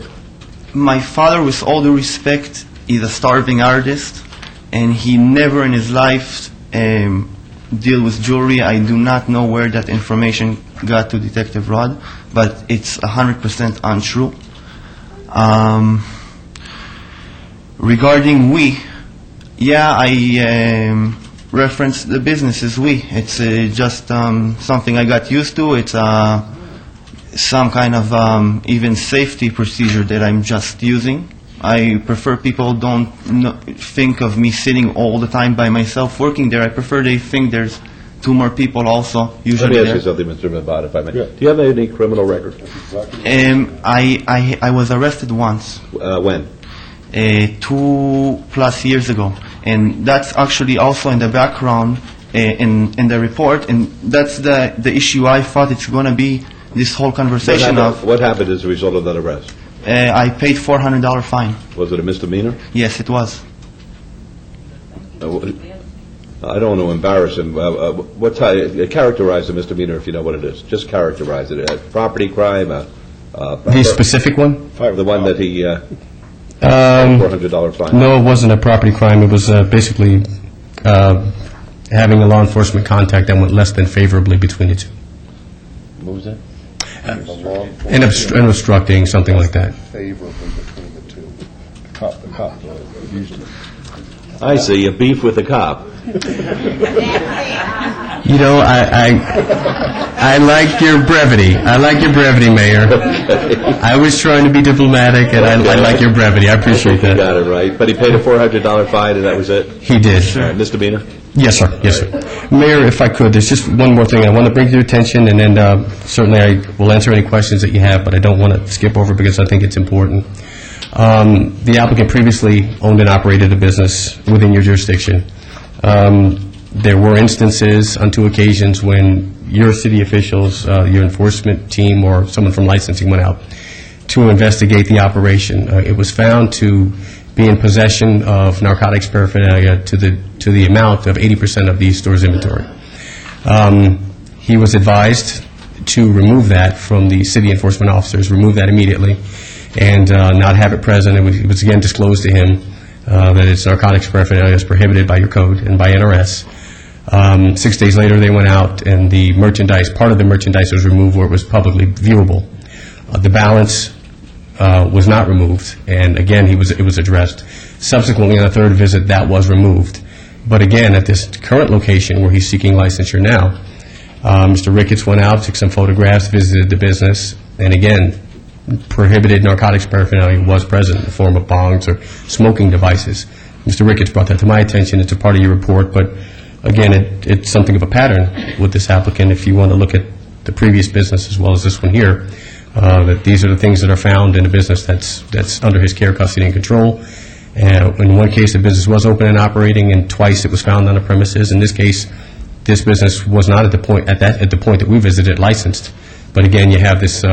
P: My father, with all due respect, is a starving artist, and he never in his life deal with jewelry. I do not know where that information got to Detective Rod, but it's 100% untrue. Regarding "we," yeah, I reference the business as "we." It's just something I got used to. It's some kind of even safety procedure that I'm just using. I prefer people don't think of me sitting all the time by myself working there. I prefer they think there's two more people also usually there.
A: Let me ask you something, Mr. Mabat, if I may. Do you have any criminal record?
P: I was arrested once.
A: When?
P: 2+ years ago. And that's actually also in the background in the report, and that's the issue I thought it's going to be this whole conversation of.
A: What happened as a result of that arrest?
P: I paid $400 fine.
A: Was it a misdemeanor?
P: Yes, it was.
A: I don't want to embarrass him. What type? Characterize the misdemeanor if you know what it is. Just characterize it. Property crime.
B: The specific one?
A: The one that he $400 fine.
B: No, it wasn't a property crime. It was basically having a law enforcement contact that went less than favorably between the two.
A: What was that?
B: And obstructing, something like that.
R: Favorably between the two. The cop used it.
A: I see. A beef with the cop.
B: You know, I like your brevity. I like your brevity, Mayor. I was trying to be diplomatic, and I like your brevity. I appreciate that.
A: You got it right. But he paid a $400 fine, and that was it?
B: He did.
A: Misdemeanor?
B: Yes, sir. Yes, sir. Mayor, if I could, there's just one more thing I want to bring to your attention, and then certainly I will answer any questions that you have, but I don't want to skip over because I think it's important. The applicant previously owned and operated a business within your jurisdiction. There were instances on 2 occasions when your city officials, your enforcement team, or someone from licensing went out to investigate the operation. It was found to be in possession of narcotics paraphernalia to the amount of 80% of the store's inventory. He was advised to remove that from the city enforcement officers, remove that immediately, and not have it present. It was again disclosed to him that its narcotics paraphernalia is prohibited by your code and by NRS. 6 days later, they went out, and the merchandise, part of the merchandise was removed where it was publicly viewable. The balance was not removed, and again, it was addressed. Subsequently, on a 3rd visit, that was removed. But again, at this current location where he's seeking licensure now, Mr. Ricketts went out, took some photographs, visited the business, and again, prohibited narcotics paraphernalia was present in the form of bongs or smoking devices. Mr. Ricketts brought that to my attention. It's a part of your report, but again, it's something of a pattern with this applicant. If you want to look at the previous business as well as this one here, that these are the things that are found in a business that's under his care, custody, and control. And in one case, the business was open and operating, and twice it was found on the premises. In this case, this business was not at the point that we visited licensed. But again, you have this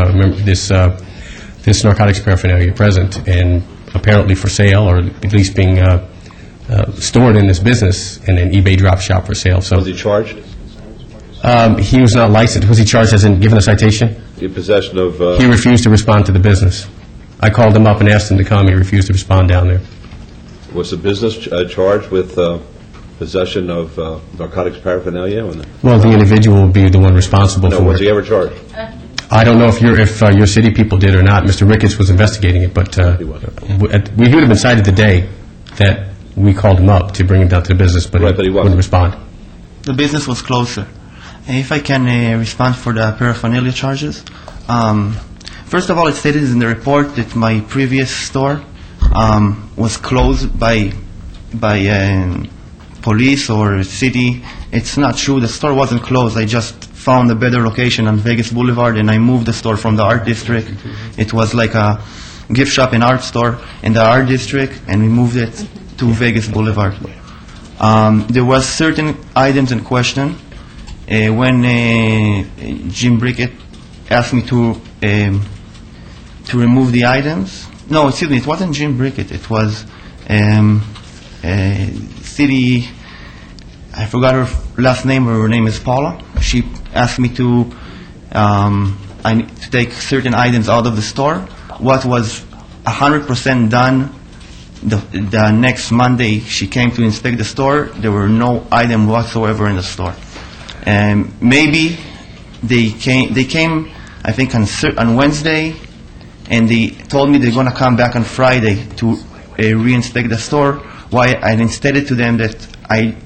B: narcotics paraphernalia present and apparently for sale, or at least being stored in this business in an eBay drop shop for sale. So
A: was he charged?
B: He was not licensed. Was he charged as in given a citation?
A: In possession of...
B: He refused to respond to the business. I called him up and asked him to come. He refused to respond down there.
A: Was the business charged with possession of narcotics paraphernalia?
B: Well, the individual would be the one responsible for it.
A: No, was he ever charged?
B: I don't know if your city people did or not. Mr. Ricketts was investigating it, but he would have been cited the day that we called him up to bring him down to the business, but he wouldn't respond.
P: The business was closer. If I can respond for the paraphernalia charges. First of all, it stated in the report that my previous store was closed by police or city. It's not true. The store wasn't closed. I just found a better location on Vegas Boulevard, and I moved the store from the art district. It was like a gift shop and art store in the art district, and we moved it to Vegas Boulevard. There was certain items in question. When Jim Brickett asked me to remove the items, no, excuse me, it wasn't Jim Brickett. It was city. I forgot her last name. Her name is Paula. She asked me to take certain items out of the store. What was 100% done. The next Monday, she came to inspect the store. There were no item whatsoever in the store. And maybe they came, I think, on Wednesday, and they told me they're going to come back on Friday to reinspect the store. Why I stated to them that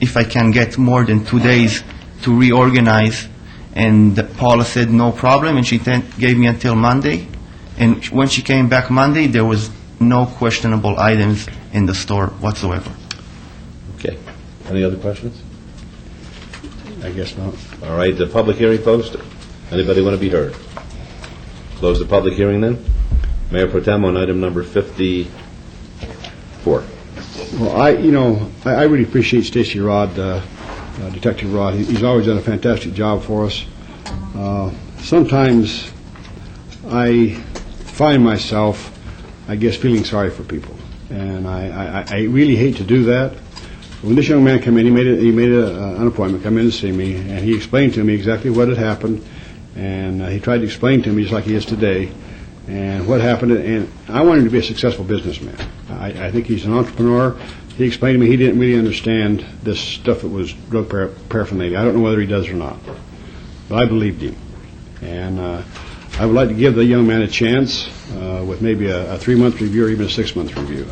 P: if I can get more than 2 days to reorganize, and Paula said no problem, and she gave me until Monday. And when she came back Monday, there was no questionable items in the store whatsoever.
A: Okay. Any other questions?
C: I guess not.
A: All right, the public hearing posted. Anybody want to be heard? Close the public hearing then. Mayor Pro Tem on item number 54.
C: Well, I really appreciate Stacy Rod, Detective Rod. He's always done a fantastic job for us. Sometimes I find myself, I guess, feeling sorry for people. And I really hate to do that. When this young man came in, he made an appointment, come in to see me, and he explained to me exactly what had happened, and he tried to explain to me just like he is today, and what happened, and I want him to be a successful businessman. I think he's an entrepreneur. He explained to me he didn't really understand this stuff that was drug paraphernalia. I don't know whether he does or not, but I believed him. And I would like to give the young man a chance with maybe a 3-month review or even a 6-month review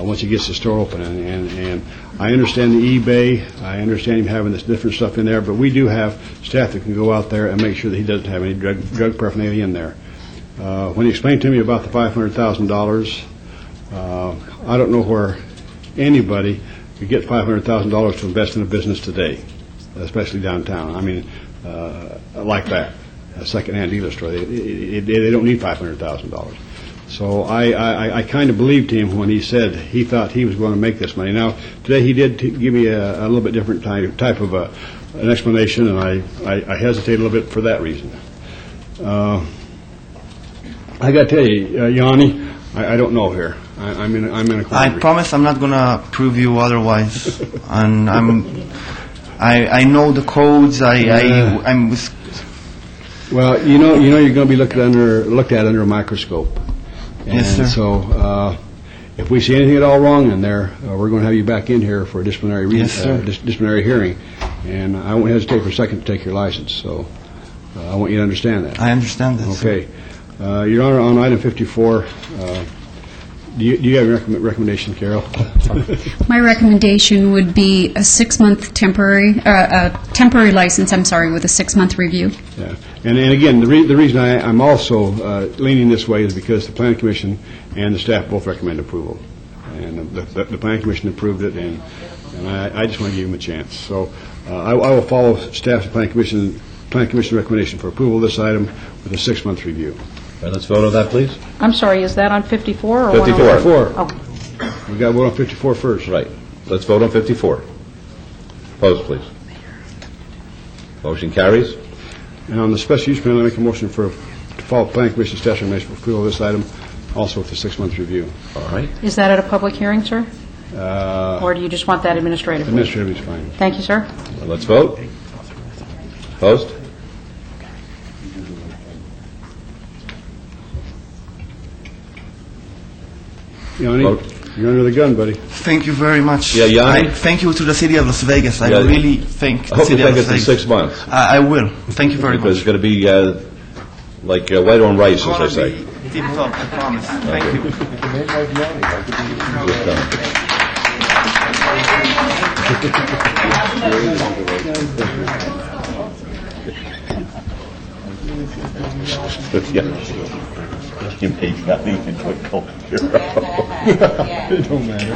C: once he gets the store open. And I understand the eBay. I understand him having this different stuff in there, but we do have staff that can go out there and make sure that he doesn't have any drug paraphernalia in there. When he explained to me about the $500,000, I don't know where anybody could get $500,000 to invest in a business today, especially downtown. I mean, like that, a second-hand dealer store. They don't need $500,000. So I kind of believed him when he said he thought he was going to make this money. Now, today he did give me a little bit different type of an explanation, and I hesitate a little bit for that reason. I got to tell you, Yanni, I don't know here. I'm in a quandary.
P: I promise I'm not going to prove you otherwise. And I know the codes. I'm.
C: Well, you know, you're going to be looked at under a microscope. And
P: Yes, sir.
C: So, if we see anything at all wrong in there, we're going to have you back in here for a disciplinary disciplinary hearing, and I won't hesitate for a second to take your license. So, I want you to understand that.
P: I understand that.
C: Okay. Your Honor, on item 54, do you have a recommendation, Carol?
N: My recommendation would be a 6-month temporary license, with a 6-month review.
C: Yeah. And again, the reason I'm also leaning this way is because the Planning Commission and the staff both recommend approval. And the Planning Commission approved it, and I just want to give them a chance. So I will follow staff's Planning Commission recommendation for approval of this item with a 6-month review.
A: All right, let's vote on that, please.
H: I'm sorry, is that on 54 or
A: 54.
C: 54.
H: Okay.
C: We got to vote on 54 first.
A: Right. Let's vote on 54. Opposed, please. Motion carries.
C: And on the special use permit, I make a motion to follow Planning Commission staff recommendation for approval of this item, also with a 6-month review.
A: All right.
H: Is that at a public hearing, sir? Or do you just want that administratively?
C: Administratively is fine.
H: Thank you, sir.
A: Well, let's vote. Opposed?
C: Yanni, you're under the gun, buddy.
P: Thank you very much.
A: Yeah, Yanni?
P: Thank you to the city of Las Vegas. I
A: Yeah.
P: really thank
A: I
P: the
A: hope you
P: city of
A: think
P: Las
A: it's in
P: Vegas.
A: 6 months.
P: I will. Thank you very
A: Because
P: much.
A: it's going to be like white on rice, as they say.
P: Tip top, I promise. Thank you.
A: You made nothing into a cult hero.
C: It don't matter.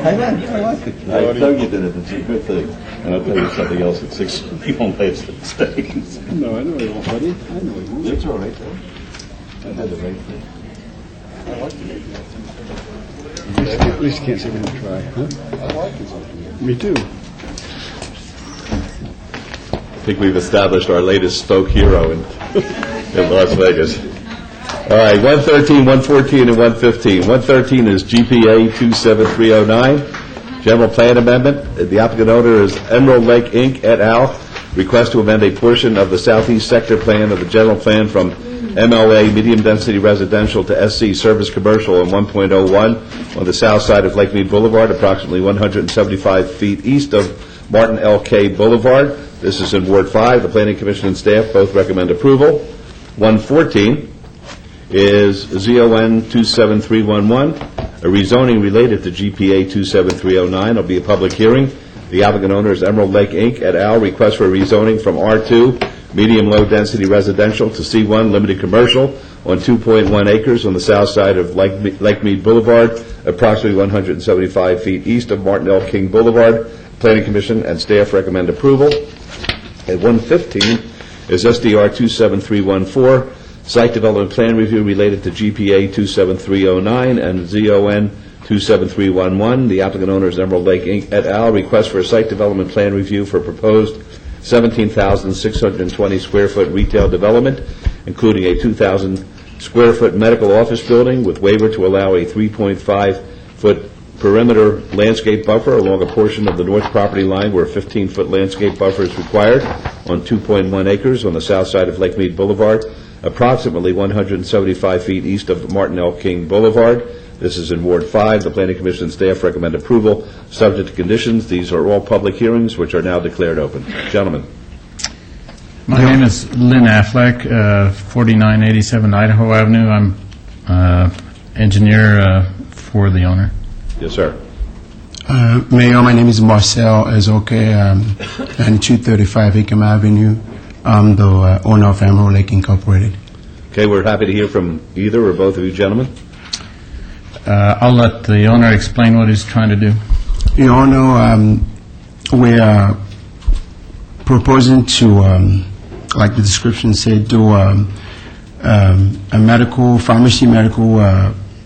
A: I like it. I know you did it. It's a good thing. And I'll tell you something else. At 6, people won't make mistakes.
C: No, I know you won't, buddy. I know you won't.
A: It's all right, though. I did the right thing.
C: I like to make that. At least you can't say we didn't try, huh? I like it. Me too.
A: I think we've established our latest spoke hero in Las Vegas. All right, 113, 114, and 115. 113 is GPA 27309, General Plan Amendment. The applicant owner is Emerald Lake, Inc., et al. Request to amend a portion of the southeast sector plan of the general plan from MLA, Medium Density Residential, to SC, Service Commercial, on 1.01 on the south side of Lake Mead Boulevard, approximately 175 feet east of Martin L. K. Boulevard. This is in Ward 5. The Planning Commission and staff both recommend approval. 114 is ZON 27311, a rezoning related to GPA 27309. It'll be a public hearing. The applicant owner is Emerald Lake, Inc., et al. Request for a rezoning from R2, medium low density residential, to C1, limited commercial, on 2.1 acres on the south side of Lake Mead Boulevard, approximately 175 feet east of Martin L. King Boulevard. Planning Commission and staff recommend approval. At 115 is SDR 27314, Site Development Plan Review related to GPA 27309 and ZON 27311. The applicant owner is Emerald Lake, Inc., et al. Request for a Site Development Plan Review for proposed 17,620 square foot retail development, including a 2,000 square foot medical office building with waiver to allow a 3.5 foot perimeter landscape buffer along a portion of the north property line where a 15-foot landscape buffer is required on 2.1 acres on the south side of Lake Mead Boulevard, approximately 175 feet east of Martin L. King Boulevard. This is in Ward 5. The Planning Commission staff recommend approval, subject to conditions. These are all public hearings, which are now declared open. Gentlemen.
E: My name is Lynn Affleck, 4987 Idaho Avenue. I'm engineer for the owner.
A: Yes, sir.
S: Mayor, my name is Marcel Ezoke, and 235 Acom Avenue. I'm the owner of Emerald Lake Incorporated.
A: Okay, we're happy to hear from either or both of you gentlemen.
E: I'll let the owner explain what he's trying to do.
S: Your Honor, we are proposing to, like the description said, do a pharmacy medical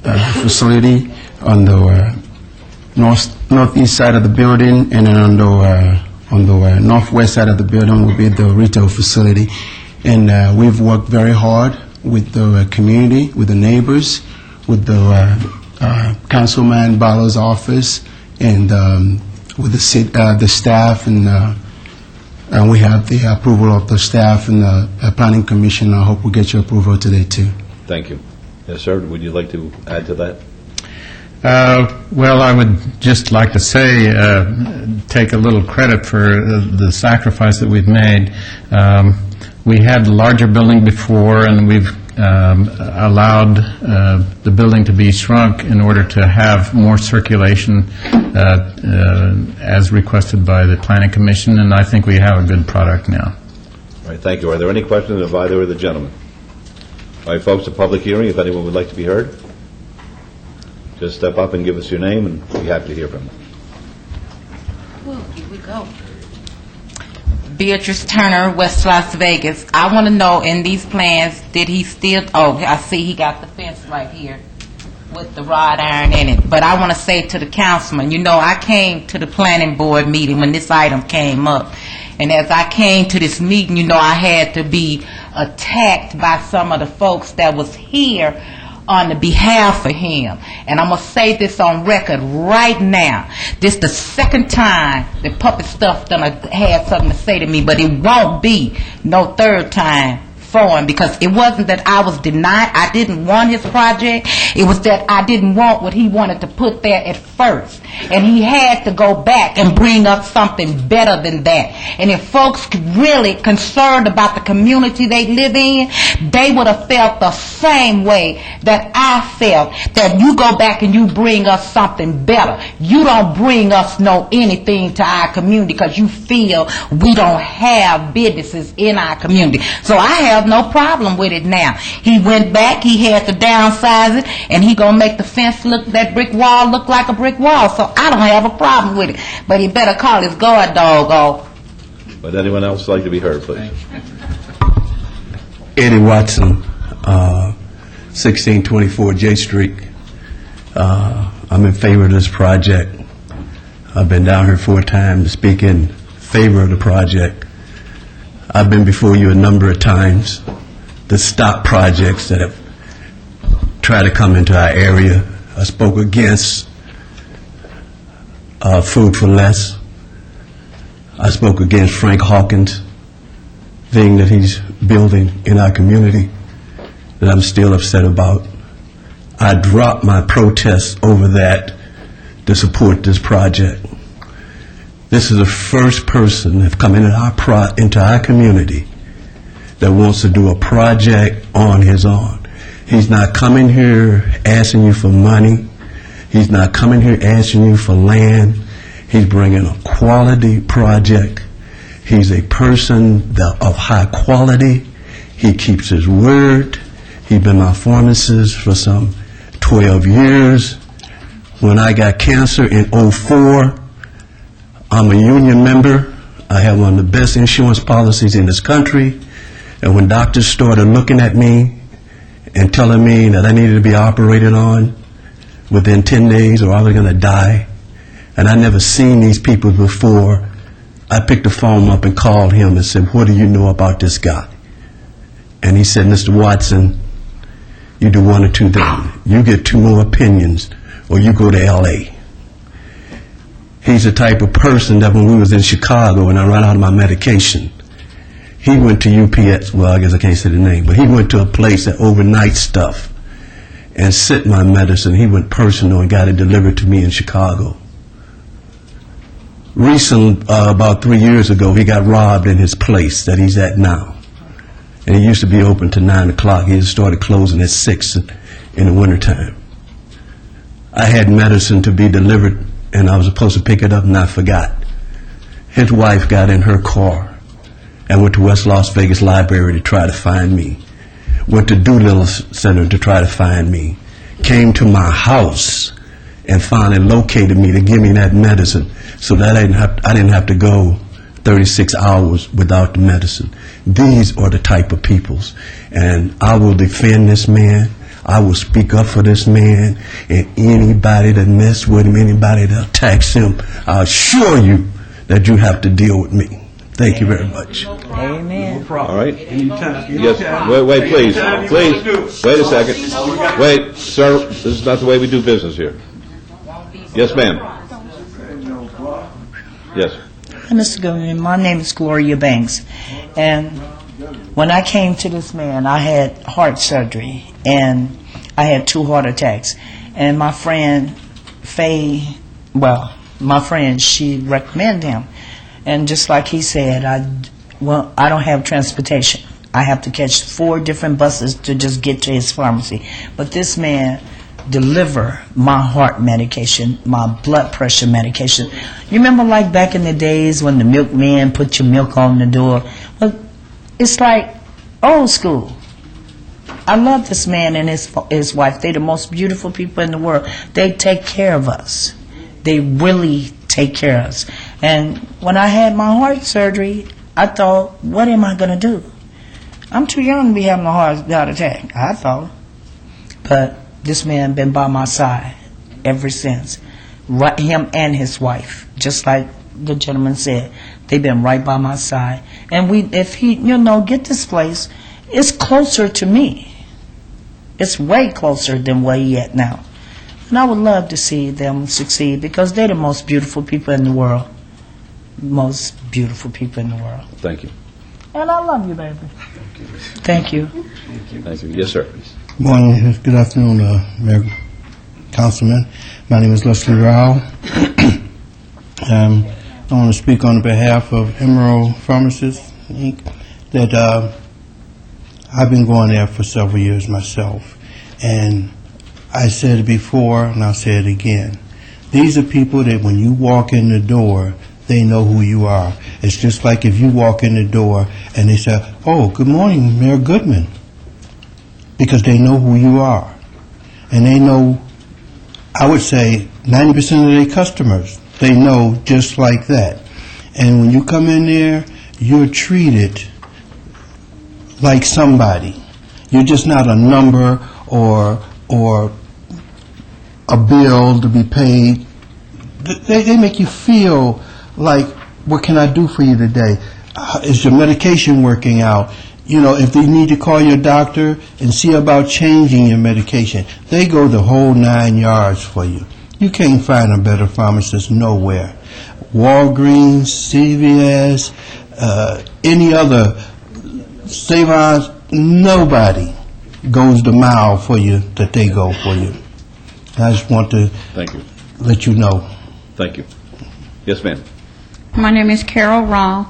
S: facility on the northeast side of the building, and then on the northwest side of the building will be the retail facility. And we've worked very hard with the community, with the neighbors, with the Councilman Barlow's office, and with the staff, and we have the approval of the staff and the Planning Commission. I hope we get your approval today, too.
A: Thank you. Yes, sir. Would you like to add to that?
E: Well, I would just like to say, take a little credit for the sacrifice that we've made. We had the larger building before, and we've allowed the building to be shrunk in order to have more circulation as requested by the Planning Commission, and I think we have a good product now.
A: All right, thank you. Are there any questions of either of the gentlemen? All right, folks, a public hearing, if anyone would like to be heard. Just step up and give us your name, and we'll be happy to hear from you.
T: Well, here we go. Beatrice Turner, West Las Vegas. I want to know, in these plans, did he still, I see he got the fence right here with the wrought iron in it. But I want to say to the councilman, I came to the planning board meeting when this item came up. And as I came to this meeting, I had to be attacked by some of the folks that was here on the behalf of him. And I'm going to say this on record right now. This the second time that Puppet Stuff done had something to say to me, but it won't be no third time for him, because it wasn't that I was denied, I didn't want his project, it was that I didn't want what he wanted to put there at first. And he had to go back and bring up something better than that. And if folks really concerned about the community they live in, they would have felt the same way that I felt, that you go back and you bring us something better. You don't bring us anything to our community because you feel we don't have businesses in our community. So I have no problem with it now. He went back, he had to downsize it, and he gonna make the fence that brick wall look like a brick wall. So I don't have a problem with it. But he better call his guard dog off.
A: Would anyone else like to be heard, please?
X: Eddie Watson, 1624 J Street. I'm in favor of this project. I've been down here 4 times to speak in favor of the project. I've been before you a number of times to stop projects that have tried to come into our area. I spoke against Food for Less. I spoke against Frank Hawkins' thing that he's building in our community that I'm still upset about. I dropped my protest over that to support this project. This is the first person that's come into our community that wants to do a project on his own. He's not coming here asking you for money. He's not coming here asking you for land. He's bringing a quality project. He's a person of high quality. He keeps his word. He's been my pharmacist for some 12 years. When I got cancer in 2004, I'm a union member. I have one of the best insurance policies in this country. And when doctors started looking at me and telling me that I needed to be operated on within 10 days or I was going to die, and I never seen these people before, I picked the phone up and called him and said, "What do you know about this guy?" And he said, "Mr. Watson, you do one or two things. You get 2 more opinions or you go to L.A."
S: he's the type of person that when we was in Chicago and I ran out of my medication, he went to UPS, well, I guess I can't say the name, but he went to a place that overnight stuff and sent my medicine. He went personal and got it delivered to me in Chicago. Recently, about 3 years ago, he got robbed in his place that he's at now. And he used to be open to 9 o'clock. He just started closing at 6 in the wintertime. I had medicine to be delivered, and I was supposed to pick it up, and I forgot. His wife got in her car and went to West Las Vegas Library to try to find me. Went to Doolittle Center to try to find me. Came to my house and finally located me to give me that medicine so that I didn't have to go 36 hours without the medicine. These are the type of peoples. And I will defend this man. I will speak up for this man. And anybody that mess with him, anybody that attacks him, I assure you that you have to deal with me. Thank you very much.
I: Amen.
A: All right. Yes. Wait, please. Please. Wait a second. Wait, sir. This is not the way we do business here. Yes, ma'am. Yes.
I: Hi, Mr. Goodman. My name is Gloria Banks. And when I came to this man, I had heart surgery, and I had 2 heart attacks. And my friend, Faye, she recommended him. And just like he said, I don't have transportation. I have to catch 4 different buses to just get to his pharmacy. But this man deliver my heart medication, my blood pressure medication. You remember like back in the days when the milkman put your milk on the door? Well, it's like old school. I love this man and his wife. They're the most beautiful people in the world. They take care of us. They really take care of us. And when I had my heart surgery, I thought, what am I going to do? I'm too young to be having a heart attack, I thought. But this man been by my side ever since. Him and his wife, just like the gentleman said, they've been right by my side. And if he, get this place, it's closer to me. It's way closer than where he at now. And I would love to see them succeed because they're the most beautiful people in the world. Most beautiful people in the world.
A: Thank you.
I: And I love you, baby. Thank you.
A: Thank you. Yes, sir.
S: Morning, good afternoon, Mayor, Councilman. My name is Leslie Rao. I want to speak on behalf of Emerald Pharmacists, Inc., that I've been going there for several years myself. And I said it before, and I'll say it again. These are people that when you walk in the door, they know who you are. It's just like if you walk in the door and they say, oh, good morning, Mayor Goodman. Because they know who you are. And they know, I would say, 90% of their customers, they know just like that. And when you come in there, you're treated like somebody. You're just not a number or a bill to be paid. They make you feel like, what can I do for you today? Is your medication working out? If they need to call your doctor and see about changing your medication, they go the whole 9 yards for you. You can't find a better pharmacist nowhere. Walgreens, CVS, any other, Savons, nobody goes the mile for you that they go for you. I just want to let you know.
A: Thank you. Yes, ma'am.
K: My name is Carol Raw.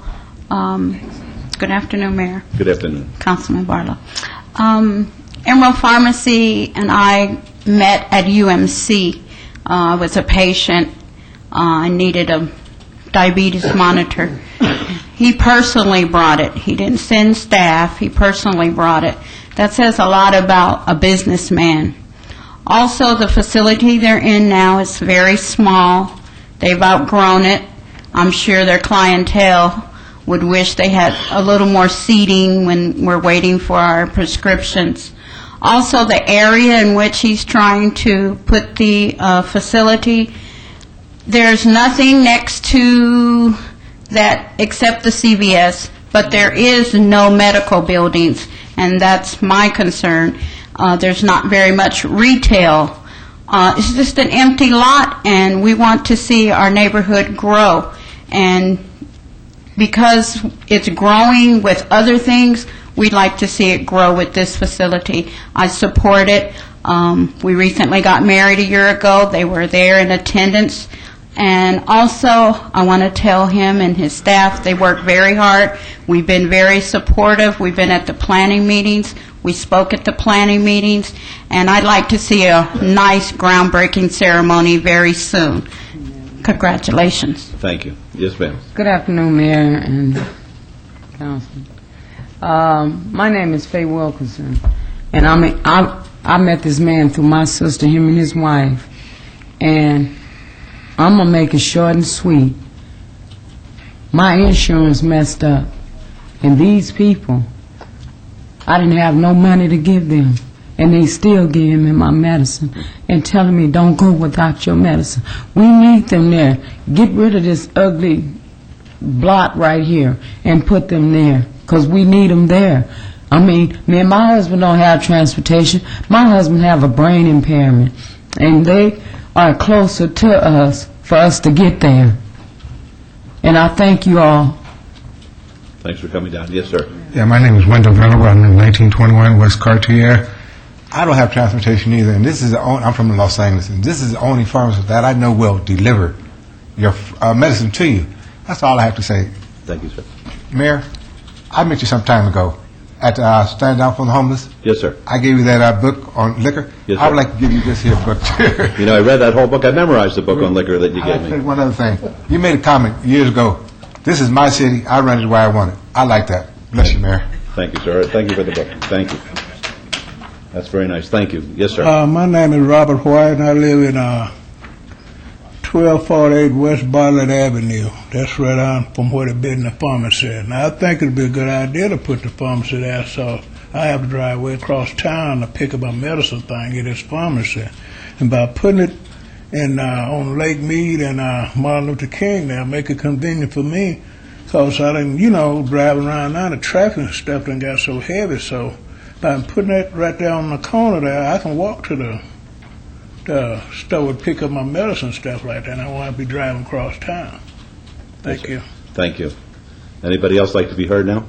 K: Good afternoon, Mayor.
A: Good afternoon.
K: Councilman Barlow. Emerald Pharmacy and I met at UMC. I was a patient. I needed a diabetes monitor. He personally brought it. He didn't send staff. He personally brought it. That says a lot about a businessman. Also, the facility they're in now is very small. They've outgrown it. I'm sure their clientele would wish they had a little more seating when we're waiting for our prescriptions. Also, the area in which he's trying to put the facility, there's nothing next to that except the CVS, but there is no medical buildings, and that's my concern. There's not very much retail It's just an empty lot, and we want to see our neighborhood grow. And because it's growing with other things, we'd like to see it grow with this facility. I support it. We recently got married a year ago. They were there in attendance. And also, I want to tell him and his staff, they work very hard. We've been very supportive. We've been at the planning meetings. We spoke at the planning meetings. And I'd like to see a nice groundbreaking ceremony very soon. Congratulations.
A: Thank you. Yes, ma'am.
F: Good afternoon, Mayor and Council. My name is Faye Wilkinson, and I met this man through my sister, him and his wife, and I'm going to make it short and sweet. My insurance messed up, and these people, I didn't have no money to give them, and they still gave me my medicine and telling me don't go without your medicine. We need them there. Get rid of this ugly blot right here and put them there, because we need them there. I mean, me and my husband don't have transportation. My husband have a brain impairment, and they are closer to us for us to get there. And I thank you all.
A: Thanks for coming down. Yes, sir.
X: Yeah, my name is Wendell Venable. I'm in 1921 West Cartier. I don't have transportation either, and this is the only, I'm from Los Angeles, and this is the only pharmacy that I know will deliver your medicine to you. That's all I have to say.
A: Thank you, sir.
X: Mayor, I met you some time ago at Stand Down for the Homeless.
A: Yes, sir.
X: I gave you that book on liquor.
A: Yes,
X: I would
A: sir.
X: like to give you this here book.
A: You know, I read that whole book. I memorized the book on liquor that you gave me.
X: One other thing. You made a comment years ago. This is my city. I run it the way I want it. I like that. Bless you, Mayor.
A: Thank you, sir. Thank you for the book. Thank you. That's very nice. Thank you. Yes, sir.
L: My name is Robert White, and I live in 1248 West Bartlett Avenue. That's right on from where the business pharmacy is. Now, I think it'd be a good idea to put the pharmacy there, so I have to drive way across town to pick up a medicine thing at this pharmacy. And by putting it in on Lake Mead and Martin Luther King, they'll make it convenient for me, because I didn't, driving around now, the traffic and stuff done got so heavy, so by putting it right there on the corner there, I can walk to the store and pick up my medicine stuff like that, and I won't have to be driving across town. Thank you.
A: Thank you. Anybody else like to be heard now?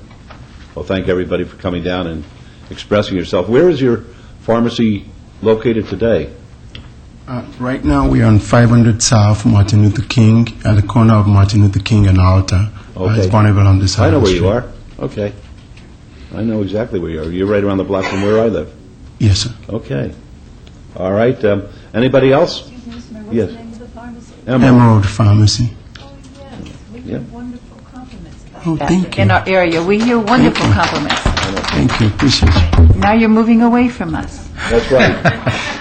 A: Well, thank everybody for coming down and expressing yourself. Where is your pharmacy located today?
S: Right now, we are on 500 South Martin Luther King, at the corner of Martin Luther King and Alta.
A: Okay.
S: It's Bonneville on this side
A: I know
S: of the
A: where you
S: street.
A: are. Okay. I know exactly where you are. You're right around the block from where I live.
S: Yes, sir.
A: Okay. All right. Anybody else? Yes.
S: Emerald Pharmacy.
A: Yeah.
S: Oh, thank you.
M: In our area. We hear wonderful compliments.
S: Thank you. Appreciate it.
M: Now you're moving away from us.
A: That's right.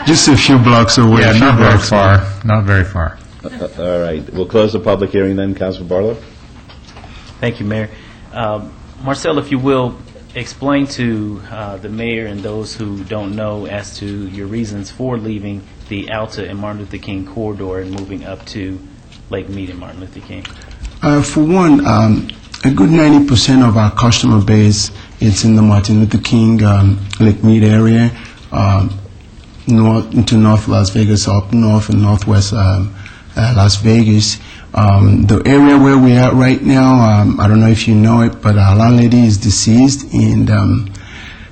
S: Just a few blocks away.
E: Yeah,
S: a few
E: not very
S: blocks
E: far.
S: away.
E: Not very far.
A: All right. We'll close the public hearing then, Councilman Barlow.
U: Thank you, Mayor. Marcel, if you will, explain to the mayor and those who don't know as to your reasons for leaving the Alta and Martin Luther King corridor and moving up to Lake Mead and Martin Luther King.
S: For one, a good 90% of our customer base is in the Martin Luther King, Lake Mead area, north into North Las Vegas, up north and northwest Las Vegas. The area where we are right now, I don't know if you know it, but our landlady is deceased, and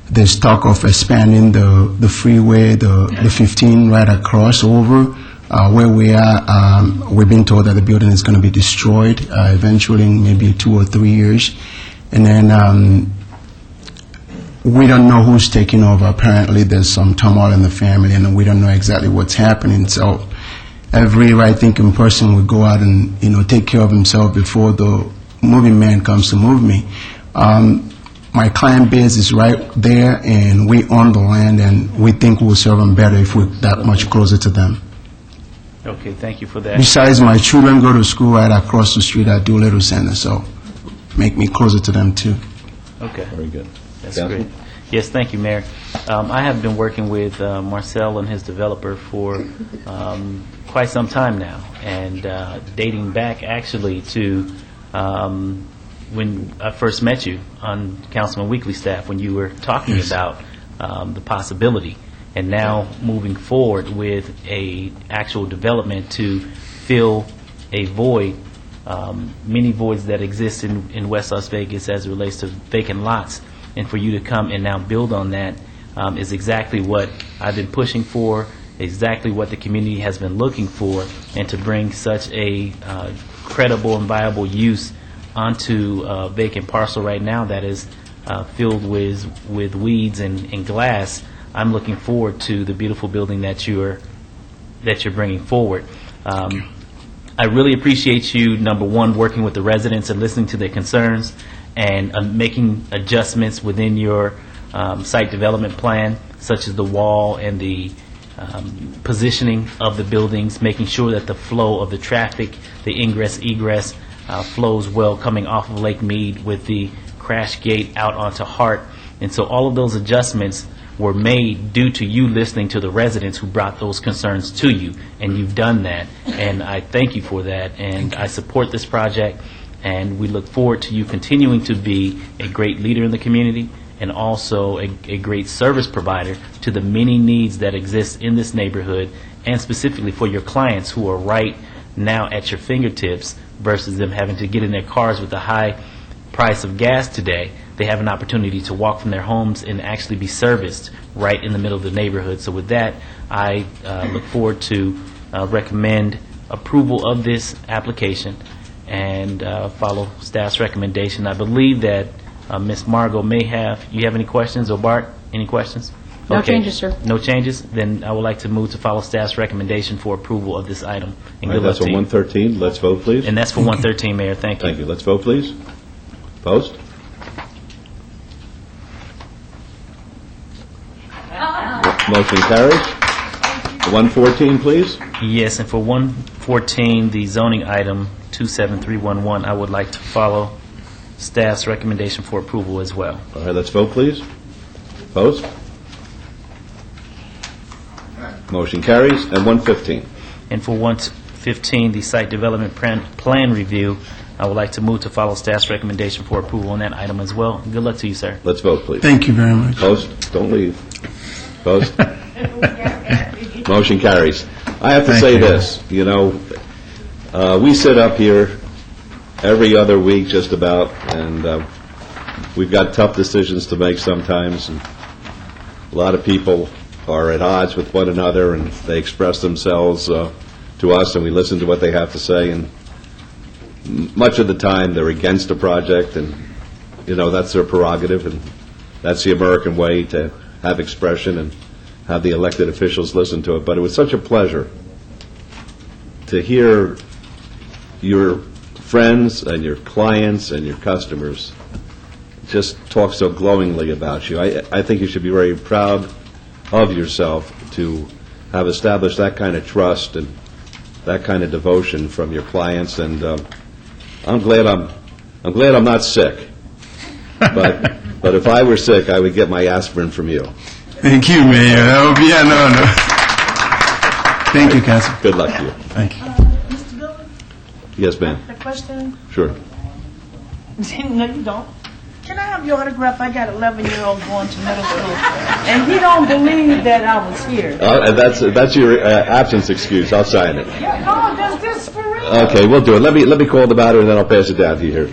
S: there's talk of expanding the freeway, the 15 right across over. Where we are, we've been told that the building is going to be destroyed eventually in maybe 2 or 3 years. And then we don't know who's taking over. Apparently there's some turmoil in the family, and we don't know exactly what's happening. So every right-thinking person would go out and take care of himself before the moving man comes to move me. My client base is right there, and we own the land, and we think we'll serve them better if we're that much closer to them.
U: Okay, thank you for that.
S: Besides, my children go to school right across the street at Doolittle Center, so make me closer to them too.
U: Okay.
A: Very good.
U: That's
A: Councilman?
U: great. Yes, thank you, Mayor. I have been working with Marcel and his developer for quite some time now, and dating back actually to when I first met you on Councilman Weekly's staff, when you were talking about the possibility. and now moving forward with a actual development to fill a void, many voids that exist in West Las Vegas as it relates to vacant lots, and for you to come and now build on that is exactly what I've been pushing for, exactly what the community has been looking for, and to bring such a credible and viable use onto a vacant parcel right now that is filled with weeds and glass. I'm looking forward to the beautiful building that you're bringing forward. I really appreciate you, number one, working with the residents and listening to their concerns and making adjustments within your site development plan, such as the wall and the positioning of the buildings, making sure that the flow of the traffic, the ingress, egress, flows well coming off of Lake Mead with the crash gate out onto Hart. And so all of those adjustments were made due to you listening to the residents who brought those concerns to you, and you've done that, and I thank you for that, and I support this project, and we look forward to you continuing to be a great leader in the community and also a great service provider to the many needs that exist in this neighborhood, and specifically for your clients who are right now at your fingertips versus them having to get in their cars with the high price of gas today. They have an opportunity to walk from their homes and actually be serviced right in the middle of the neighborhood. So with that, I look forward to recommend approval of this application and follow staff's recommendation. I believe that Ms. Margot may have, you have any questions, or Bart, any questions?
H: No
U: Okay.
H: changes, sir.
U: No changes? Then I would like to move to follow staff's recommendation for approval of this item. And
A: All right,
U: good luck
A: that's
U: to
A: on
U: you.
A: 113. Let's vote, please.
U: And that's for 113, Mayor. Thank you.
A: Thank you. Let's vote, please. Post. Motion carries. 114, please.
U: Yes, and for 114, the zoning item 27311, I would like to follow staff's recommendation for approval as well.
A: All right, let's vote, please. Post. Motion carries. And 115.
U: And for 115, the site development plan review, I would like to move to follow staff's recommendation for approval on that item as well. Good luck to you, sir.
A: Let's vote, please.
S: Thank you very much.
A: Post. Don't leave. Post. Motion carries. I have to
E: Thank
A: say
E: you.
A: this, we sit up here every other week just about, and we've got tough decisions to make sometimes, and a lot of people are at odds with one another, and they express themselves to us, and we listen to what they have to say, and much of the time they're against the project, and, that's their prerogative, and that's the American way to have expression and have the elected officials listen to it. But it was such a pleasure to hear your friends and your clients and your customers just talk so glowingly about you. I think you should be very proud of yourself to have established that kind of trust and that kind of devotion from your clients. And I'm glad I'm not sick. But if I were sick, I would get my aspirin from you.
S: Thank you, Mayor. That would be an honor. Thank you, Council.
A: Good luck to you.
S: Thank you.
I: Mr. Goodwin,
A: Yes, ma'am.
I: a question?
A: Sure.
I: No, you don't. Can I have your autograph? I got an 11-year-old going to middle school, and he don't believe that I was here.
A: That's your absence excuse. I'll sign it.
I: Yeah, no, that's this for real.
A: Okay, we'll do it. Let me call the matter, and then I'll pass it down to you here.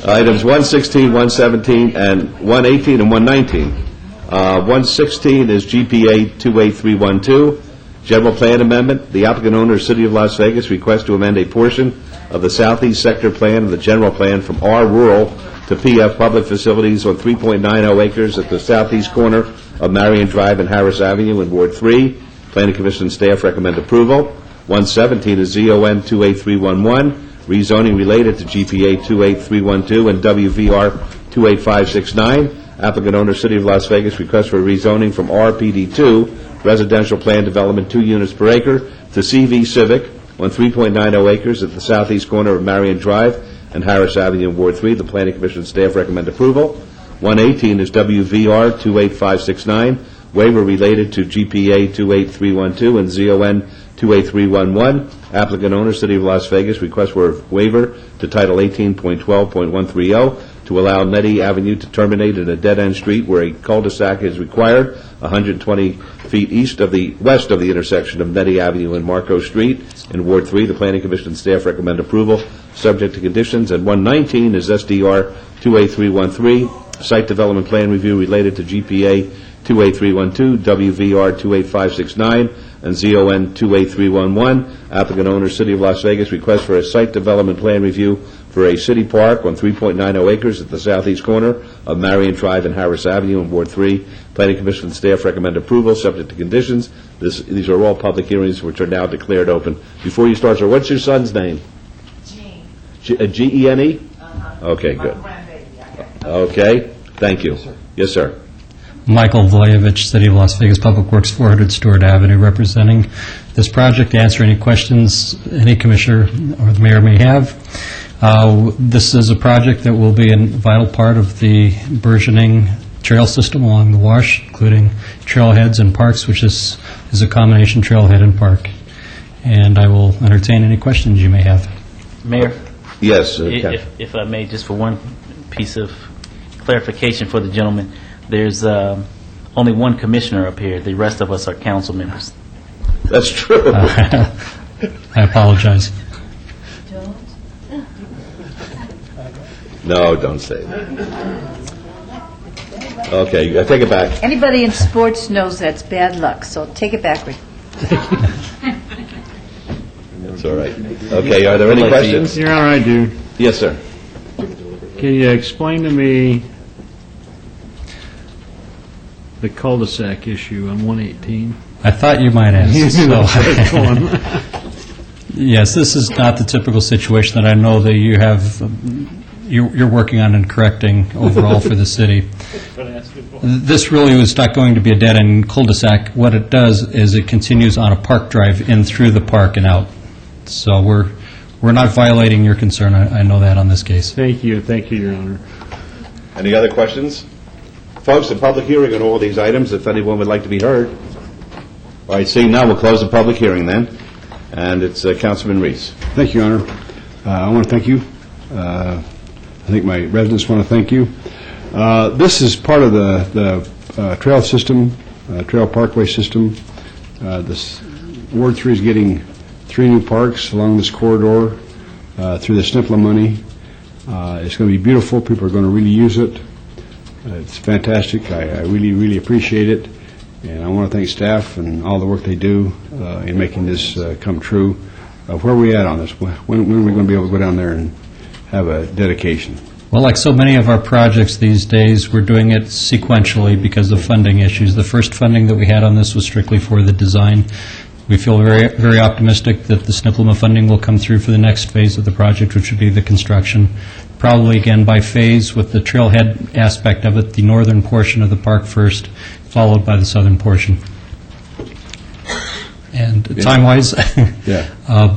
A: Items 116, 117, and 118 and 119. 116 is GPA 28312, General Plan Amendment. The applicant owner, City of Las Vegas, requests to amend a portion of the Southeast Sector Plan of the General Plan from R Rural to PF Public Facilities on 3.90 acres at the southeast corner of Marion Drive and Harris Avenue in Ward 3. Planning Commission staff recommend approval. 117 is ZON 28311, rezoning related to GPA 28312 and WVR 28569. Applicant owner, City of Las Vegas, requests for rezoning from RPD2, Residential Plan Development 2 units per acre, to CV Civic on 3.90 acres at the southeast corner of Marion Drive and Harris Avenue in Ward 3. The Planning Commission staff recommend approval. 118 is WVR 28569, waiver related to GPA 28312 and ZON 28311. Applicant owner, City of Las Vegas, requests for a waiver to Title 18.12.130 to allow Nettie Avenue to terminate in a dead-end street where a cul-de-sac is required, 120 feet west of the intersection of Nettie Avenue and Marco Street in Ward 3. The Planning Commission staff recommend approval, subject to conditions. And 119 is SDR 28313, site development plan review related to GPA 28312, WVR 28569, and ZON 28311. Applicant owner, City of Las Vegas, request for a site development plan review for a city park on 3.90 acres at the southeast corner of Marion Drive and Harris Avenue in Ward 3. Planning Commission staff recommend approval, subject to conditions. These are all public hearings which are now declared open. Before you start, sir, what's your son's name? Gene. Okay, good. Okay, thank you. Yes, sir.
D: Michael Vlayevich, City of Las Vegas Public Works, 400 Stewart Avenue, representing this project, to answer any questions any commissioner or the mayor may have. This is a project that will be a vital part of the burgeoning trail system along the wash, including trailheads and parks, which is a combination trailhead and park. And I will entertain any questions you may have.
U: Mayor?
A: Yes.
U: If I may, just for one piece of clarification for the gentleman, there's only one commissioner up here. The rest of us are council members.
A: That's true.
D: I apologize.
A: No, don't say that. Okay, I take it back.
M: Anybody in sports knows that's bad luck, so take it backward.
A: That's all right. Okay, are there any questions?
J: Your Honor, I do.
A: Yes, sir.
J: Can you explain to me the cul-de-sac issue on 118?
D: I thought you might ask. Yes, this is not the typical situation that I know that you have. You're working on and correcting overall for the city. This really was not going to be a dead-end cul-de-sac. What it does is it continues on a park drive in through the park and out. So we're not violating your concern. I know that on this case.
J: Thank you, Your Honor.
A: Any other questions? Folks, the public hearing on all these items, if anyone would like to be heard. All right, seeing now, we'll close the public hearing then. And it's Councilman Reese.
C: Thank you, Your Honor. I want to thank you. I think my residents want to thank you. This is part of the trail system, trail parkway system. This Ward 3 is getting 3 new parks along this corridor through the SNPLA money. It's going to be beautiful. People are going to really use it. It's fantastic. I really, really appreciate it. And I want to thank staff and all the work they do in making this come true. Where are we at on this? When are we going to be able to go down there and have a dedication?
D: Well, like so many of our projects these days, we're doing it sequentially because of funding issues. The first funding that we had on this was strictly for the design. We feel very, very optimistic that the SNPLMA funding will come through for the next phase of the project, which would be the construction. Probably, again, by phase, with the trailhead aspect of it, the northern portion of the park first, followed by the southern portion. And time-wise,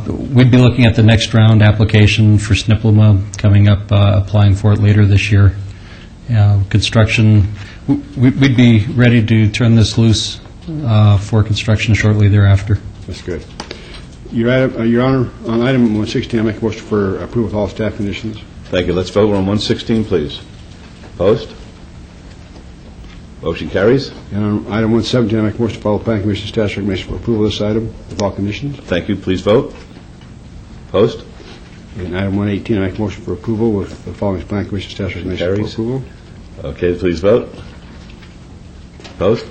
D: we'd be looking at the next round application for SNPLMA coming up, applying for it later this year. Construction, we'd be ready to turn this loose for construction shortly thereafter.
C: That's good. Your Honor, on item 116, I make a motion for approval with all staff conditions.
A: Thank you. Let's vote on 116, please. Opposed? Motion carries.
C: And on item 117, I make a motion to follow the Planning Commission staff's recommendation for approval of this item with all conditions.
A: Thank you. Please vote. Opposed?
C: And item 118, I make a motion for approval with the following Planning Commission staff's recommendation for approval.
A: Okay, please vote. Opposed?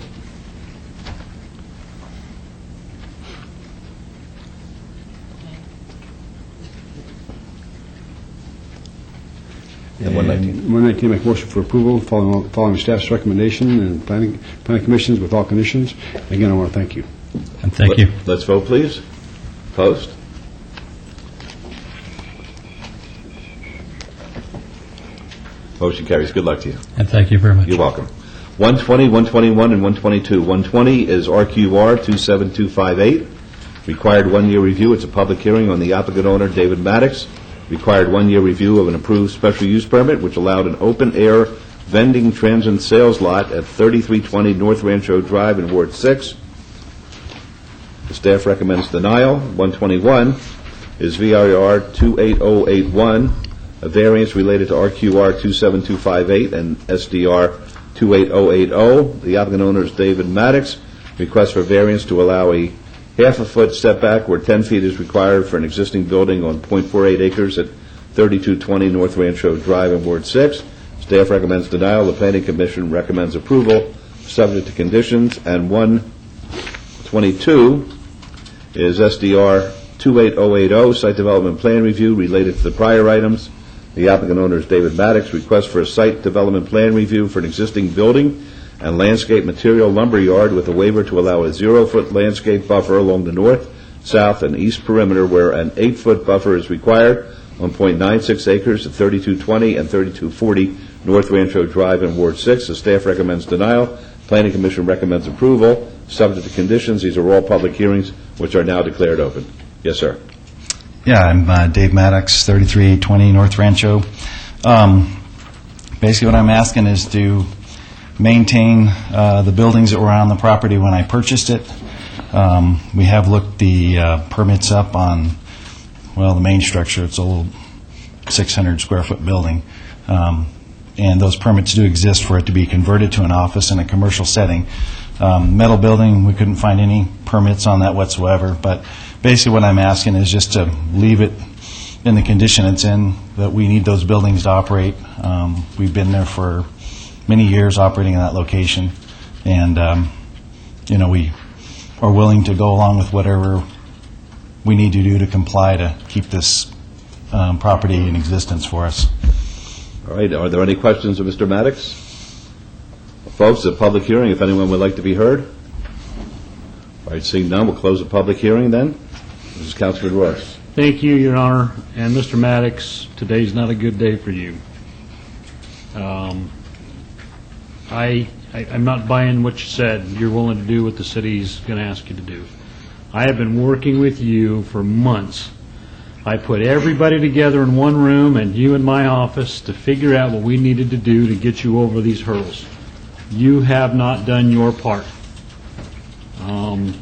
C: And 119, make a motion for approval following staff's recommendation and planning commissions with all conditions. Again, I want to thank you.
D: And thank you.
A: Let's vote, please. Opposed? Motion carries. Good luck to you.
D: And thank you very much.
A: You're welcome. 120, 121, and 122. 120 is RQR 27258. Required 1-year review. It's a public hearing on the applicant owner, David Maddox. Required 1-year review of an approved special use permit, which allowed an open-air vending transient sales lot at 3320 North Rancho Drive in Ward 6. The staff recommends denial. 121 is VRR 28081, a variance related to RQR 27258 and SDR 28080. The applicant owner is David Maddox. Request for variance to allow a half-a-foot setback where 10 feet is required for an existing building on .48 acres at 3220 North Rancho Drive in Ward 6. Staff recommends denial. The Planning Commission recommends approval, subject to conditions. And 122 is SDR 28080, Site Development Plan Review related to the prior items. The applicant owner is David Maddox. Request for a Site Development Plan Review for an existing building and landscape material lumber yard with a waiver to allow a 0-foot landscape buffer along the north, south, and east perimeter where an 8-foot buffer is required on .96 acres at 3220 and 3240 North Rancho Drive in Ward 6. The staff recommends denial. Planning Commission recommends approval, subject to conditions. These are all public hearings which are now declared open. Yes, sir.
G: Yeah, I'm Dave Maddox, 3320 North Rancho. Basically what I'm asking is to maintain the buildings that were on the property when I purchased it. We have looked the permits up on, well, the main structure. It's a little 600-square-foot building. And those permits do exist for it to be converted to an office in a commercial setting. Metal building, we couldn't find any permits on that whatsoever. But basically what I'm asking is just to leave it in the condition it's in, that we need those buildings to operate. We've been there for many years operating in that location. And, we are willing to go along with whatever we need to do to comply to keep this property in existence for us.
A: All right. Are there any questions of Mr. Maddox? Folks, a public hearing, if anyone would like to be heard. All right, seeing none, we'll close the public hearing then. This is Councilman Royce.
J: Thank you, Your Honor. And Mr. Maddox, today's not a good day for you. I'm not buying what you said. You're willing to do what the city's going to ask you to do. I have been working with you for months. I put everybody together in one room and you in my office to figure out what we needed to do to get you over these hurdles. You have not done your part. I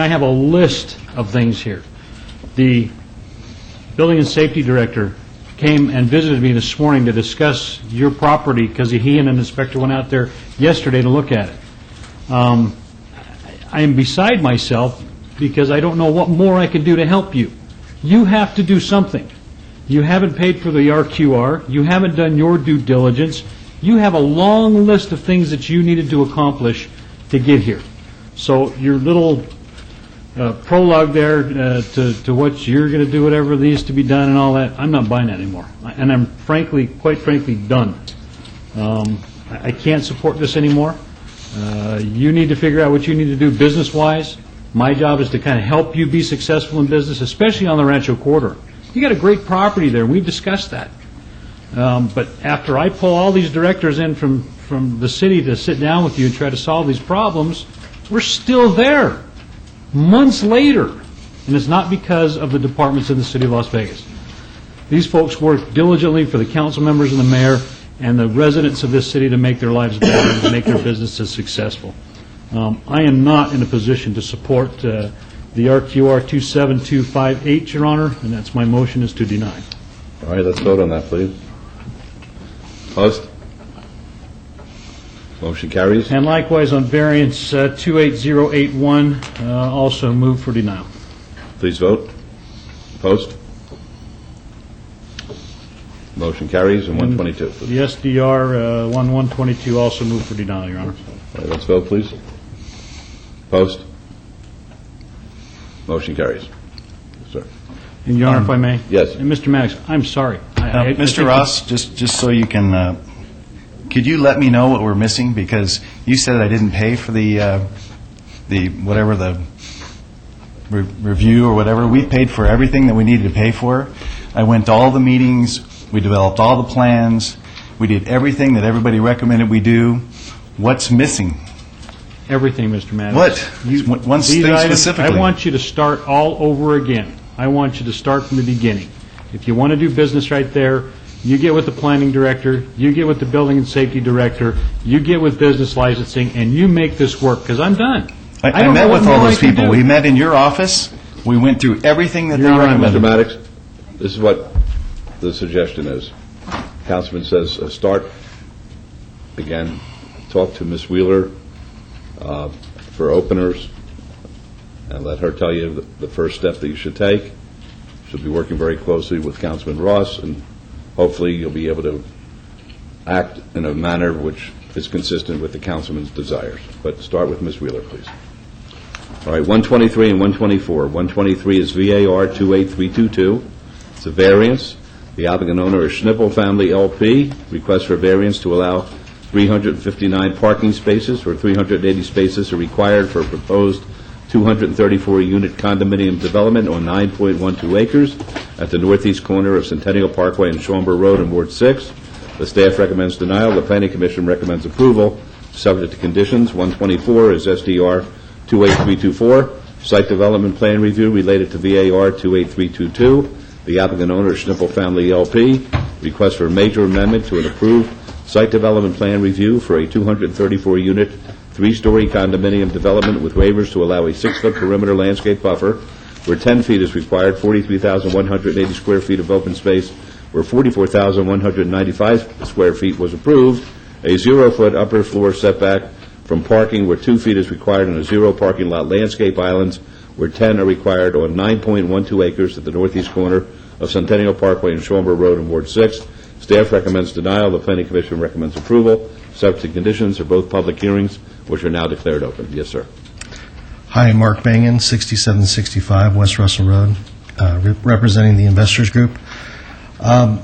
J: have a list of things here. The Building and Safety Director came and visited me this morning to discuss your property because he and an inspector went out there yesterday to look at it. I am beside myself because I don't know what more I can do to help you. You have to do something. You haven't paid for the RQR. You haven't done your due diligence. You have a long list of things that you needed to accomplish to get here. So your little prologue there to what you're going to do, whatever needs to be done and all that, I'm not buying that anymore. And I'm quite frankly, done. I can't support this anymore. You need to figure out what you need to do business-wise. My job is to kind of help you be successful in business, especially on the Rancho Corridor. You got a great property there. We've discussed that. But after I pull all these directors in from the city to sit down with you and try to solve these problems, we're still there months later. And it's not because of the departments in the city of Las Vegas. These folks work diligently for the council members and the mayor and the residents of this city to make their lives better and make their businesses successful. I am not in a position to support the RQR 27258, Your Honor, and that's my motion is to deny.
A: All right, let's vote on that, please. Opposed? Motion carries.
J: And likewise on variance 28081, also move for denial.
A: Please vote. Opposed? Motion carries. And 122, please.
J: The SDR 1122 also move for denial, Your Honor.
A: All right, let's vote, please. Opposed? Motion carries. Yes, sir.
J: And Your Honor, if I may?
A: Yes.
J: And Mr. Maddox, I'm sorry.
G: Mr. Ross, just so you can, could you let me know what we're missing? Because you said I didn't pay for the review or whatever. We paid for everything that we needed to pay for. I went to all the meetings. We developed all the plans. We did everything that everybody recommended we do. What's missing?
J: Everything, Mr. Maddox.
G: What? One thing specifically.
J: I want you to start all over again. I want you to start from the beginning. If you want to do business right there, you get with the planning director, you get with the building and safety director, you get with business licensing, and you make this work, because I'm done.
G: I met with all those people. We met in your office. We went through everything that they recommended.
A: Mr. Maddox, this is what the suggestion is. Councilman says, start, again, talk to Ms. Wheeler for openers, and let her tell you the first step that you should take. She'll be working very closely with Councilman Ross, and hopefully you'll be able to act in a manner which is consistent with the councilman's desires. But start with Ms. Wheeler, please. All right, 123 and 124. 123 is VAR 28322. It's a variance. The applicant owner is Schnippel Family LP. Request for variance to allow 359 parking spaces, or 380 spaces are required for a proposed 234-unit condominium development on 9.12 acres at the northeast corner of Centennial Parkway and Schaumburg Road in Ward 6. The staff recommends denial. The Planning Commission recommends approval, subject to conditions. 124 is SDR 28324, site development plan review related to VAR 28322. The applicant owner is Schnippel Family LP. Request for a major amendment to an approved site development plan review for a 234-unit, 3-story condominium development with waivers to allow a 6-foot perimeter landscape buffer where 10 feet is required, 43,180 square feet of open space where 44,195 square feet was approved, a 0-foot upper floor setback from parking where 2 feet is required, and a 0 parking lot landscape islands where 10 are required on 9.12 acres at the northeast corner of Centennial Parkway and Schaumburg Road in Ward 6. Staff recommends denial. The Planning Commission recommends approval. Subject to conditions are both public hearings, which are now declared open. Yes, sir.
O: Hi, Mark Bangan, 6765 West Russell Road, representing the Investors Group. I'm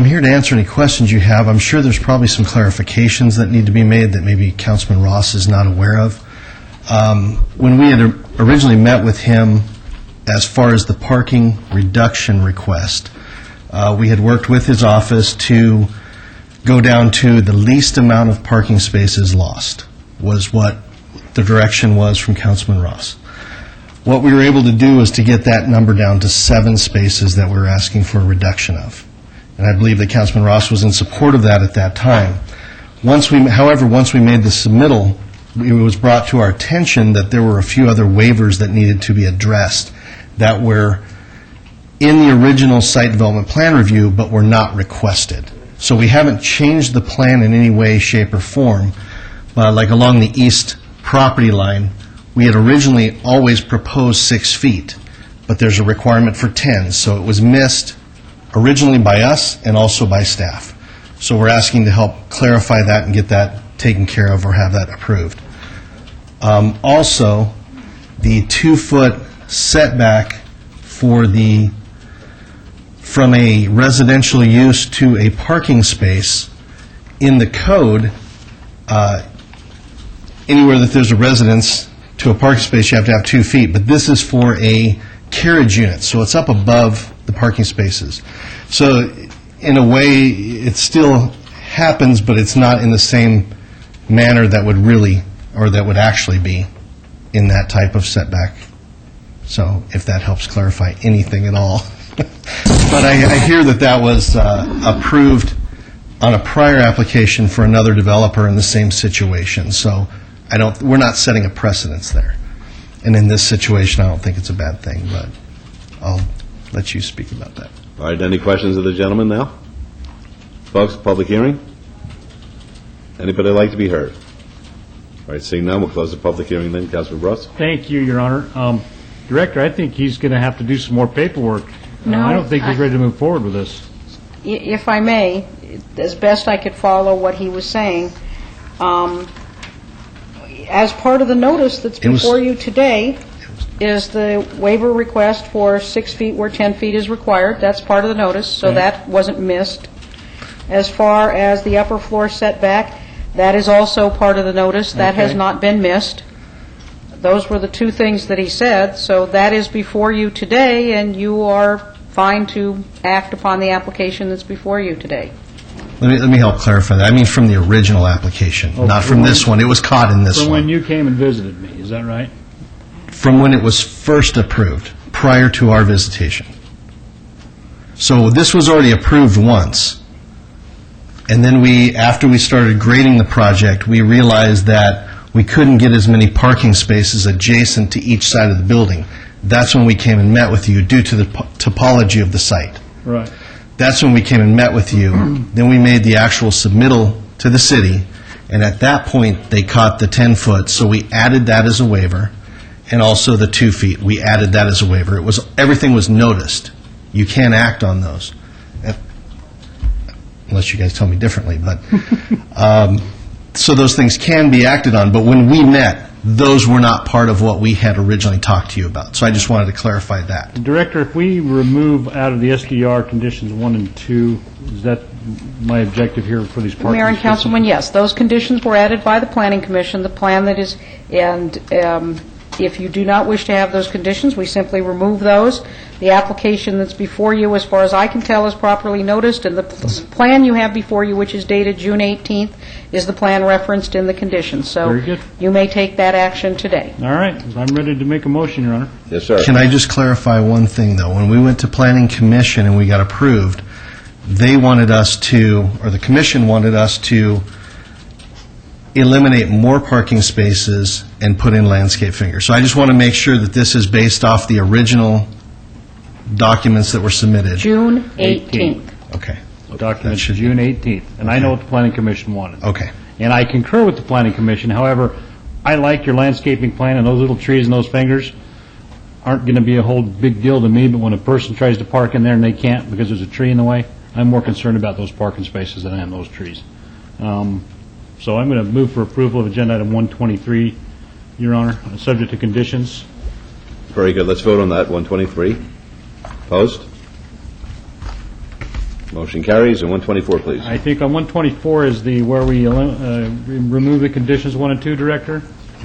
O: here to answer any questions you have. I'm sure there's probably some clarifications that need to be made that maybe Councilman Ross is not aware of. When we had originally met with him as far as the parking reduction request, we had worked with his office to go down to the least amount of parking spaces lost, was what the direction was from Councilman Ross. What we were able to do was to get that number down to 7 spaces that we were asking for a reduction of. And I believe that Councilman Ross was in support of that at that time. However, once we made the submittal, it was brought to our attention that there were a few other waivers that needed to be addressed that were in the original site development plan review, but were not requested. So we haven't changed the plan in any way, shape, or form. Like along the east property line, we had originally always proposed 6 feet, but there's a requirement for 10, so it was missed originally by us and also by staff. So we're asking to help clarify that and get that taken care of or have that approved. Also, the 2-foot setback from a residential use to a parking space in the code, anywhere that there's a residence to a parking space, you have to have 2 feet, but this is for a carriage unit, so it's up above the parking spaces. So in a way, it still happens, but it's not in the same manner that would really, or that would actually be in that type of setback. So if that helps clarify anything at all. But I hear that was approved on a prior application for another developer in the same situation. So we're not setting a precedence there. And in this situation, I don't think it's a bad thing, but I'll let you speak about that.
A: All right, any questions of the gentleman now? Folks, public hearing? Anybody like to be heard? All right, seeing none, we'll close the public hearing then. Councilman Ross?
J: Thank you, Your Honor. Director, I think he's going to have to do some more paperwork.
H: No,
J: I don't think he's ready to move forward with this.
H: If I may, as best I could follow what he was saying, as part of the notice that's before you today is the waiver request for 6 feet where 10 feet is required. That's part of the notice, so that wasn't missed. As far as the upper floor setback, that is also part of the notice. That has not been missed. Those were the 2 things that he said, so that is before you today, and you are fine to act upon the application that's before you today.
O: Let me help clarify that. I mean from the original application, not from this one. It was caught in this one.
J: From when you came and visited me, is that right?
O: From when it was first approved, prior to our visitation. So this was already approved once. And then after we started grading the project, we realized that we couldn't get as many parking spaces adjacent to each side of the building. That's when we came and met with you due to the topology of the site.
J: Right.
O: That's when we came and met with you. Then we made the actual submittal to the city, and at that point, they caught the 10-foot, so we added that as a waiver, and also the 2 feet, we added that as a waiver. Everything was noticed. You can't act on those, unless you guys tell me differently, but, so those things can be acted on, but when we met, those were not part of what we had originally talked to you about. So I just wanted to clarify that.
J: Director, if we remove out of the SDR conditions 1 and 2, is that my objective here for these parking
H: Mayor and
J: spaces?
H: Councilman, yes, those conditions were added by the Planning Commission, the plan that is, and if you do not wish to have those conditions, we simply remove those. The application that's before you, as far as I can tell, is properly noticed, and the plan you have before you, which is dated June 18th, is the plan referenced in the conditions.
J: Very good.
H: So you may take that action today.
J: All right, I'm ready to make a motion, Your Honor.
A: Yes, sir.
O: Can I just clarify one thing, though? When we went to Planning Commission and we got approved, they wanted us to, or the commission wanted us to eliminate more parking spaces and put in landscape fingers. So I just want to make sure that this is based off the original documents that were submitted.
H: June 18th.
O: Okay.
J: Document June 18th, and I know what the Planning Commission wanted.
O: Okay.
J: And I concur with the Planning Commission. However, I like your landscaping plan, and those little trees and those fingers aren't going to be a whole big deal to me, but when a person tries to park in there and they can't because there's a tree in the way, I'm more concerned about those parking spaces than I am those trees. So I'm going to move for approval of Agenda Item 123, Your Honor, subject to conditions.
A: Very good. Let's vote on that. 123. Opposed? Motion carries. And 124, please.
J: I think on 124 is where we remove the conditions 1 and 2, Director.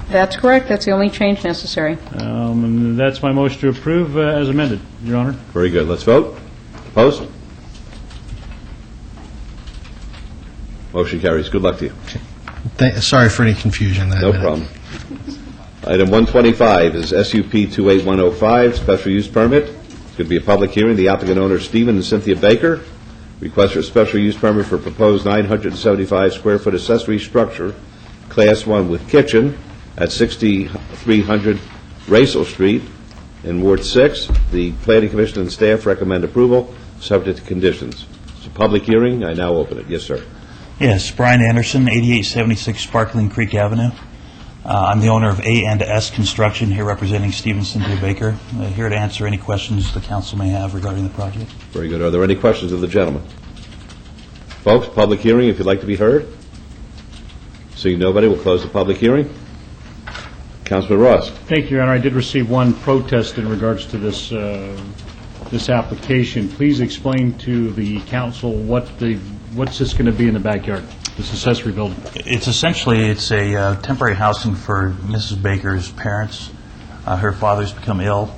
H: That's correct. That's the only change necessary.
J: And that's my motion to approve as amended, Your Honor.
A: Very good. Let's vote. Opposed? Motion carries. Good luck to you.
O: Sorry for any confusion.
A: No problem. Item 125 is SUP 28105, special use permit. It's going to be a public hearing. The applicant owner, Stephen and Cynthia Baker, request for a special use permit for proposed 975 square foot accessory structure, Class 1 with kitchen, at 6300 Racel Street in Ward 6. The Planning Commission and staff recommend approval, subject to conditions. It's a public hearing. I now open it. Yes, sir.
G: Yes, Brian Anderson, 8876 Sparkling Creek Avenue. I'm the owner of A&S Construction, here representing Stephen Cynthia Baker. Here to answer any questions the council may have regarding the project.
A: Very good. Are there any questions of the gentleman? Folks, public hearing, if you'd like to be heard. Seeing nobody, we'll close the public hearing. Councilman Ross.
J: Thank you, Your Honor. I did receive one protest in regards to this this application. Please explain to the council what's this going to be in the backyard, this accessory building?
G: It's a temporary housing for Mrs. Baker's parents. Her father's become ill,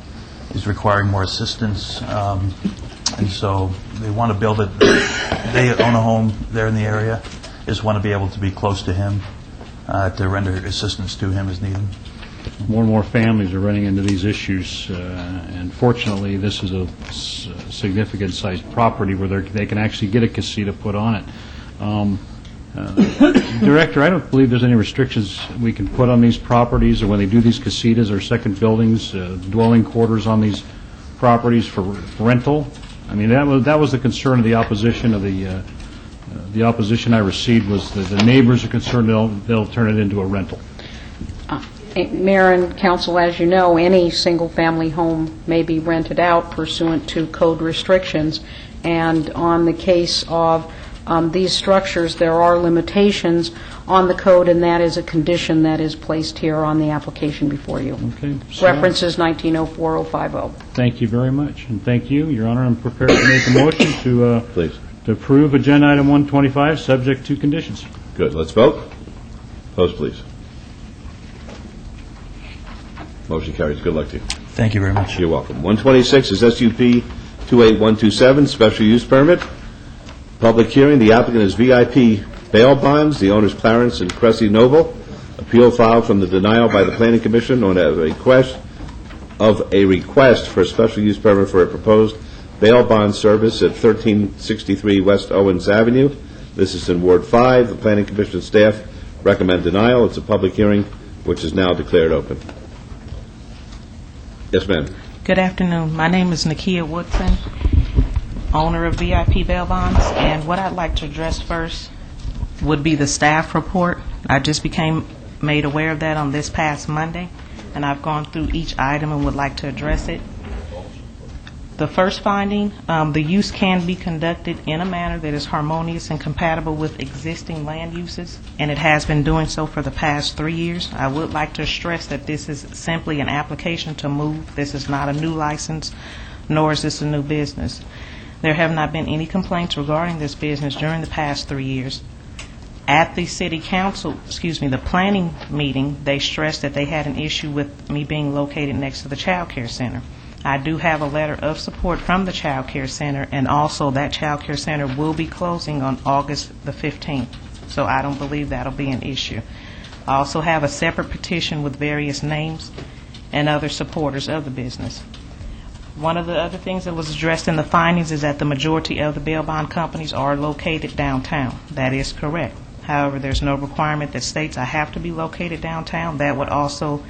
G: is requiring more assistance, and so they want to build it. They own a home there in the area, just want to be able to be close to him to render assistance to him as needed.
J: More and more families are running into these issues, and fortunately, this is a significant-sized property where they can actually get a casita put on it. Director, I don't believe there's any restrictions we can put on these properties, or when they do these casitas or second buildings, dwelling quarters on these properties for rental. I mean, that was the concern of the opposition of the opposition I received, was that the neighbors are concerned they'll turn it into a rental.
H: Mayor and council, as you know, any single-family home may be rented out pursuant to code restrictions, and on the case of these structures, there are limitations on the code, and that is a condition that is placed here on the application before you.
J: Okay. So
H: References 1904-050.
J: Thank you very much, and thank you, Your Honor. I'm prepared to make a motion to
A: Please.
J: To approve Agenda Item 125, subject to conditions.
A: Good. Let's vote. Opposed, please. Motion carries. Good luck to you.
G: Thank you very much.
A: You're welcome. 126 is SUP 28127, special use permit. Public hearing. The applicant is VIP Bail Bonds. The owners Clarence and Cressy Noble. Appeal filed from the denial by the Planning Commission on a request for a special use permit for a proposed bail bond service at 1363 West Owens Avenue. This is in Ward 5. The Planning Commission staff recommend denial. It's a public hearing which is now declared open. Yes, ma'am.
Q: Good afternoon. My name is Nakia Woodson, owner of VIP Bail Bonds, and what I'd like to address first would be the staff report. I just became made aware of that on this past Monday, and I've gone through each item and would like to address it. The first finding, the use can be conducted in a manner that is harmonious and compatible with existing land uses, and it has been doing so for the past 3 years. I would like to stress that this is simply an application to move. This is not a new license, nor is this a new business. There have not been any complaints regarding this business during the past 3 years. At the city council, the planning meeting, they stressed that they had an issue with me being located next to the child care center. I do have a letter of support from the child care center, and also that child care center will be closing on August the 15th, so I don't believe that'll be an issue. I also have a separate petition with various names and other supporters of the business. One of the other things that was addressed in the findings is that the majority of the bail bond companies are located downtown. That is correct. However, there's no requirement that states I have to be located downtown. That would also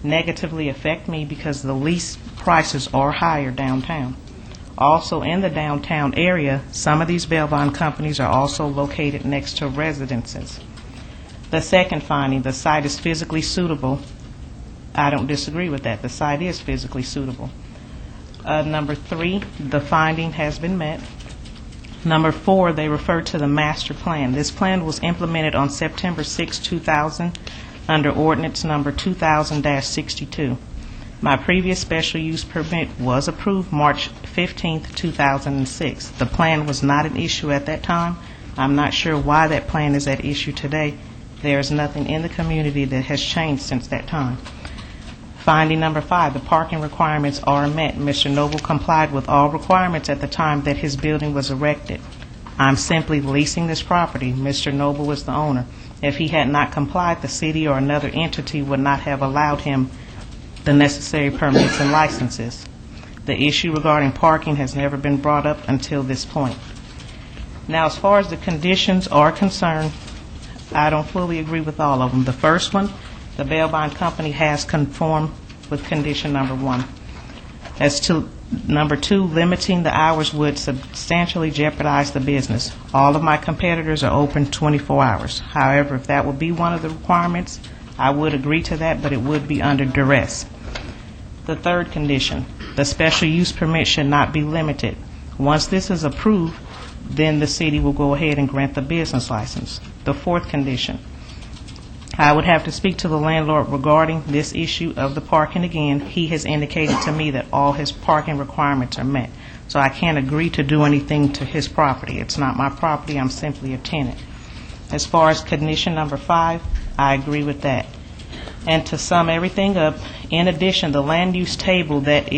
Q: negatively affect me because the lease prices are higher downtown. Also in the downtown area, some of these bail bond companies are also located next to residences. The second finding, the site is physically suitable. I don't disagree with that. The site is physically suitable. Number 3, the finding has been met. Number 4, they refer to the master plan. This plan was implemented on September 6, 2000, under ordinance number 2000-62. My previous special use permit was approved March 15, 2006. The plan was not an issue at that time. I'm not sure why that plan is at issue today. There is nothing in the community that has changed since that time. Finding number 5, the parking requirements are met. Mr. Noble complied with all requirements at the time that his building was erected. I'm simply leasing this property. Mr. Noble was the owner. If he had not complied, the city or another entity would not have allowed him the necessary permits and licenses. The issue regarding parking has never been brought up until this point. Now, as far as the conditions are concerned, I don't fully agree with all of them. The first one, the bail bond company has conformed with condition number 1. As to number 2, limiting the hours would substantially jeopardize the business. All of my competitors are open 24 hours. However, if that would be one of the requirements, I would agree to that, but it would be under duress. The third condition, the special use permit should not be limited. Once this is approved, then the city will go ahead and grant the business license. The fourth condition, I would have to speak to the landlord regarding this issue of the parking again. He has indicated to me that all his parking requirements are met, so I can't agree to do anything to his property. It's not my property, I'm simply a tenant. As far as condition number 5, I agree with that. And to sum everything up, in addition, the land use table that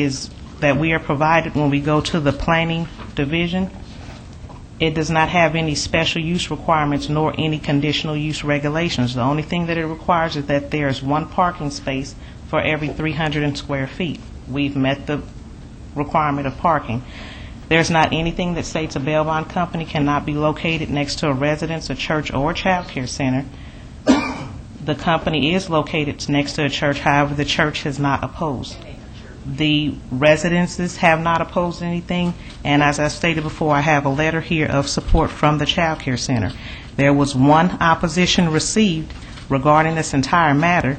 Q: we are provided when we go to the planning division, it does not have any special use requirements nor any conditional use regulations. The only thing that it requires is that there is 1 parking space for every 300 square feet. We've met the requirement of parking. There's not anything that states a bail bond company cannot be located next to a residence, a church, or a child care center. The company is located next to a church, however, the church has not opposed. The residences have not opposed anything, and as I stated before, I have a letter here of support from the child care center. There was 1 opposition received regarding this entire matter,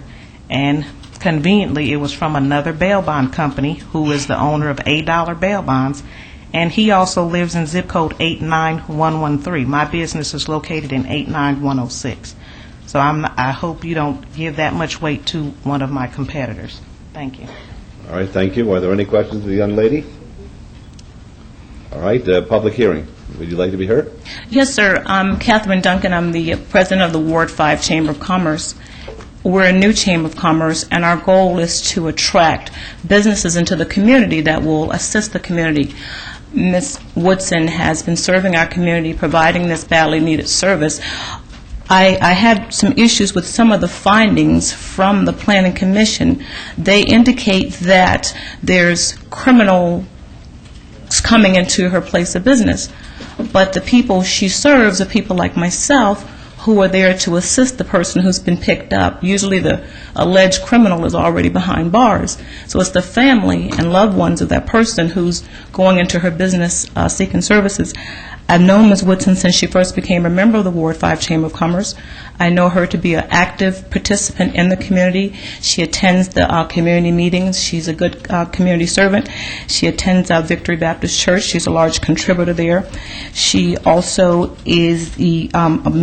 Q: and conveniently, it was from another bail bond company who is the owner of $8 bail bonds, and he also lives in zip code 89113. My business is located in 89106. So I hope you don't give that much weight to one of my competitors. Thank you.
A: All right, thank you. Are there any questions of the young lady? All right, public hearing. Would you like to be heard?
R: Yes, sir. I'm Catherine Duncan. I'm the president of the Ward 5 Chamber of Commerce. We're a new Chamber of Commerce, and our goal is to attract businesses into the community that will assist the community. Ms. Woodson has been serving our community, providing this badly needed service. I had some issues with some of the findings from the Planning Commission. They indicate that there's criminals coming into her place of business, but the people she serves are people like myself who are there to assist the person who's been picked up. Usually the alleged criminal is already behind bars. So it's the family and loved ones of that person who's going into her business seeking services. I've known Ms. Woodson since she first became a member of the Ward 5 Chamber of Commerce. I know her to be an active participant in the community. She attends the community meetings. She's a good community servant. She attends Victory Baptist Church. She's a large contributor there. She also is a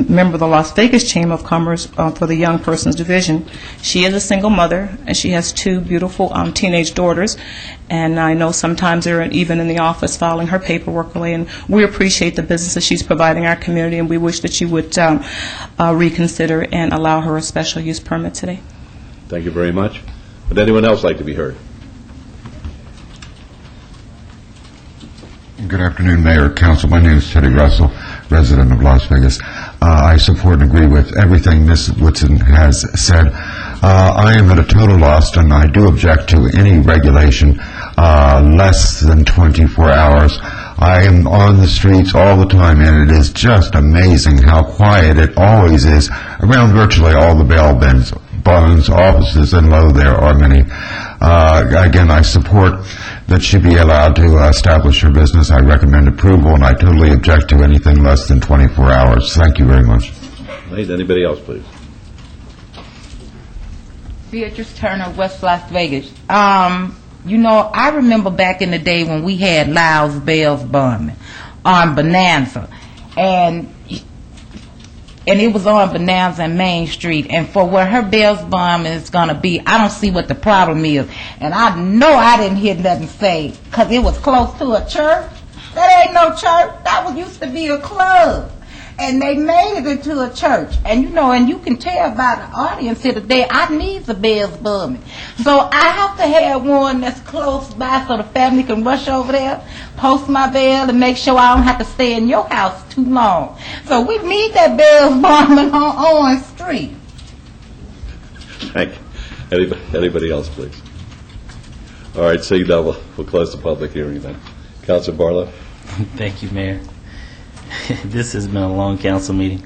R: member of the Las Vegas Chamber of Commerce for the Young Persons Division. She is a single mother, and she has two beautiful teenage daughters. And I know sometimes they're even in the office filing her paperwork away, and we appreciate the business that she's providing our community, and we wish that you would reconsider and allow her a special use permit today.
A: Thank you very much. Would anyone else like to be heard?
B: Good afternoon, Mayor, Council. My name is Teddy Russell, resident of Las Vegas. I support and agree with everything Ms. Woodson has said. I am at a total loss, and I do object to any regulation less than 24 hours. I am on the streets all the time, and it is just amazing how quiet it always is around virtually all the bail bonds offices, and lo, there are many. Again, I support that she be allowed to establish her business. I recommend approval, and I totally object to anything less than 24 hours. Thank you very much.
A: Anybody else, please?
T: Beatrice Turner, West Las Vegas. You know, I remember back in the day when we had Lyle's Bells bombing on Bonanza, and it was on Bonanza and Main Street, and for where her Bells bomb is going to be, I don't see what the problem is. And I know I didn't hear nothing say, because it was close to a church. That ain't no church. That used to be a club. And they made it into a church. And you know, and you can tell by the audience here today, I need the bells booming. So I have to have one that's close by so the family can rush over there, post my bell, and make sure I don't have to stay in your house too long. So we need that bells bombing on Owen Street.
A: Thank you. Anybody else, please? All right, seeing that, we'll close the public hearing then. Councilor Barlow.
U: Thank you, Mayor. This has been a long council meeting.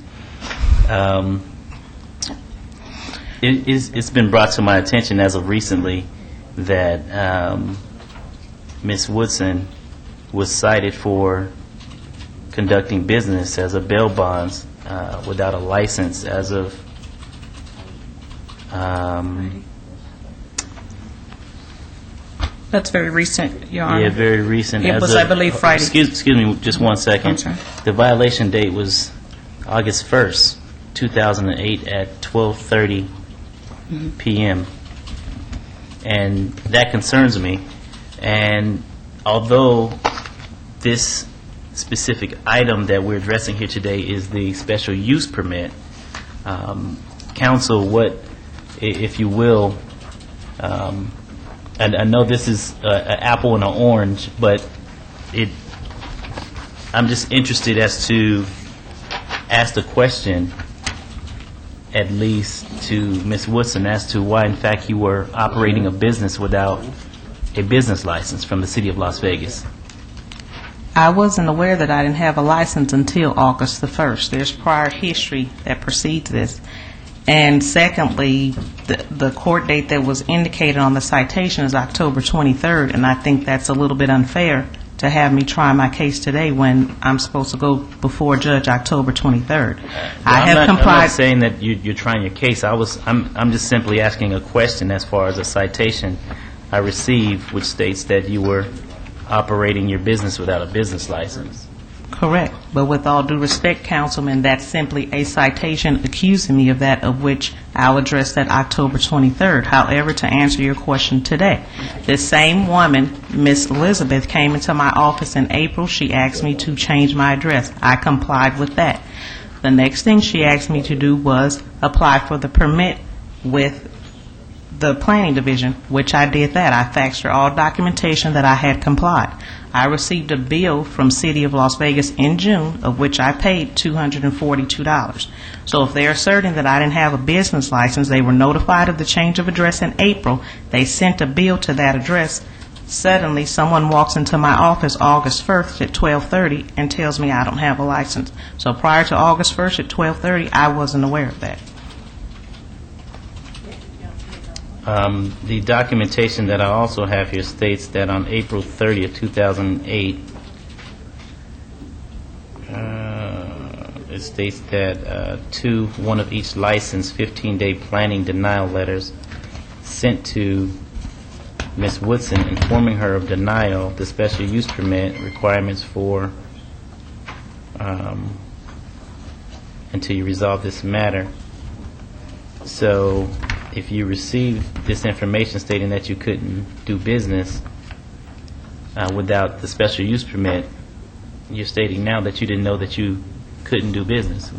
U: It's been brought to my attention as of recently that Ms. Woodson was cited for conducting business as a bail bonds without a license as of
R: That's very recent, Your Honor.
U: Yeah, very recent.
R: It was, I believe, Friday.
U: Excuse me, just 1 second. The violation date was August 1st, 2008 at 12:30 p.m. And that concerns me. And although this specific item that we're addressing here today is the special use permit, Council, what, if you will, and I know this is an apple and an orange, but I'm just interested as to ask the question, at least to Ms. Woodson, as to why, in fact, you were operating a business without a business license from the City of Las Vegas.
Q: I wasn't aware that I didn't have a license until August the 1st. There's prior history that precedes this. And secondly, the court date that was indicated on the citation is October 23rd, and I think that's a little bit unfair to have me try my case today when I'm supposed to go before Judge October 23rd.
U: I'm not saying that you're trying your case. I'm just simply asking a question as far as a citation I received, which states that you were operating your business without a business license.
Q: Correct. But with all due respect, Councilman, that's simply a citation accusing me of that, of which I'll address that October 23rd. However, to answer your question today, this same woman, Miss Elizabeth, came into my office in April. She asked me to change my address. I complied with that. The next thing she asked me to do was apply for the permit with the Planning Division, which I did that. I faxed her all documentation that I had complied. I received a bill from City of Las Vegas in June, of which I paid $242. So if they're asserting that I didn't have a business license, they were notified of the change of address in April. They sent a bill to that address Suddenly, someone walks into my office August 1st at 12:30 and tells me I don't have a license. So prior to August 1st at 12:30, I wasn't aware of that.
U: The documentation that I also have here states that on April 30th, 2008, it states that one of each license, 15-day planning denial letters sent to Ms. Woodson informing her of denial of the special use permit requirements for, until you resolve this matter. So if you received this information stating that you couldn't do business without the special use permit, you're stating now that you didn't know that you couldn't do business.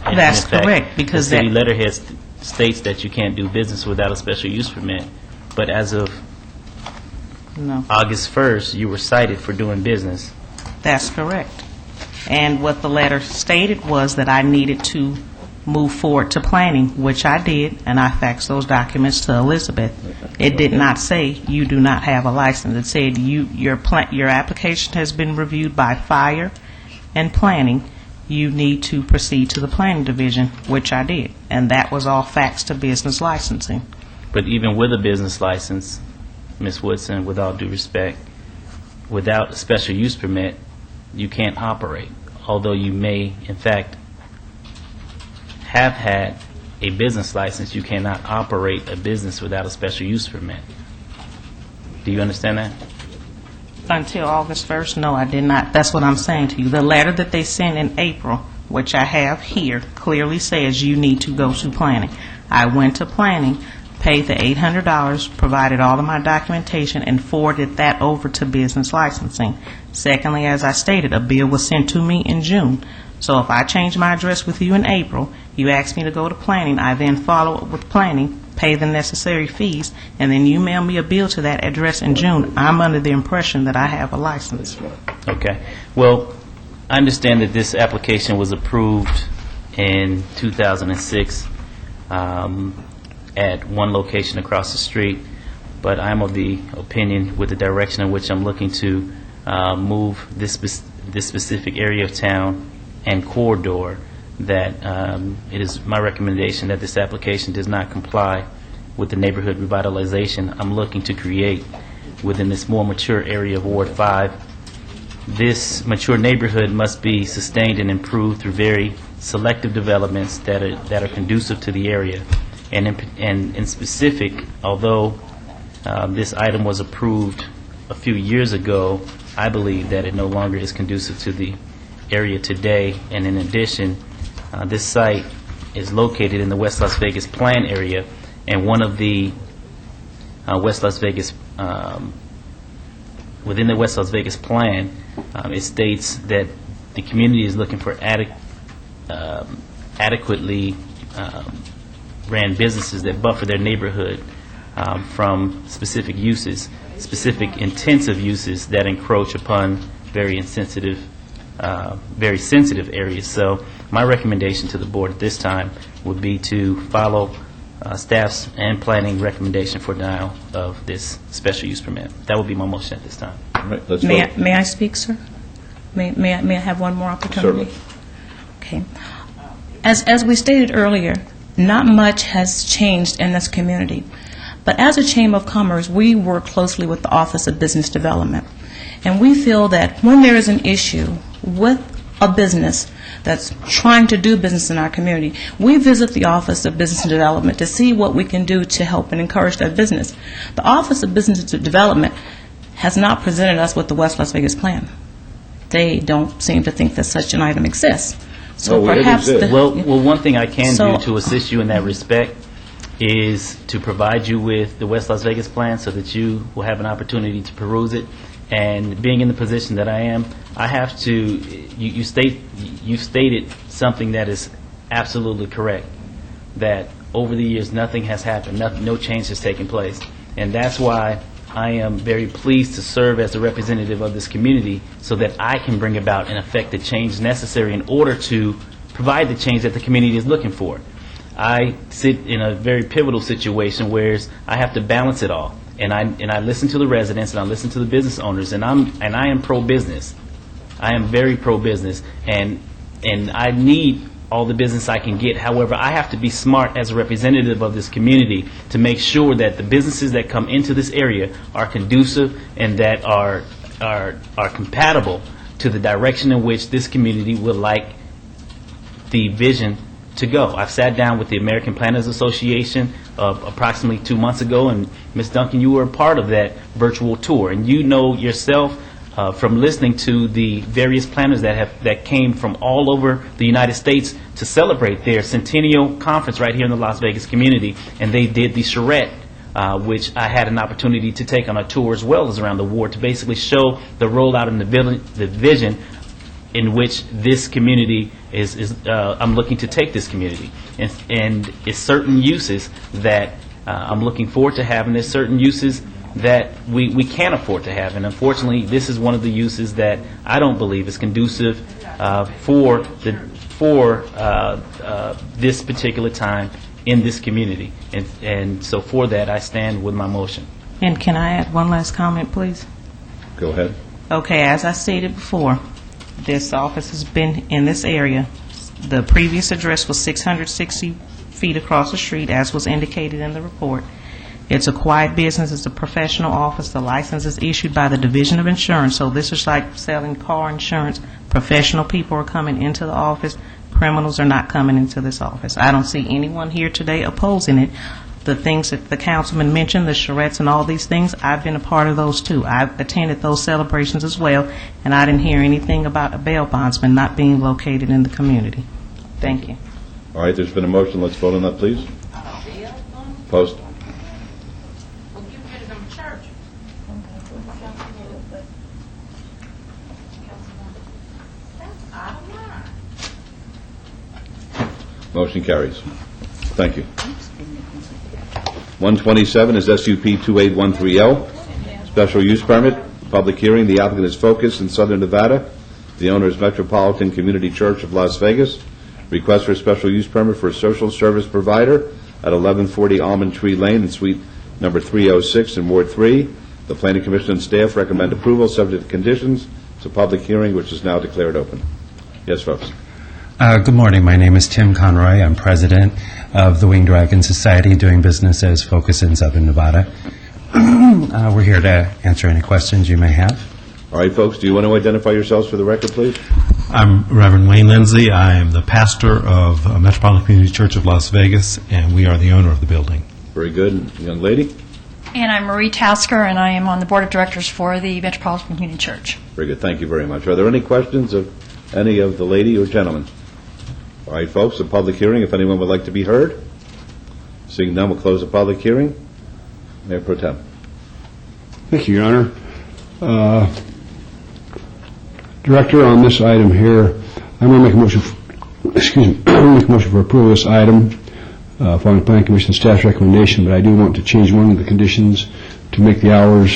Q: That's correct, because
U: the city letterhead states that you can't do business without a special use permit, but as of August 1st, you were cited for doing business.
Q: That's correct. And what the letter stated was that I needed to move forward to planning, which I did, and I faxed those documents to Elizabeth. It did not say you do not have a license. It said your application has been reviewed by fire and planning. You need to proceed to the planning division, which I did, and that was all faxed to business licensing.
U: But even with a business license, Ms. Woodson, with all due respect, without a special use permit, you can't operate, although you may, in fact, have had a business license. You cannot operate a business without a special use permit. Do you understand that?
Q: Until August 1st, no, I did not. That's what I'm saying to you. The letter that they sent in April, which I have here, clearly says you need to go to planning. I went to planning, paid the $800, provided all of my documentation, and forwarded that over to business licensing. Secondly, as I stated, a bill was sent to me in June. So if I change my address with you in April, you ask me to go to planning, I then follow up with planning, pay the necessary fees, and then you mail me a bill to that address in June. I'm under the impression that I have a license.
U: Okay. Well, I understand that this application was approved in 2006 at one location across the street, but I'm of the opinion, with the direction in which I'm looking to move this specific area of town and corridor, that it is my recommendation that this application does not comply with the neighborhood revitalization I'm looking to create within this more mature area of Ward 5. This mature neighborhood must be sustained and improved through very selective developments that are conducive to the area. And in specific, although this item was approved a few years ago, I believe that it no longer is conducive to the area today. And in addition, this site is located in the West Las Vegas plan area, and one of the West Las Vegas, within the West Las Vegas plan, it states that the community is looking for adequately ran businesses that buffer their neighborhood from specific uses, specific intensive uses that encroach upon very sensitive areas. So my recommendation to the board at this time would be to follow staff's and planning recommendation for denial of this special use permit. That would be my motion at this time.
A: All right, let's
R: May
A: vote.
R: I speak, sir? May I have one more opportunity?
A: Certainly.
R: Okay. As we stated earlier, not much has changed in this community. But as a Chamber of Commerce, we work closely with the Office of Business Development. And we feel that when there is an issue with a business that's trying to do business in our community, we visit the Office of Business Development to see what we can do to help and encourage that business. The Office of Business Development has not presented us with the West Las Vegas plan. They don't seem to think that such an item exists. So perhaps
U: well, one thing I can
R: So-
U: do to assist you in that respect is to provide you with the West Las Vegas plan so that you will have an opportunity to peruse it. And being in the position that I am, I have to, you've stated something that is absolutely correct, that over the years nothing has happened, no change has taken place. And that's why I am very pleased to serve as a representative of this community so that I can bring about and affect the change necessary in order to provide the change that the community is looking for. I sit in a very pivotal situation where I have to balance it all. and I listen to the residents, and I listen to the business owners, and I am pro-business. I am very pro-business, and I need all the business I can get. However, I have to be smart as a representative of this community to make sure that the businesses that come into this area are conducive and that are compatible to the direction in which this community would like the vision to go. I've sat down with the American Planners Association approximately 2 months ago, and Ms. Duncan, you were a part of that virtual tour, and you know yourself from listening to the various planners that came from all over the United States to celebrate their centennial conference right here in the Las Vegas community, and they did the charrette, which I had an opportunity to take on a tour as well as around the ward to basically show the rollout and the vision in which this community I'm looking to take this community. And it's certain uses that I'm looking forward to having. There's certain uses that we can't afford to have. And unfortunately, this is one of the uses that I don't believe is conducive for this particular time in this community. And so for that, I stand with my motion.
Q: And can I add one last comment, please?
A: Go ahead.
Q: Okay, as I stated before, this office has been in this area. The previous address was 660 feet across the street, as was indicated in the report. It's a quiet business. It's a professional office. The license is issued by the Division of Insurance, so this is like selling car insurance. Professional people are coming into the office. Criminals are not coming into this office. I don't see anyone here today opposing it. The things that the councilman mentioned, the charrettes and all these things, I've been a part of those too. I've attended those celebrations as well, and I didn't hear anything about a bail bondsman not being located in the community. Thank you.
A: All right, there's been a motion. Let's vote on that, please. Post. Motion carries. Thank you. 127 is SUP 2813L, special use permit, public hearing. The applicant is Focus in Southern Nevada. The owner is Metropolitan Community Church of Las Vegas. Request for a special use permit for a social service provider at 1140 Almond Tree Lane in suite number 306 in Ward 3. The Planning Commission and staff recommend approval subject to conditions. It's a public hearing which is now declared open. Yes, folks.
N: Good morning. My name is Tim Conroy. I'm president of the Winged Dragon Society, doing business as Focus in Southern Nevada. We're here to answer any questions you may have.
A: All right, folks, do you want to identify yourselves for the record, please?
P: I'm Reverend Wayne Lindsay. I am the pastor of Metropolitan Community Church of Las Vegas, and we are the owner of the building.
A: Very good. Young lady?
V: And I'm Marie Tasker, and I am on the board of directors for the Metropolitan Community Church.
A: Very good. Thank you very much. Are there any questions of any of the lady or gentleman? All right, folks, a public hearing, if anyone would like to be heard. Seeing none, we'll close the public hearing. Mayor Pro Tem.
C: Thank you, Your Honor. Director, on this item here, I'm going to make a motion. I'm going to make a motion for approval of this item following the Planning Commission staff's recommendation, but I do want to change one of the conditions to make the hours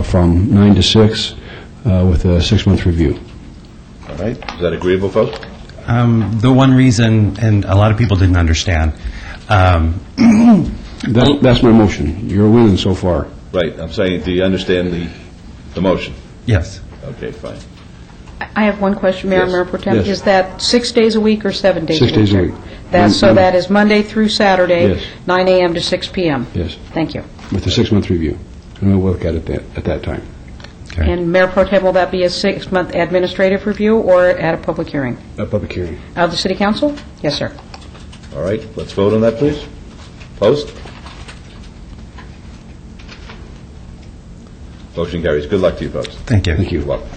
C: from 9 to 6 with a 6-month review.
A: All right. Is that agreeable, folks?
N: The one reason, and a lot of people didn't understand.
C: That's my motion. You're winning so far.
A: Right. I'm saying, do you understand the motion?
N: Yes.
A: Okay, fine.
H: I have one question, Mayor,
A: Yes.
H: Mayor Pro Tem.
A: Yes.
H: Is that 6 days a week or 7 days a week?
C: 6 days a week.
H: So that is Monday through Saturday,
C: Yes.
H: 9 a.m. to 6 p.m.?
C: Yes.
H: Thank you.
C: With a 6-month review. And we'll look at it at that time.
H: And Mayor Pro Tem, will that be a 6-month administrative review or at a public hearing?
C: A public hearing.
H: Of the City Council? Yes, sir.
A: All right. Let's vote on that, please. Post. Motion carries. Good luck to you, folks.
N: Thank you.
C: Thank you.
A: You're welcome.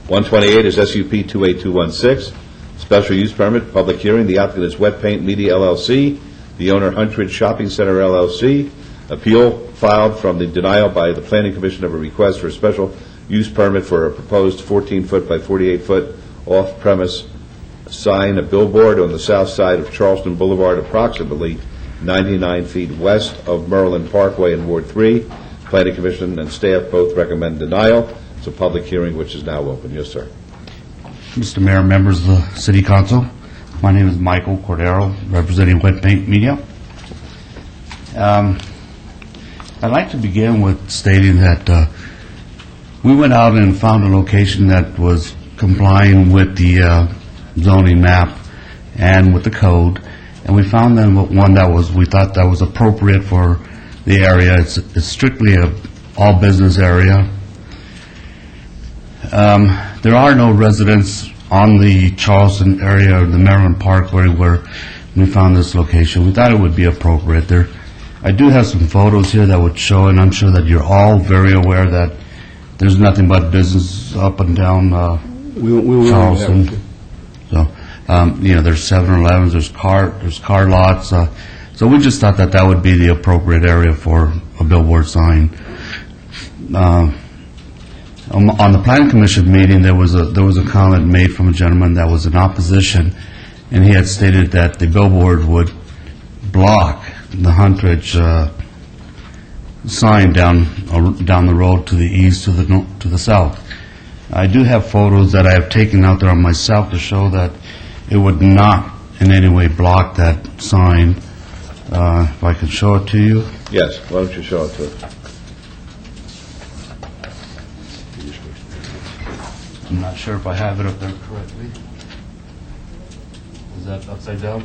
A: 128 is SUP 28216, special use permit, public hearing. The applicant is Wet Paint Media LLC. The owner, Huntridge Shopping Center LLC. Appeal filed from the denial by the Planning Commission of a request for a special use permit for a proposed 14-foot by 48-foot off-premise sign, a billboard on the south side of Charleston Boulevard, approximately 99 feet west of Merlin Parkway in Ward 3. Planning Commission and staff both recommend denial. It's a public hearing which is now open. Yes, sir.
W: Mr. Mayor, members of the City Council, my name is Michael Cordero, representing Wet Paint Media. I'd like to begin with stating that we went out and found a location that was complying with the zoning map and with the code, and we found them one that we thought that was appropriate for the area. It's strictly a all-business area. There are no residents on the Charleston area or the Maryland Parkway where we found this location. We thought it would be appropriate there. I do have some photos here that would show, and I'm sure that you're all very aware that there's nothing but business up and down Charleston. So, there's 7-Elevens, there's car lots. So we just thought that would be the appropriate area for a billboard sign. On the Planning Commission meeting, there was a comment made from a gentleman that was in opposition, and he had stated that the billboard would block the Huntridge sign down the road to the east, to the south. I do have photos that I have taken out there on myself to show that it would not in any way block that sign. If I could show it to you.
A: Yes, why don't you show it to us?
W: I'm not sure if I have it up there correctly. Is that upside down?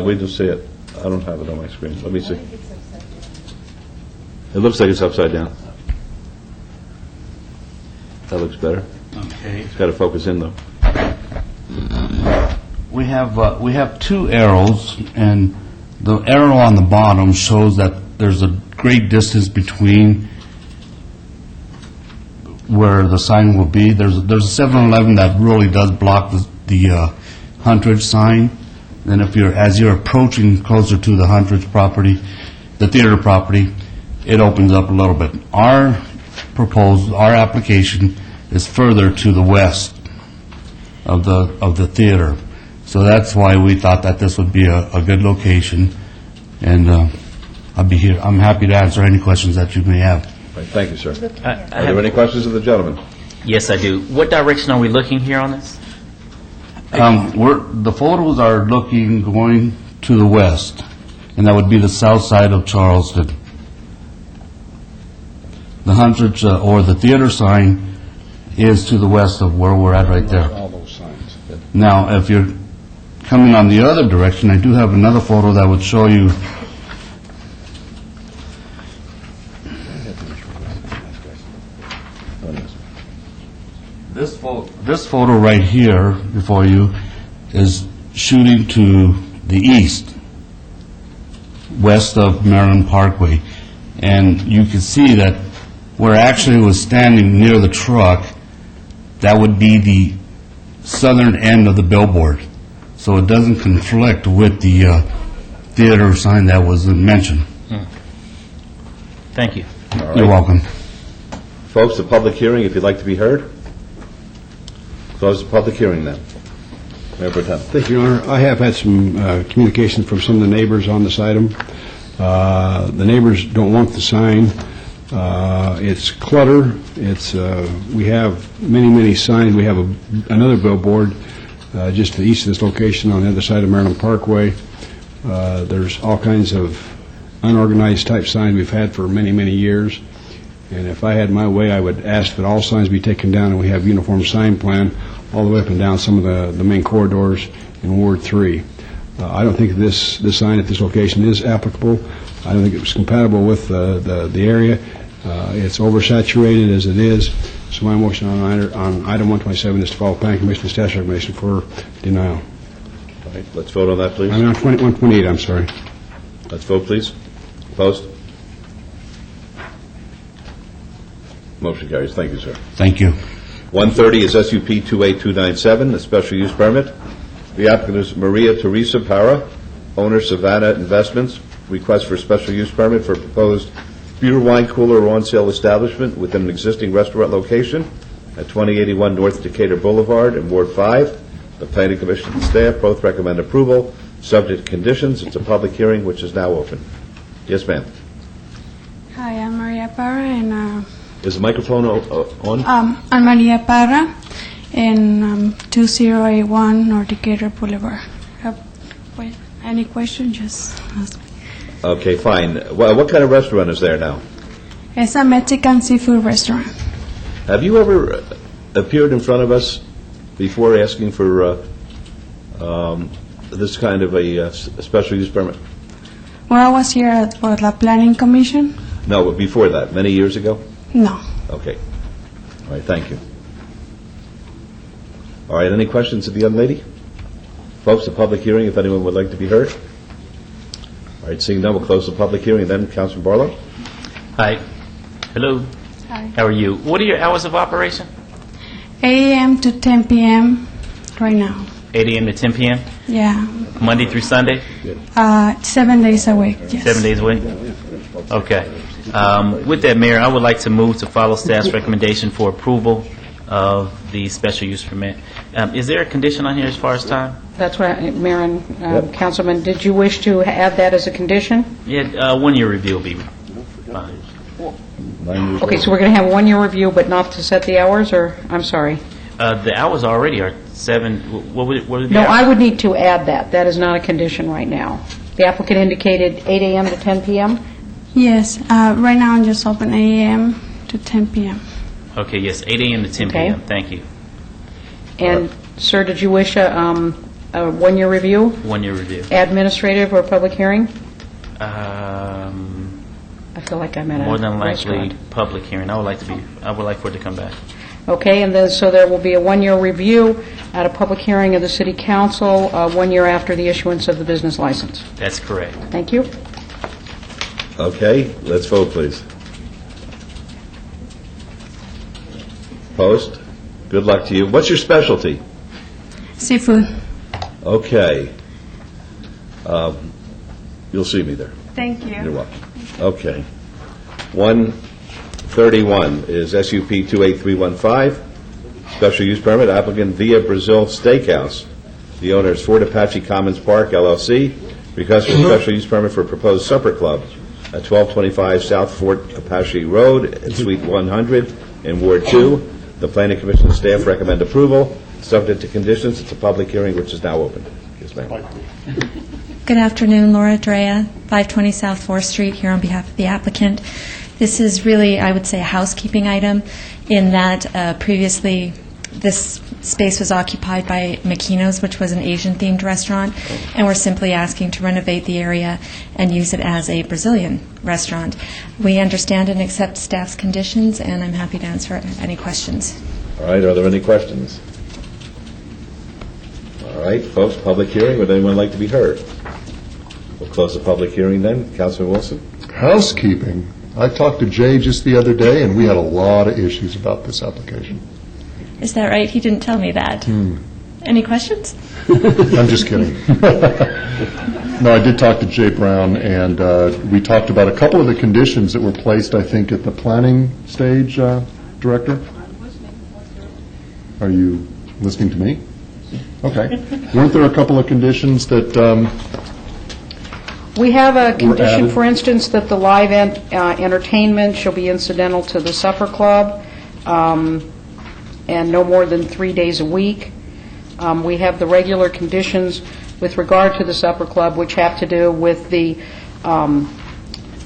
A: We just see it. I don't have it on my screen. Let me see. It looks like it's upside down. That looks better.
W: Okay.
A: It's got to focus in, though.
W: We have two arrows, and the arrow on the bottom shows that there's a great distance between where the sign will be. There's a 7-Eleven that really does block the Huntridge sign. Then as you're approaching closer to the Huntridge property, the theater property, it opens up a little bit. Our application is further to the west of the theater. So that's why we thought that this would be a good location, and I'll be here. I'm happy to answer any questions that you may have.
A: Right, thank you, sir. Are there any questions of the gentleman?
U: Yes, I do. What direction are we looking here on this?
W: The photos are going to the west, and that would be the south side of Charleston. The Huntridge or the theater sign is to the west of where we're at right there.
C: All those signs.
W: Now, if you're coming on the other direction, I do have another photo that would show you. This photo right here before you is shooting to the east, west of Maryland Parkway. And you can see that where actually was standing near the truck, that would be the southern end of the billboard. So it doesn't conflict with the theater sign that was mentioned.
U: Thank you.
A: All right.
W: You're welcome.
A: Folks, the public hearing, if you'd like to be heard. Close the public hearing then. Mayor Bertel.
C: Thank you, Your Honor. I have had some communication from some of the neighbors on this item. The neighbors don't want the sign. It's clutter. We have many signs. We have another billboard just to the east of this location on the other side of Maryland Parkway. There's all kinds of unorganized type signs we've had for many years. And if I had my way, I would ask that all signs be taken down and we have uniform sign plan all the way up and down some of the main corridors in Ward 3. I don't think this sign at this location is applicable. I don't think it was compatible with the area. It's oversaturated as it is. So my motion on item 127 is to follow Planning Commission staff recommendation for denial.
A: All right, let's vote on that, please.
C: I'm on 128, I'm sorry.
A: Let's vote, please. Opposed? Motion carries. Thank you, sir.
W: Thank you.
A: 130 is SUP 28297, a special use permit. The applicant is Maria Teresa Parra, owner Savannah Investments. Request for special use permit for proposed beer, wine cooler or on-sale establishment within an existing restaurant location at 2081 North Decatur Boulevard in Ward 5. The Planning Commission and staff both recommend approval, subject to conditions. It's a public hearing which is now open. Yes, ma'am.
F: Hi, I'm Maria Parra, and
A: Is the microphone on?
F: I'm Maria Parra, and 2081 North Decatur Boulevard. Any question, just ask me.
A: Okay, fine. Well, what kind of restaurant is there now?
F: It's a Mexican seafood restaurant.
A: Have you ever appeared in front of us before asking for this kind of a special use permit?
F: Well, I was here for the Planning Commission.
A: No, but before that, many years ago?
F: No.
A: Okay. All right, thank you. All right, any questions of the young lady? Folks, the public hearing, if anyone would like to be heard. All right, seeing none, we'll close the public hearing. Then, Councilman Barlow?
U: Hi. Hello.
F: Hi.
U: How are you? What are your hours of operation?
F: 8 a.m. to 10 p.m. right now.
U: 8 a.m. to 10 p.m.?
F: Yeah.
U: Monday through Sunday?
F: 7 days a week, yes.
U: 7 days a week? Okay. With that, Mayor, I would like to move to follow staff's recommendation for approval of the special use permit. Is there a condition on here as far as time?
H: That's what, Mayor and Councilman, did you wish to add that as a condition?
U: Yeah, 1 year review will be fine.
H: Okay, so we're going to have a 1 year review, but not to set the hours, or, I'm sorry?
U: The hours already are 7, what would it be?
H: No, I would need to add that. That is not a condition right now. The applicant indicated 8 a.m. to 10 p.m.?
F: Yes. Right now I'm just open 8 a.m. to 10 p.m.
U: Okay, yes, 8 a.m. to 10 p.m. Thank you.
H: And, sir, did you wish a 1 year review?
U: 1 year review.
H: Administrative or public hearing?
U: I
H: feel like I'm at a
U: more than likely
H: restaurant.
U: Public hearing. I would like for it to come back.
H: Okay, and then, so there will be a 1 year review at a public hearing of the City Council 1 year after the issuance of the business license.
U: That's correct.
H: Thank you.
A: Okay, let's vote, please. Post. Good luck to you. What's your specialty?
F: Seafood.
A: Okay. You'll see me there.
F: Thank you.
A: You're welcome. Okay. 131 is SUP 28315, special use permit, applicant Via Brazil Steakhouse. The owner is Fort Apache Commons Park, LLC. Request for special use permit for proposed supper club at 1225 South Fort Apache Road, at Suite 100 in Ward 2. The Planning Commission and staff recommend approval, subject to conditions. It's a public hearing which is now open. Yes, ma'am.
E: Good afternoon, Laura Drea, 520 South 4th Street, here on behalf of the applicant. This is really, I would say, a housekeeping item in that previously this space was occupied by Makino's, which was an Asian-themed restaurant, and we're simply asking to renovate the area and use it as a Brazilian restaurant. We understand and accept staff's conditions, and I'm happy to answer any questions.
A: All right, are there any questions? All right, folks, public hearing. Would anyone like to be heard? We'll close the public hearing then. Councilman Wilson?
K: Housekeeping. I talked to Jay just the other day, and we had a lot of issues about this application.
E: Is that right? He didn't tell me that. Any questions?
K: I'm just kidding. No, I did talk to Jay Brown, and we talked about a couple of the conditions that were placed, I think, at the planning stage, Director? Are you listening to me? Okay. Weren't there a couple of conditions that
H: We have a condition,
K: added.
H: for instance, that the live entertainment shall be incidental to the supper club, and no more than 3 days a week. We have the regular conditions with regard to the supper club, which have to do with the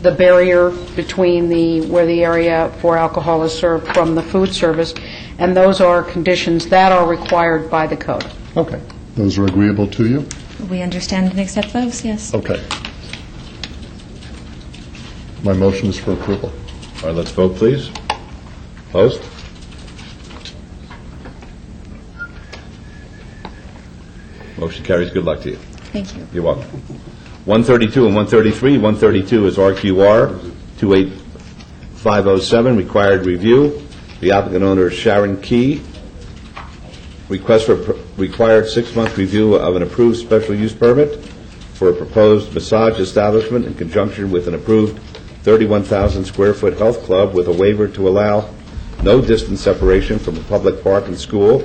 H: barrier between where the area for alcohol is served from the food service, and those are conditions that are required by the code.
K: Okay. Those are agreeable to you?
E: We understand and accept those, yes.
K: Okay. My motion is for approval.
A: All right, let's vote, please. Post. Motion carries. Good luck to you.
E: Thank you.
A: You're welcome. 132 and 133. 132 is RQR 28507, required review. The applicant owner is Sharon Key. Request for required 6-month review of an approved special use permit for a proposed massage establishment in conjunction with an approved 31,000 square foot health club with a waiver to allow no distance separation from a public park and school,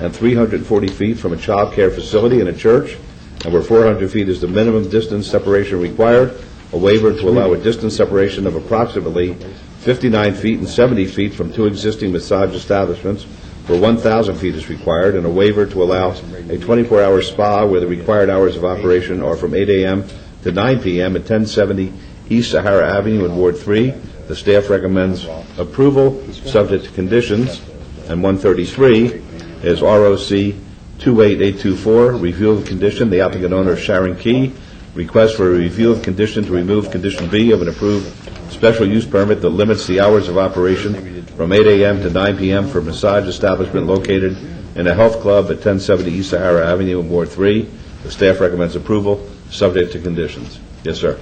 A: and 340 feet from a child care facility and a church, and where 400 feet is the minimum distance separation required, a waiver to allow a distance separation of approximately 59 feet and 70 feet from 2 existing massage establishments, where 1,000 feet is required, and a waiver to allow a 24-hour spa where the required hours of operation are from 8 a.m. to 9 p.m. at 1070 East Sahara Avenue in Ward 3. The The staff recommends approval, subject to conditions. And 133 is ROC 28824, review of condition. The applicant owner, Sharon Key, request for a review of condition to remove condition B of an approved special use permit that limits the hours of operation from 8 a.m. to 9 p.m. for massage establishment located in a health club at 1070 East Sahara Avenue in Ward 3. The staff recommends approval, subject to conditions. Yes, sir.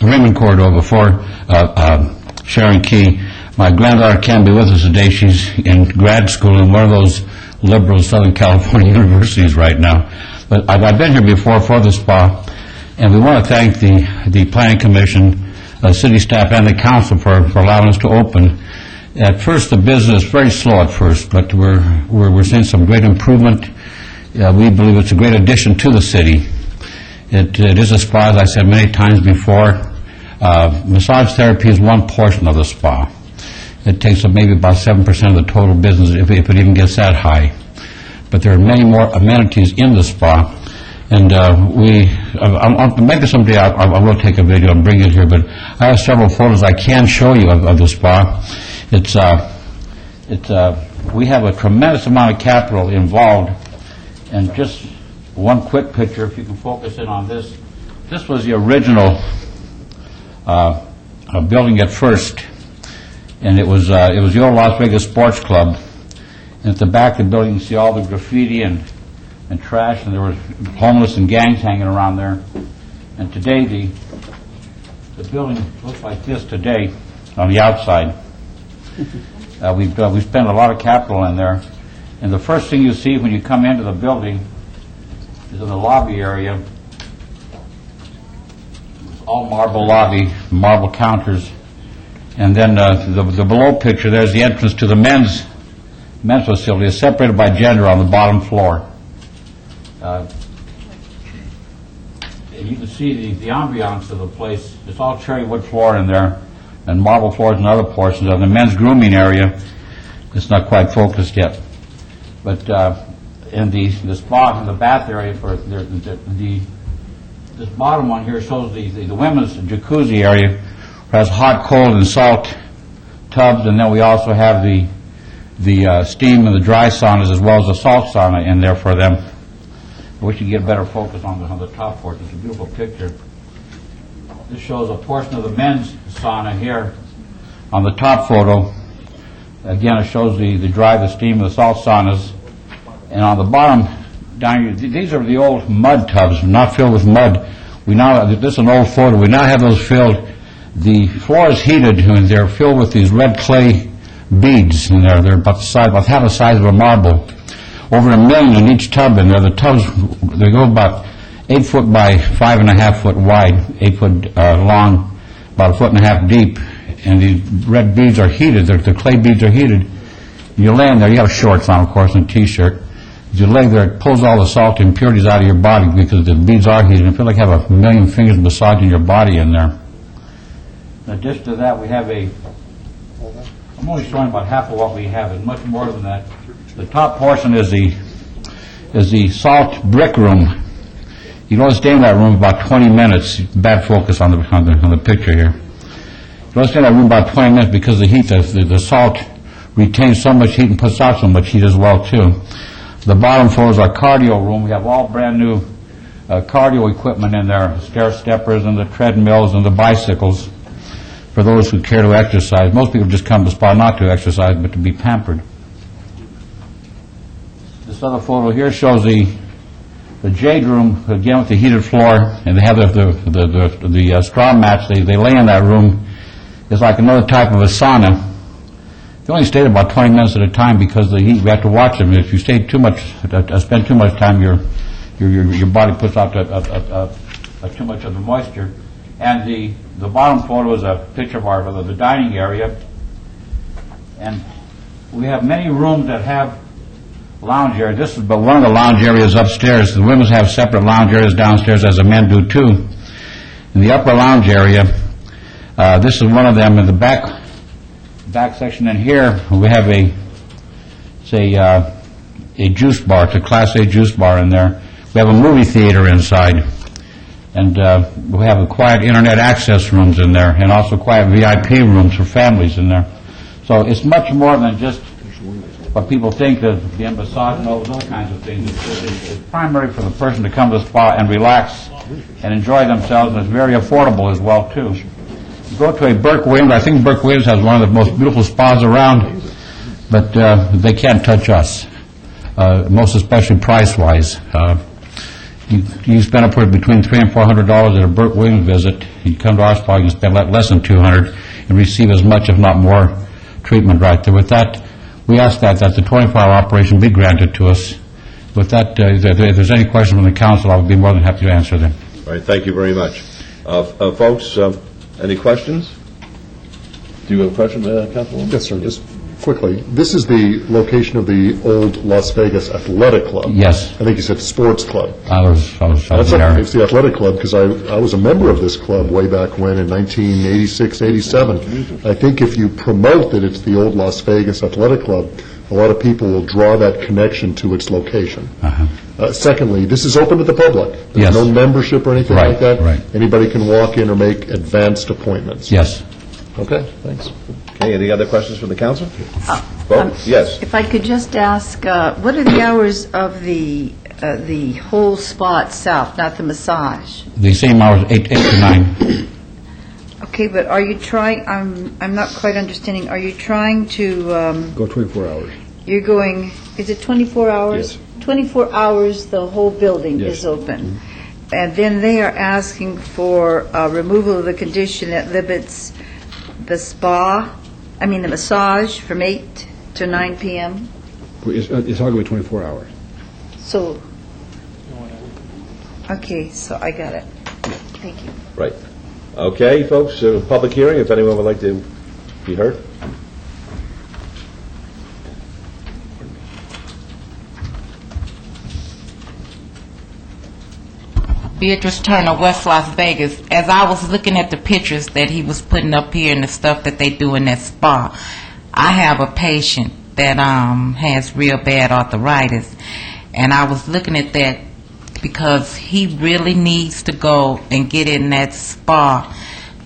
I: Raymond Corridor before Sharon Key. My granddaughter can't be with us today. She's in grad school in one of those liberal Southern California universities right now. But I've been here before for the spa, and we want to thank the Planning Commission, city staff, and the council for allowing us to open. At first, the business very slow at first, but we're seeing some great improvement. We believe it's a great addition to the city. It is a spa, as I said many times before. Massage therapy is one portion of the spa. It takes up maybe about 7% of the total business, if it even gets that high. But there are many more amenities in the spa. And maybe someday I will take a video and bring it here, but I have several photos I can show you of the spa. We have a tremendous amount of capital involved. And just one quick picture, if you can focus in on this. This was the original building at first. And it was the old Las Vegas Sports Club. And at the back of the building, you can see all the graffiti and trash, and there were homeless and gangs hanging around there. And today, the building looks like this today on the outside. We've spent a lot of capital in there. And the first thing you see when you come into the building is in the lobby area. It's all marble lobby, marble counters. And then the below picture, there's the entrance to the men's facility. It's separated by gender on the bottom floor. You can see the ambiance of the place. It's all cherry wood floor in there, and marble floors in other portions of the men's grooming area. It's not quite focused yet. But in the spa and the bath area, for this bottom one here shows the women's jacuzzi area. Has hot, cold, and salt tubs, and then we also have the steam and the dry saunas as well as the salt sauna in there for them. I wish you could get a better focus on the top portion. It's a beautiful picture. This shows a portion of the men's sauna here on the top photo. Again, it shows the dry, the steam, and the salt saunas. And on the bottom down here, these are the old mud tubs, not filled with mud. This is an old photo. We now have those filled. The floor is heated, and they're filled with these red clay beads, and they're about half the size of a marble. Over 1 million in each tub in there. The tubs, they go about 8 foot by 5.5 foot wide, 8 foot long, about 1.5 foot deep, and these red beads are heated. The clay beads are heated. You lay in there, you have shorts on, of course, and a t-shirt. As you lay there, it pulls all the salt impurities out of your body because the beads are heated. You feel like you have 1 million fingers massaging your body in there. In addition to that, we have I'm only showing about half of what we have. It's much more than that. The top portion is the salt brick room. You can only stay in that room about 20 minutes. Bad focus on the picture here. You can only stay in that room about 20 minutes because the heat, the salt retains so much heat and puts out so much heat as well, too. The bottom floor is our cardio room. We have all brand new cardio equipment in there, stair steppers and the treadmills and the bicycles for those who care to exercise. Most people just come to the spa not to exercise, but to be pampered. This other photo here shows the jade room, again with the heated floor, and they have the straw mats. They lay in that room. It's like another type of a sauna. You only stay there about 20 minutes at a time because the heat. We have to watch them. If you stay too much, spend too much time, your body puts out too much of the moisture. And the bottom photo is a picture of the dining area. And we have many rooms that have lounge area. This is but one of the lounge areas upstairs. The women have separate lounge areas downstairs, as the men do too. In the upper lounge area, this is one of them. In the back section in here, we have a juice bar. It's a Class A juice bar in there. We have a movie theater inside. And we have quiet internet access rooms in there, and also quiet VIP rooms for families in there. So it's much more than just what people think of the massage and all those kinds of things. It's primary for the person to come to the spa and relax and enjoy themselves, and it's very affordable as well, too. You go to a Burke Williams, I think Burke Williams has one of the most beautiful spas around, but they can't touch us, most especially price-wise. You spend upward between $300 and $400 at a Burke Williams visit. You come to our spa, you can spend less than $200 and receive as much, if not more, treatment right there. With that, we ask that the 24-hour operation be granted to us. With that, if there's any questions from the council, I'll be more than happy to answer them.
A: All right, thank you very much. Folks, any questions? Do you have a question, Councilwoman?
K: Yes, sir. Just quickly, this is the location of the old Las Vegas Athletic Club.
I: Yes.
K: I think you said sports club.
I: I was
K: That's
I: there.
K: It's the athletic club, because I was a member of this club way back when in 1986, 87. I think if you promote that it's the old Las Vegas Athletic Club, a lot of people will draw that connection to its location. Secondly, this is open to the public. There's
I: Yes.
K: no membership or anything
I: Right,
K: like that.
I: right.
K: Anybody can walk in or make advanced appointments.
I: Yes.
K: Okay, thanks.
A: Okay, any other questions from the council? Vote? Yes.
L: If I could just ask, what are the hours of the whole spa itself, not the massage?
I: The same hours, 8 to 9.
L: Okay, but are you trying, I'm not quite understanding, are you trying to,
C: Go 24 hours.
L: you're going, is it 24 hours?
C: Yes.
L: 24 hours, the whole building
C: Yes.
L: is open. And then they are asking for removal of the condition that limits the the massage from 8 to 9 p.m.?
C: It's all going to be 24 hours.
L: So, okay, so I got it. Thank you.
A: Right. Okay, folks, public hearing, if anyone would like to be heard?
T: Beatrice Turner, West Las Vegas. As I was looking at the pictures that he was putting up here and the stuff that they do in that spa, I have a patient that has real bad arthritis, and I was looking at that because he really needs to go and get in that spa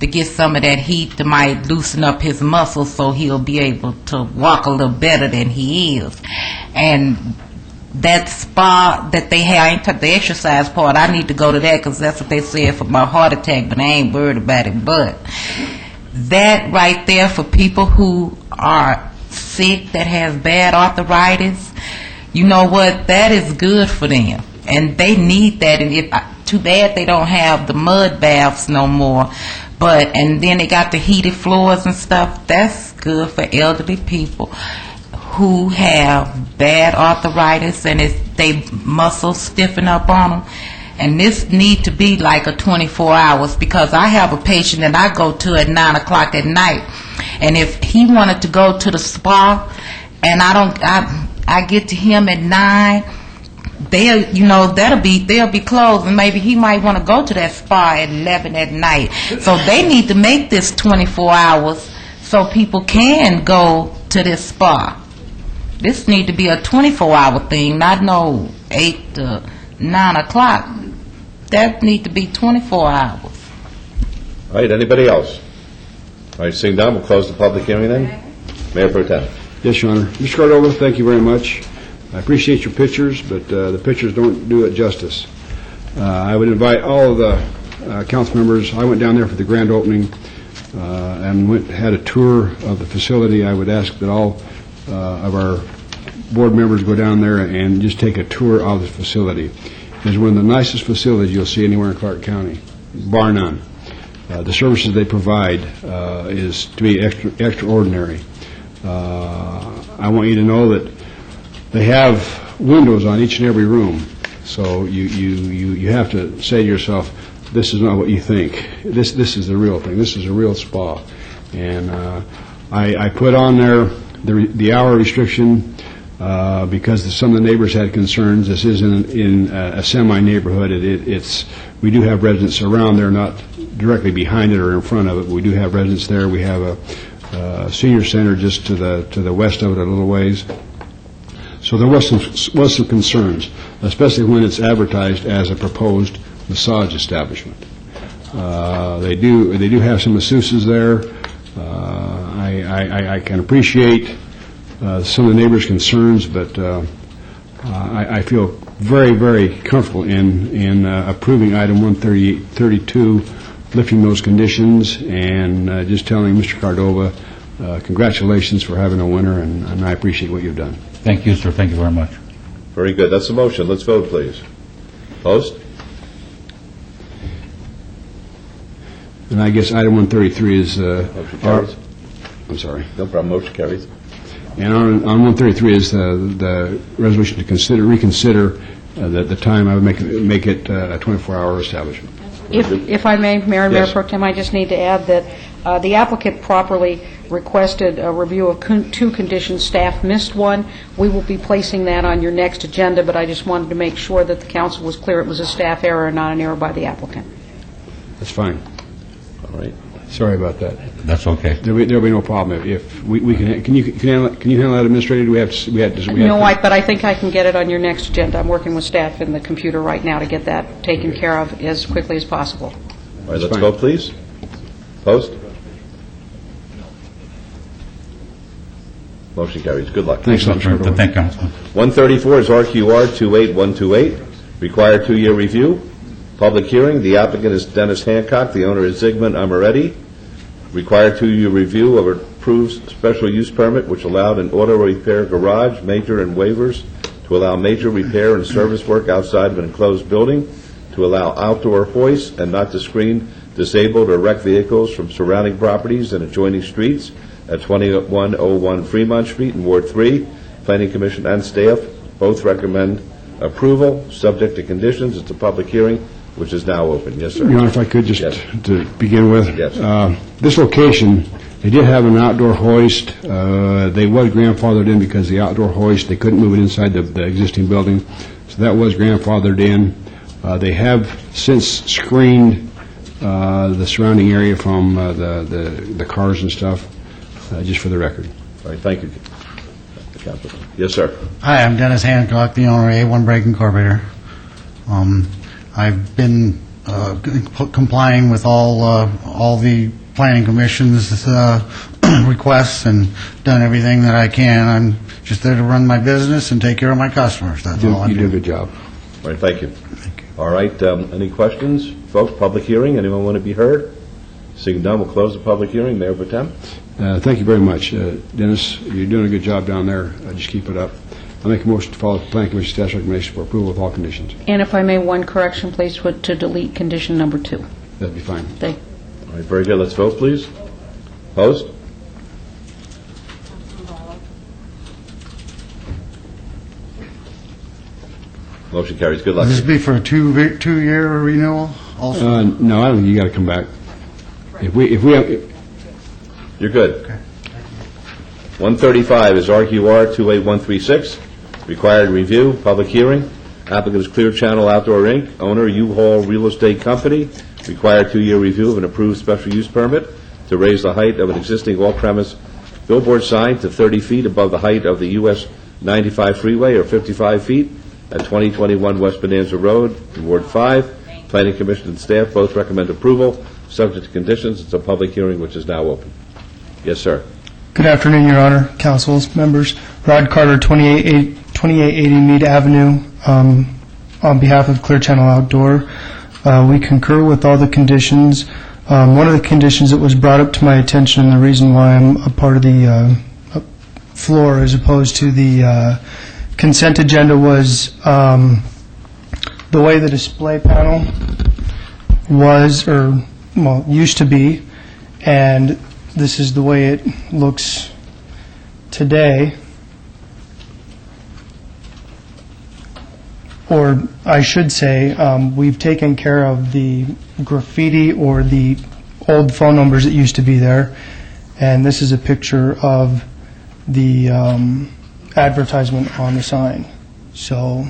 T: to get some of that heat that might loosen up his muscles so he'll be able to walk a little better than he is. And that spa that they have, I ain't took the exercise part, I need to go to that because that's what they said for my heart attack, but I ain't worried about it. But that right there for people who are sick, that have bad arthritis, you know what, that is good for them. And they need that, and too bad they don't have the mud baths no more. But, and then they got the heated floors and stuff, that's good for elderly people who have bad arthritis and they muscles stiffen up on them. And this need to be like a 24 hours because I have a patient that I go to at 9 o'clock at night. And if he wanted to go to the spa and I get to him at 9, they'll be closed, and maybe he might want to go to that spa at 11 at night. So they need to make this 24 hours so people can go to this spa. This need to be a 24-hour thing, not no 8 to 9 o'clock. That need to be 24 hours.
A: All right, anybody else? All right, seeing none, we'll close the public hearing then. Mayor Pro Tem.
C: Yes, Your Honor. Mr. Cordova, thank you very much. I appreciate your pictures, but the pictures don't do it justice. I would invite all of the council members. I went down there for the grand opening and had a tour of the facility. I would ask that all of our board members go down there and just take a tour of the facility. It's one of the nicest facilities you'll see anywhere in Clark County, bar none. The services they provide is to be extraordinary. I want you to know that they have windows on each and every room, so you have to say to yourself, this is not what you think. This is the real thing. This is a real spa. And I put on there the hour restriction because some of the neighbors had concerns. This is in a semi-neighborhood. We do have residents around there, not directly behind it or in front of it, but we do have residents there. We have a senior center just to the west of it a little ways. So there was some concerns, especially when it's advertised as a proposed massage establishment. They do have some masseuses there. I can appreciate some of the neighbors' concerns, but I feel very, very comfortable in approving item 132, lifting those conditions, and just telling Mr. Cordova, congratulations for having a winner, and I appreciate what you've done.
I: Thank you, sir. Thank you very much.
A: Very good. That's the motion. Let's vote, please. Post?
C: And I guess item 133 is...
A: Motion carries.
C: I'm sorry.
A: No problem. Motion carries.
C: And on 133 is the resolution to reconsider the time. I would make it a 24-hour establishment.
H: If I may, Mayor and Mayor Pro Tem, I just need to add that the applicant properly requested a review of two conditions. Staff missed one. We will be placing that on your next agenda, but I just wanted to make sure that the council was clear it was a staff error and not an error by the applicant.
C: That's fine.
A: All right.
C: Sorry about that.
I: That's okay.
C: There'll be no problem if we can. Can you handle that administratively?
H: But I think I can get it on your next agenda. I'm working with staff in the computer right now to get that taken care of as quickly as possible.
A: All right, let's vote, please. Post? Motion carries. Good luck.
C: Thanks, Mr. Cordova.
I: Thank you, Councilman.
A: 134 is RQR 28128, required 2-year review. Public hearing. The applicant is Dennis Hancock. The owner is Zygmunt Amoretti. Required 2-year review of approved special use permit, which allowed an auto repair garage, major and waivers to allow major repair and service work outside of an enclosed building, to allow outdoor hoists and not to screen disabled or wrecked vehicles from surrounding properties and adjoining streets at 2101 Fremont Street in Ward 3. Planning Commission and staff both recommend approval, subject to conditions. It's a public hearing, which is now open. Yes, sir.
C: Your Honor, if I could just to begin with.
A: Yes.
C: This location, they did have an outdoor hoist. They was grandfathered in because the outdoor hoist, they couldn't move it inside the existing building. So that was grandfathered in. They have since screened the surrounding area from the cars and stuff, just for the record.
A: All right, thank you. Councilman. Yes, sir.
D: Hi, I'm Dennis Hancock, the owner of A1 Brake Incorporator. I've been complying with all the planning commission's requests and done everything that I can. I'm just there to run my business and take care of my customers. That's all I do.
C: You do a good job.
A: All right, thank you. All right, any questions? Folks, public hearing, anyone want to be heard? Seeing none, we'll close the public hearing. Mayor Pro Tem.
C: Thank you very much. Dennis, you're doing a good job down there. Just keep it up. I'll make a motion to follow the Planning Commission staff's recommendation for approval with all conditions.
H: And if I may, one correction, please, to delete condition number 2.
C: That'd be fine.
A: All right, very good. Let's vote, please. Post? Motion carries. Good luck.
D: Will this be for a two-year renewal also?
C: No, I don't think you got to come back. If we
A: You're good. Okay. 135 is RQR 28136, required review, public hearing. Applicant is Clear Channel Outdoor Inc., owner U-Haul Real Estate Company, required 2-year review of an approved special use permit to raise the height of an existing off-premise billboard sign to 30 feet above the height of the US 95 freeway, or 55 feet, at 2021 West Bonanza Road, in Ward 5. Planning Commission and staff both recommend approval, subject to conditions. It's a public hearing which is now open. Yes, sir.
M: Good afternoon, Your Honor, councils, members. Rod Carter, 2880 Mead Avenue, on behalf of Clear Channel Outdoor. We concur with all the conditions. One of the conditions that was brought up to my attention, and the reason why I'm a part of the floor as opposed to the consent agenda, was the way the display panel was, or, well, used to be, and this is the way it looks today. Or I should say, we've taken care of the graffiti or the old phone numbers that used to be there. And this is a picture of the advertisement on the sign. So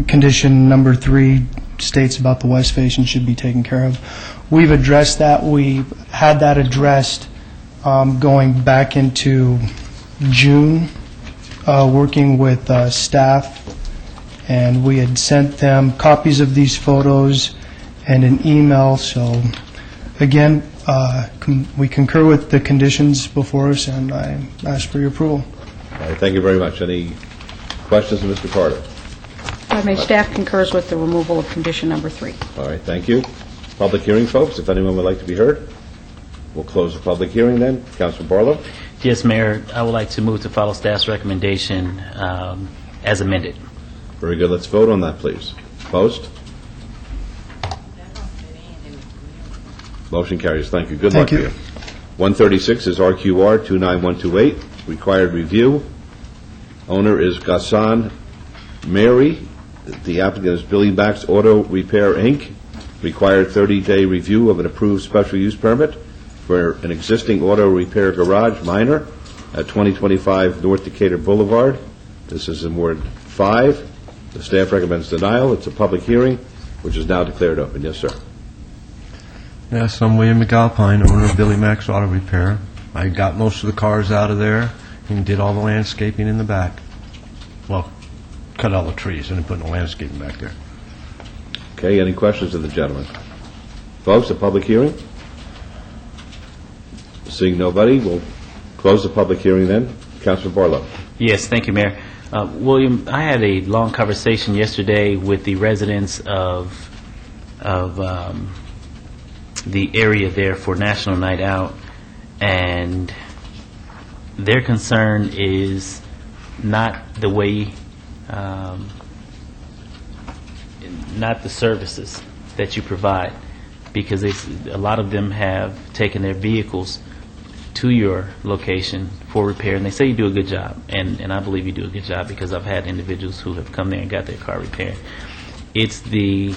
M: condition number 3 states about the west face and should be taken care of. We've addressed that. We had that addressed going back into June, working with staff and we had sent them copies of these photos and an email. So, again, we concur with the conditions before us, and I ask for your approval.
A: All right, thank you very much. Any questions of Mr. Carter?
H: If I may, staff concurs with the removal of condition number 3.
A: All right, thank you. Public hearing, folks, if anyone would like to be heard. We'll close the public hearing then. Councilman Barlow?
U: Yes, Mayor, I would like to move to follow staff's recommendation as amended.
A: Very good. Let's vote on that, please. Opposed? Motion carries. Thank you. Good luck to you. 136 is RQR 29128, required review. Owner is Ghassan Mary. The applicant is Billy Max Auto Repair, Inc. Required 30-day review of an approved special use permit for an existing auto repair garage minor at 2025 North Decatur Boulevard. This is in Ward 5. The staff recommends denial. It's a public hearing, which is now declared open. Yes, sir.
J: Yes, I'm William McAlpine, owner of Billy Max Auto Repair. I got most of the cars out of there and did all the landscaping in the back. Well, cut all the trees and then put no landscaping back there.
A: Okay, any questions of the gentleman? Folks, a public hearing? Seeing nobody, we'll close the public hearing then. Councilman Barlow.
U: Yes, thank you, Mayor. William, I had a long conversation yesterday with the residents of the area there for National Night Out, and their concern is not the way, not the services that you provide, because a lot of them have taken their vehicles to your location for repair, and they say you do a good job, and I believe you do a good job because I've had individuals who have come there and got their car repaired. It's the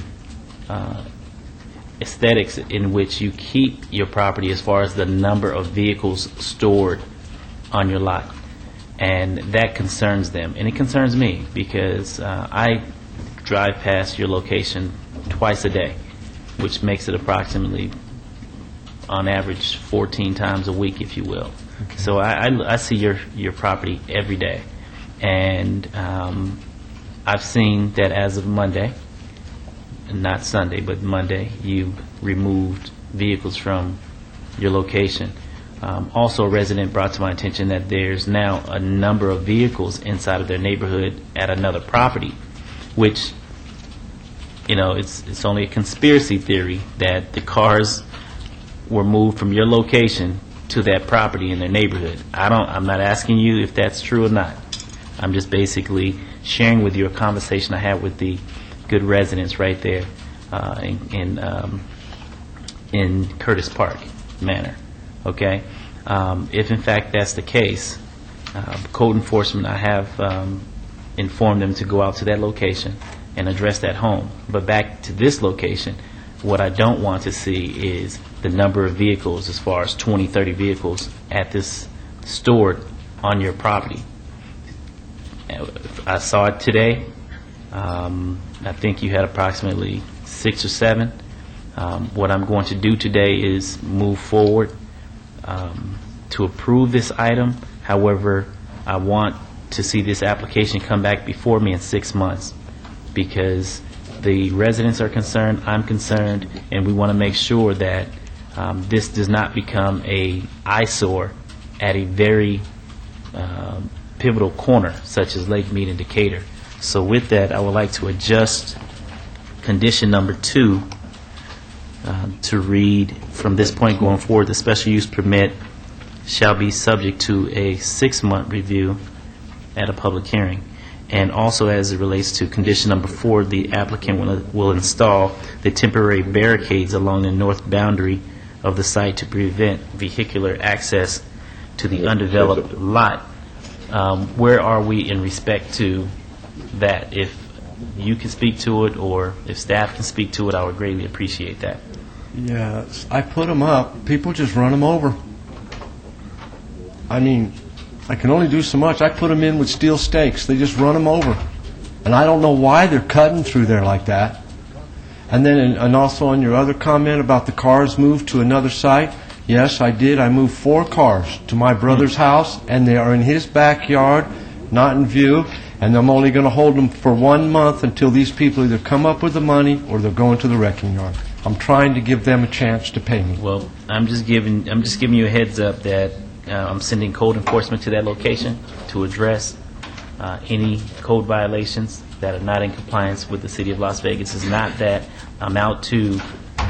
U: aesthetics in which you keep your property as far as the number of vehicles stored on your lot, and that concerns them, and it concerns me because I drive past your location twice a day, which makes it approximately on average 14 times a week, if you will. Okay. So I see your property every day, and I've seen that as of Monday, not Sunday, but Monday, you removed vehicles from your location. Also, a resident brought to my attention that there's now a number of vehicles inside of their neighborhood at another property, which, you know, it's only a conspiracy theory that the cars were moved from your location to that property in their neighborhood. I'm not asking you if that's true or not. I'm just basically sharing with you a conversation I had with the good residents right there in Curtis Park Manor. Okay? If in fact that's the case, code enforcement, I have informed them to go out to that location and address that home. But back to this location, what I don't want to see is the number of vehicles, as far as 20, 30 vehicles at this stored on your property. I saw it today. I think you had approximately 6 or 7. What I'm going to do today is move forward to approve this item. However, I want to see this application come back before me in 6 months, because the residents are concerned, I'm concerned, and we want to make sure that this does not become a eyesore at a very pivotal corner, such as Lake Mead and Decatur. So with that, I would like to adjust condition number 2 to read, from this point going forward, the special use permit shall be subject to a 6-month review at a public hearing. And also, as it relates to condition number 4, the applicant will install the temporary barricades along the north boundary of the site to prevent vehicular access to the undeveloped lot. Where are we in respect to that? If you can speak to it, or if staff can speak to it, I would greatly appreciate that.
J: Yeah, I put them up. People just run them over. I mean, I can only do so much. I put them in with steel stakes. They just run them over. And I don't know why they're cutting through there like that. And then, and also on your other comment about the cars moved to another site, yes, I did. I moved 4 cars to my brother's house, and they are in his backyard, not in view. and I'm only going to hold them for 1 month until these people either come up with the money or they're going to the wrecking yard. I'm trying to give them a chance to pay me.
U: Well, I'm just giving you a heads up that I'm sending code enforcement to that location to address any code violations that are not in compliance with the City of Las Vegas. It's not that I'm out to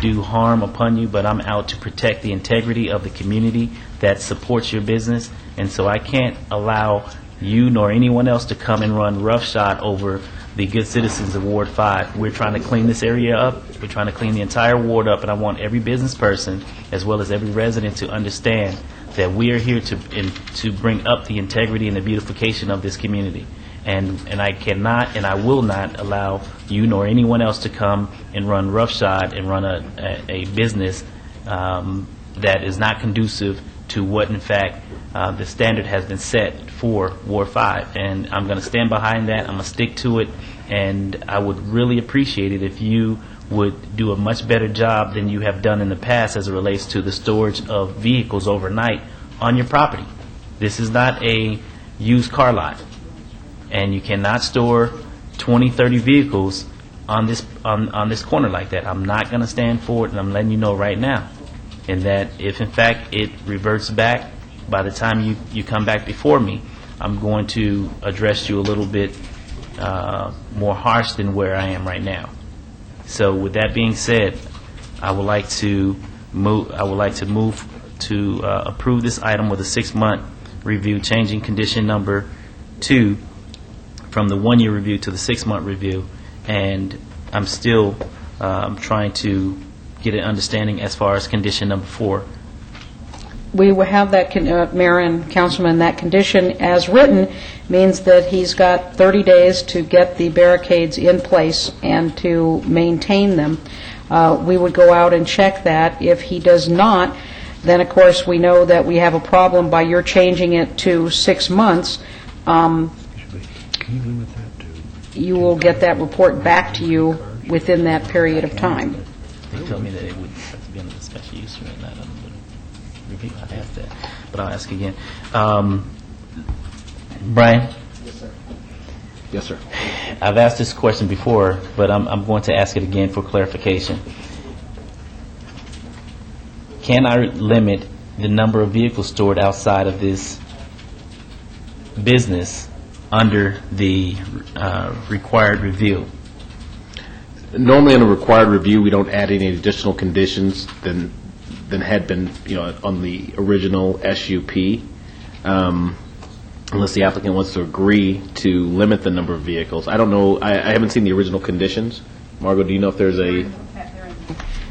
U: do harm upon you, but I'm out to protect the integrity of the community that supports your business, and so I can't allow you nor anyone else to come and run roughshod over the good citizens of Ward 5. We're trying to clean this area up. We're trying to clean the entire ward up, and I want every business person, as well as every resident, to understand that we are here to bring up the integrity and the beautification of this community. And I cannot and I will not allow you nor anyone else to come and run roughshod and run a business that is not conducive to what, in fact, the standard has been set for Ward 5. And I'm going to stand behind that. I'm going to stick to it. And I would really appreciate it if you would do a much better job than you have done in the past as it relates to the storage of vehicles overnight on your property. This is not a used car lot. And you cannot store 20, 30 vehicles on this corner like that. I'm not going to stand for it, and I'm letting you know right now. And that if, in fact, it reverts back by the time you come back before me, I'm going to address you a little bit more harsh than where I am right now. So with that being said, I would like to move to approve this item with a 6-month review, changing condition number 2 from the 1-year review to the 6-month review. And I'm still trying to get an understanding as far as condition number 4.
H: We will have that, Mayor and Councilman, that condition as written means that he's got 30 days to get the barricades in place and to maintain them. We would go out and check that. If he does not, then of course we know that we have a problem by your changing it to 6 months. You will get that report back to you within that period of time.
U: They told me that it would have to be under the special use permit, not under the review. I asked that, but I'll ask again. Brian?
G: Yes, sir. Yes, sir.
U: I've asked this question before, but I'm going to ask it again for clarification. Can I limit the number of vehicles stored outside of this business under the required review?
G: Normally, in a required review, we don't add any additional conditions than had been, on the original SUP, unless the applicant wants to agree to limit the number of vehicles. I don't know. I haven't seen the original conditions. Margot, do you know if there's a?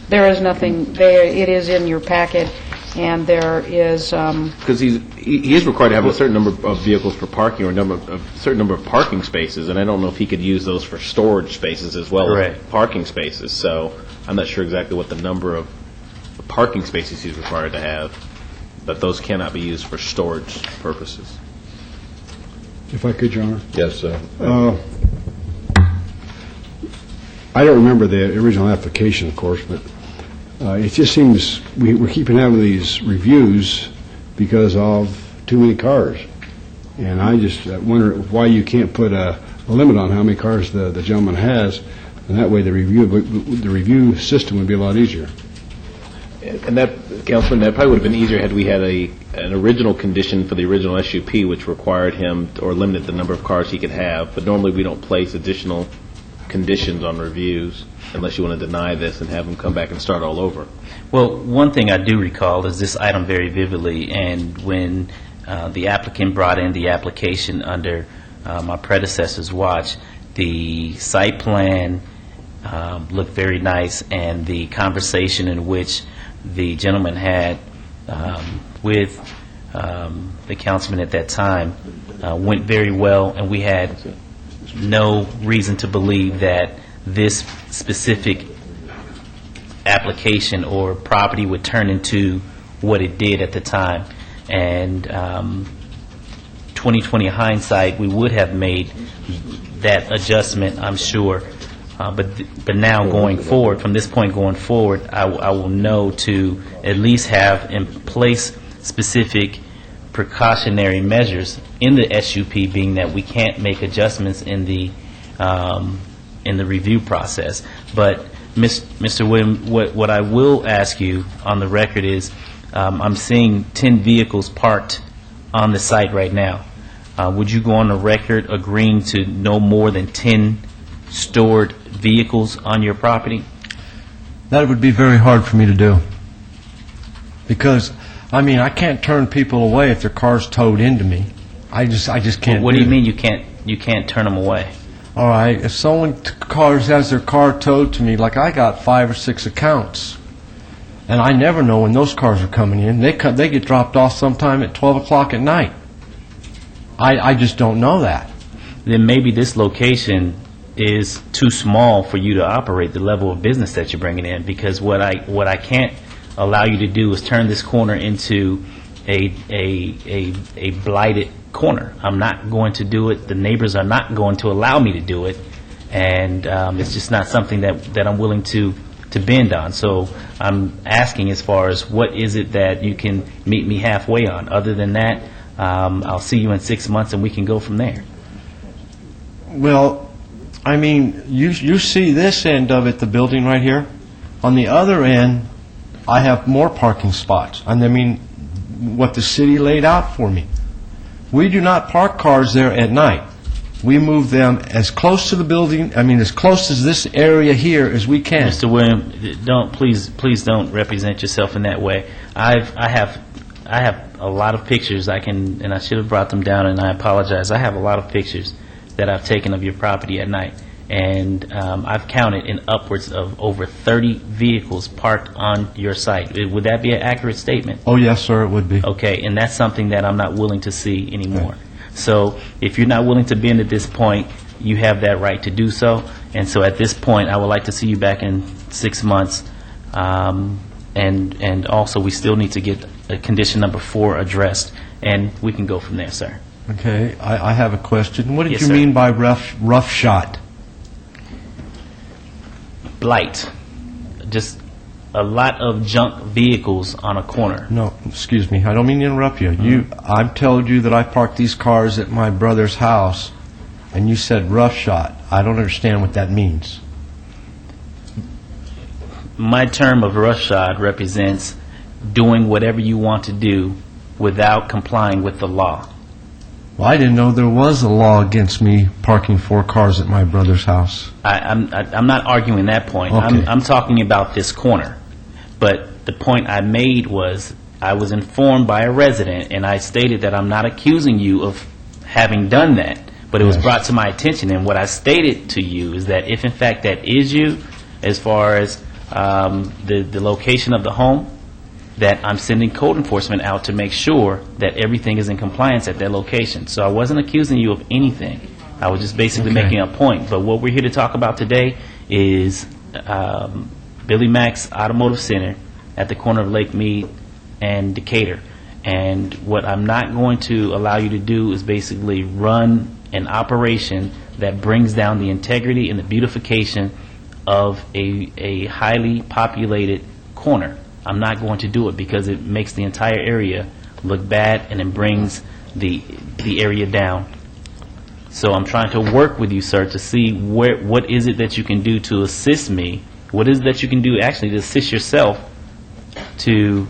H: There is nothing there. It is in your packet, and there is.
G: Because he is required to have a certain number of vehicles for parking, or a certain number of parking spaces, and I don't know if he could use those for storage spaces as well as parking spaces. So I'm not sure exactly what the number of parking spaces he's required to have, but those cannot be used for storage purposes.
C: If I could, Your Honor.
G: Yes, sir.
C: I don't remember the original application, of course, but it just seems we're keeping having these reviews because of too many cars. And I just wonder why you can't put a limit on how many cars the gentleman has, and that way the review system would be a lot easier.
G: And that, Councilman, that probably would have been easier had we had an original condition for the original SUP, which required him or limited the number of cars he could have. But normally we don't place additional conditions on reviews unless you want to deny this and have them come back and start all over.
U: Well, one thing I do recall is this item very vividly, and when the applicant brought in the application under my predecessor's watch, the site plan looked very nice, and the conversation in which the gentleman had with the councilman at that time went very well, and we had no reason to believe that this specific application or property would turn into what it did at the time. And 20/20 hindsight, we would have made that adjustment, I'm sure. But now going forward, from this point going forward, I will know to at least have in place specific precautionary measures in the SUP, being that we can't make adjustments in the review process. But, Mr. Williams, what I will ask you on the record is, I'm seeing 10 vehicles parked on the site right now. Would you go on the record agreeing to no more than 10 stored vehicles on your property?
J: That would be very hard for me to do. Because, I mean, I can't turn people away if their car's towed into me. I just can't.
U: What do you mean you can't turn them away?
J: All right, if someone has their car towed to me, like I got 5 or 6 accounts, and I never know when those cars are coming in. They get dropped off sometime at 12 o'clock at night. I just don't know that.
U: Then maybe this location is too small for you to operate the level of business that you're bringing in, because what I can't allow you to do is turn this corner into a blighted corner. I'm not going to do it. The neighbors are not going to allow me to do it, and it's just not something that I'm willing to bend on. So I'm asking, as far as what is it that you can meet me halfway on. Other than that, I'll see you in 6 months and we can go from there.
J: Well, I mean, you see this end of it, the building right here. On the other end, I have more parking spots. And I mean, what the city laid out for me. We do not park cars there at night. We move them as close to the building, I mean, as close as this area here as we can.
U: Mr. Williams, please don't represent yourself in that way. I have a lot of pictures and I should have brought them down, and I apologize. I have a lot of pictures that I've taken of your property at night, and I've counted in upwards of over 30 vehicles parked on your site. Would that be an accurate statement?
J: Oh, yes, sir, it would be.
U: Okay, and that's something that I'm not willing to see anymore. Right. So if you're not willing to bend at this point, you have that right to do so. And so at this point, I would like to see you back in 6 months. And also, we still need to get condition number 4 addressed, and we can go from there, sir.
J: Okay, I have a question. What did
U: Yes,
J: you
U: sir.
J: mean by rough shot?
U: Blight. Just a lot of junk vehicles on a corner.
J: No, excuse me. I don't mean to interrupt you. I've told you that I parked these cars at my brother's house, and you said rough shot. I don't understand what that means.
U: My term of roughshod represents doing whatever you want to do without complying with the law.
J: Well, I didn't know there was a law against me parking 4 cars at my brother's house.
U: I'm not arguing that point.
J: Okay.
U: I'm talking about this corner. But the point I made was, I was informed by a resident, and I stated that I'm not accusing you of having done that, but it was brought to my attention, and what I stated to you is that if in fact that is you, as far as the location of the home, that I'm sending code enforcement out to make sure that everything is in compliance at that location. So I wasn't accusing you of anything. I was just basically making a point. But what we're here to talk about today is Billy Mack's Automotive Center at the corner of Lake Mead and Decatur. And what I'm not going to allow you to do is basically run an operation that brings down the integrity and the beautification of a highly populated corner. I'm not going to do it because it makes the entire area look bad, and it brings the area down. So I'm trying to work with you, sir, to see what is it that you can do to assist me. What is it that you can do actually to assist yourself to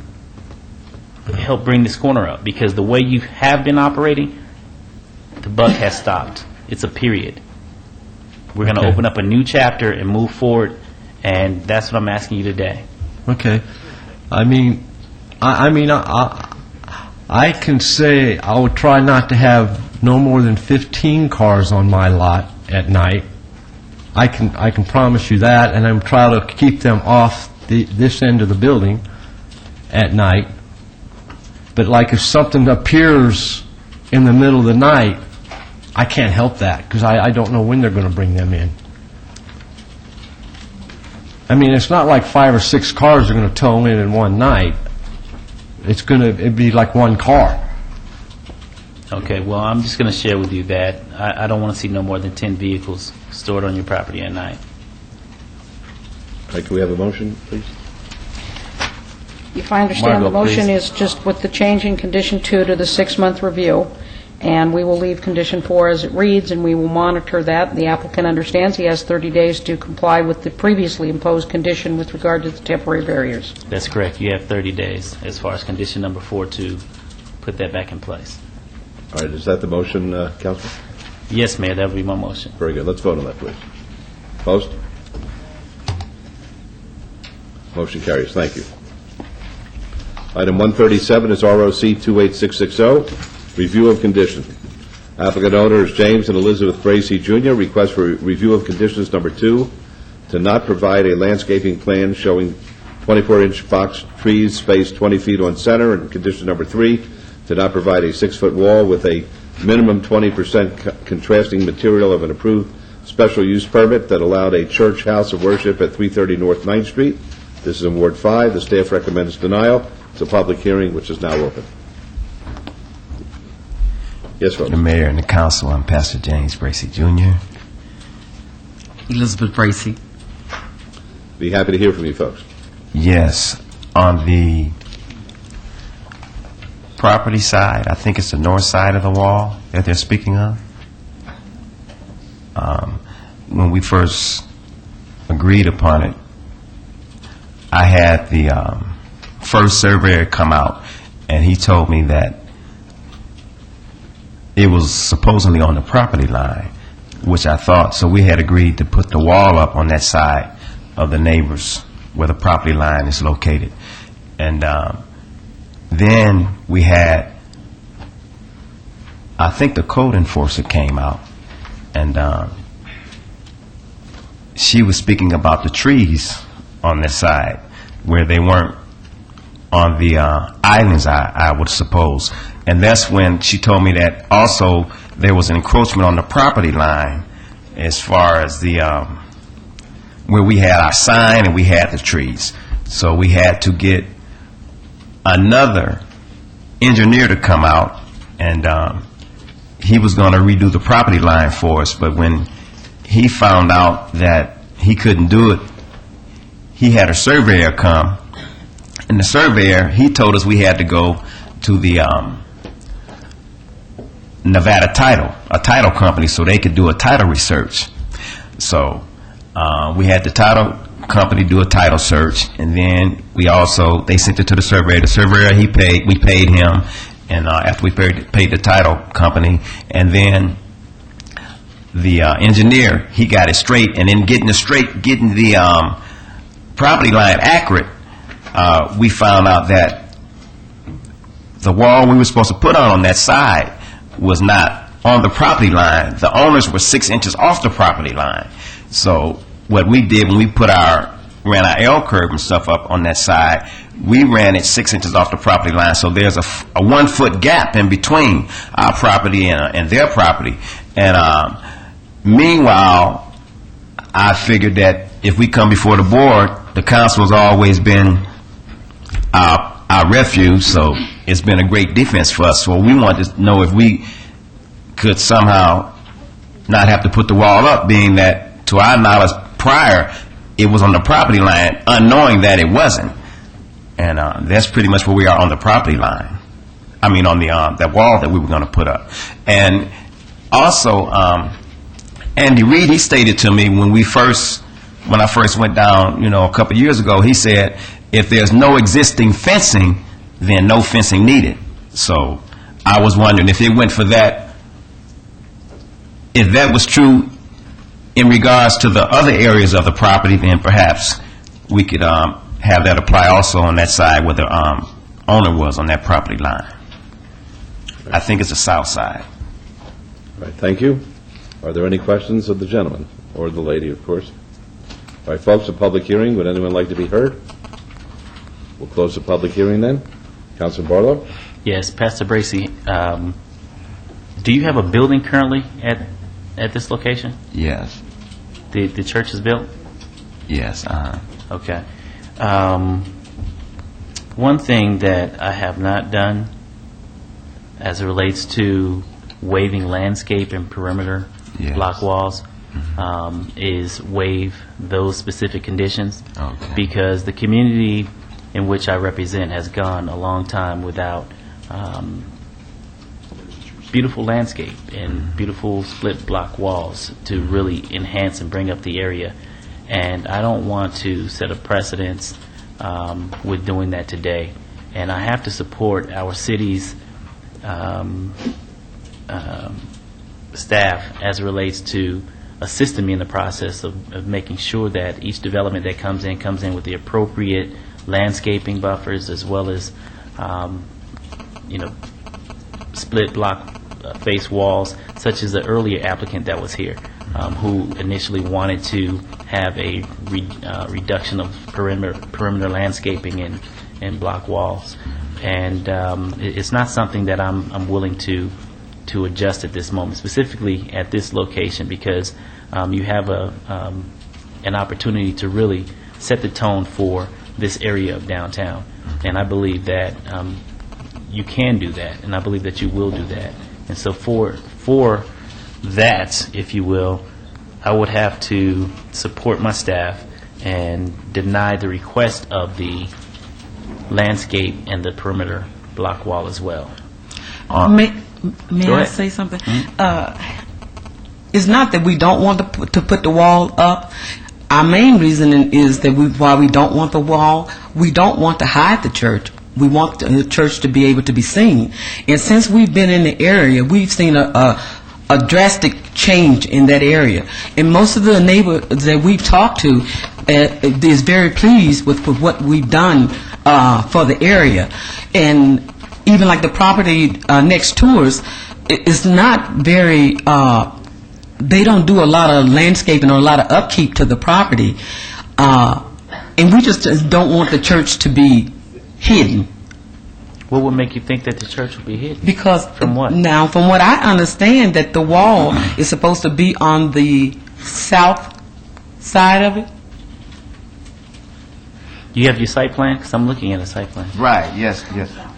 U: help bring this corner up? Because the way you have been operating, the buck has stopped. It's a period. We're going to open up a new chapter and move forward, and that's what I'm asking you today.
J: Okay. I can say I would try not to have no more than 15 cars on my lot at night. I can promise you that, and I'm trying to keep them off this end of the building at night. But like if something appears in the middle of the night, I can't help that because I don't know when they're going to bring them in. I mean, it's not like 5 or 6 cars are going to tow in one night. It'd be like one car.
U: Okay, well, I'm just going to share with you that I don't want to see no more than 10 vehicles stored on your property at night.
A: All right, can we have a motion, please?
H: If I understand,
U: Margot,
H: the motion
U: please.
H: is just with the change in condition 2 to the 6-month review, and we will leave condition 4 as it reads, and we will monitor that. The applicant understands he has 30 days to comply with the previously imposed condition with regard to the temporary barriers.
U: That's correct. You have 30 days as far as condition number 4 to put that back in place.
A: All right, is that the motion, Councilman?
U: Yes, Mayor, that would be my motion.
A: Very good. Let's vote on that, please. Opposed? Motion carries. Thank you. Item 137 is ROC 28660, review of condition. Applicant owners James and Elizabeth Bracy, Jr. request for review of conditions number 2 to not provide a landscaping plan showing 24-inch box trees spaced 20 feet on center, and condition number 3 to not provide a 6-foot wall with a minimum 20% contrasting material of an approved special use permit that allowed a church house of worship at 330 North 9th Street. This is in Ward 5. The staff recommends denial. It's a public hearing which is now open. Yes, folks.
B: The Mayor and the Council, I'm Pastor James Bracy, Jr. Elizabeth Bracy.
A: Be happy to hear from you folks.
B: Yes, on the property side, I think it's the north side of the wall that they're speaking of. When we first agreed upon it, I had the first surveyor come out, and he told me that it was supposedly on the property line, which I thought. So we had agreed to put the wall up on that side of the neighbors where the property line is located. And then we had, I think the code enforcer came out, and she was speaking about the trees on this side where they weren't on the islands, I would suppose. And that's when she told me that also there was an encroachment on the property line as far as the where we had our sign and we had the trees. So we had to get another engineer to come out, and he was going to redo the property line for us. But when he found out that he couldn't do it, he had a surveyor come, and the surveyor, he told us we had to go to the Nevada Title, a title company, so they could do a title research. So we had the title company do a title search, and then they sent it to the surveyor. The surveyor, we paid him, and after we paid the title company, and then the engineer, he got it straight, and then getting the property line accurate, we found out that the wall we were supposed to put on that side was not on the property line. The owners were 6 inches off the property line. So what we did when we ran our L curve and stuff up on that side, we ran it 6 inches off the property line. So there's a 1 foot gap in between our property and their property. And meanwhile, I figured that if we come before the board, the council has always been our refuge, so it's been a great defense for us. So we wanted to know if we could somehow not have to put the wall up, being that, to our knowledge, prior, it was on the property line, unknowing that it wasn't. And that's pretty much where we are on the property line. I mean, on that wall that we were going to put up. And also, Andy Reid, he stated to me when I first went down, a couple years ago, he said, if there's no existing fencing, then no fencing needed. So I was wondering if it went for that, if that was true in regards to the other areas of the property, then perhaps we could have that apply also on that side where the owner was on that property line. I think it's the south side.
A: All right, thank you. Are there any questions of the gentleman, or the lady, of course? All right, folks, a public hearing. Would anyone like to be heard? We'll close the public hearing then. Councilor Barlow?
U: Yes, Pastor Bracy, do you have a building currently at this location?
B: Yes.
U: The church is built?
B: Yes.
U: Okay. One thing that I have not done as it relates to waiving landscape and perimeter block walls is waive those specific conditions.
B: Okay.
U: Because the community in which I represent has gone a long time without beautiful landscape and beautiful split block walls to really enhance and bring up the area. And I don't want to set a precedence with doing that today. And I have to support our city's staff as it relates to assisting me in the process of making sure that each development that comes in with the appropriate landscaping buffers, as well as split block face walls, such as the earlier applicant that was here, who initially wanted to have a reduction of perimeter landscaping and block walls. And it's not something that I'm willing to adjust at this moment, specifically at this location, because you have an opportunity to really set the tone for this area of downtown. And I believe that you can do that, and I believe that you will do that. And so for that, if you will, I would have to support my staff and deny the request of the landscape and the perimeter block wall as well.
O: May
U: Go
O: I
U: ahead.
O: say something? It's not that we don't want to put the wall up. Our main reason is that why we don't want the wall, we don't want to hide the church. We want the church to be able to be seen. And since we've been in the area, we've seen a drastic change in that area. And most of the neighbors that we've talked to is very pleased with what we've done for the area. And even like the property next to us, it's not very, they don't do a lot of landscaping or a lot of upkeep to the property. And we just don't want the church to be hidden.
U: What would make you think that the church would be hidden?
O: Because
U: from what?
O: Now, from what I understand, that the wall is supposed to be on the south side of it.
U: You have your site plan? Because I'm looking at a site plan.
B: Right, yes.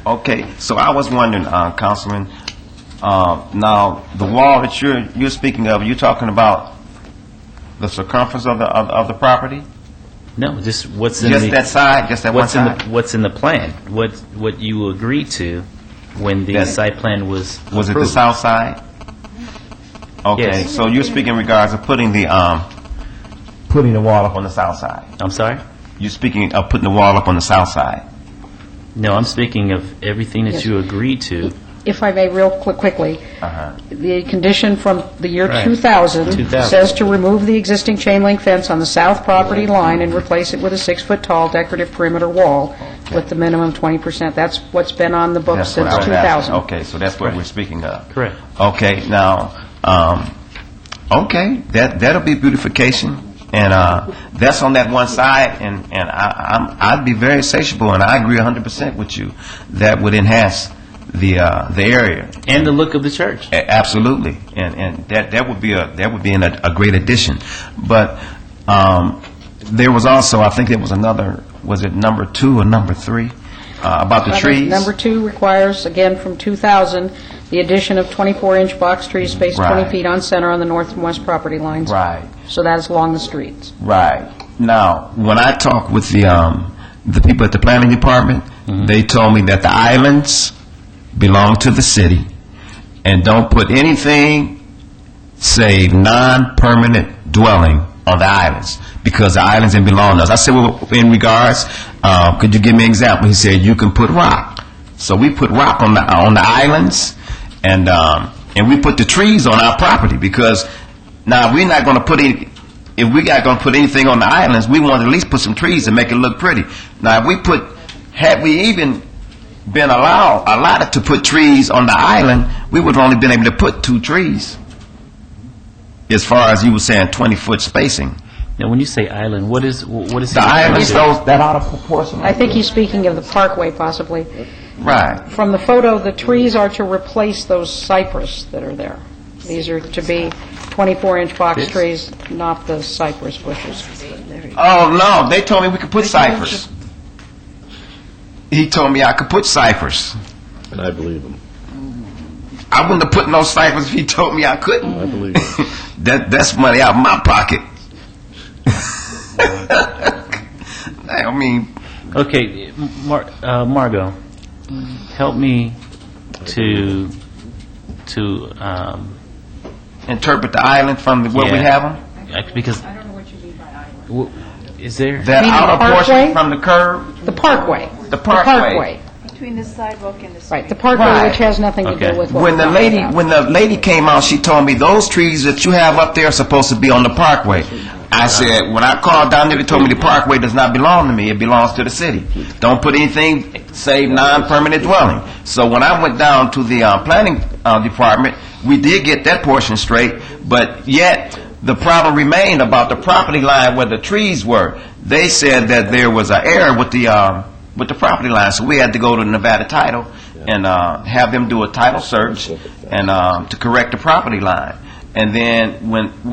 B: Okay, so I was wondering, Councilman, now, the wall that you're speaking of, you're talking about the circumference of the property?
U: No, just what's in
B: Just that side, just that one side?
U: What's in the plan? What you agreed to when the site plan was
B: Was it the
U: approved.
B: south side? Okay,
U: Yes.
B: so you're speaking in regards of putting the wall up on the south side?
U: I'm sorry?
B: You're speaking of putting the wall up on the south side?
U: No, I'm speaking of everything that
H: Yes.
U: you agreed to.
H: If I may, real quickly, the condition from the year
U: Right.
H: 2000
U: 2000.
H: says to remove the existing chain link fence on the south property line and replace it with a 6-foot-tall decorative perimeter wall with the minimum 20%. That's what's been on the books
B: That's what
H: since
B: I was
H: 2000.
B: asking. Okay, so that's what we're speaking of.
U: Correct.
B: Okay, now, okay, that'll be beautification, and that's on that one side, and I'd be very insatiable, and I agree 100% with you. That would enhance the area
U: and the look of the church.
B: Absolutely, and that would be a great addition. But there was also, I think there was another. Was it number 2 or number 3 about the trees?
H: Number 2 requires, again, from 2000, the addition of 24-inch box trees spaced 20
B: Right.
H: feet on center on the north and west property lines.
B: Right.
H: So that is along the streets.
B: Right. Now, when I talked with the people at the planning department, they told me that the islands belong to the city, and don't put anything save non-permanent dwelling on the islands, because the islands didn't belong to us. I said, well, in regards, could you give me an example? He said, you can put rock. So we put rock on the islands, and we put the trees on our property, because now we're not going to put any. If we not going to put anything on the islands, we want to at least put some trees to make it look pretty. Now, had we even been allowed to put trees on the island, we would have only been able to put 2 trees. As far as you were saying, 20-foot spacing.
U: Now, when you say island, what is
B: the islands? That out of proportion.
H: I think he's speaking of the parkway, possibly.
B: Right.
H: From the photo, the trees are to replace those cypress that are there. These are to be 24-inch box trees, not the cypress bushes.
B: Oh, no, they told me we could put cypress. He told me I could put cypress.
K: And I believe him.
B: I wouldn't have put no cypress if he told me I couldn't.
K: I believe him.
B: That's money out of my pocket. I mean...
U: Okay, Margot, help me to
B: interpret the island from where we have them?
U: Because
H: I don't know what you mean by island.
U: is there
B: That
H: Meaning
B: outer
H: the
B: portion
H: parkway?
B: from the curb?
H: The parkway.
B: The parkway.
L: Between the sidewalk and the street.
H: Right, the parkway,
B: Right.
H: which has nothing to do with what
B: When
H: we're
B: the
H: talking
B: lady
H: about.
B: when the lady came out, she told me those trees that you have up there are supposed to be on the parkway. I said, when I called down there, they told me the parkway does not belong to me. It belongs to the city. Don't put anything save non-permanent dwelling. So when I went down to the planning department, we did get that portion straight, but yet the problem remained about the property line where the trees were. They said that there was an error with the property line, so we had to go to Nevada Title and have them do a title search and to correct the property line. And then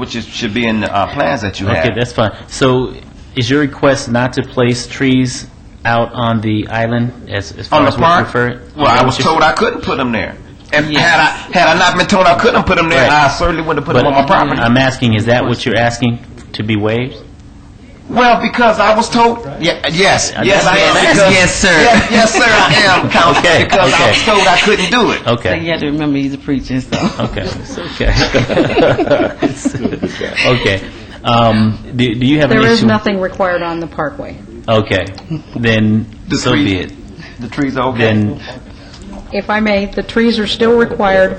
B: should be in the plans that you have.
U: Okay, that's fine. So is your request not to place trees out on the island as far
B: On the
U: as we
B: park?
U: prefer?
B: Well, I was told I couldn't put them there. And had I not been told I couldn't put them there,
U: Right.
B: I certainly would have put them on my property.
U: I'm asking, is that what you're asking to be waived?
B: Well, because I was told, yes, I am. Because,
O: Yes, sir.
B: Yes, sir, I am, Counsel,
U: Okay,
B: because I was
U: okay.
B: told I couldn't do it.
O: So
U: Okay.
O: you have to remember he's a preacher, so.
U: Okay, it's okay. Okay. Do you have an
H: There
U: issue?
H: is nothing required on the parkway.
U: Okay, then so be it.
B: The trees are okay.
U: Then,
H: If I may, the trees are still required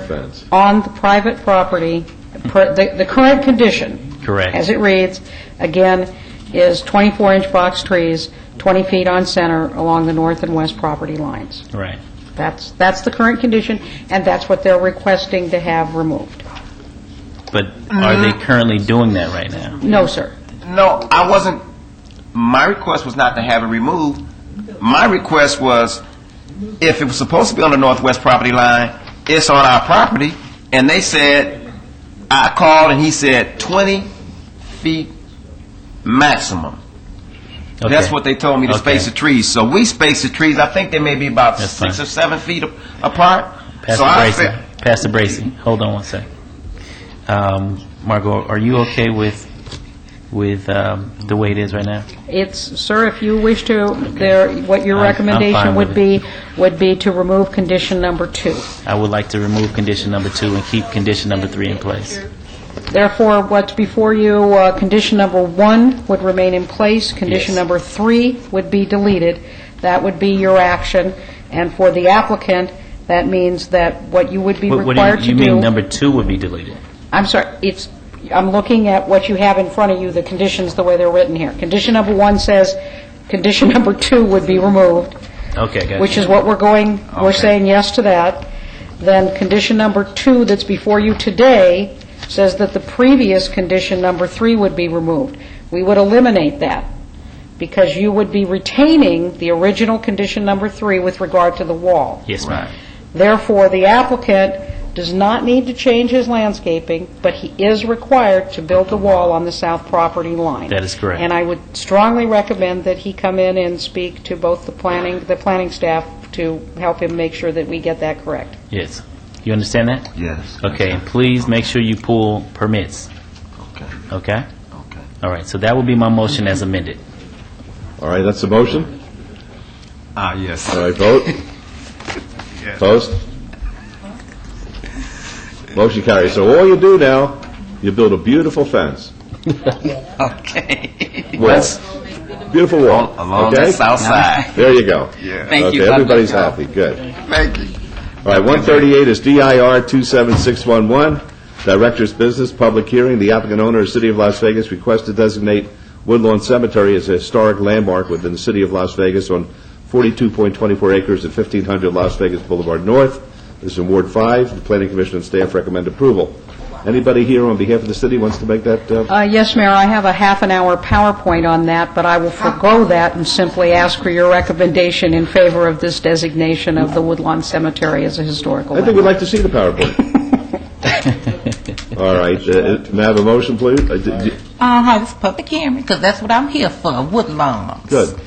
H: on the private property. The current condition,
U: correct.
H: as it reads, again, is 24-inch box trees, 20 feet on center along the north and west property lines.
U: Right.
H: That's the current condition, and that's what they're requesting to have removed.
U: But are they currently doing that right now?
H: No, sir.
B: No, I wasn't, my request was not to have it removed. My request was, if it was supposed to be on the northwest property line, it's on our property, and they said, I called and he said 20 feet maximum.
U: Okay.
B: That's what they told me to
U: Okay.
B: space the trees. So we space the trees, I think they may be about
U: That's
B: 6
U: fine.
B: or 7 feet apart.
U: Pastor Bracy. Pastor Bracy, hold on one second. Margot, are you okay with the way it is right now?
H: It's, sir, if you wish to, what your
U: I'm
H: recommendation
U: fine
H: would
U: with
H: be to remove condition number 2.
U: I would like to remove condition number 2 and keep condition number 3 in place.
H: Therefore, what's before you, condition number 1 would remain in place, condition
U: Yes.
H: number 3 would be deleted. That would be your action, and for the applicant, that means that what you would be
U: What
H: required
U: do
H: to
U: you
H: do...
U: mean number 2 would be deleted?
H: I'm sorry, I'm looking at what you have in front of you, the conditions, the way they're written here. Condition number 1 says, condition number 2 would be removed,
U: Okay, gotcha.
H: which is what we're saying yes to that. Then condition number 2 that's before you today says that the previous condition number 3 would be removed. We would eliminate that, because you would be retaining the original condition number 3 with regard to the wall.
U: Yes, ma'am.
H: Therefore, the applicant does not need to change his landscaping, but he is required to build the wall on the south property line.
U: That is correct.
H: And I would strongly recommend that he come in and speak to both the planning staff to help him make sure that we get that correct.
U: Yes. You understand that?
B: Yes.
U: Okay, and please make sure you pull permits.
B: Okay.
U: Okay?
B: Okay.
U: All right, so that will be my motion as amended.
A: All right, that's the motion?
B: Yes.
A: All right, vote. Opposed? Motion carries. So all you do now, you build a beautiful fence.
O: Okay.
A: Wall. Beautiful wall.
B: Along
A: okay?
B: the south side.
A: There you go.
B: Yeah.
O: Thank you.
A: Okay, everybody's happy. Good.
B: Thank you.
A: All right, 138 is DIR 27611, Director's Business, Public Hearing. The applicant owner of City of Las Vegas requests to designate Woodlawn Cemetery as a historic landmark within the City of Las Vegas on 42.24 acres at 1500 Las Vegas Boulevard North. This is in Ward 5. The Planning Commission and staff recommend approval. Anybody here on behalf of the city wants to make that?
H: Yes, Mayor, I have a half-an-hour PowerPoint on that, but I will forego that and simply ask for your recommendation in favor of this designation of the Woodlawn Cemetery as a historical
A: I think we'd
H: landmark.
A: like to see the PowerPoint. All right, may I have a motion, please?
T: It's public hearing, because that's what I'm here for, Woodlawns.
A: Good.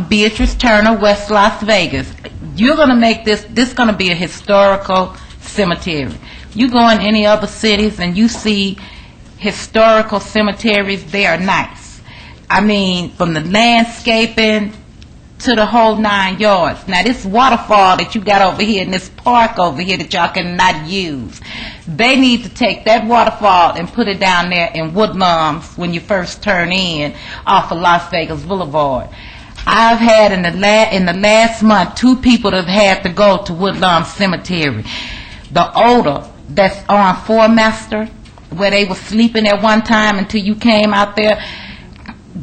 T: Beatrice Turner, West Las Vegas. You're going to make this going to be a historical cemetery. You go in any other cities and you see historical cemeteries, they are nice. I mean, from the landscaping to the whole 9 yards. Now, this waterfall that you got over here and this park over here that y'all cannot use, they need to take that waterfall and put it down there in Woodlands when you first turn in off of Las Vegas Boulevard. I've had in the last month 2 people that have had to go to Woodlands Cemetery. The odor that's on Four-Master, where they were sleeping at one time until you came out there,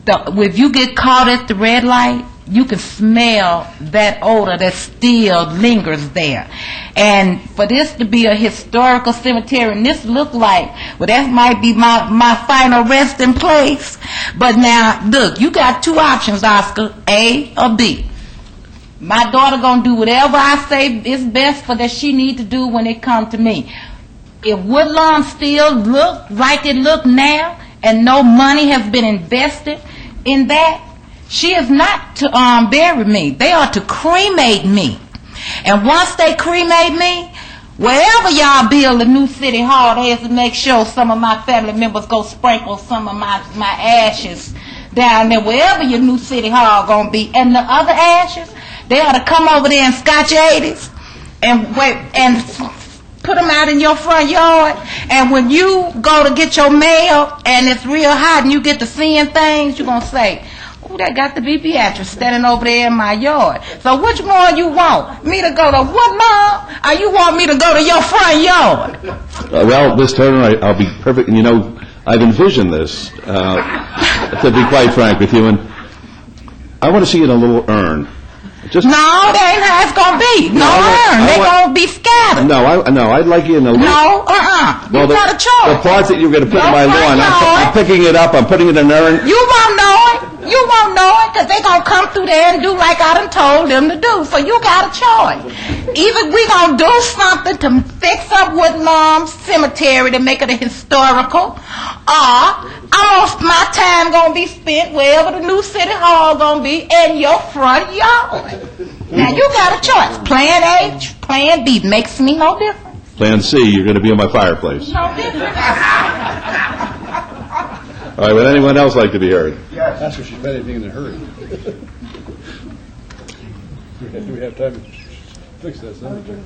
T: if you get caught at the red light, you can smell that odor that still lingers there. And for this to be a historical cemetery, and this look like, well, that might be my final resting place. But now, look, you got 2 options, Oscar, A or B. My daughter gonna do whatever I say is best for that she need to do when it come to me. If Woodlawn still look like it look now, and no money has been invested in that, she is not to bury me. They are to cremate me. And once they cremate me, wherever y'all build a new city hall, they have to make sure some of my family members go sprinkle some of my ashes down there, wherever your new city hall gonna be. And the other ashes, they ought to come over there in Scotch 80s and wait and put them out in your front yard. And when you go to get your mail and it's real hot and you get to seeing things, you're gonna say, "Oh, that got to be Beatrice standing over there in my yard." So which one you want? Me to go to Woodlawn, or you want me to go to your front yard?
A: Well, Ms. Turner, I'll be perfect. You know, I've envisioned this, to be quite frank with you, and I want to see it in a little urn. Just
T: no, that ain't how it's gonna be. No, urn. They gonna be scattered.
A: No, I'd like you in a little.
T: No,
A: Well,
T: you got a choice.
A: The part that you're going to put in my lawn, I'm picking it up, I'm putting it in an urn.
T: You won't know it. You won't know it because they going to come through there and do like I done told them to do. So you got a choice. Either we going to do something to fix up Woodlawn Cemetery to make it a historical, or my time going to be spent wherever the new city hall going to be in your front yard. Now you got a choice. Plan A, Plan B makes me no difference.
A: Plan C, you're going to be in my fireplace.
T: No difference.
A: All right, would anyone else like to be heard?
C: Yes. That's what she's better being in a hurry. Do we have time to fix that cemetery?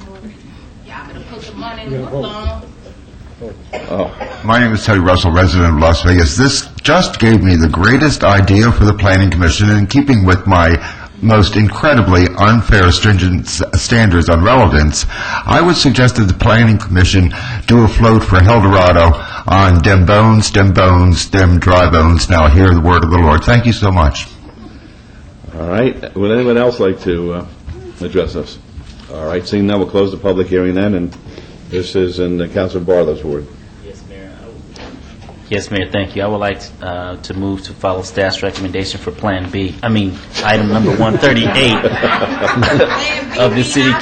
T: Yeah, I'm going to put the money in Woodlawn.
Q: My name is Teddy Russell, resident of Las Vegas. This just gave me the greatest idea for the Planning Commission, in keeping with my most incredibly unfair, stringent standards on relevance. I would suggest that the Planning Commission do a float for Eldorado on dem bones, dem dry bones. Now hear the word of the Lord. Thank you so much.
A: All right. Would anyone else like to address us? All right. Seeing none, we'll close the public hearing then, and this is in Councilor Barlow's ward.
U: Yes, Mayor, thank you. I would like to move to follow staff's recommendation for Plan B. Item number 138 of the city.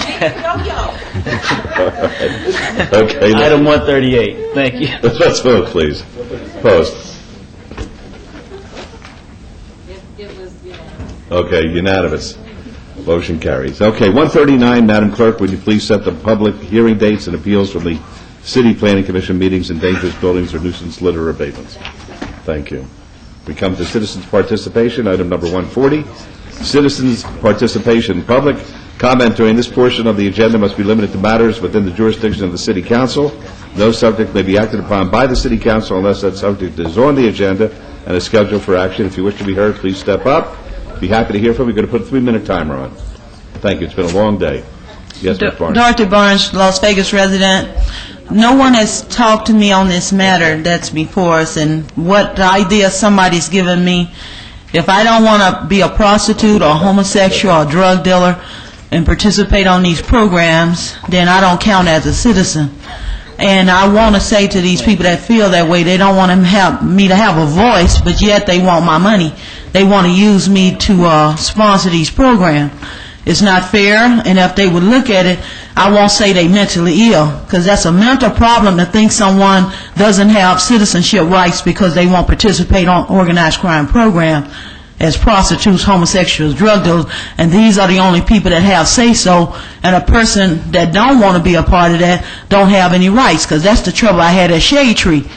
A: Okay.
U: Item 138. Thank you.
A: Let's vote, please. Opposed? Okay, unanimous. Motion carries. Okay, 139, Madam Clerk, would you please set the public hearing dates and appeals from the City Planning Commission meetings in dangerous buildings or nuisance litter abatements? Thank you. We come to citizens' participation, item number 140. Citizens' participation. Public comment during this portion of the agenda must be limited to matters within the jurisdiction of the City Council. No subject may be acted upon by the City Council unless that subject is on the agenda and is scheduled for action. If you wish to be heard, please step up. Be happy to hear from you. We're going to put a 3-minute timer on. Thank you. It's been a long day. Yes, Ms. Barnes.
R: Dorothy Barnes, Las Vegas resident. No one has talked to me on this matter that's before us, and what the idea somebody's given me. If I don't want to be a prostitute or homosexual or drug dealer and participate on these programs, then I don't count as a citizen. And I want to say to these people that feel that way, they don't want me to have a voice, but yet they want my money. They want to use me to sponsor these programs. It's not fair, and if they would look at it, I won't say they mentally ill, because that's a mental problem to think someone doesn't have citizenship rights because they won't participate on organized crime program as prostitutes, homosexuals, drug dealers, and these are the only people that have say-so, and a person that don't want to be a part of that don't have any rights, because that's the trouble I had at Shade Tree.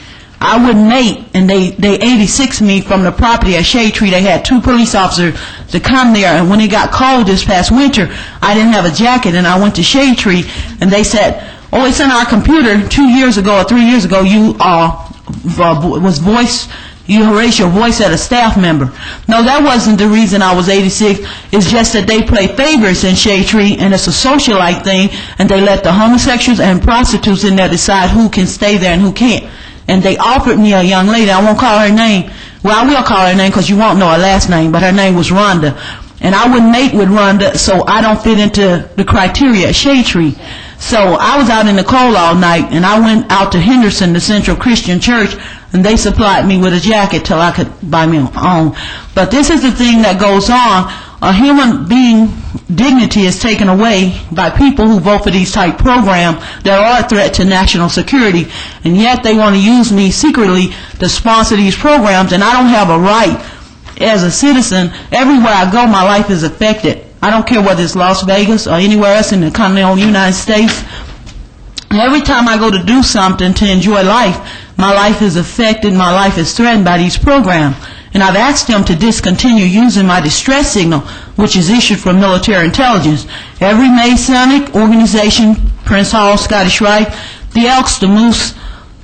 R: I wouldn't mate, and they 86 me from the property at Shade Tree. They had 2 police officers to come there. And when it got cold this past winter, I didn't have a jacket, and I went to Shade Tree, and they said, "Oh, it's in our computer 2 years ago or 3 years ago. You you erased your voice as a staff member." No, that wasn't the reason I was 86. It's just that they play favorites in Shade Tree, and it's a socialite thing, and they let the homosexuals and prostitutes in there decide who can stay there and who can't. And they offered me a young lady, I won't call her name. Well, I will call her name because you won't know her last name, but her name was Rhonda. And I wouldn't mate with Rhonda, so I don't fit into the criteria at Shade Tree. So I was out in the cold all night, and I went out to Henderson, the Central Christian Church, and they supplied me with a jacket till I could buy me my own. But this is the thing that goes on. A human being dignity is taken away by people who vote for these type programs that are a threat to national security, and yet they want to use me secretly to sponsor these programs, and I don't have a right as a citizen. Everywhere I go, my life is affected. I don't care whether it's Las Vegas or anywhere else in the continental United States. Every time I go to do something to enjoy life, my life is affected, my life is threatened by these programs. And I've asked them to discontinue using my distress signal, which is issued from military intelligence. Every Masonic organization, Prince Hall, Scottish Rite, the Elks, the Moose,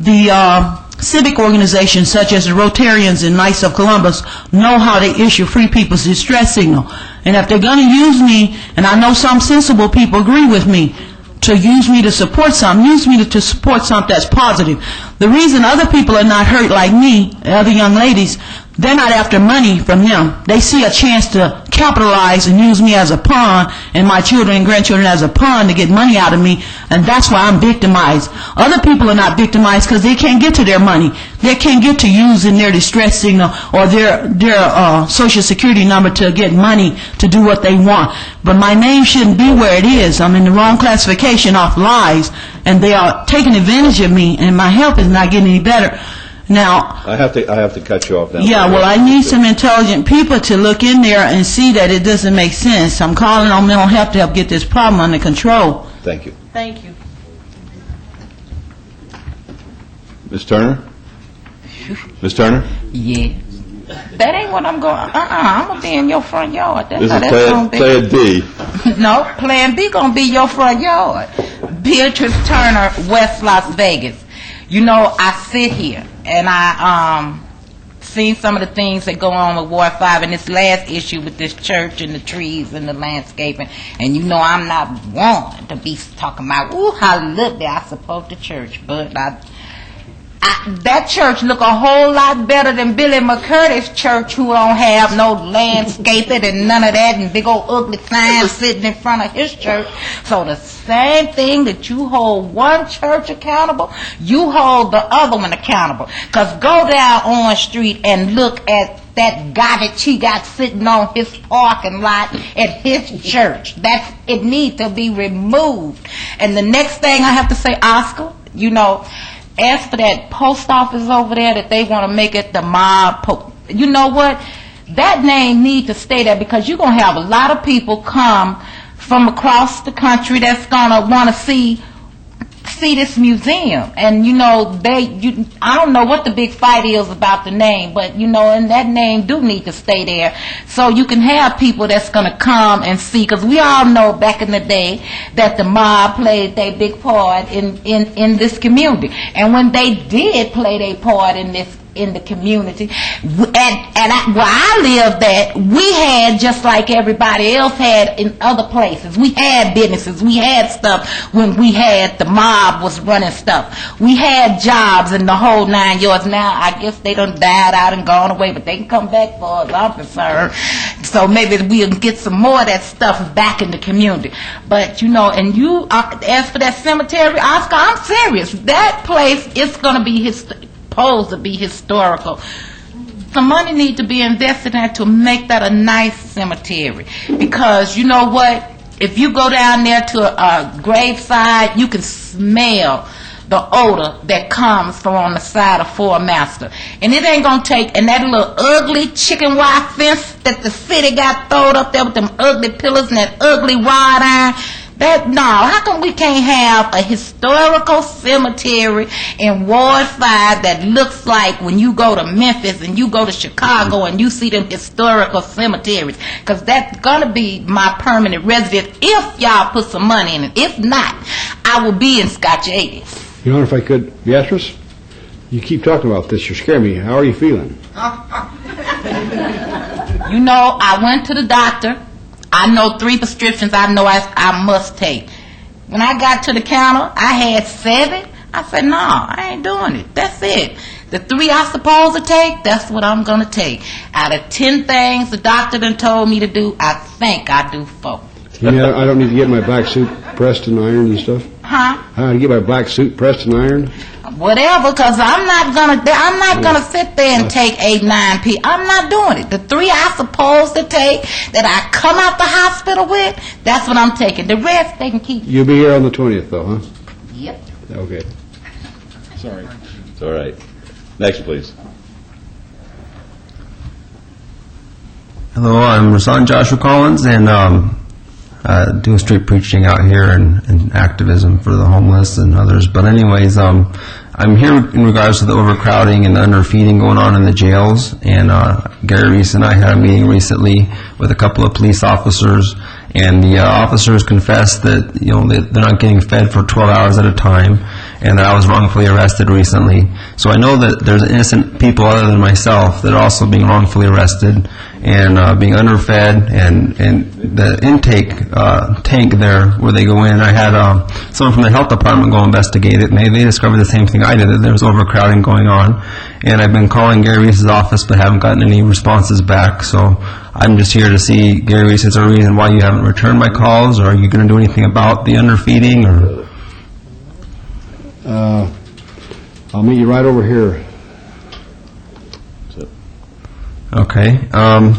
R: the civic organizations such as the Rotarians and Knights of Columbus know how to issue free people's distress signal. And if they're going to use me, and I know some sensible people agree with me, to use me to support something, use me to support something that's positive. The reason other people are not hurt like me, other young ladies, they're not after money from them. They see a chance to capitalize and use me as a pawn and my children and grandchildren as a pawn to get money out of me, and that's why I'm victimized. Other people are not victimized because they can't get to their money. They can't get to using their distress signal or their social security number to get money to do what they want. But my name shouldn't be where it is. I'm in the wrong classification off lies, and they are taking advantage of me, and my health is not getting any better. Now,
A: I have to cut you off now.
R: yeah, well, I need some intelligent people to look in there and see that it doesn't make sense. I'm calling on mental health to help get this problem under control.
A: Thank you.
R: Thank you.
A: Ms. Turner? Ms. Turner?
T: Yeah. That ain't what I'm going. I'm gonna be in your front yard. That's
A: This
T: how
A: is
T: that's gonna be.
A: Plan D.
T: No, Plan B gonna be your front yard. Beatrice Turner, West Las Vegas. You know, I sit here and I seen some of the things that go on with Ward 5 and this last issue with this church and the trees and the landscaping. And you know, I'm not one to be talking about, ooh, how lovely I support the church, but that church look a whole lot better than Billy McCurdy's church, who don't have no landscaping and none of that, and big old ugly signs sitting in front of his church. So the same thing that you hold one church accountable, you hold the other one accountable. Because go down Orange Street and look at that garbage he got sitting on his parking lot at his church. It needs to be removed. And the next thing I have to say, Oscar, you know, as for that post office over there that they want to make it the mob, you know what? That name need to stay there, because you're going to have a lot of people come from across the country that's going to want to see this museum. And, you know, I don't know what the big fight is about the name, but, you know, and that name do need to stay there. So you can have people that's going to come and see, because we all know back in the day that the mob played their big part in this community. And when they did play their part in the community, and where I lived at, we had, just like everybody else had in other places, we had businesses, we had stuff when the mob was running stuff. We had jobs and the whole 9 yards. Now, I guess they done died out and gone away, but they can come back for as I'm concerned. So maybe we'll get some more of that stuff back in the community. But, you know, and you, as for that cemetery, Oscar, I'm serious. That place is going to be supposed to be historical. The money need to be invested in to make that a nice cemetery, because you know what, if you go down there to a graveside, you can smell the odor that comes from on the side of Fort Master. And it ain't gonna take, and that little ugly chicken wire fence that the city got thrown up there with them ugly pillars and that ugly wrought iron, How come we can't have a historical cemetery in Ward 5 that looks like when you go to Memphis and you go to Chicago and you see them historical cemeteries? Because that's going to be my permanent residence if y'all put some money in it. If not, I will be in Scotch 80.
C: Your Honor, if I could, Beatrice, you keep talking about this. You scare me. How are you feeling?
T: You know, I went to the doctor. I know 3 prescriptions I know I must take. When I got to the counter, I had 7. I said, no, I ain't doing it. That's it. The 3 I supposed to take, that's what I'm going to take. Out of 10 things the doctor done told me to do, I think I do 4.
C: You mean I don't need to get my black suit pressed and ironed and stuff?
T: Huh?
C: I don't get my black suit pressed and ironed?
T: Whatever, because I'm not gonna sit there and take 8, 9 p. I'm not doing it. The 3 I supposed to take that I come out the hospital with, that's what I'm taking. The rest they can keep.
C: You'll be here on the 20th, though, huh?
T: Yep.
C: Okay.
A: Sorry. It's all right. Next, please.
P: Hello, I'm Rasan Joshua Collins, and do street preaching out here and activism for the homeless and others. But anyways, I'm here in regards to the overcrowding and the underfeeding going on in the jails. And Gary Reese and I had a meeting recently with a couple of police officers, and the officers confessed that they're not getting fed for 12 hours at a time, and that I was wrongfully arrested recently. So I know that there's innocent people other than myself that are also being wrongfully arrested and being underfed, and the intake tank there where they go in, I had someone from the health department go investigate it, and they discovered the same thing I did, that there was overcrowding going on. And I've been calling Gary Reese's office but haven't gotten any responses back, so I'm just here to see, Gary Reese, is there a reason why you haven't returned my calls, or are you going to do anything about the underfeeding? Or
C: I'll meet you right over here.
P: Okay. I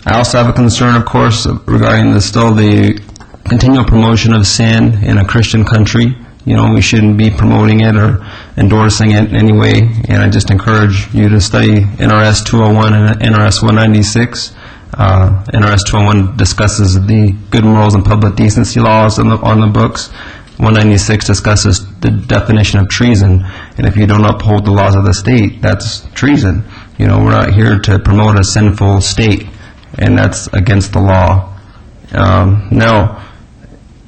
P: also have a concern, of course, regarding the continual promotion of sin in a Christian country. We shouldn't be promoting it or endorsing it in any way, and I just encourage you to study NRS 201 and NRS 196. NRS 201 discusses the good morals and public decency laws on the books. 196 discusses the definition of treason, and if you don't uphold the laws of the state, that's treason. We're not here to promote a sinful state, and that's against the law. Now,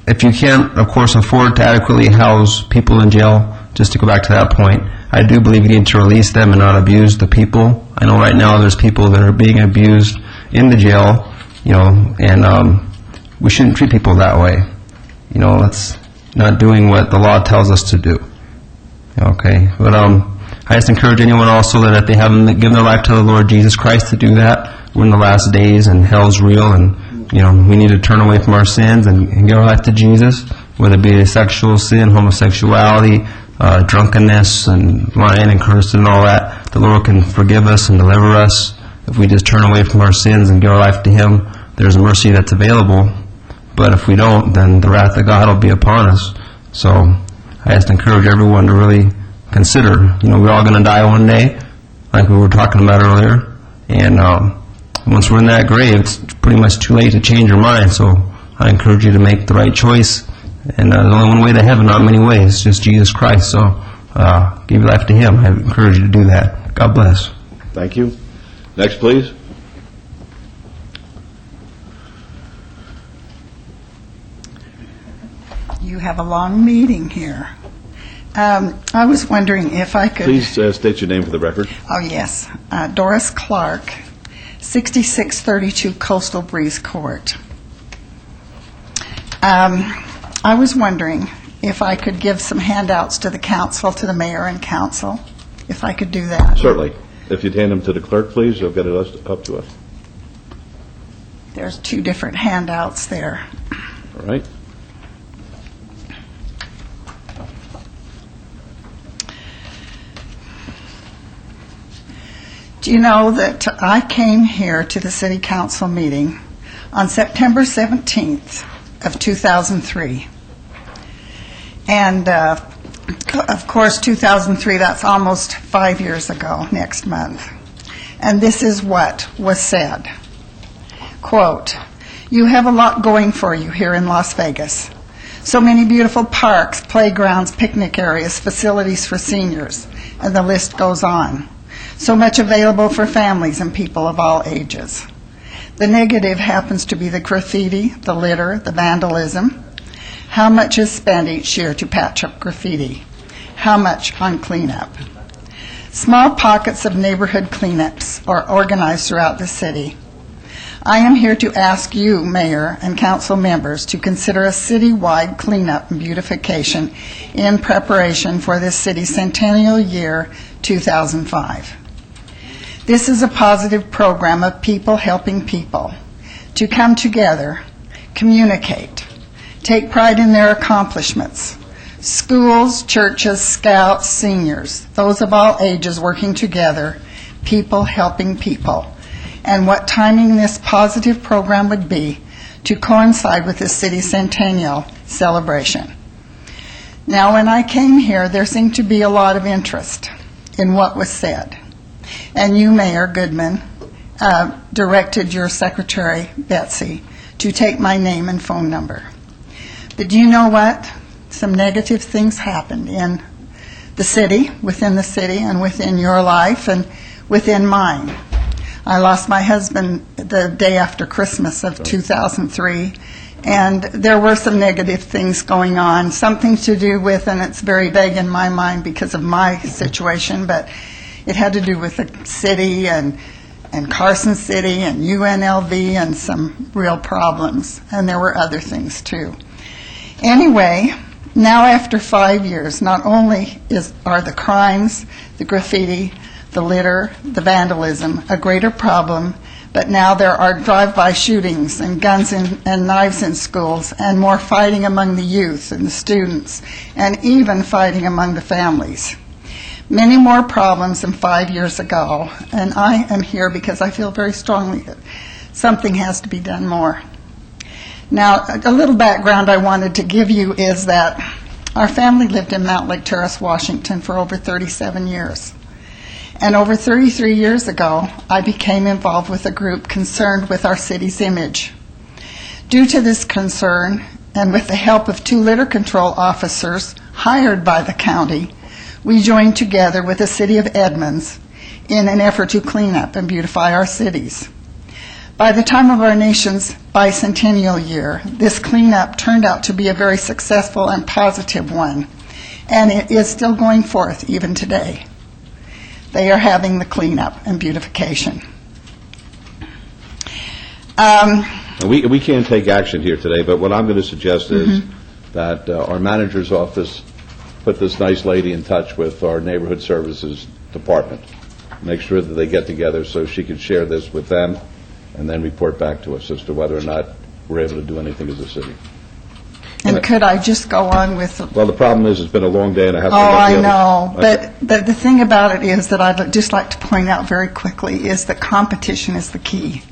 P: if you can't, of course, afford to adequately house people in jail, just to go back to that point, I do believe you need to release them and not abuse the people. I know right now there's people that are being abused in the jail, and we shouldn't treat people that way. That's not doing what the law tells us to do. Okay, but I just encourage anyone also that if they haven't given their life to the Lord Jesus Christ, to do that. We're in the last days, and hell's real, and we need to turn away from our sins and give our life to Jesus, whether it be a sexual sin, homosexuality, drunkenness, and lying and cursing and all that. The Lord can forgive us and deliver us if we just turn away from our sins and give our life to Him. There's mercy that's available, but if we don't, then the wrath of God will be upon us. So I just encourage everyone to really consider, we're all going to die one day, like we were talking about earlier, and once we're in that grave, it's pretty much too late to change your mind. So I encourage you to make the right choice, and there's only one way to heaven, not many ways, just Jesus Christ. So give your life to Him. I encourage you to do that. God bless.
A: Thank you. Next, please.
S: You have a long meeting here. I was wondering if I could...
A: Please state your name for the record.
S: Oh, yes. Doris Clark, 6632 Coastal Breeze Court. I was wondering if I could give some handouts to the council, to the mayor and council, if I could do that.
A: Certainly. If you'd hand them to the clerk, please, they'll get it up to us.
S: There's 2 different handouts there.
A: All right.
S: Do you know that I came here to the city council meeting on September 17th of 2003? And of course, 2003, that's almost 5 years ago next month. And this is what was said. Quote, You have a lot going for you here in Las Vegas. So many beautiful parks, playgrounds, picnic areas, facilities for seniors, and the list goes on. So much available for families and people of all ages. The negative happens to be the graffiti, the litter, the vandalism. How much is spent each year to patch up graffiti? How much on cleanup? Small pockets of neighborhood cleanups are organized throughout the city. I am here to ask you, Mayor and council members, to consider a citywide cleanup and beautification in preparation for this city's centennial year, 2005. This is a positive program of people helping people to come together, communicate, take pride in their accomplishments. Schools, churches, scouts, seniors, those of all ages working together, people helping people. And what timing this positive program would be to coincide with the city's centennial celebration. Now, when I came here, there seemed to be a lot of interest in what was said. And you, Mayor Goodman, directed your secretary, Betsy, to take my name and phone number. But do you know what? Some negative things happened in the city, within the city, and within your life, and within mine. I lost my husband the day after Christmas of 2003, and there were some negative things going on, something to do with, and it's very vague in my mind because of my situation, but it had to do with the city and Carson City and UNLV and some real problems, and there were other things too. Anyway, now after 5 years, not only are the crimes, the graffiti, the litter, the vandalism a greater problem, but now there are drive-by shootings and guns and knives in schools, and more fighting among the youth and the students, and even fighting among the families. Many more problems than 5 years ago, and I am here because I feel very strongly that something has to be done more. Now, a little background I wanted to give you is that our family lived in Mount Lake Terrace, Washington for over 37 years. And over 33 years ago, I became involved with a group concerned with our city's image. Due to this concern, and with the help of 2 litter control officers hired by the county, we joined together with the city of Edmonds in an effort to clean up and beautify our cities. By the time of our nation's bicentennial year, this cleanup turned out to be a very successful and positive one, and it is still going forth even today. They are having the cleanup and beautification.
A: We can't take action here today, but what I'm going to suggest is that our manager's office put this nice lady in touch with our neighborhood services department. Make sure that they get together so she can share this with them and then report back to us as to whether or not we're able to do anything as a city.
S: And could I just go on with...
A: Well, the problem is it's been a long day and I have to...
S: Oh, I know. But the thing about it is that I'd just like to point out very quickly is that competition is the key.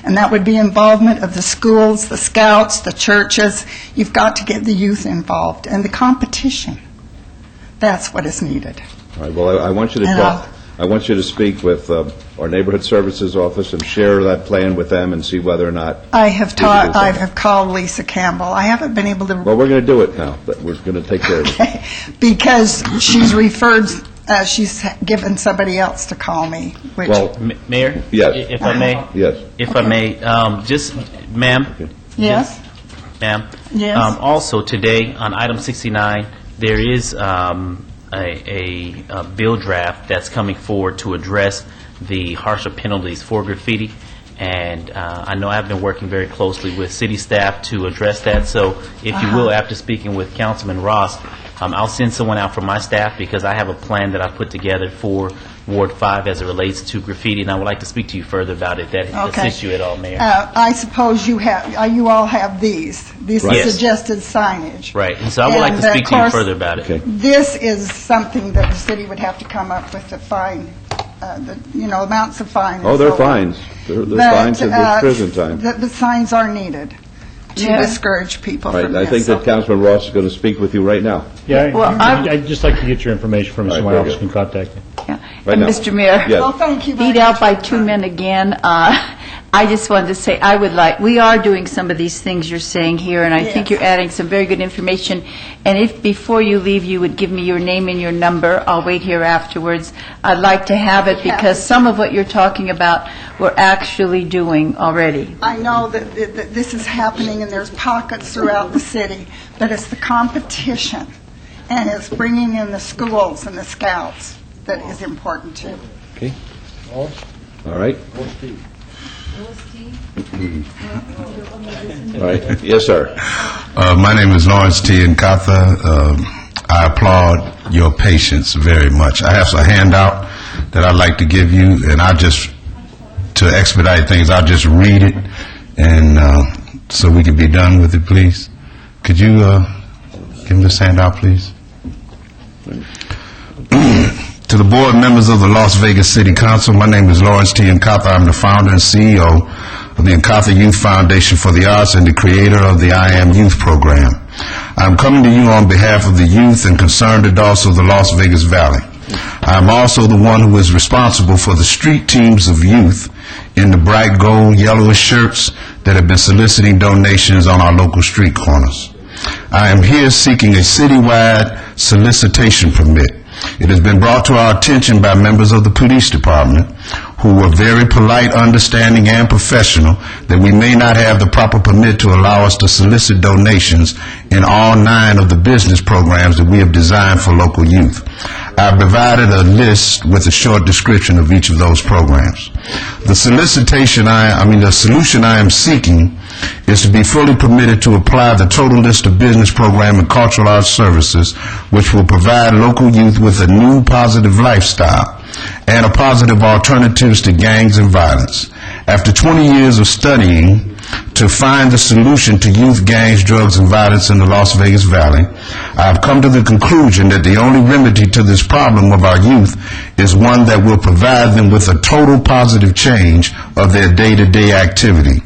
S: And that would be involvement of the schools, the scouts, the churches. You've got to get the youth involved. And the competition, that's what is needed.
A: All right, well, I want you to talk. I want you to speak with our neighborhood services office and share that plan with them and see whether or not... I have
S: called Lisa Campbell. I haven't been able to...
A: Well, we're going to do it now, but we're going to take care of it.
S: Because she's referred, she's given somebody else to call me, which...
A: Well,
U: Mayor?
A: Yes.
U: If I may?
A: Yes.
U: If I may, just, ma'am?
S: Yes?
U: Ma'am?
S: Yes?
U: Also, today, on item 69, there is a bill draft that's coming forward to address the harsher penalties for graffiti, and I know I've been working very closely with city staff to address that, so if you will, after speaking with Councilman Ross, I'll send someone out from my staff because I have a plan that I put together for Ward 5 as it relates to graffiti, and I would like to speak to you further about it. That assists you at all, Mayor.
S: I suppose you all have these. This
U: Right.
S: is suggested signage.
U: Right, and so I would like to speak to you further about it.
S: This is something that the city would have to come up with to fine, amounts of fines.
A: Oh, they're fines. They're fines and there's prison time.
S: The signs are needed to discourage people
A: Right,
S: from
A: I think that Councilman Ross is going to speak with you right now.
N: Yeah, I'd just like to get your information from you so my office can contact you.
A: Right now.
L: Mr. Mayor,
A: Yes.
S: Well, thank you very
L: beat out by 2 men again. I just wanted to say, we are doing some of these things you're saying here, and I think you're adding some very good information. And if before you leave, you would give me your name and your number, I'll wait here afterwards. I'd like to have it because some of what you're talking about, we're actually doing already.
S: I know that this is happening and there's pockets throughout the city, but it's the competition and it's bringing in the schools and the scouts that is important too.
A: Okay. All right. All right. Yes, sir.
F: My name is Lawrence T. Nkatha. I applaud your patience very much. I have a handout that I'd like to give you, and to expedite things, I'll just read it, and so we can be done with it, please. Could you give me this handout, please? To the board members of the Las Vegas City Council, my name is Lawrence T. Nkatha. I'm the founder and CEO of the Nkatha Youth Foundation for the Arts and the creator of the I Am Youth program. I'm coming to you on behalf of the youth and concerned adults of the Las Vegas Valley. I'm also the one who is responsible for the street teams of youth in the bright gold, yellowish shirts that have been soliciting donations on our local street corners. I am here seeking a citywide solicitation permit. It has been brought to our attention by members of the police department who were very polite, understanding, and professional that we may not have the proper permit to allow us to solicit donations in all 9 of the business programs that we have designed for local youth. I provided a list with a short description of each of those programs. The solution I am seeking is to be fully permitted to apply the total list of business program and cultural arts services, which will provide local youth with a new positive lifestyle and a positive alternatives to gangs and violence. After 20 years of studying to find the solution to youth gangs, drugs, and violence in the Las Vegas Valley, I have come to the conclusion that the only remedy to this problem of our youth is one that will provide them with a total positive change of their day-to-day activity.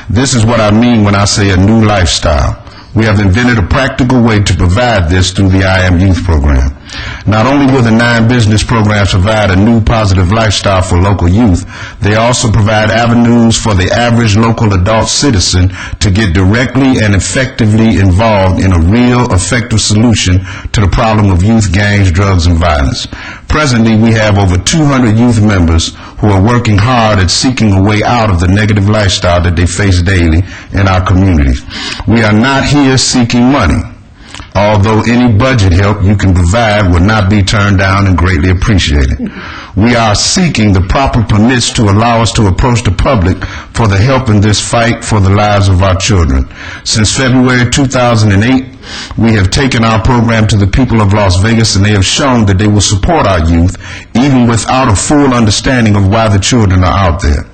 F: This is what I mean when I say a new lifestyle. We have invented a practical way to provide this through the I Am Youth program. Not only will the 9 business programs provide a new positive lifestyle for local youth, they also provide avenues for the average local adult citizen to get directly and effectively involved in a real, effective solution to the problem of youth gangs, drugs, and violence. Presently, we have over 200 youth members who are working hard at seeking a way out of the negative lifestyle that they face daily in our communities. We are not here seeking money. Although any budget help you can provide will not be turned down and greatly appreciated. We are seeking the proper permits to allow us to approach the public for the help in this fight for the lives of our children. Since February 2008, we have taken our program to the people of Las Vegas, and they have shown that they will support our youth even without a full understanding of why the children are out there.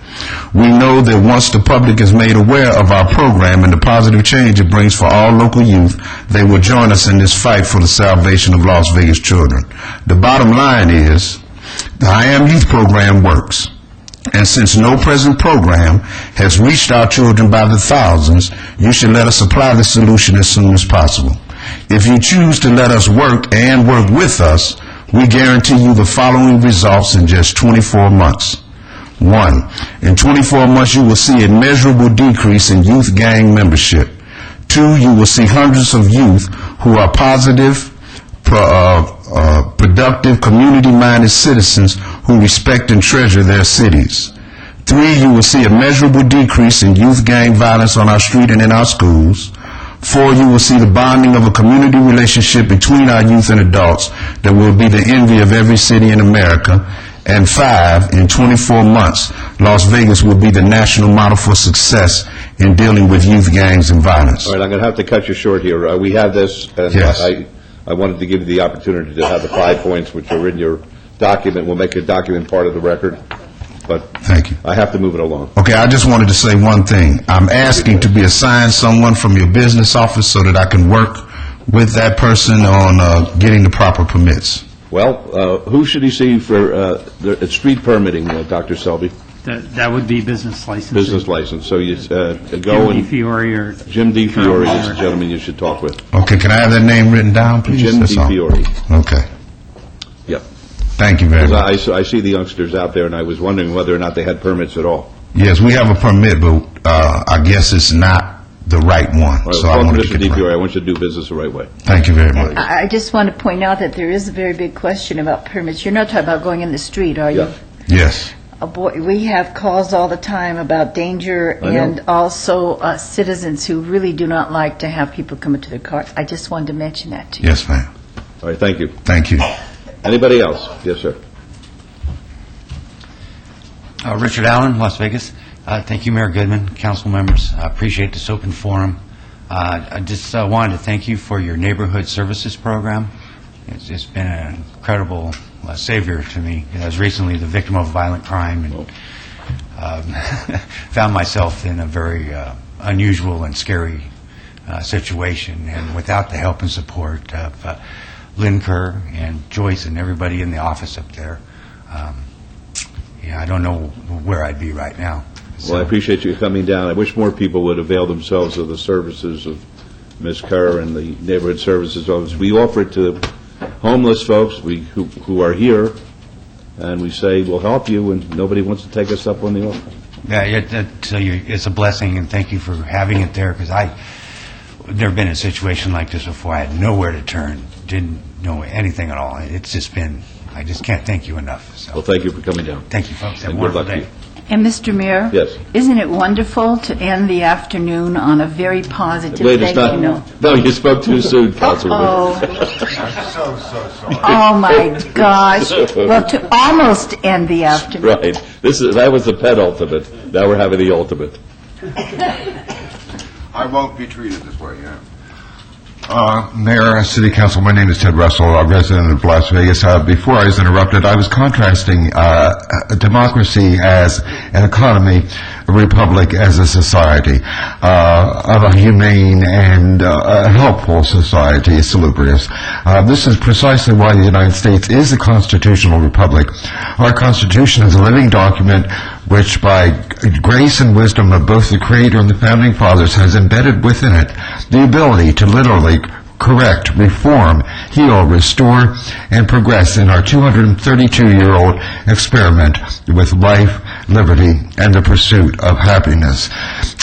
F: We know that once the public is made aware of our program and the positive change it brings for all local youth, they will join us in this fight for the salvation of Las Vegas children. The bottom line is, the I Am Youth program works. And since no present program has reached our children by the thousands, you should let us apply the solution as soon as possible. If you choose to let us work and work with us, we guarantee you the following results in just 24 months. 1, in 24 months you will see a measurable decrease in youth gang membership. 2, you will see hundreds of youth who are positive, productive, community-minded citizens who respect and treasure their cities. 3, you will see a measurable decrease in youth gang violence on our street and in our schools. 4, you will see the bonding of a community relationship between our youth and adults that will be the envy of every city in America. And 5, in 24 months, Las Vegas will be the national model for success in dealing with youth gangs and violence.
A: All right, I'm going to have to cut you short here. We have this, and
F: yes.
A: I wanted to give you the opportunity to have the 5 points which are in your document. We'll make a document part of the record, but
F: thank you.
A: I have to move it along.
F: Okay, I just wanted to say one thing. I'm asking to be assigned someone from your business office so that I can work with that person on getting the proper permits.
A: Well, who should he see for street permitting, Dr. Selby?
V: That would be business license.
A: Business license. So you go
V: Jim DiFiore or
A: Jim DiFiore is the gentleman you should talk with.
F: Okay, can I have that name written down, please?
A: Jim DiFiore.
F: Okay.
A: Yep.
F: Thank you very much.
A: I see the youngsters out there, and I was wondering whether or not they had permits at all.
F: Yes, we have a permit, but I guess it's not the right one.
A: All right,
F: So I
A: talk to
F: want to
A: Mr.
F: get it right.
A: DiFiore. I want you to do business the right way.
F: Thank you very much.
L: I just want to point out that there is a very big question about permits. You're not talking about going in the street, are you?
A: Yeah.
F: Yes.
L: Boy, we have calls all the time about danger
A: I know.
L: and also citizens who really do not like to have people come into their car. I just wanted to mention that to you.
F: Yes, ma'am.
A: All right, thank you.
F: Thank you.
A: Anybody else? Yes, sir.
E: Richard Allen, Las Vegas. Thank you, Mayor Goodman, council members. I appreciate this open forum. I just wanted to thank you for your neighborhood services program. It's been an incredible savior to me. I was recently the victim of violent crime and found myself in a very unusual and scary situation. And without the help and support of Lynn Kerr and Joyce and everybody in the office up there, I don't know where I'd be right now.
A: Well, I appreciate you coming down. I wish more people would avail themselves of the services of Ms. Kerr and the Neighborhood Services Office. We offer it to homeless folks who are here, and we say, we'll help you, and nobody wants to take us up on the offer.
E: Yeah, it's a blessing, and thank you for having it there, because I've never been in a situation like this before. I had nowhere to turn, didn't know anything at all. It's just been, I just can't thank you enough. So.
A: Well, thank you for coming down.
E: Thank you, folks. Have a
A: And good
E: wonderful
A: luck to
E: day.
A: you.
L: And Mr. Mayor?
A: Yes.
L: Isn't it wonderful to end the afternoon on a very positive
A: Wait, it's
L: thank you
A: not.
L: note?
A: No, you spoke too soon, Councilman.
L: Oh, my gosh. Well, to almost end the afternoon.
A: Right. That was the penultimate. Now we're having the ultimate.
Q: I won't be treated this way, yeah. Mayor, City Council, my name is Ted Russell, a resident of Las Vegas. Before I was interrupted, I was contrasting democracy as an economy, a republic as a society, of a humane and helpful society, salubrious. This is precisely why the United States is a constitutional republic. Our Constitution is a living document which, by grace and wisdom of both the Creator and the Founding Fathers, has embedded within it the ability to literally correct, reform, heal, restore, and progress in our 232-year-old experiment with life, liberty, and the pursuit of happiness.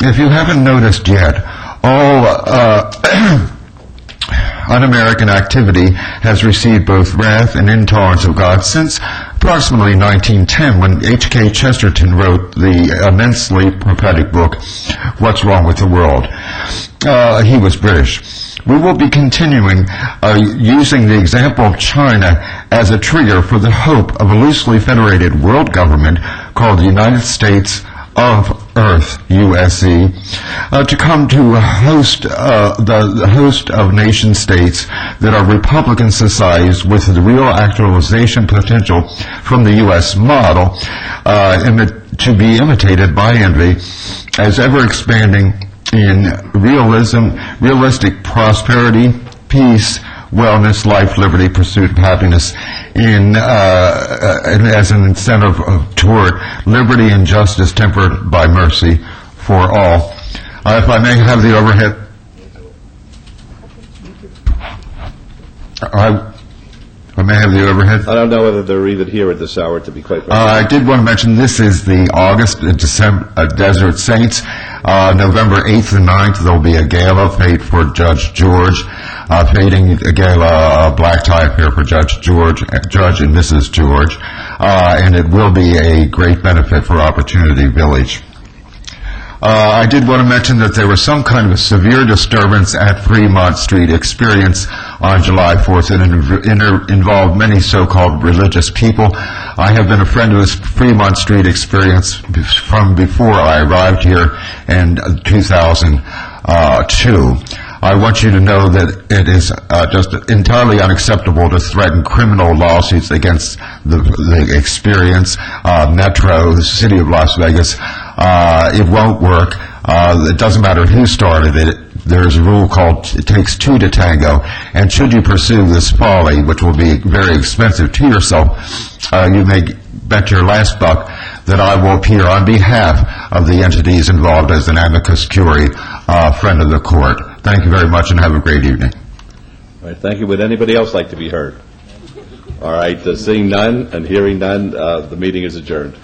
Q: If you haven't noticed yet, all un-American activity has received both wrath and intolerance of God since approximately 1910, when H.K. Chesterton wrote the immensely prophetic book, What's Wrong with the World? He was British. We will be continuing using the example of China as a trigger for the hope of a loosely federated world government called the United States of Earth, USE, to come to host the host of nation states that are republican societies with the real actualization potential from the U.S. model, to be imitated by envy as ever expanding in realistic prosperity, peace, wellness, life, liberty, pursuit of happiness, as an incentive toward liberty and justice tempered by mercy for all. If I may have the overhead. I may have the overhead.
A: I don't know whether they're even here at this hour, to be quite frank.
Q: I did want to mention this is the August Desert Saints. November 8th and 9th, there will be a gala fete for Judge George, fading a gala, a black tie affair for Judge and Mrs. George, and it will be a great benefit for Opportunity Village. I did want to mention that there was some kind of a severe disturbance at Fremont Street Experience on July 4th, and it involved many so-called religious people. I have been a friend of this Fremont Street Experience from before I arrived here in 2002. I want you to know that it is just entirely unacceptable to threaten criminal lawsuits against the Experience, Metro, the City of Las Vegas. It won't work. It doesn't matter who started it. There's a rule called it takes two to tango, and should you pursue this folly, which will be very expensive to yourself, you may bet your last buck that I will appear on behalf of the entities involved as an amicus curiae, friend of the court. Thank you very much, and have a great evening.
A: All right, thank you. Would anybody else like to be heard? All right, seeing none and hearing none, the meeting is adjourned.